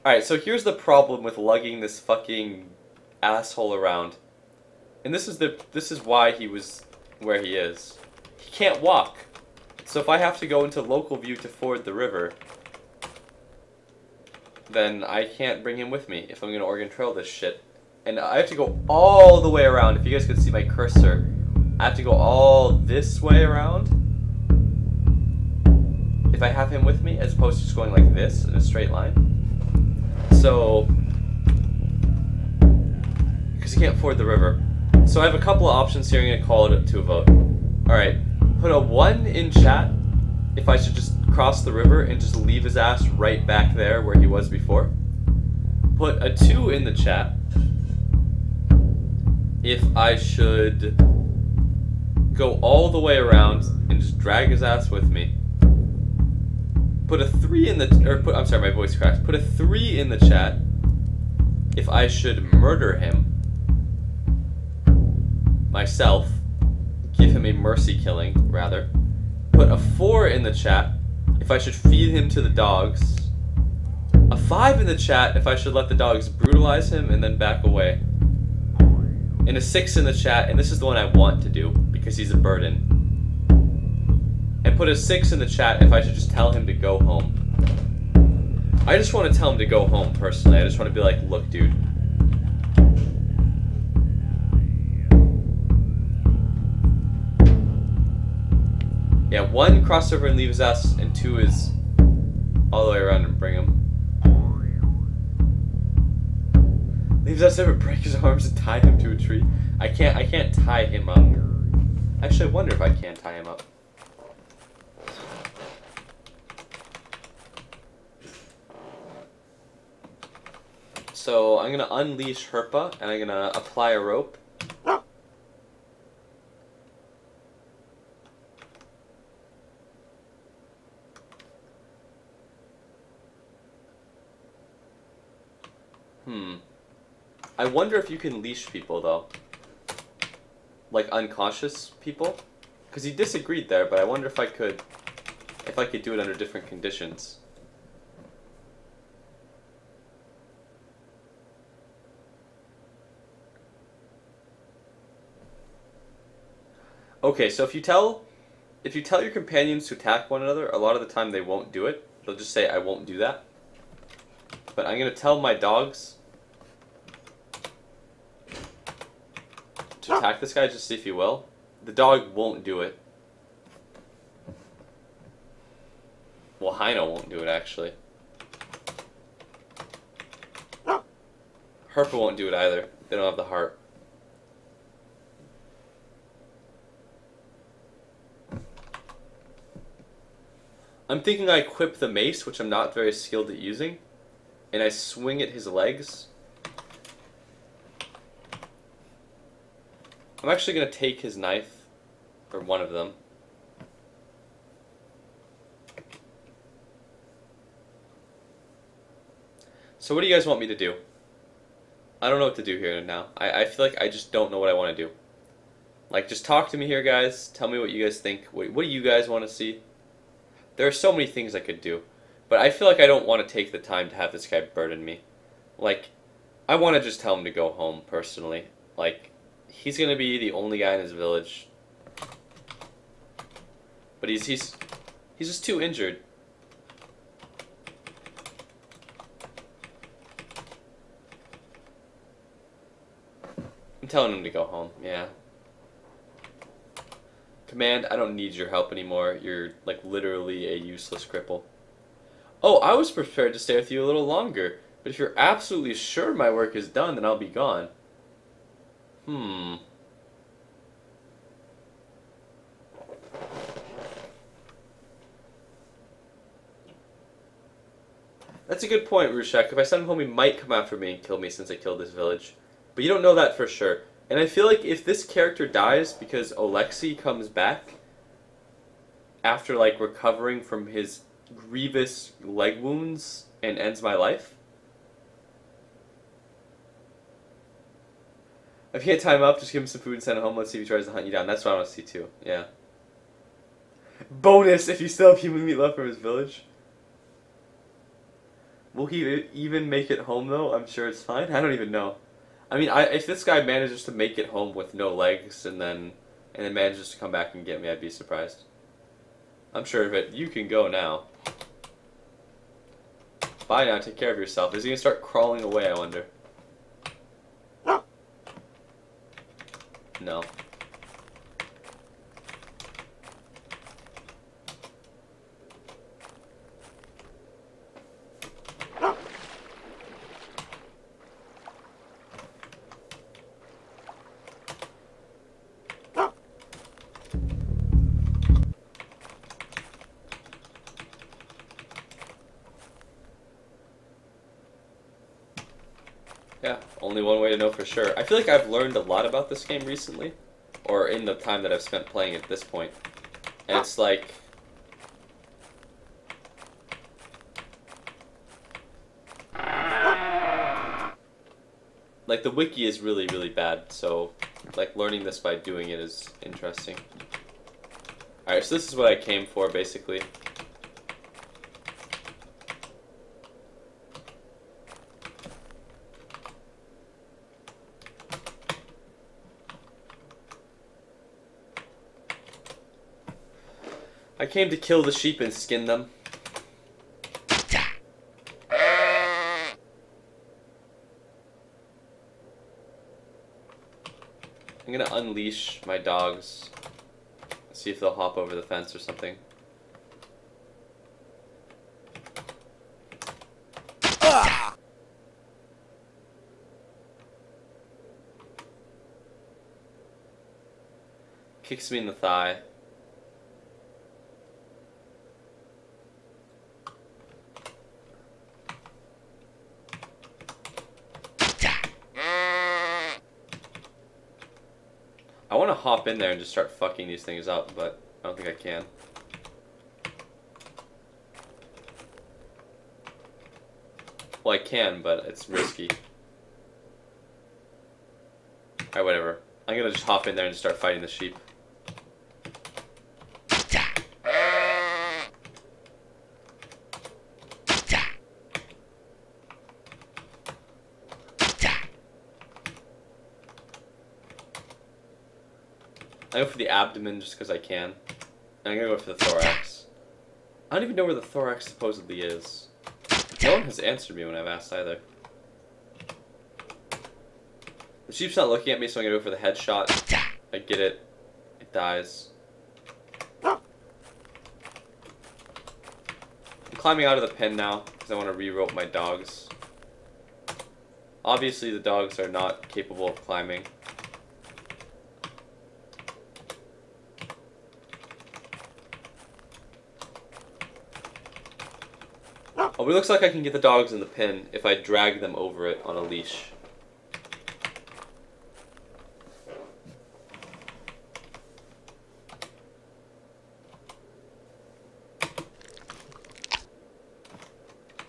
Alright, so here's the problem with lugging this fucking asshole around. And this is why he was where he is. He can't walk. So if I have to go into local view to ford the river, then I can't bring him with me if I'm gonna Oregon Trail this shit. And I have to go all the way around. If you guys could see my cursor, I have to go all this way around if I have him with me, as opposed to just going like this in a straight line. So, because he can't ford the river. So I have a couple of options here. I'm going to call it to a vote. Alright, put a 1 in chat if I should just cross the river and just leave his ass right back there where he was before. Put a 2 in the chat if I should go all the way around and just drag his ass with me. Put a 3 in the, I'm sorry, my voice cracked. Put a 3 in the chat if I should murder him myself, give him a mercy killing, rather. Put a 4 in the chat if I should feed him to the dogs. A 5 in the chat if I should let the dogs brutalize him and then back away. And a 6 in the chat, and this is the one I want to do because he's a burden. And put a 6 in the chat if I should just tell him to go home. I just want to tell him to go home, personally. I just want to be like, look, dude. Yeah, 1, cross over and leave his ass, and 2 is all the way around and bring him. Leave his ass there, but break his arms and tie him to a tree. I can't tie him up. Actually, I wonder if I can tie him up. So I'm gonna unleash Herpa, and I'm gonna apply a rope. I wonder if you can leash people, though. Like, unconscious people? Because he disagreed there, but I wonder if I could do it under different conditions. Okay, so if you tell your companions to attack one another, a lot of the time they won't do it. They'll just say, I won't do that. But I'm going to tell my dogs to attack this guy, just see if he will. The dog won't do it. Well, Hino won't do it, actually. Herpa won't do it either. They don't have the heart. I'm thinking I equip the mace, which I'm not very skilled at using, and I swing at his legs. I'm actually going to take his knife, or one of them. So what do you guys want me to do? I don't know what to do here now. I feel like I just don't know what I want to do. Like, just talk to me here, guys. Tell me what you guys think. What do you guys want to see? There are so many things I could do. But I feel like I don't want to take the time to have this guy burden me. Like, I want to just tell him to go home, personally. Like, he's going to be the only guy in his village. But he's just too injured. I'm telling him to go home, yeah. Command, I don't need your help anymore. You're, like, literally a useless cripple. Oh, I was prepared to stay with you a little longer. But if you're absolutely sure my work is done, then I'll be gone. That's a good point, Rushek. If I send him home, he might come after me and kill me since I killed this village. But you don't know that for sure. And I feel like if this character dies because Oleksii comes back after, like, recovering from his grievous leg wounds and ends my life, if you can't time up, just give him some food and send him home. Let's see if he tries to hunt you down. That's what I want to see too, yeah. Bonus if you still have human meat left from his village. Will he even make it home, though? I'm sure it's fine. I don't even know. I mean, if this guy manages to make it home with no legs and then manages to come back and get me, I'd be surprised. I'm sure of it. You can go now. Bye now. Take care of yourself. Is he going to start crawling away, I wonder? No. Yeah, only one way to know for sure. I feel like I've learned a lot about this game recently, or in the time that I've spent playing it at this point. And it's like, the wiki is really, really bad, so like learning this by doing it is interesting. Alright, so this is what I came for, basically. I came to kill the sheep and skin them. I'm gonna unleash my dogs. See if they'll hop over the fence or something. Kicks me in the thigh. I want to hop in there and just start fucking these things up, but I don't think I can. Well, I can, but it's risky. Alright, whatever. I'm gonna just hop in there and just start fighting the sheep. I go for the abdomen just because I can. And I'm gonna go for the thorax. I don't even know where the thorax supposedly is. No one has answered me when I've asked either. The sheep's not looking at me, so I'm gonna go for the headshot. I get it. It dies. I'm climbing out of the pen now because I want to re-rope my dogs. Obviously, the dogs are not capable of climbing. Oh, it looks like I can get the dogs in the pen if I drag them over it on a leash.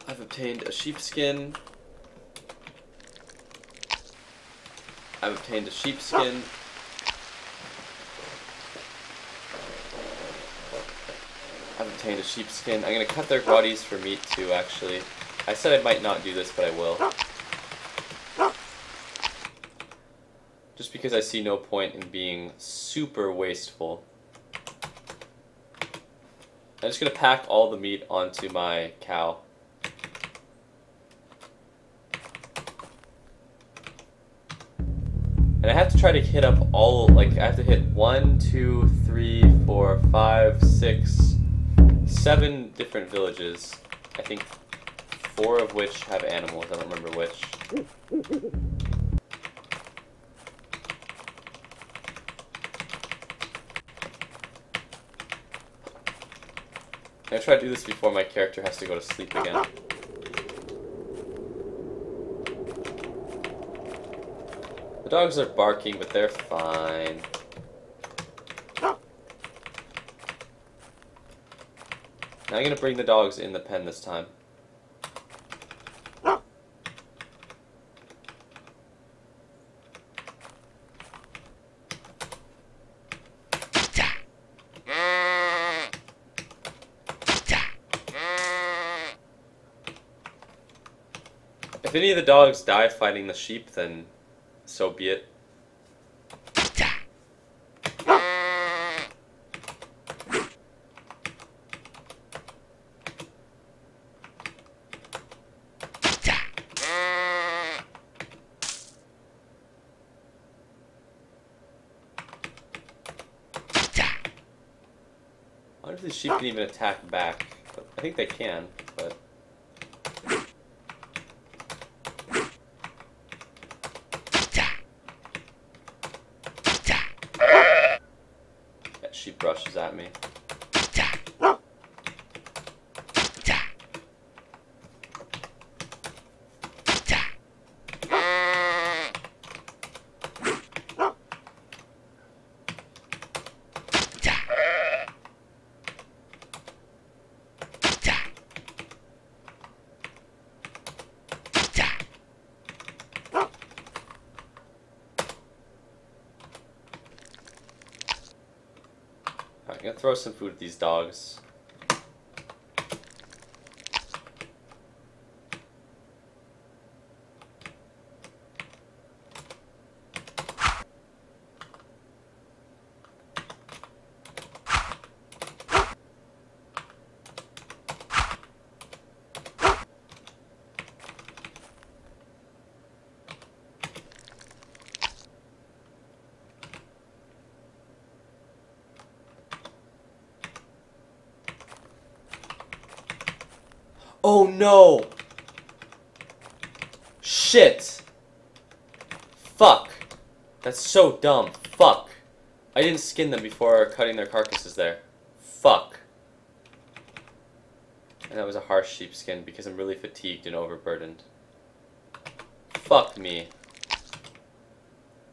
I've obtained a sheepskin. I've obtained a sheepskin. I've obtained a sheepskin. I'm gonna cut their bodies for meat too, actually. I said I might not do this, but I will. Just because I see no point in being super wasteful. I'm just gonna pack all the meat onto my cow. And I have to try to hit up all, like, I have to hit 1, 2, 3, 4, 5, 6, 7 different villages. I think 4 of which have animals. I don't remember which. I'm gonna try to do this before my character has to go to sleep again. The dogs are barking, but they're fine. Now I'm gonna bring the dogs in the pen this time. If any of the dogs die fighting the sheep, then so be it. I wonder if the sheep can even attack back. I think they can, but... That sheep rushes at me. I'm gonna throw some food at these dogs. Oh no! Shit! Fuck! That's so dumb. Fuck. I didn't skin them before cutting their carcasses there. Fuck. And that was a harsh sheepskin because I'm really fatigued and overburdened. Fuck me.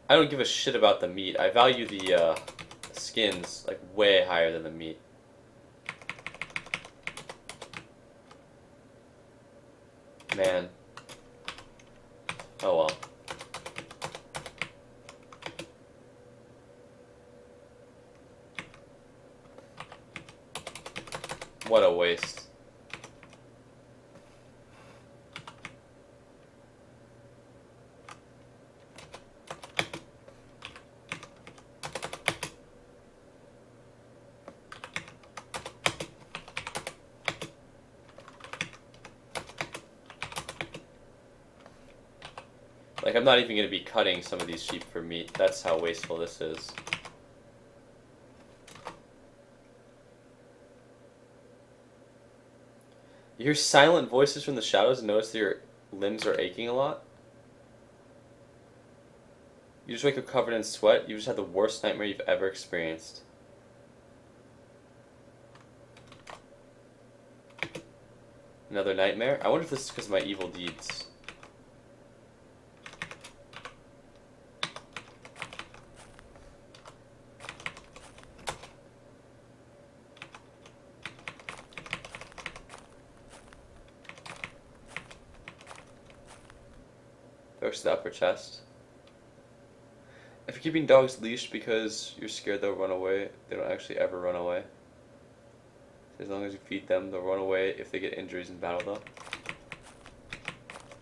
I don't give a shit about the meat. I value the skins like way higher than the meat. Man. Oh well. What a waste. Like, I'm not even going to be cutting some of these sheep for meat. That's how wasteful this is. You hear silent voices from the shadows and notice that your limbs are aching a lot? You just wake up covered in sweat? You just had the worst nightmare you've ever experienced. Another nightmare? I wonder if this is because of my evil deeds. Goes to the upper chest. If you're keeping dogs leashed because you're scared they'll run away, they don't actually ever run away. As long as you feed them, they'll run away if they get injuries in battle, though.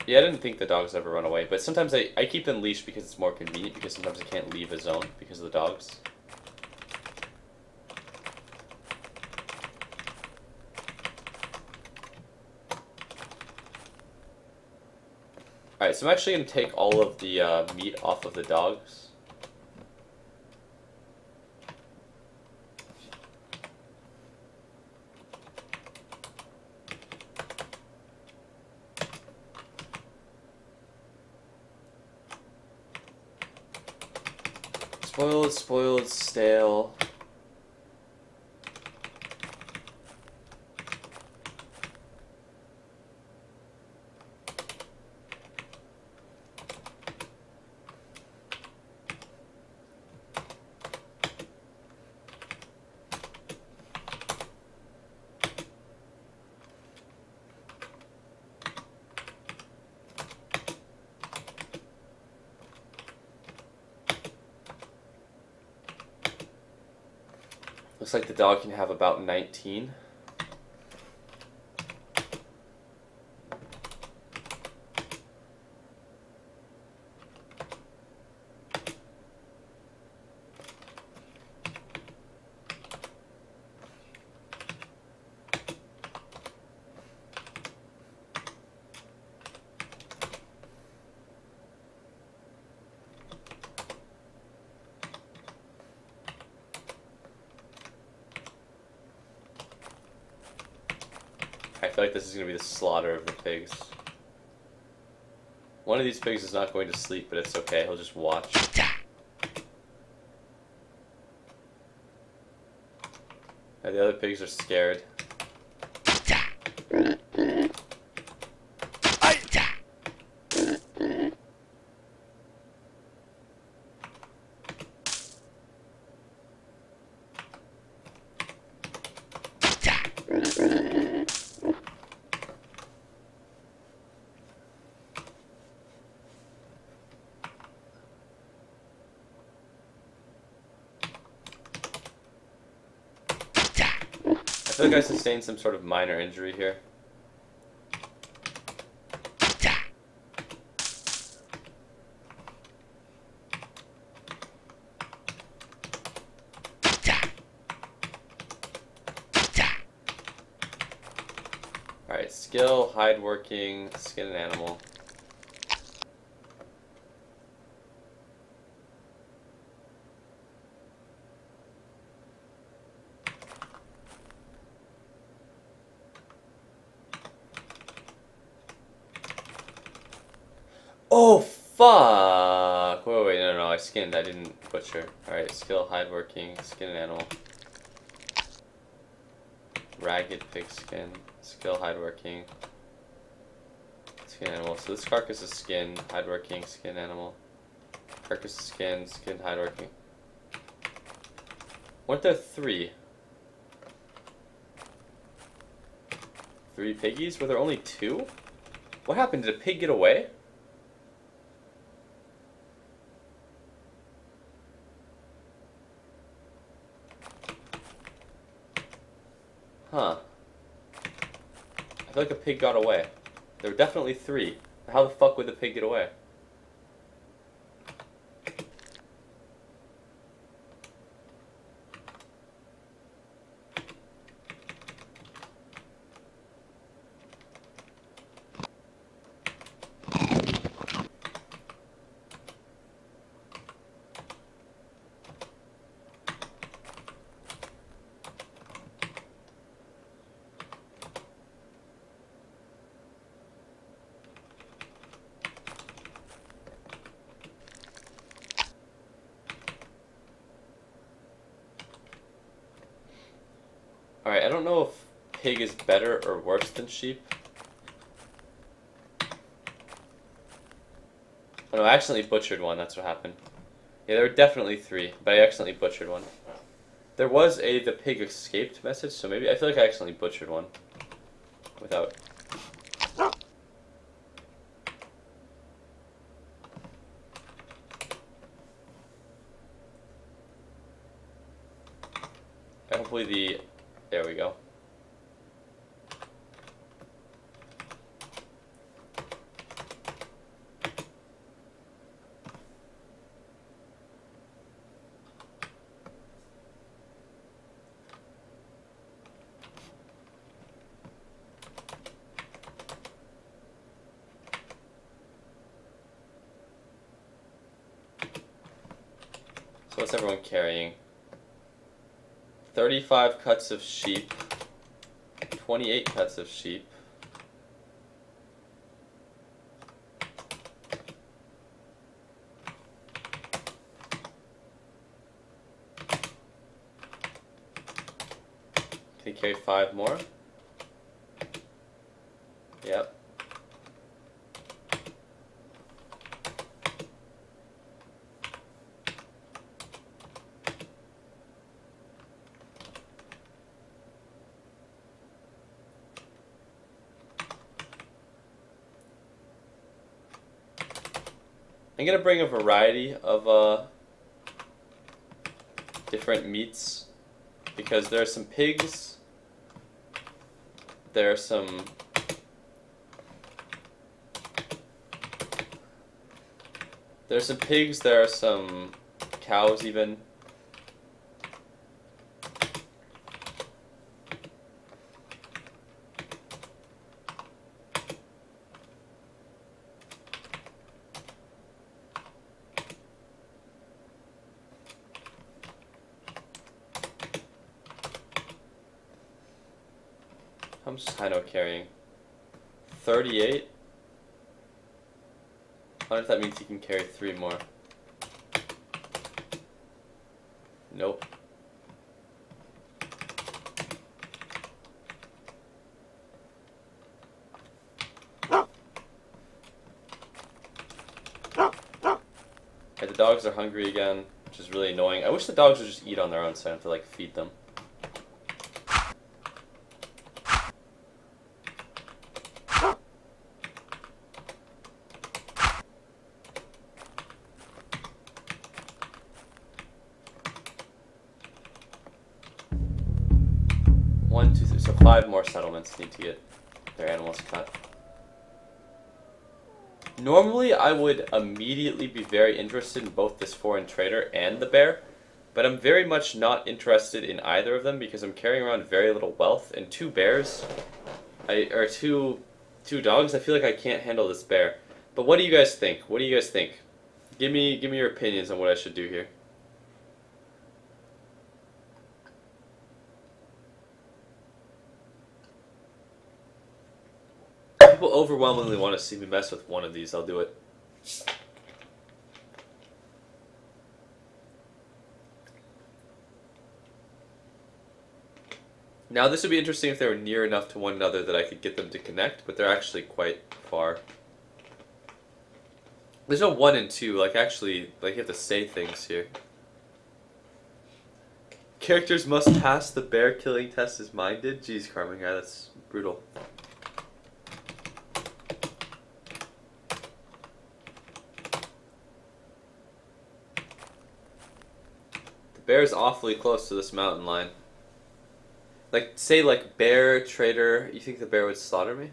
Yeah, I didn't think the dogs ever run away, but sometimes I keep them leashed because it's more convenient, because sometimes I can't leave a zone because of the dogs. Alright, so I'm actually going to take all of the meat off of the dogs. Spoiled, stale. Looks like the dog can have about 19. I feel like this is going to be the slaughter of the pigs. One of these pigs is not going to sleep, but it's okay. He'll just watch. And the other pigs are scared. I feel like I sustained some sort of minor injury here. Alright, skill, hide working, skin an animal. Oh, fuck! Wait, no, I skinned. I didn't butcher. Alright, skill, hide working, skin an animal. Ragged pig skin, skill, hide working, skin animal. So this carcass is skin, hide working, skin animal. Carcass is skin, hide working. Weren't there 3? 3 piggies? Were there only 2? What happened? Did a pig get away? Huh. I feel like a pig got away. There were definitely 3. How the fuck would the pig get away? Alright, I don't know if pig is better or worse than sheep. Oh no, I accidentally butchered one, that's what happened. Yeah, there were definitely 3, but I accidentally butchered one. There was the pig escaped message, so maybe, I feel like I accidentally butchered one. Without... Hopefully the... There we go. So what's everyone carrying? 35 cuts of sheep, 28 cuts of sheep, can you carry 5 more? Yep. I'm gonna bring a variety of different meats because there are some pigs, there are some pigs, there are some cows even. How much is Hino carrying? 38? I wonder if that means he can carry 3 more. Nope. Okay, the dogs are hungry again, which is really annoying. I wish the dogs would just eat on their own so I don't have to like feed them. So 5 more settlements need to get their animals cut. Normally, I would immediately be very interested in both this foreign trader and the bear, but I'm very much not interested in either of them because I'm carrying around very little wealth, and 2 bears, or two dogs, I feel like I can't handle this bear. But what do you guys think? What do you guys think? Give me your opinions on what I should do here. People overwhelmingly want to see me mess with one of these, I'll do it. Now this would be interesting if they were near enough to one another that I could get them to connect, but they're actually quite far. There's no 1 and 2, like actually, like you have to say things here. Characters must pass the bear killing test as mine did? Jeez, Carmen guy, that's brutal. The bear's awfully close to this mountain line. Like, say like bear, trader, you think the bear would slaughter me?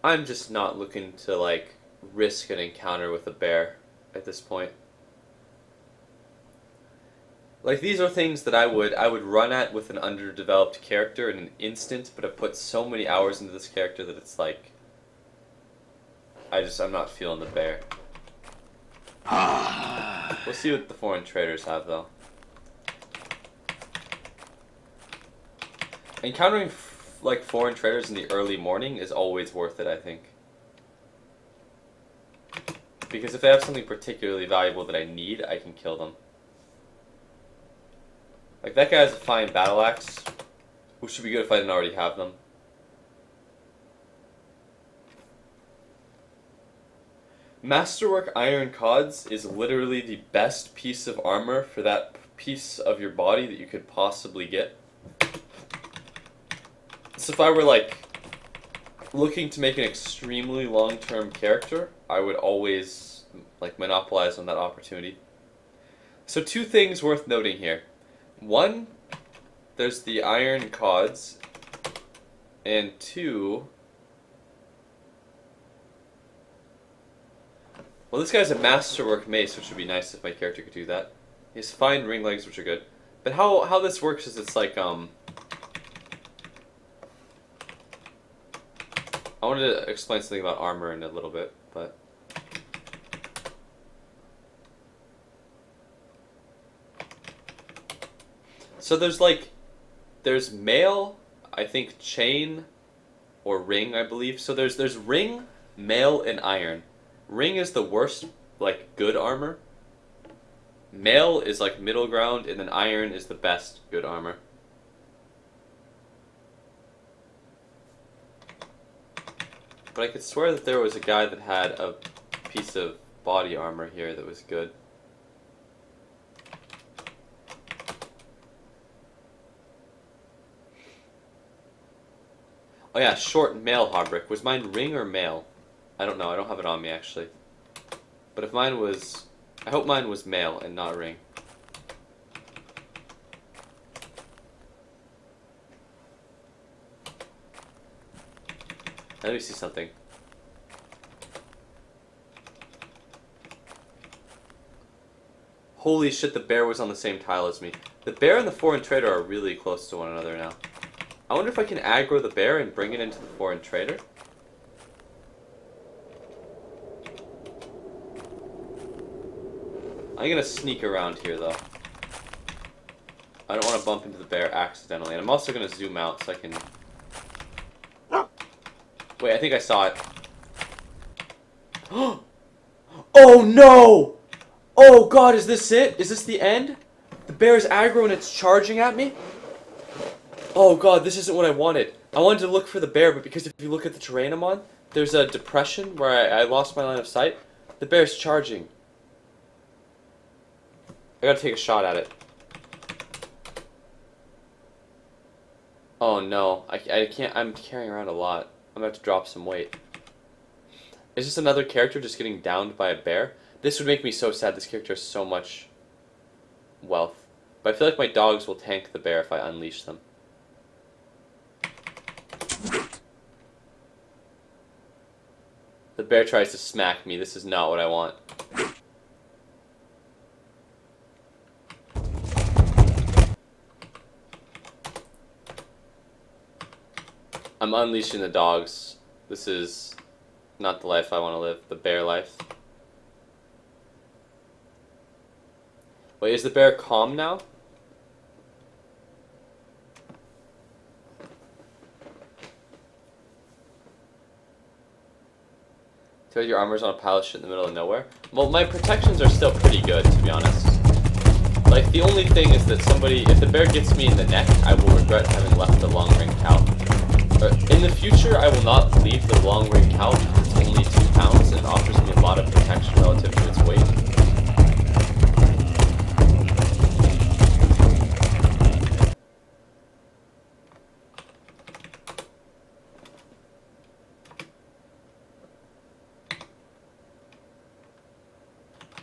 I'm just not looking to, like, risk an encounter with a bear at this point. Like, these are things that I would run at with an underdeveloped character in an instant, but I've put so many hours into this character that it's like... I'm not feeling the bear. We'll see what the foreign traders have, though. Encountering like foreign traders in the early morning is always worth it, I think. Because if they have something particularly valuable that I need, I can kill them. Like, that guy has a fine battle axe, which would be good if I didn't already have them. Masterwork Iron Cods is literally the best piece of armor for that piece of your body that you could possibly get. So if I were, like, looking to make an extremely long-term character, I would always, like, monopolize on that opportunity. So 2 things worth noting here. 1, there's the Iron Cods, and 2... Well, this guy's a Masterwork Mace, which would be nice if my character could do that. He has fine ring legs, which are good. But how this works is it's like, I wanted to explain something about armor in a little bit, but... So there's mail, I think chain, or ring, I believe. So there's ring, mail, and iron. Ring is the worst, like, good armor. Mail is, like, middle ground, and then iron is the best good armor. But I could swear that there was a guy that had a piece of body armor here that was good. Oh yeah, short mail Harbrick. Was mine ring or mail? I don't know, I don't have it on me actually. But if mine was... I hope mine was mail and not ring. Let me see something. Holy shit, the bear was on the same tile as me. The bear and the foreign trader are really close to one another now. I wonder if I can aggro the bear and bring it into the foreign trader. I'm gonna sneak around here though. I don't want to bump into the bear accidentally. And I'm also gonna zoom out so I can... Wait, I think I saw it. Oh no! Oh god, is this it? Is this the end? The bear is aggro and it's charging at me? Oh god, this isn't what I wanted. I wanted to look for the bear, but because if you look at the terrain I'm on, there's a depression where I lost my line of sight. The bear's charging. I gotta take a shot at it. Oh no, I can't, I'm carrying around a lot. I'm gonna have to drop some weight. Is this another character just getting downed by a bear? This would make me so sad. This character has so much wealth. But I feel like my dogs will tank the bear if I unleash them. The bear tries to smack me. This is not what I want. I'm unleashing the dogs. This is not the life I want to live. The bear life. Wait, is the bear calm now? Too bad your armor's on a pile of shit in the middle of nowhere. Well, my protections are still pretty good, to be honest. Like, the only thing is that if the bear gets me in the neck, I will regret having left the long-range cow. In the future, I will not leave the long-range cow because it's only 2 pounds and offers me a lot of protection relative to its weight.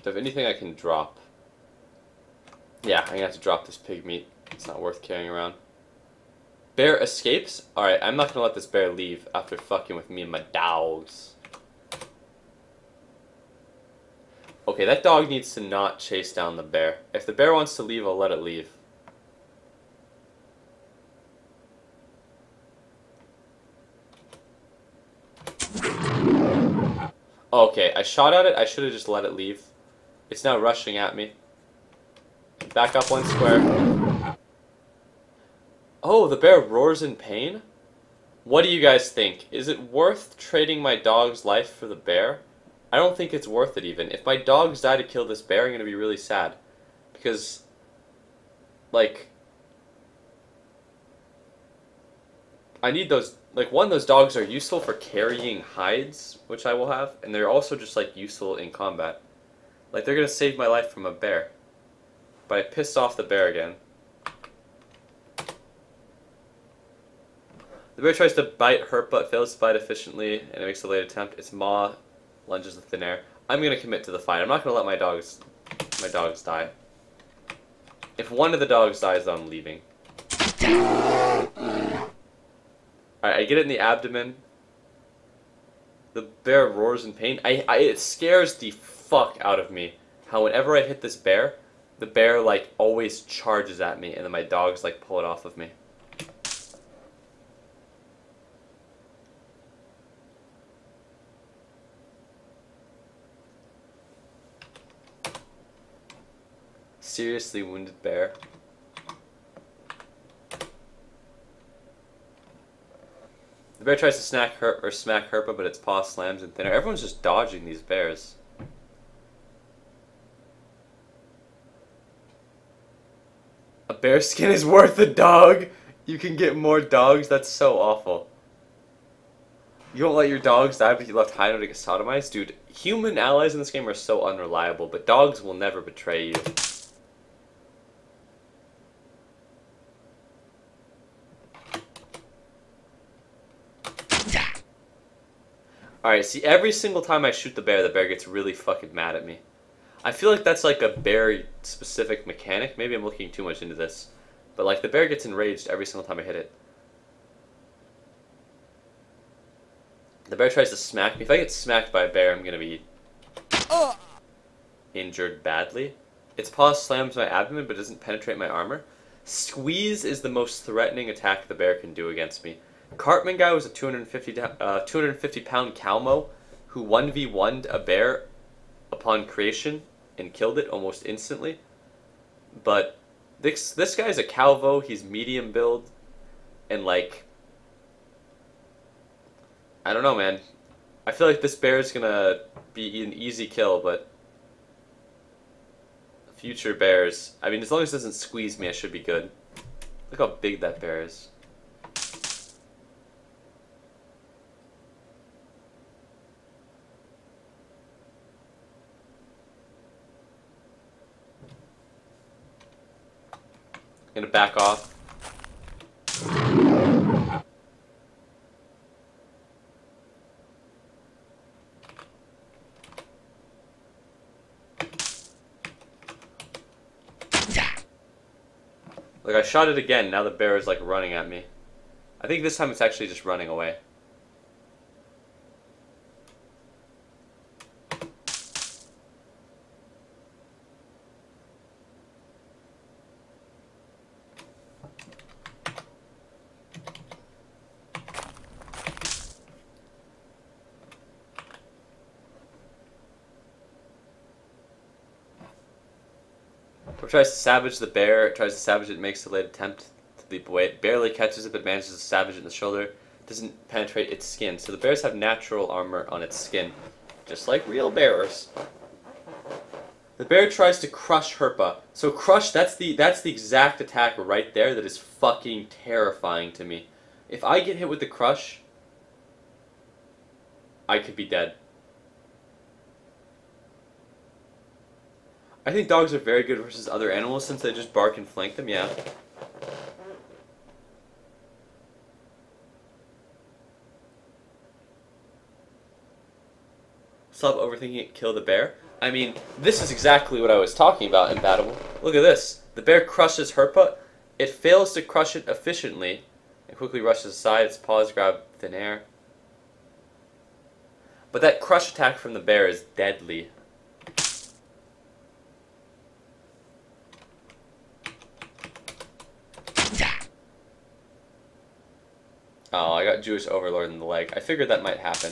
Do I have anything I can drop? Yeah, I'm gonna have to drop this pig meat. It's not worth carrying around. Bear escapes? Alright, I'm not gonna let this bear leave after fucking with me and my dogs. Okay, that dog needs to not chase down the bear. If the bear wants to leave, I'll let it leave. Okay, I shot at it. I should have just let it leave. It's now rushing at me. Back up 1 square. Oh, the bear roars in pain? What do you guys think? Is it worth trading my dog's life for the bear? I don't think it's worth it even. If my dogs die to kill this bear, I'm going to be really sad. Because, like, I need those, like, one, those dogs are useful for carrying hides, which I will have, and they're also just, like, useful in combat. Like, they're going to save my life from a bear. But I pissed off the bear again. The bear tries to bite Herp, but fails to bite efficiently, and it makes a late attempt. Its maw lunges in thin air. I'm going to commit to the fight. I'm not going to let my dogs die. If one of the dogs dies, I'm leaving. Alright, I get it in the abdomen. The bear roars in pain. It scares the fuck out of me how whenever I hit this bear, the bear, like, always charges at me, and then my dogs, like, pull it off of me. Seriously wounded bear. The bear tries to smack Herpa, but its paw slams in thin air. Everyone's just dodging these bears. A bear skin is worth a dog! You can get more dogs? That's so awful. You don't let your dogs die, but you left Hino to get sodomized? Dude, human allies in this game are so unreliable, but dogs will never betray you. Alright, see, every single time I shoot the bear gets really fucking mad at me. I feel like that's like a bear-specific mechanic. Maybe I'm looking too much into this. But, like, the bear gets enraged every single time I hit it. The bear tries to smack me. If I get smacked by a bear, I'm gonna be injured badly. Its paw slams my abdomen, but doesn't penetrate my armor. Squeeze is the most threatening attack the bear can do against me. Cartman guy was a 250 pound Calmo who 1v1'd a bear upon creation and killed it almost instantly. But this guy's a Calvo, he's medium build, and, like, I don't know, man. I feel like this bear is gonna be an easy kill, but future bears, I mean, as long as it doesn't squeeze me, I should be good. Look how big that bear is. I'm gonna back off. Like, I shot it again, now the bear is, like, running at me. I think this time it's actually just running away. Tries to savage the bear. It tries to savage it, makes a late attempt to leap away. It barely catches it, but manages to savage it in the shoulder. Doesn't penetrate its skin. So the bears have natural armor on its skin, just like real bears. The bear tries to crush Herpa. So crush, that's the exact attack right there that is fucking terrifying to me. If I get hit with the crush, I could be dead. I think dogs are very good versus other animals since they just bark and flank them, yeah. Stop overthinking it, kill the bear. I mean, this is exactly what I was talking about in Battle. Look at this. The bear crushes Herpa. It fails to crush it efficiently. It quickly rushes aside. Its paws grab thin air. But that crush attack from the bear is deadly. Oh, I got Jewish Overlord in the leg. I figured that might happen.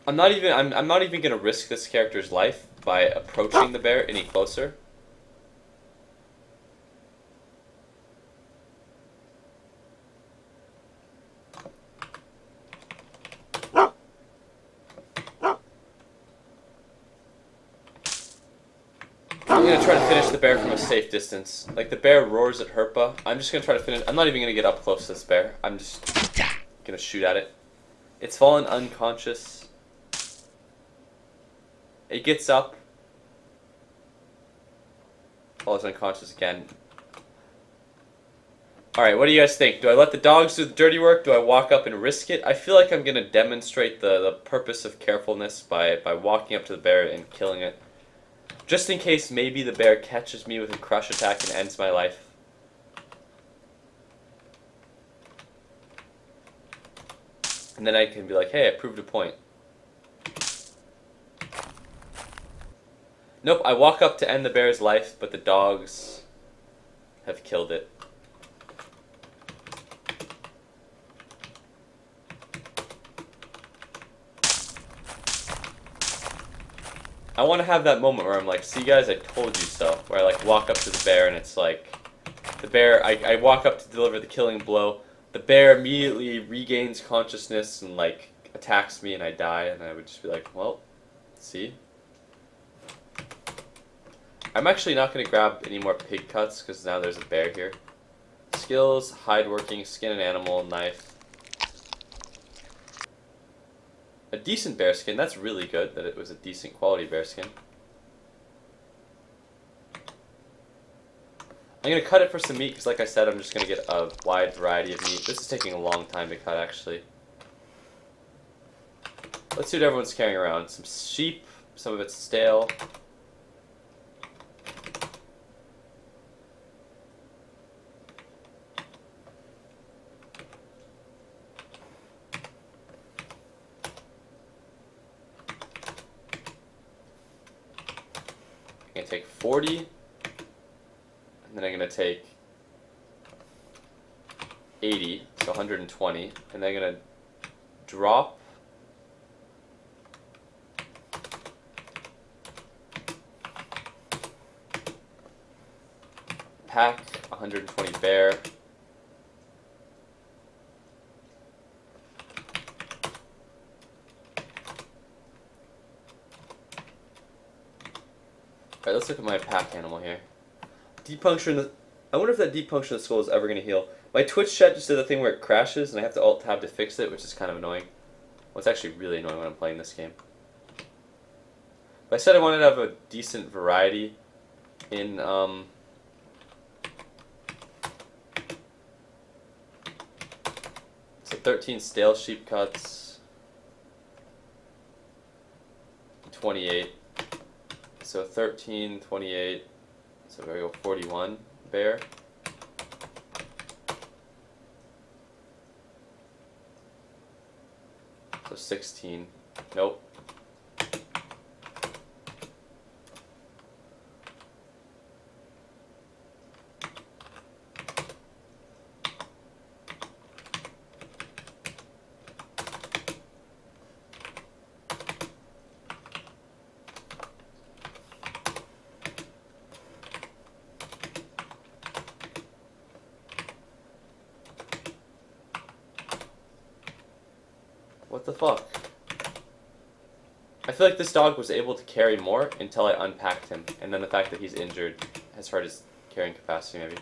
I'm not even gonna risk this character's life by approaching the bear any closer. I'm gonna try to finish the bear from a safe distance. Like, the bear roars at Herpa. I'm just gonna try to finish. I'm not even gonna get up close to this bear. I'm just gonna shoot at it. It's fallen unconscious. It gets up. Falls unconscious again. Alright, what do you guys think? Do I let the dogs do the dirty work? Do I walk up and risk it? I feel like I'm gonna demonstrate the purpose of carefulness by walking up to the bear and killing it. Just in case maybe the bear catches me with a crush attack and ends my life. And then I can be like, hey, I proved a point. Nope, I walk up to end the bear's life, but the dogs have killed it. I want to have that moment where I'm like, see guys, I told you so. Where I like walk up to the bear and it's like, the bear, I walk up to deliver the killing blow. The bear immediately regains consciousness and like attacks me and I die, and I would just be like, well, see? I'm actually not going to grab any more pig cuts because now there's a bear here. Skills, hide working, skin an animal, knife. A decent bear skin, that's really good that it was a decent quality bear skin. I'm going to cut it for some meat because like I said, I'm just going to get a wide variety of meat. This is taking a long time to cut actually. Let's see what everyone's carrying around. Some sheep, some of it's stale. I'm going to take 40, and then I'm going to take 80, so 120, and then I'm going to drop pack 120 bear. Alright, let's look at my pack animal here. Deep puncture in the... I wonder if that deep puncture in the skull is ever going to heal. My Twitch chat just did a thing where it crashes, and I have to alt-tab to fix it, which is kind of annoying. Well, it's actually really annoying when I'm playing this game. But I said I wanted to have a decent variety in, so 13 stale sheep cuts, 28. So 13, 28, so we're going to go 41 bear. So 16, nope. the fuck? I feel like this dog was able to carry more until I unpacked him, and then the fact that he's injured has hurt his carrying capacity, maybe.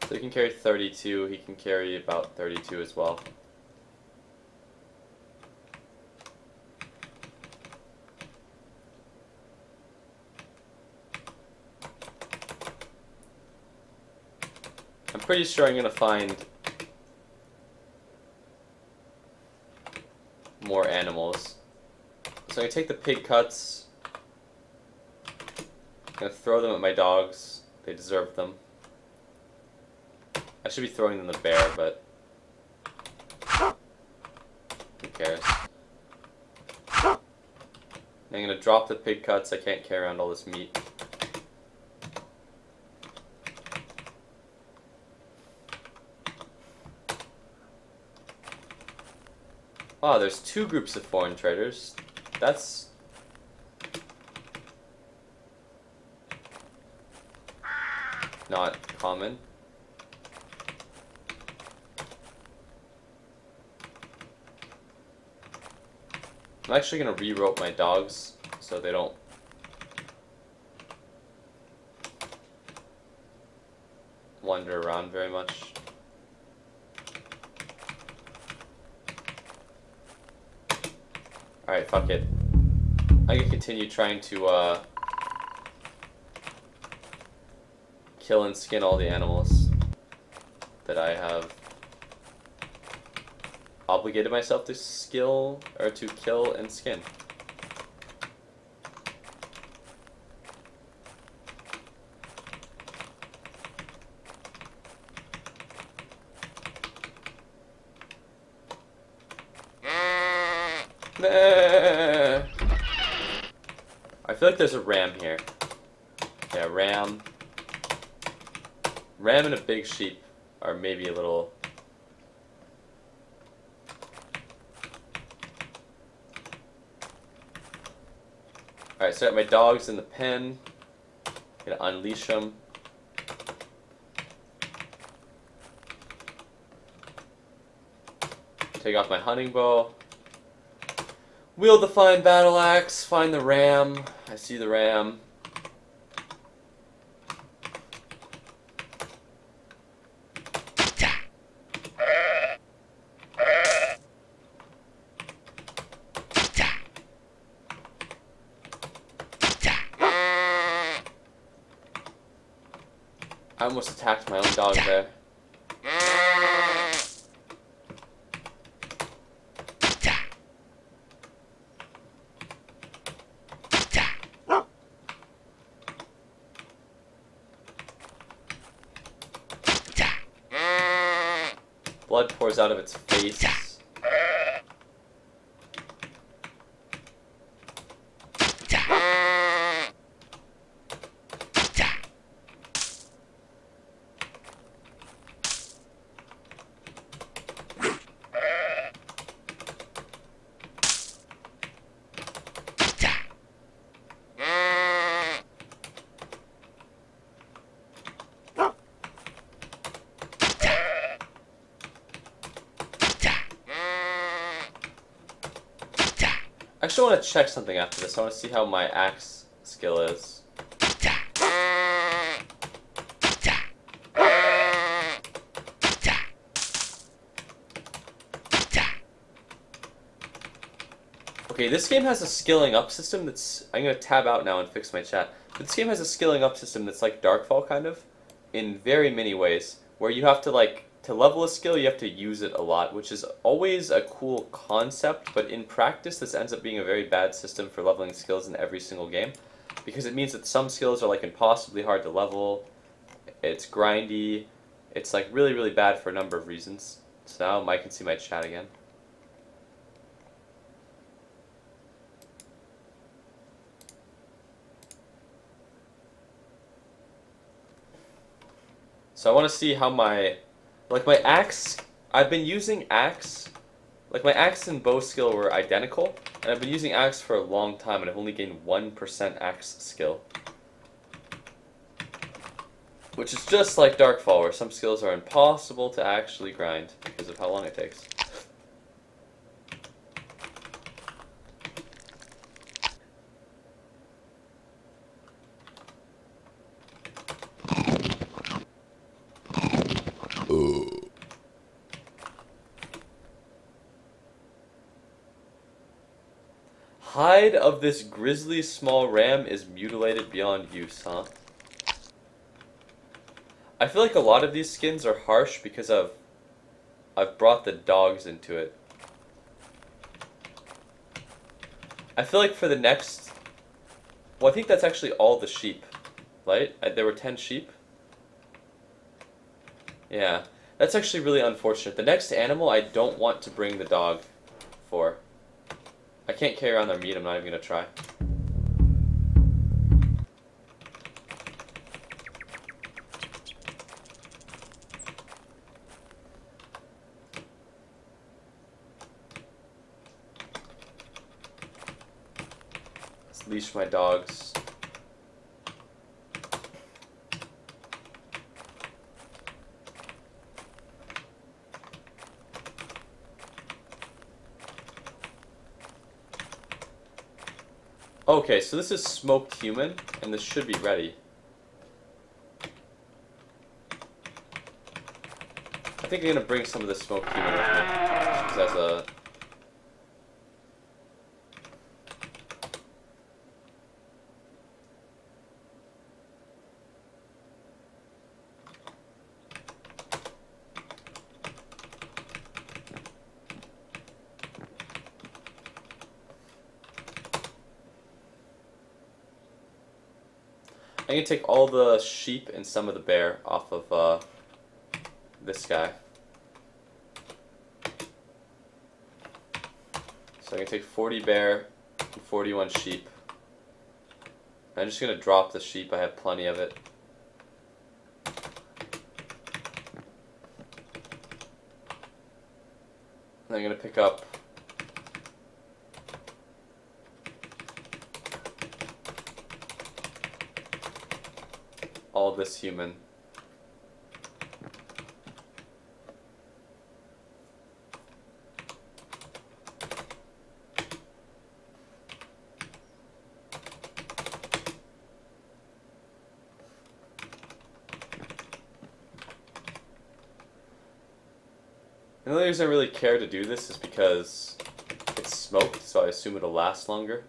So he can carry 32, he can carry about 32 as well. I'm pretty sure I'm gonna find more animals. So I'm gonna take the pig cuts, I'm gonna throw them at my dogs, they deserve them. I should be throwing them the bear, but who cares? I'm gonna drop the pig cuts, I can't carry around all this meat. Oh, there's 2 groups of foreign traders. That's not common. I'm actually going to re-rope my dogs so they don't wander around very much. Alright, fuck it. I can continue trying to kill and skin all the animals that I have obligated myself to kill and skin. I feel like there's a ram here. Yeah, ram. Ram and a big sheep are maybe a little... Alright, so I got my dogs in the pen. Gonna unleash them. Take off my hunting bow. Wield the fine battle axe. Find the ram. I see the ram. I almost attacked my own dog there. Blood pours out of its face. I actually want to check something after this. I want to see how my axe skill is. Okay, this game has a skilling up system that's... I'm going to tab out now and fix my chat. But this game has a skilling up system that's like Darkfall, kind of, in very many ways, where you have to, like, to level a skill, you have to use it a lot, which is always a cool concept, but in practice, this ends up being a very bad system for leveling skills in every single game, because it means that some skills are, like, impossibly hard to level, it's grindy, it's, like, really, really bad for a number of reasons. So now Mike can see my chat again. So I want to see how my axe. I've been using axe. Like my axe and bow skill were identical, and I've been using axe for a long time, and I've only gained 1% axe skill. Which is just like Darkfall, where some skills are impossible to actually grind because of how long it takes. Hide of this grisly small ram is mutilated beyond use, huh? I feel like a lot of these skins are harsh because I've brought the dogs into it. I feel like for the next... Well, I think that's actually all the sheep, right? There were 10 sheep. Yeah, that's actually really unfortunate. The next animal I don't want to bring the dog for. I can't carry around their meat, I'm not even going to try. Let's leash my dogs. Okay, so this is smoked human, and this should be ready. I think I'm gonna bring some of the smoked human with me, just as a... I'm gonna take all the sheep and some of the bear off of this guy. So I'm gonna take 40 bear and 41 sheep. I'm just gonna drop the sheep, I have plenty of it. And I'm gonna pick up all this human. And the only reason I really care to do this is because it's smoked, so I assume it'll last longer.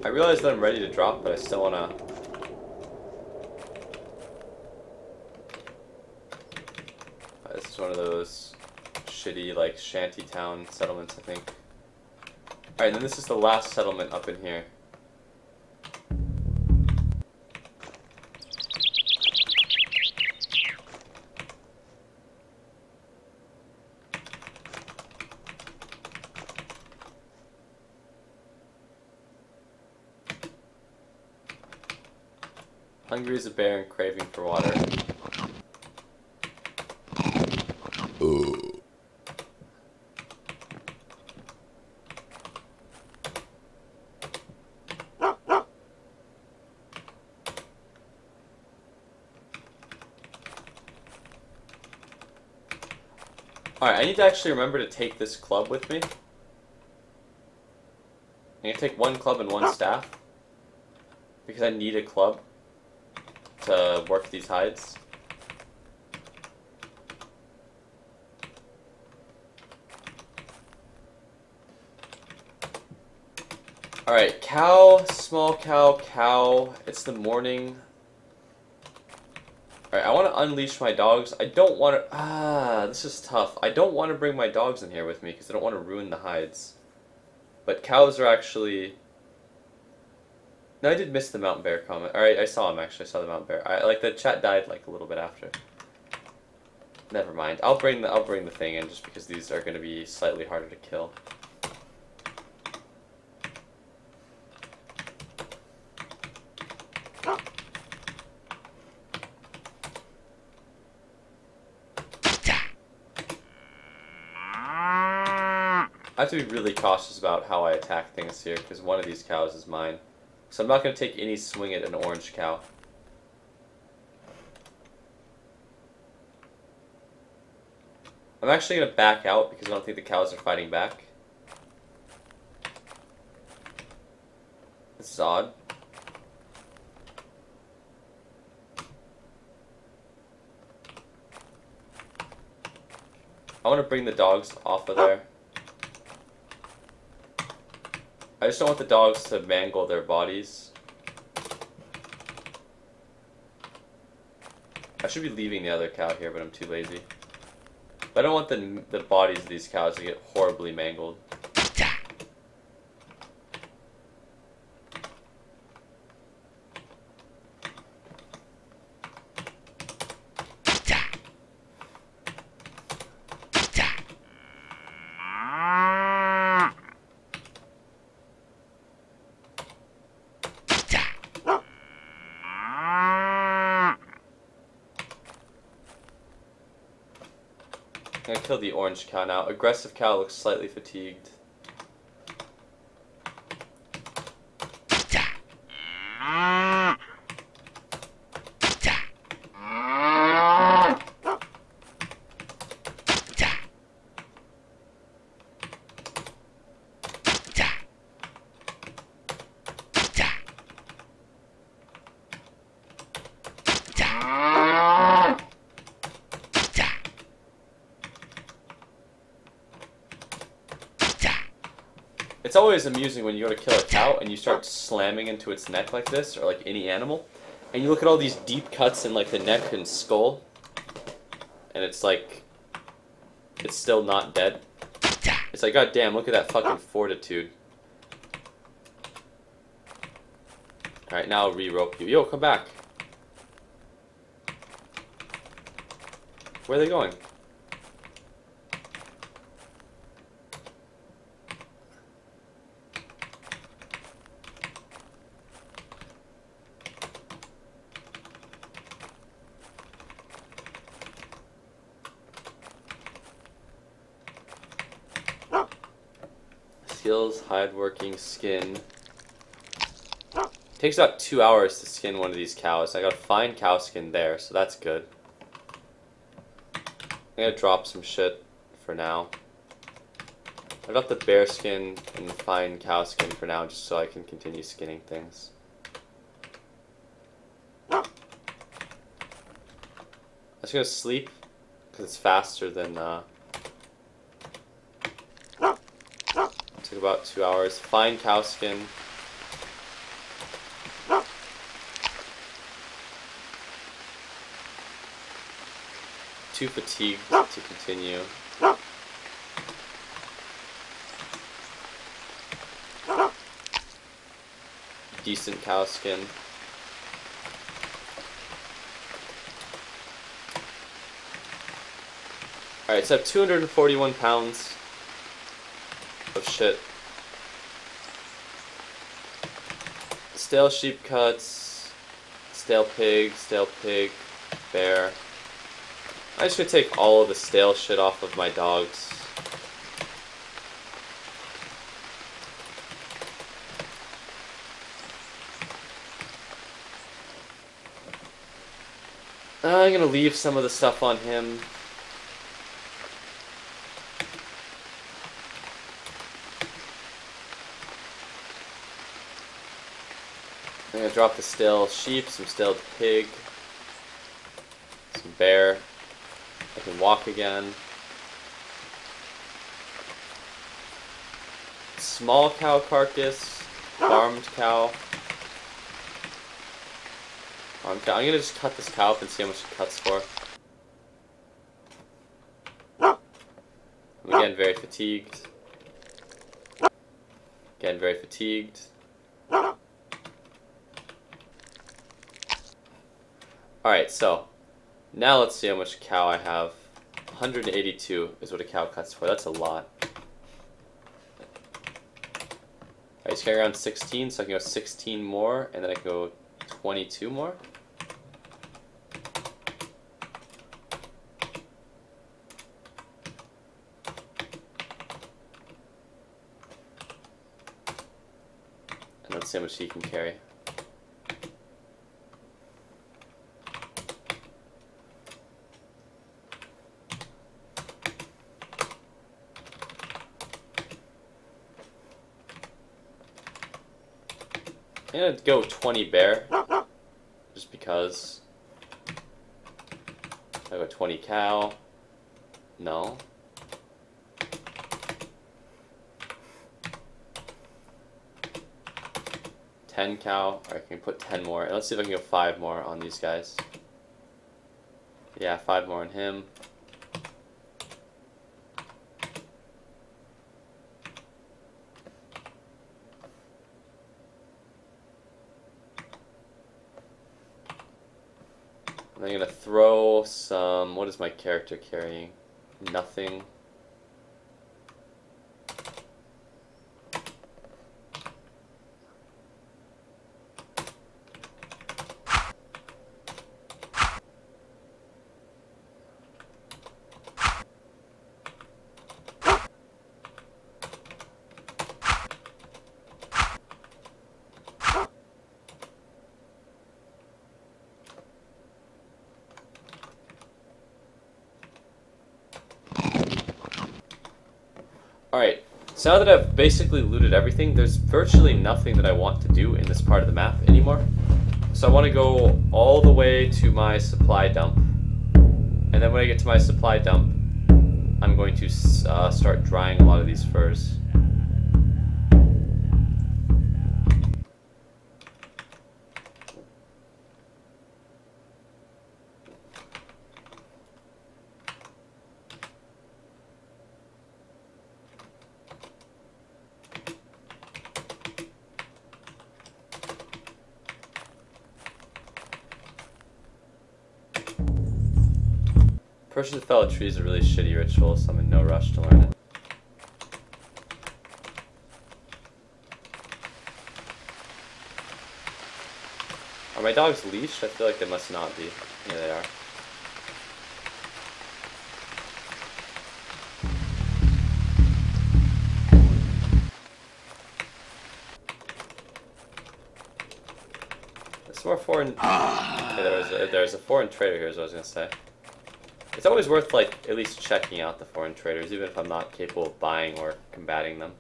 I realize that I'm ready to drop, but I still wanna... This is one of those shitty, like, shantytown settlements, I think. Alright, then this is the last settlement up in here. Hungry as a bear and craving for water. Alright, I need to actually remember to take this club with me. I'm gonna take 1 club and 1 staff. Because I need a club to work these hides. Alright, cow, small cow, cow. It's the morning. Alright, I want to unleash my dogs. I don't want to... this is tough. I don't want to bring my dogs in here with me because I don't want to ruin the hides. But cows are actually... No, I did miss the mountain bear comment. Alright, I saw him actually. I saw the mountain bear. Like the chat died like a little bit after. Never mind. I'll bring the thing in just because these are going to be slightly harder to kill. I have to be really cautious about how I attack things here, because one of these cows is mine. So I'm not going to take any swing at an orange cow. I'm actually going to back out because I don't think the cows are fighting back. This is odd. I want to bring the dogs off of there. I just don't want the dogs to mangle their bodies. I should be leaving the other cow here, but I'm too lazy. But I don't want the bodies of these cows to get horribly mangled. I'm gonna kill the orange cow now. Aggressive cow looks slightly fatigued. It's always amusing when you go to kill a cow and you start slamming into its neck like this, or like any animal, and you look at all these deep cuts in like the neck and skull, and it's like, it's still not dead. It's like, god damn, look at that fucking fortitude. Alright, now I'll re-rope you. Yo, come back. Where are they going? Skills, hide working, skin. Takes about 2 hours to skin one of these cows. I got a fine cow skin there, so that's good. I'm gonna drop some shit for now. I got the bear skin and the fine cow skin for now, just so I can continue skinning things. I'm just gonna sleep, because it's faster than, took about 2 hours. Fine cow skin. Too fatigued to continue. Decent cow skin. Alright, so I have 241 pounds of shit. Stale sheep cuts, stale pig, bear. I should take all of the stale shit off of my dogs. I'm gonna leave some of the stuff on him. I'm gonna drop the stale sheep, some stale pig, some bear. I can walk again. Small cow carcass, farmed cow. I'm gonna just cut this cow up and see how much it cuts for. I'm again very fatigued. Again very fatigued. Alright, so now let's see how much cow I have. 182 is what a cow cuts for. That's a lot. Alright, just carry around 16, so I can go 16 more, and then I can go 22 more. And let's see how much he can carry. I'm gonna go 20 bear, just because. I go 20 cow. No. $10 cow. Or I can put 10 more. Let's see if I can go 5 more on these guys. Yeah, 5 more on him. I'm gonna throw some. What is my character carrying? Nothing. Alright, so now that I've basically looted everything, there's virtually nothing that I want to do in this part of the map anymore. So I want to go all the way to my supply dump. And then when I get to my supply dump, I'm going to start drying a lot of these furs. Pushing the fellow tree is a really shitty ritual, so I'm in no rush to learn it. Are my dogs leashed? I feel like they must not be. Yeah, they are. There's more foreign... Okay, there's a foreign trader here is what I was going to say. It's always worth, like, at least checking out the foreign traders, even if I'm not capable of buying or combating them.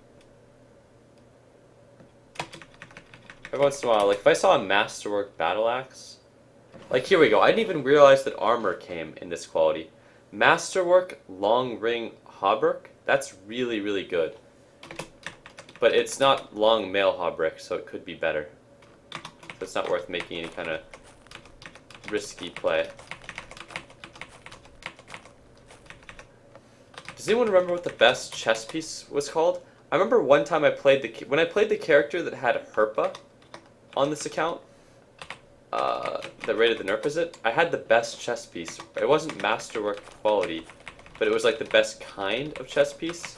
Every once in a while, like, if I saw a Masterwork Battle Axe... Like, here we go. I didn't even realize that armor came in this quality. Masterwork Long Ring Hauberk? That's really, really good. But it's not long mail Hauberk, so it could be better. So it's not worth making any kind of risky play. Does anyone remember what the best chess piece was called? I remember one time when I played the character that had Herpa on this account, that rated the Nerpizit, I had the best chess piece. It wasn't Masterwork quality, but it was like the best kind of chess piece,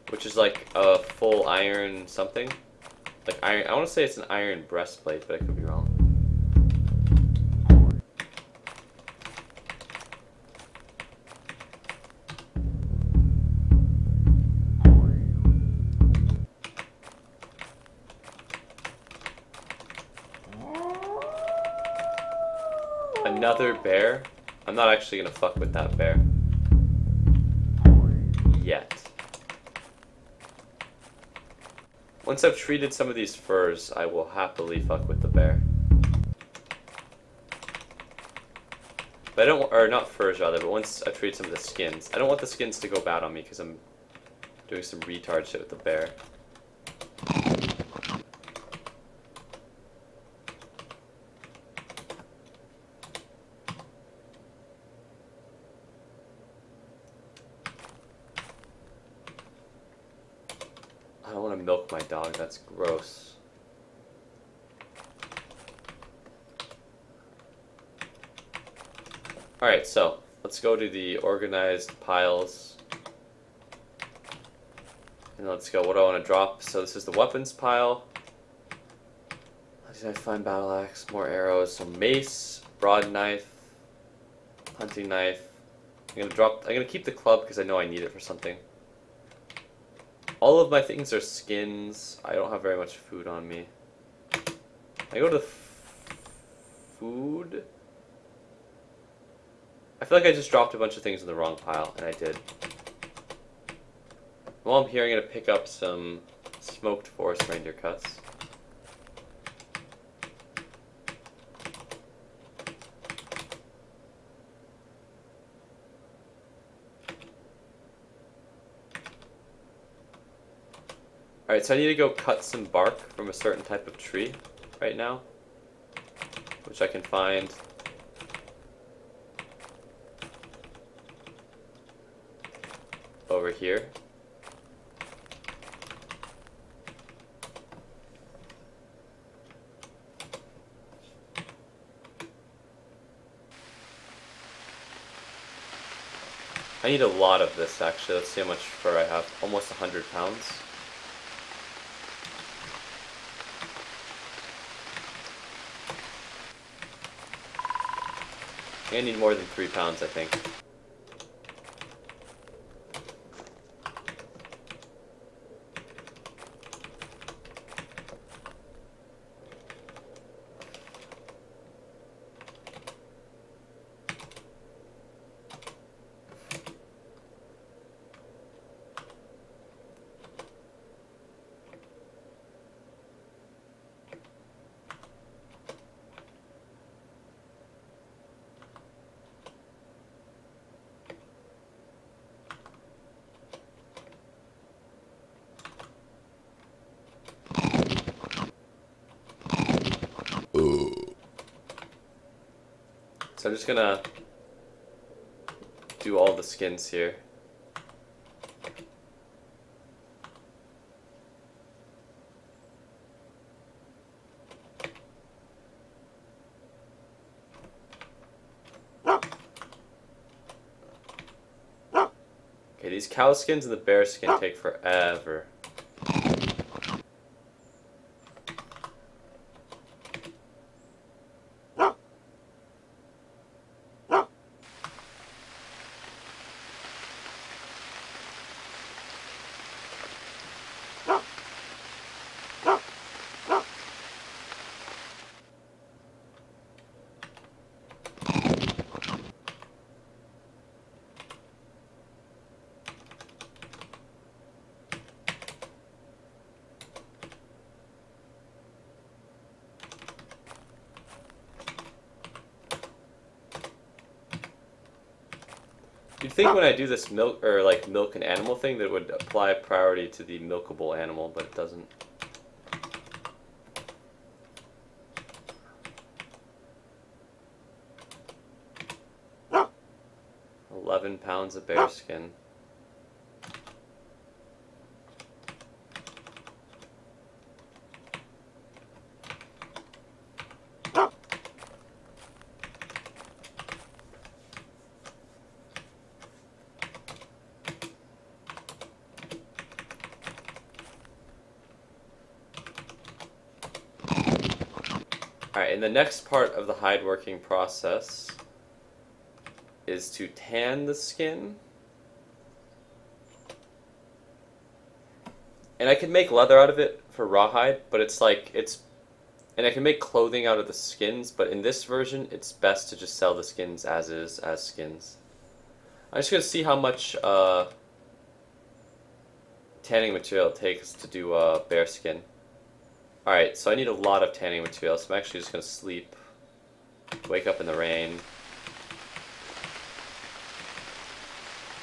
which is like a full iron something. Like iron, I want to say it's an iron breastplate, but I could be wrong. Another bear? I'm not actually gonna fuck with that bear. Yet. Once I've treated some of these furs, I will happily fuck with the bear. But I don't, or not furs rather, but once I trade some of the skins. I don't want the skins to go bad on me because I'm doing some retard shit with the bear. I don't want to milk my dog, that's gross. Alright, so let's go to the organized piles. And let's go, what do I want to drop? So this is the weapons pile. Did I find battle axe, more arrows, some mace, broad knife, hunting knife. I'm gonna keep the club because I know I need it for something. All of my things are skins. I don't have very much food on me. I go to food. I feel like I just dropped a bunch of things in the wrong pile, and I did. While I'm here, I'm going to pick up some smoked forest reindeer cuts. Alright, so I need to go cut some bark from a certain type of tree right now, which I can find over here. I need a lot of this actually. Let's see how much fur I have. Almost 100 pounds. I need more than 3 pounds, I think. So I'm just gonna do all the skins here. Okay, these cow skins and the bear skin take forever. You'd think when I do this milk an animal thing that it would apply priority to the milkable animal, but it doesn't. £11 pounds of bear skin. Alright, and the next part of the hide working process is to tan the skin. And I can make leather out of it for rawhide, but and I can make clothing out of the skins, but in this version, it's best to just sell the skins as is, as skins. I'm just going to see how much tanning material it takes to do bear skin. Alright, so I need a lot of tanning material, so I'm actually just going to sleep, wake up in the rain,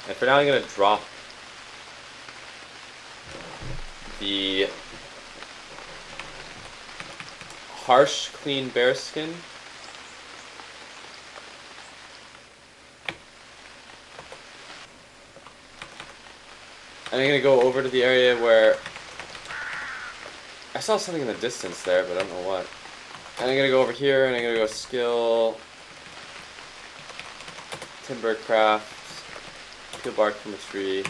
And for now, I'm gonna drop the harsh clean bear skin. And I'm gonna go over to the area where I saw something in the distance there, but I don't know what. And I'm gonna go over here and I'm gonna go skill, timber craft, peel bark from a tree.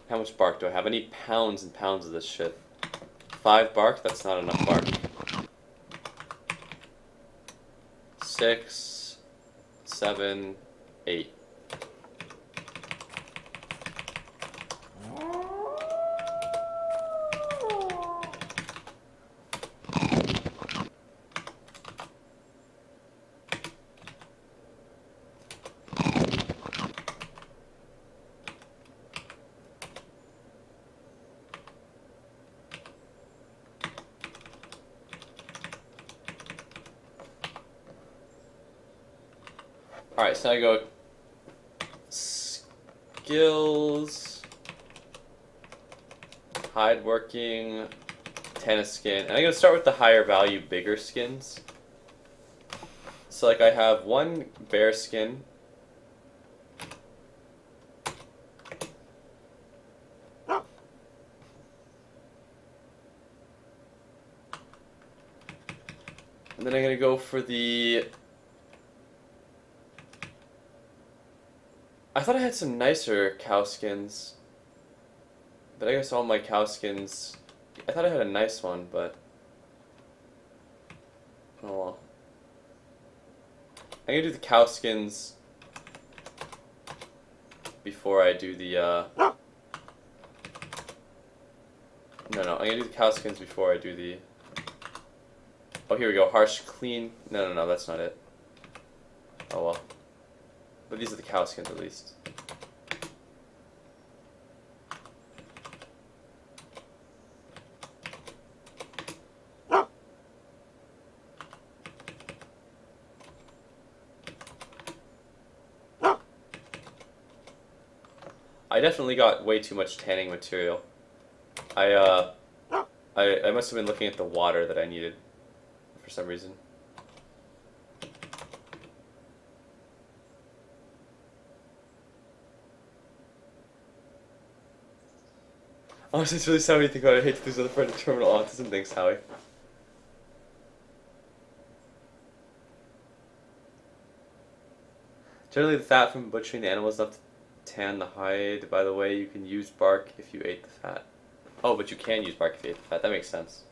How much bark do I have? I need pounds and pounds of this shit. 5 bark? That's not enough bark. 6, 7, 8. Alright, so I go skills, hide working, tennis skin, and I'm going to start with the higher value, bigger skins. So like I have 1 bear skin, and then I'm going to go for the... I thought I had some nicer cow skins, but I guess all my cow skins... I thought I had a nice one, but... oh well. I'm gonna do the cow skins before I do the, No, I'm gonna do the cow skins before I do the... oh, here we go, harsh, clean... No, that's not it. Oh well. But these are the cow skins, at least. I definitely got way too much tanning material. I must have been looking at the water that I needed for some reason. Honestly, it's really sad when you think about it. I hate to lose another friend to terminal autism. Thanks, Howie. Generally, the fat from butchering the animal is enough to tan the hide. By the way, you can use bark if you ate the fat. Oh, but you can use bark if you ate the fat. That makes sense.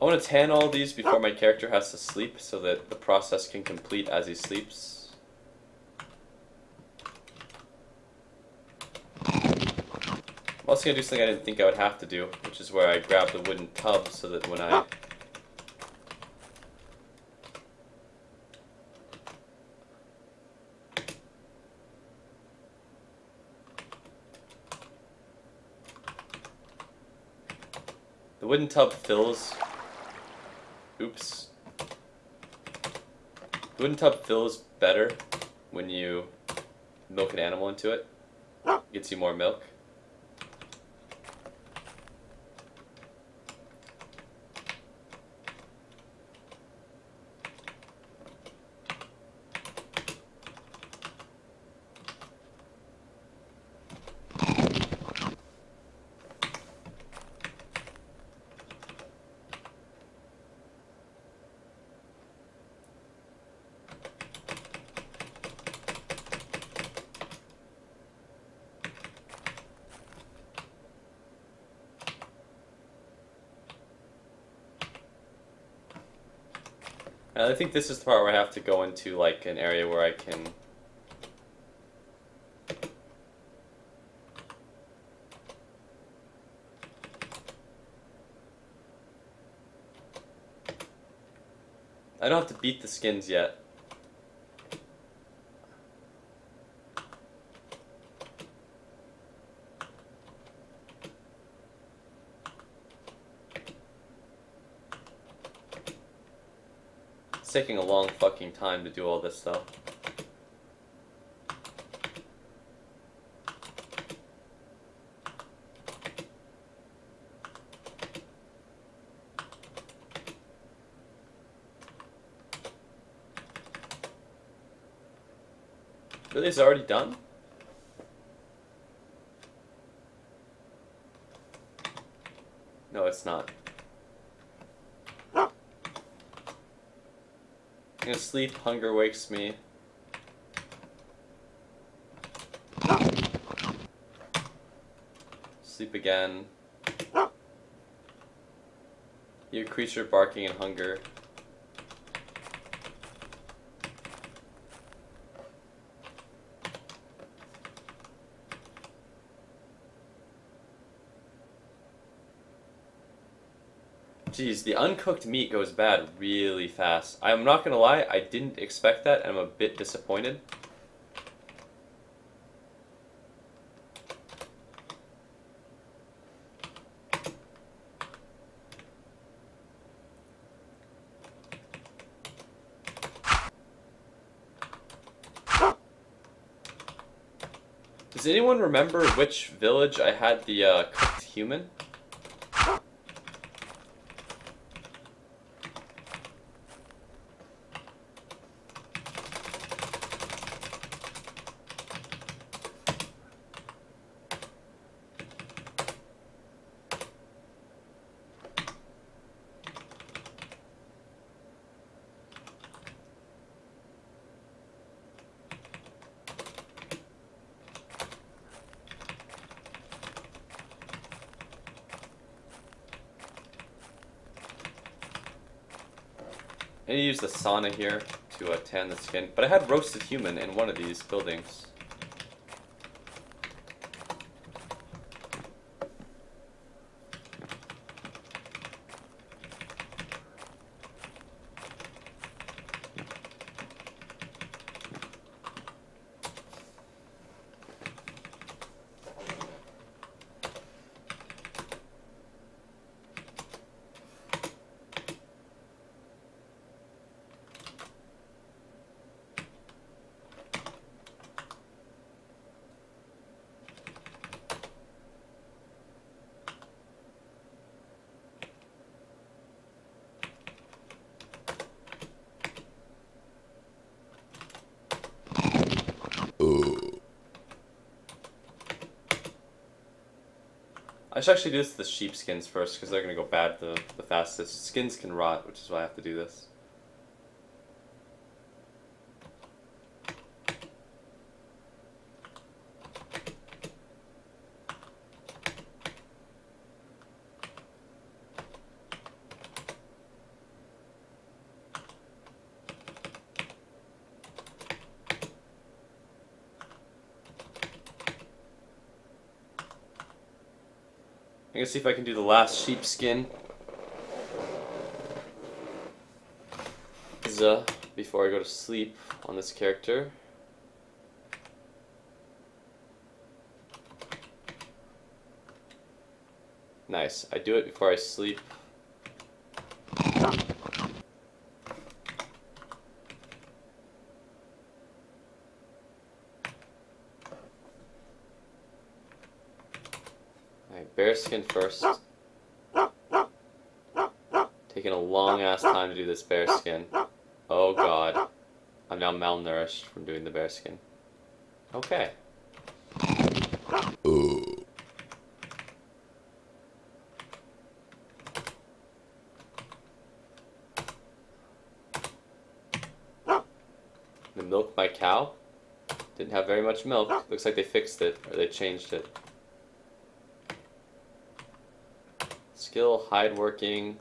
I want to tan all these before my character has to sleep so that the process can complete as he sleeps. I'm also going to do something I didn't think I would have to do, which is where I grab the wooden tub so that when I... the wooden tub fills... Oops. The wooden tub fills better when you milk an animal into it. Gets you more milk. I think this is the part where I have to go into like an area where I can. I don't have to beat the skins yet. It's taking a long fucking time to do all this though. Really, is it already done? No, it's not. I'm gonna sleep, hunger wakes me. Sleep again. Your creature barking in hunger. Jeez, the uncooked meat goes bad really fast. I'm not gonna lie, I didn't expect that, and I'm a bit disappointed. Does anyone remember which village I had the cooked human? I need to use the sauna here to tan the skin, but I had roasted human in one of these buildings. I should actually do this to the sheepskins first, because they're going to go bad the fastest. Skins can rot, which is why I have to do this. I'm gonna see if I can do the last sheepskin before I go to sleep on this character. Nice. I do it before I sleep. Alright, bearskin first. Taking a long ass time to do this bearskin. Oh god. I'm now malnourished from doing the bearskin. Okay. The milk my cow. Didn't have very much milk. Looks like they fixed it, or they changed it. Skill, hide working,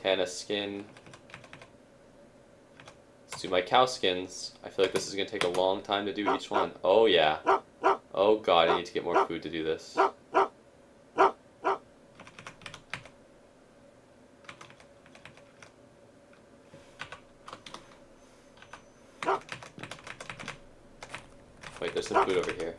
tan a skin. do my cow skins. I feel like this is going to take a long time to do each one. Oh yeah. Oh god, I need to get more food to do this. Wait, there's some food over here.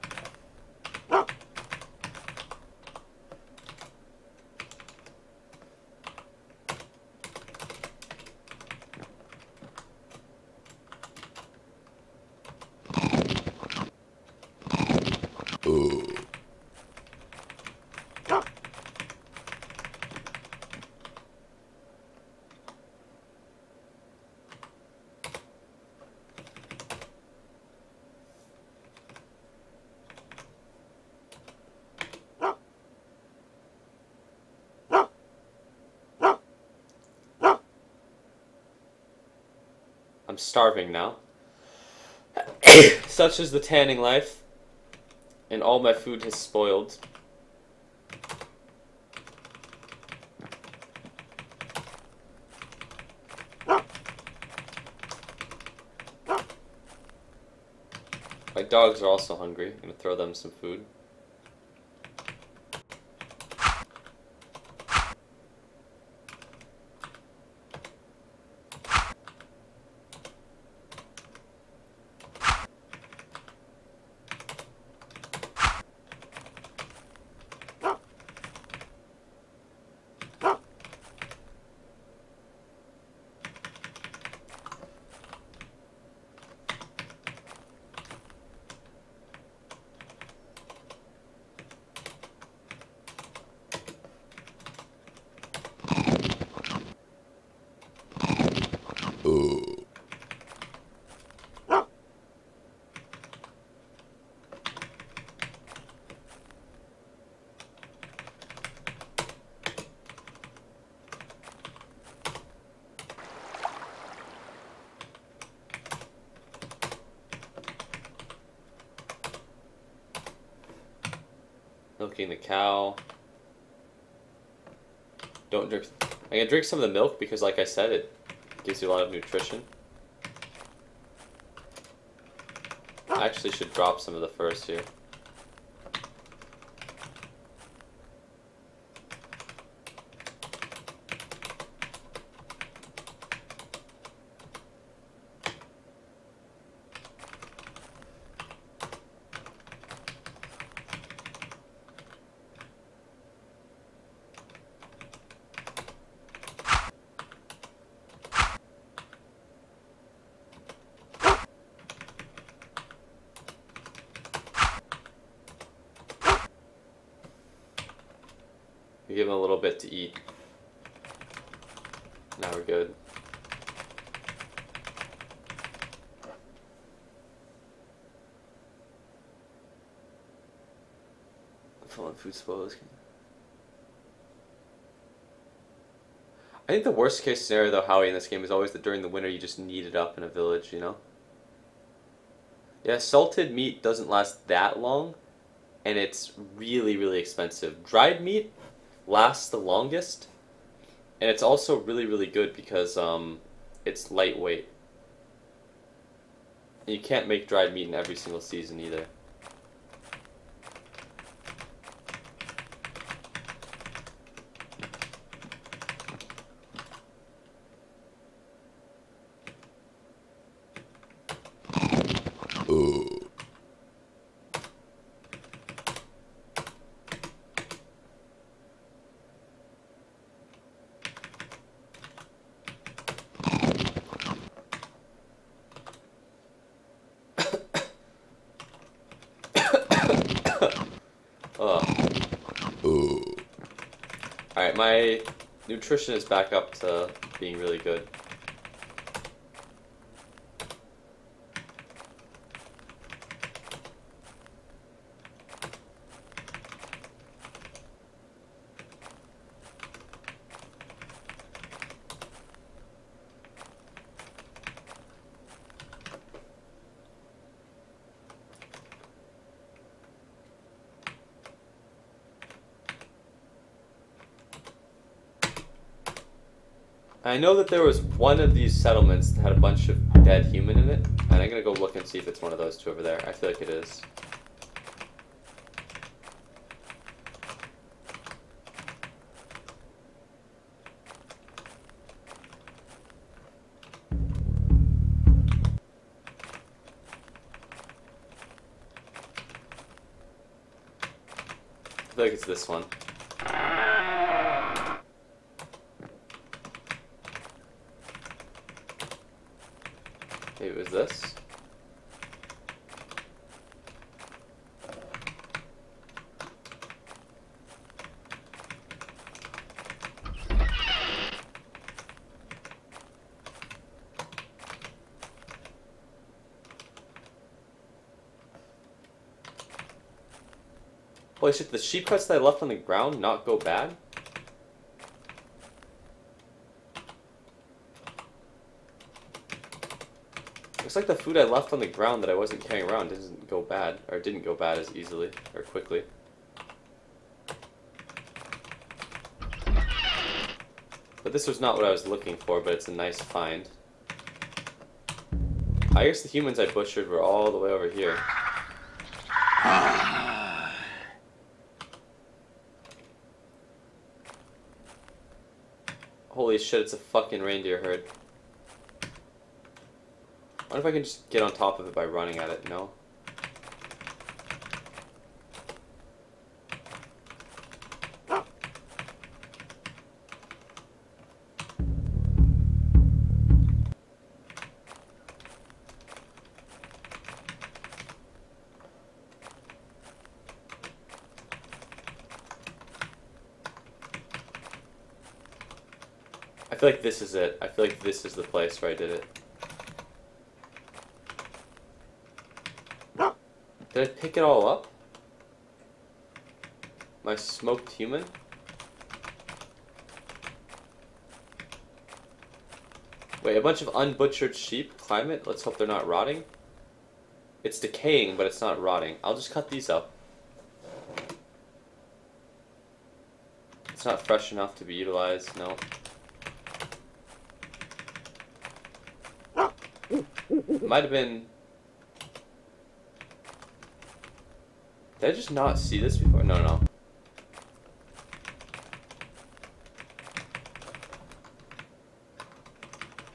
I'm starving now. Such is the tanning life. And all my food has spoiled. My dogs are also hungry. I'm gonna throw them some food. Milking the cow. Don't drink. I'm gonna drink some of the milk because, like I said, it gives you a lot of nutrition. I actually should drop some of the first here. Give him a little bit to eat. Now we're good. Fallen food spoils. I think the worst case scenario though, Howie, in this game is always that during the winter you just knead it up in a village, you know? Yeah, salted meat doesn't last that long, and it's really, really expensive. Dried meat lasts the longest, and it's also really, really good because it's lightweight. And you can't make dried meat in every single season either. Alright, my nutrition is back up to being really good. I know that there was one of these settlements that had a bunch of dead human in it, and I'm gonna go look and see if it's one of those two over there. I feel like it is. I feel like it's this one. Maybe it was this. Holy shit, the sheep cuts that I left on the ground not go bad? Looks like the food I left on the ground that I wasn't carrying around didn't go bad, or didn't go bad as easily, or quickly. But this was not what I was looking for, but it's a nice find. I guess the humans I butchered were all the way over here. Holy shit, it's a fucking reindeer herd. I wonder if I can just get on top of it by running at it. No? I feel like this is it. I feel like this is the place where I did it. Did I pick it all up? My smoked human? Wait, a bunch of unbutchered sheep? Climate? Let's hope they're not rotting. It's decaying, but it's not rotting. I'll just cut these up. It's not fresh enough to be utilized, no. Might have been... Did I just not see this before? No,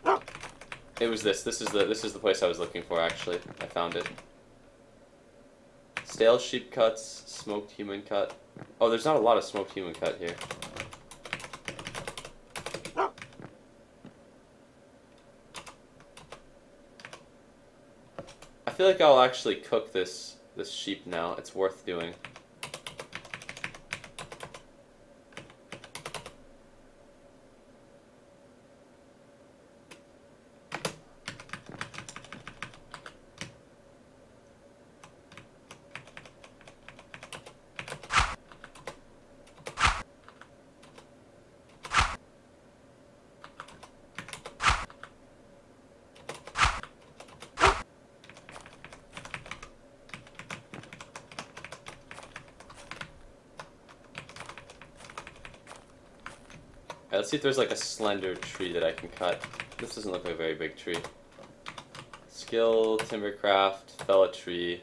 no. It was this. This is the place I was looking for, actually. I found it. Stale sheep cuts, smoked human cut. Oh, there's not a lot of smoked human cut here. I feel like I'll actually cook this sheep now. It's worth doing. Let's see if there's like a slender tree that I can cut. This doesn't look like a very big tree. Skill, timbercraft, fell a tree.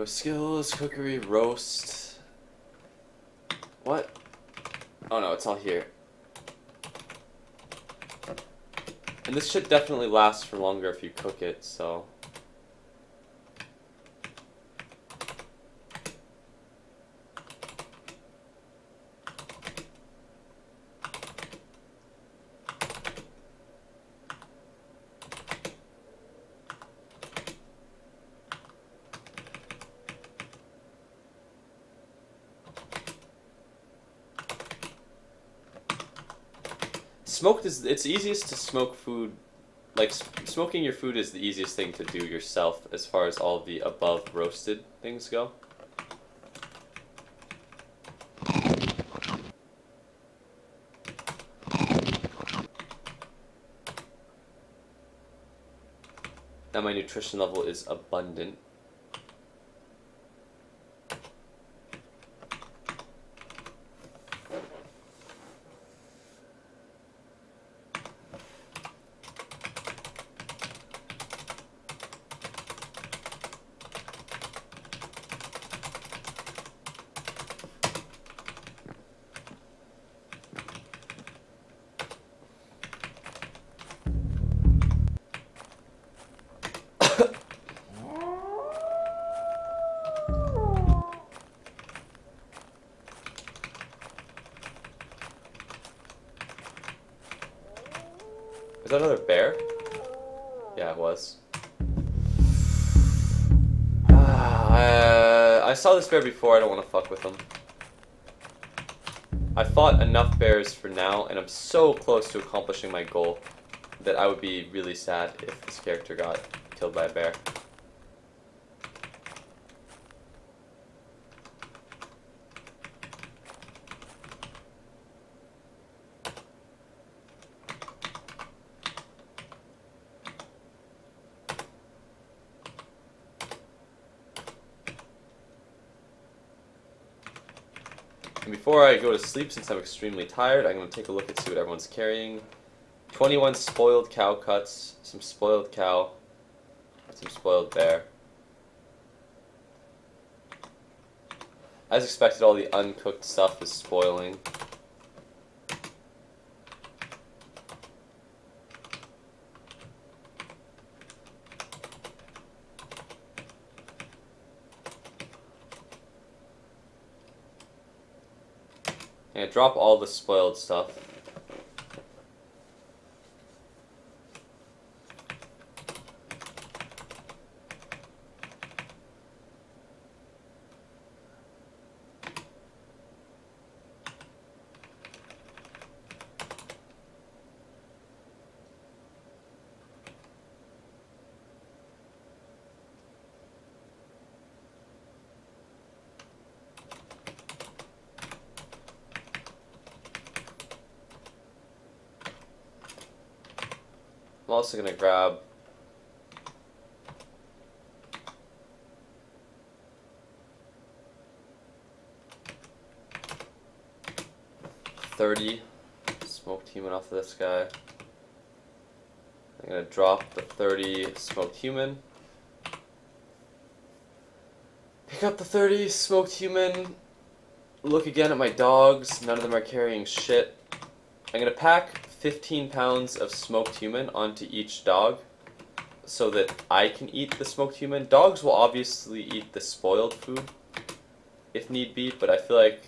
Skills, cookery, roast. What? Oh no, it's all here. And this should definitely last for longer if you cook it, so... Smoked is, it's easiest to smoke food like, smoking your food is the easiest thing to do yourself as far as all the above roasted things go. Now my nutrition level is abundant. Was that another bear? Yeah, it was. I saw this bear before, I don't want to fuck with him. I fought enough bears for now, and I'm so close to accomplishing my goal that I would be really sad if this character got killed by a bear. And before I go to sleep, since I'm extremely tired, I'm going to take a look and see what everyone's carrying. 21 spoiled cow cuts, some spoiled cow, some spoiled bear. As expected, all the uncooked stuff is spoiling. And drop all the spoiled stuff. I'm also going to grab $30 smoked human off of this guy. I'm going to drop the 30 smoked human. Pick up the 30 smoked human. Look again at my dogs. None of them are carrying shit. I'm going to pack 15 pounds of smoked human onto each dog so that I can eat the smoked human. Dogs will obviously eat the spoiled food if need be, but I feel like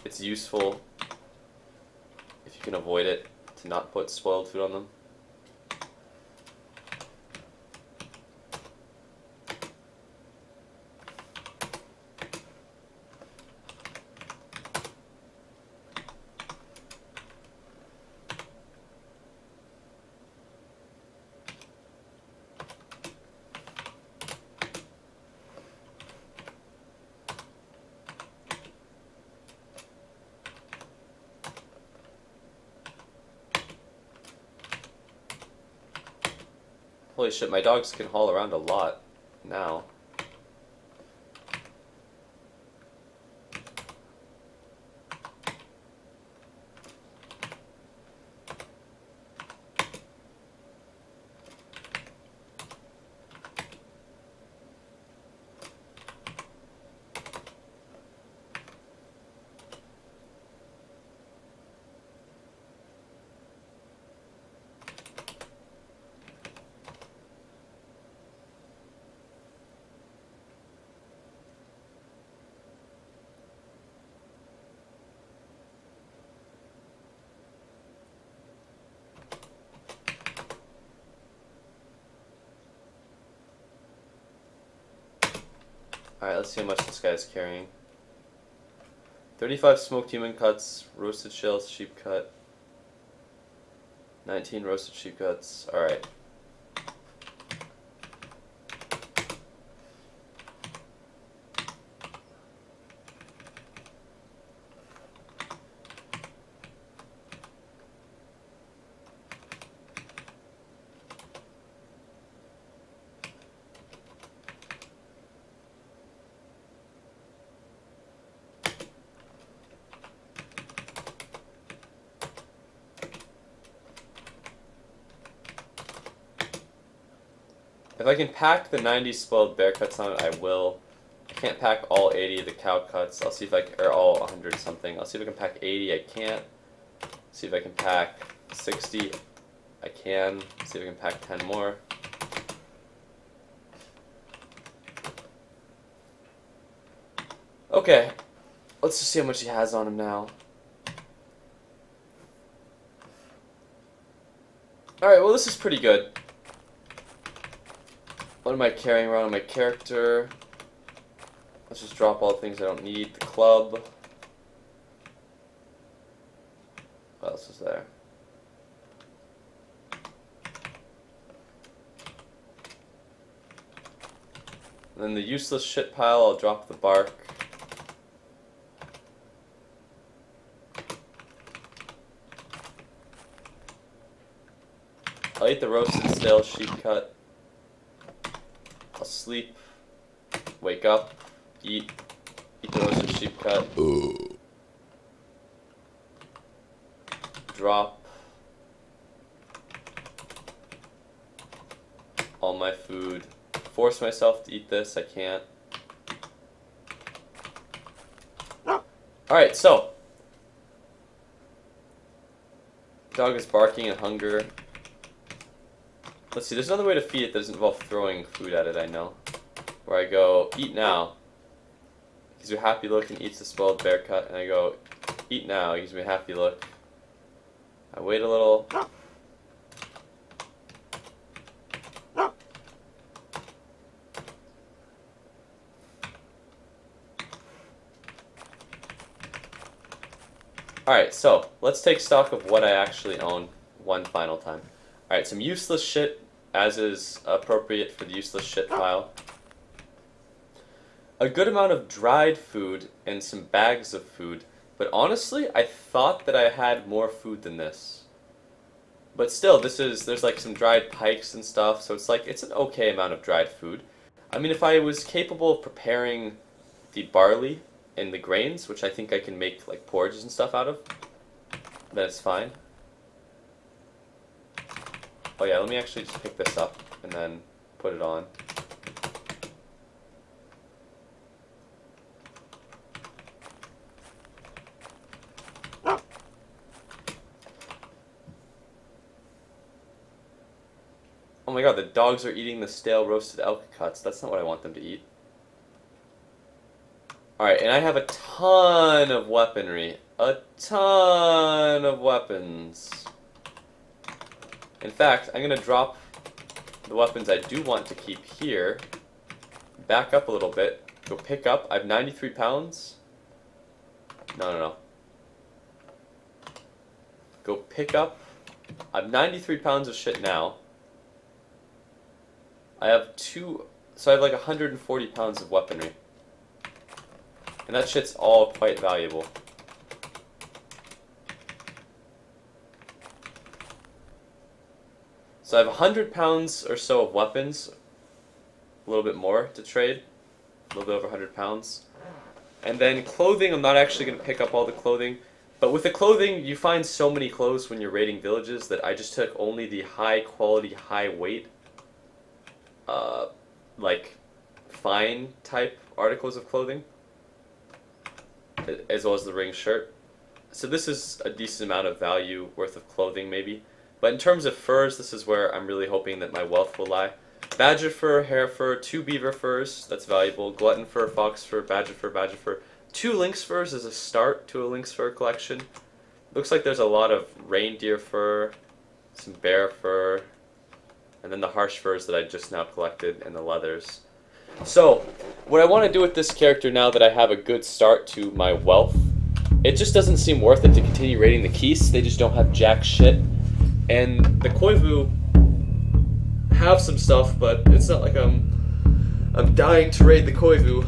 it's useful if you can avoid it to not put spoiled food on them. Holy shit, my dogs can haul around a lot now. Alright, let's see how much this guy's carrying. 35 smoked human cuts, roasted shells, sheep cut. 19 roasted sheep cuts. Alright. If I can pack the 90 spoiled bear cuts on it, I will. I can't pack all 80 of the cow cuts. I'll see if I can, or all 100 something. I'll see if I can pack 80. I can't. See if I can pack 60. I can. See if I can pack 10 more. Okay. Let's just see how much he has on him now. Alright, well this is pretty good. What am I carrying around on my character? Let's just drop all the things I don't need. The club. What else is there? And then the useless shit pile, I'll drop the bark. I'll eat the roasted stale sheep cut. I'll sleep, wake up, eat the roasted sheep cut, drop all my food, force myself to eat this, I can't. Alright, so, dog is barking in hunger. Let's see, there's another way to feed it that doesn't involve throwing food at it, I know. Where I go, eat now. Gives you a happy look and eats the spoiled bear cut. And I go, eat now. Gives me a happy look. I wait a little. Alright, so, let's take stock of what I actually own one final time. Alright, some useless shit, as is appropriate for the useless shit pile. A good amount of dried food and some bags of food. But honestly, I thought that I had more food than this. But still, there's like some dried pikes and stuff, so it's an okay amount of dried food. I mean, if I was capable of preparing the barley and the grains, which I think I can make like porridges and stuff out of, then it's fine. Oh yeah, let me actually just pick this up and then put it on. Oh my god, the dogs are eating the stale roasted elk cuts. That's not what I want them to eat. Alright, and I have a ton of weaponry. A ton of weapons. In fact, I'm going to drop the weapons I do want to keep here, back up a little bit, go pick up. I have 93 pounds. No. Go pick up. I have 93 pounds of shit now. I have so I have like 140 pounds of weaponry. And that shit's all quite valuable. So I have 100 pounds or so of weapons, a little bit more to trade, a little bit over 100 pounds. And then clothing, I'm not actually going to pick up all the clothing, but with the clothing, you find so many clothes when you're raiding villages that I just took only the high quality, high weight, like fine type articles of clothing, as well as the ring shirt. So this is a decent amount of value worth of clothing maybe. But in terms of furs, this is where I'm really hoping that my wealth will lie. Badger fur, hare fur, 2 beaver furs, that's valuable. Glutton fur, fox fur, badger fur, badger fur. 2 lynx furs is a start to a lynx fur collection. Looks like there's a lot of reindeer fur, some bear fur, and then the harsh furs that I just now collected, and the leathers. So, what I want to do with this character now that I have a good start to my wealth it just doesn't seem worth it to continue raiding the Keys. They just don't have jack shit. And the Koivu have some stuff, but it's not like I'm dying to raid the Koivu.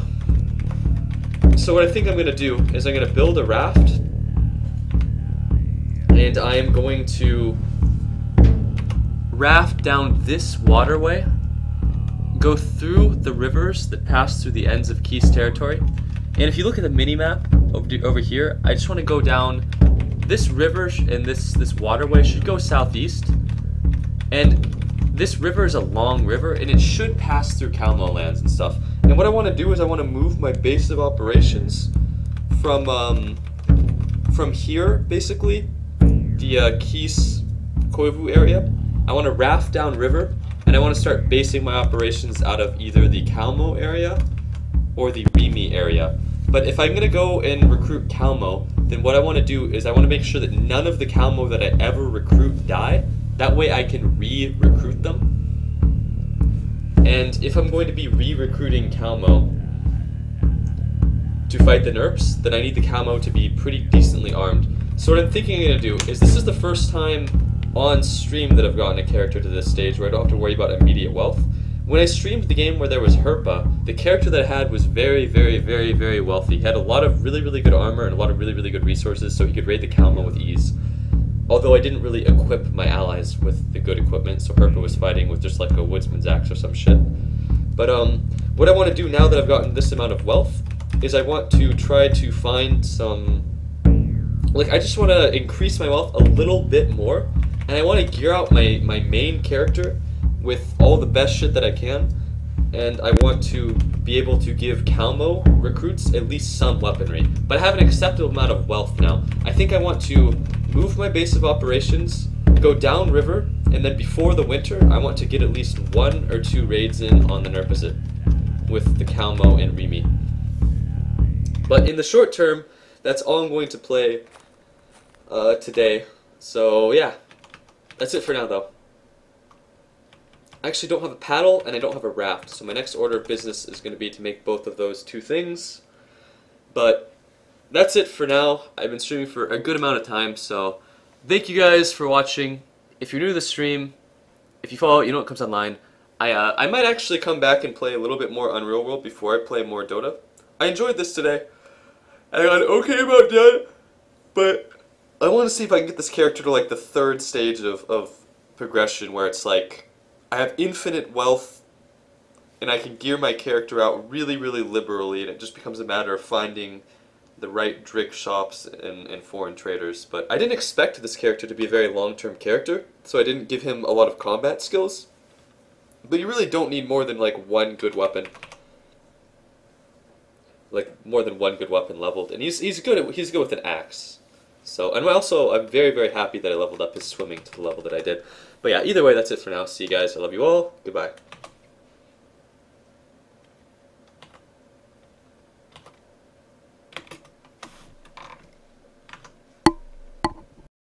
So what I think I'm going to do is I'm going to build a raft, and I am going to raft down this waterway, go through the rivers that pass through the ends of Keys territory. And if you look at the mini-map over here, I just want to go down this river, and this waterway should go southeast. And this river is a long river, and it should pass through Calmo lands and stuff. And what I want to do is I want to move my base of operations from here, basically, the Keys Koivu area. I want to raft down river, and I want to start basing my operations out of either the Calmo area or the Remy area. But if I'm going to go and recruit Calmo, then what I want to do is I want to make sure that none of the Calmo that I ever recruit die. That way I can re-recruit them. And if I'm going to be re-recruiting Calmo to fight the Nerps, then I need the Calmo to be pretty decently armed. So what I'm thinking I'm going to do is this is the first time on stream that I've gotten a character to this stage where I don't have to worry about immediate wealth. When I streamed the game where there was Herpa, the character that I had was very, very, very, very wealthy. He had a lot of really, really good armor and a lot of really, really good resources, so he could raid the Calmo with ease. Although I didn't really equip my allies with the good equipment, so Herpa was fighting with just like a woodsman's axe or some shit. But what I want to do now that I've gotten this amount of wealth is I want to try to find some... Like, I just want to increase my wealth a little bit more, and I want to gear out my main character with all the best shit that I can, and I want to be able to give Calmo recruits at least some weaponry. But I have an acceptable amount of wealth now. I think I want to move my base of operations, go downriver, and then before the winter, I want to get at least 1 or 2 raids in on the Nerpizit with the Calmo and Remy. But in the short term, that's all I'm going to play today. So yeah, that's it for now though. I actually don't have a paddle and I don't have a raft, so my next order of business is going to be to make both of those 2 things. But that's it for now. I've been streaming for a good amount of time, so thank you guys for watching. If you're new to the stream, if you follow, you know what comes online. I might actually come back and play a little bit more Unreal World before I play more Dota. I enjoyed this today. I got okay about that, but I want to see if I can get this character to like the 3rd stage of progression where it's like I have infinite wealth and I can gear my character out really, really liberally, and it just becomes a matter of finding the right Drick shops and foreign traders. But I didn't expect this character to be a very long-term character, so I didn't give him a lot of combat skills. But you really don't need more than like 1 good weapon. Like more than 1 good weapon leveled, and he's good with an axe. So, and also I'm very, very happy that I leveled up his swimming to the level that I did. But yeah, either way, that's it for now. See you guys. I love you all. Goodbye.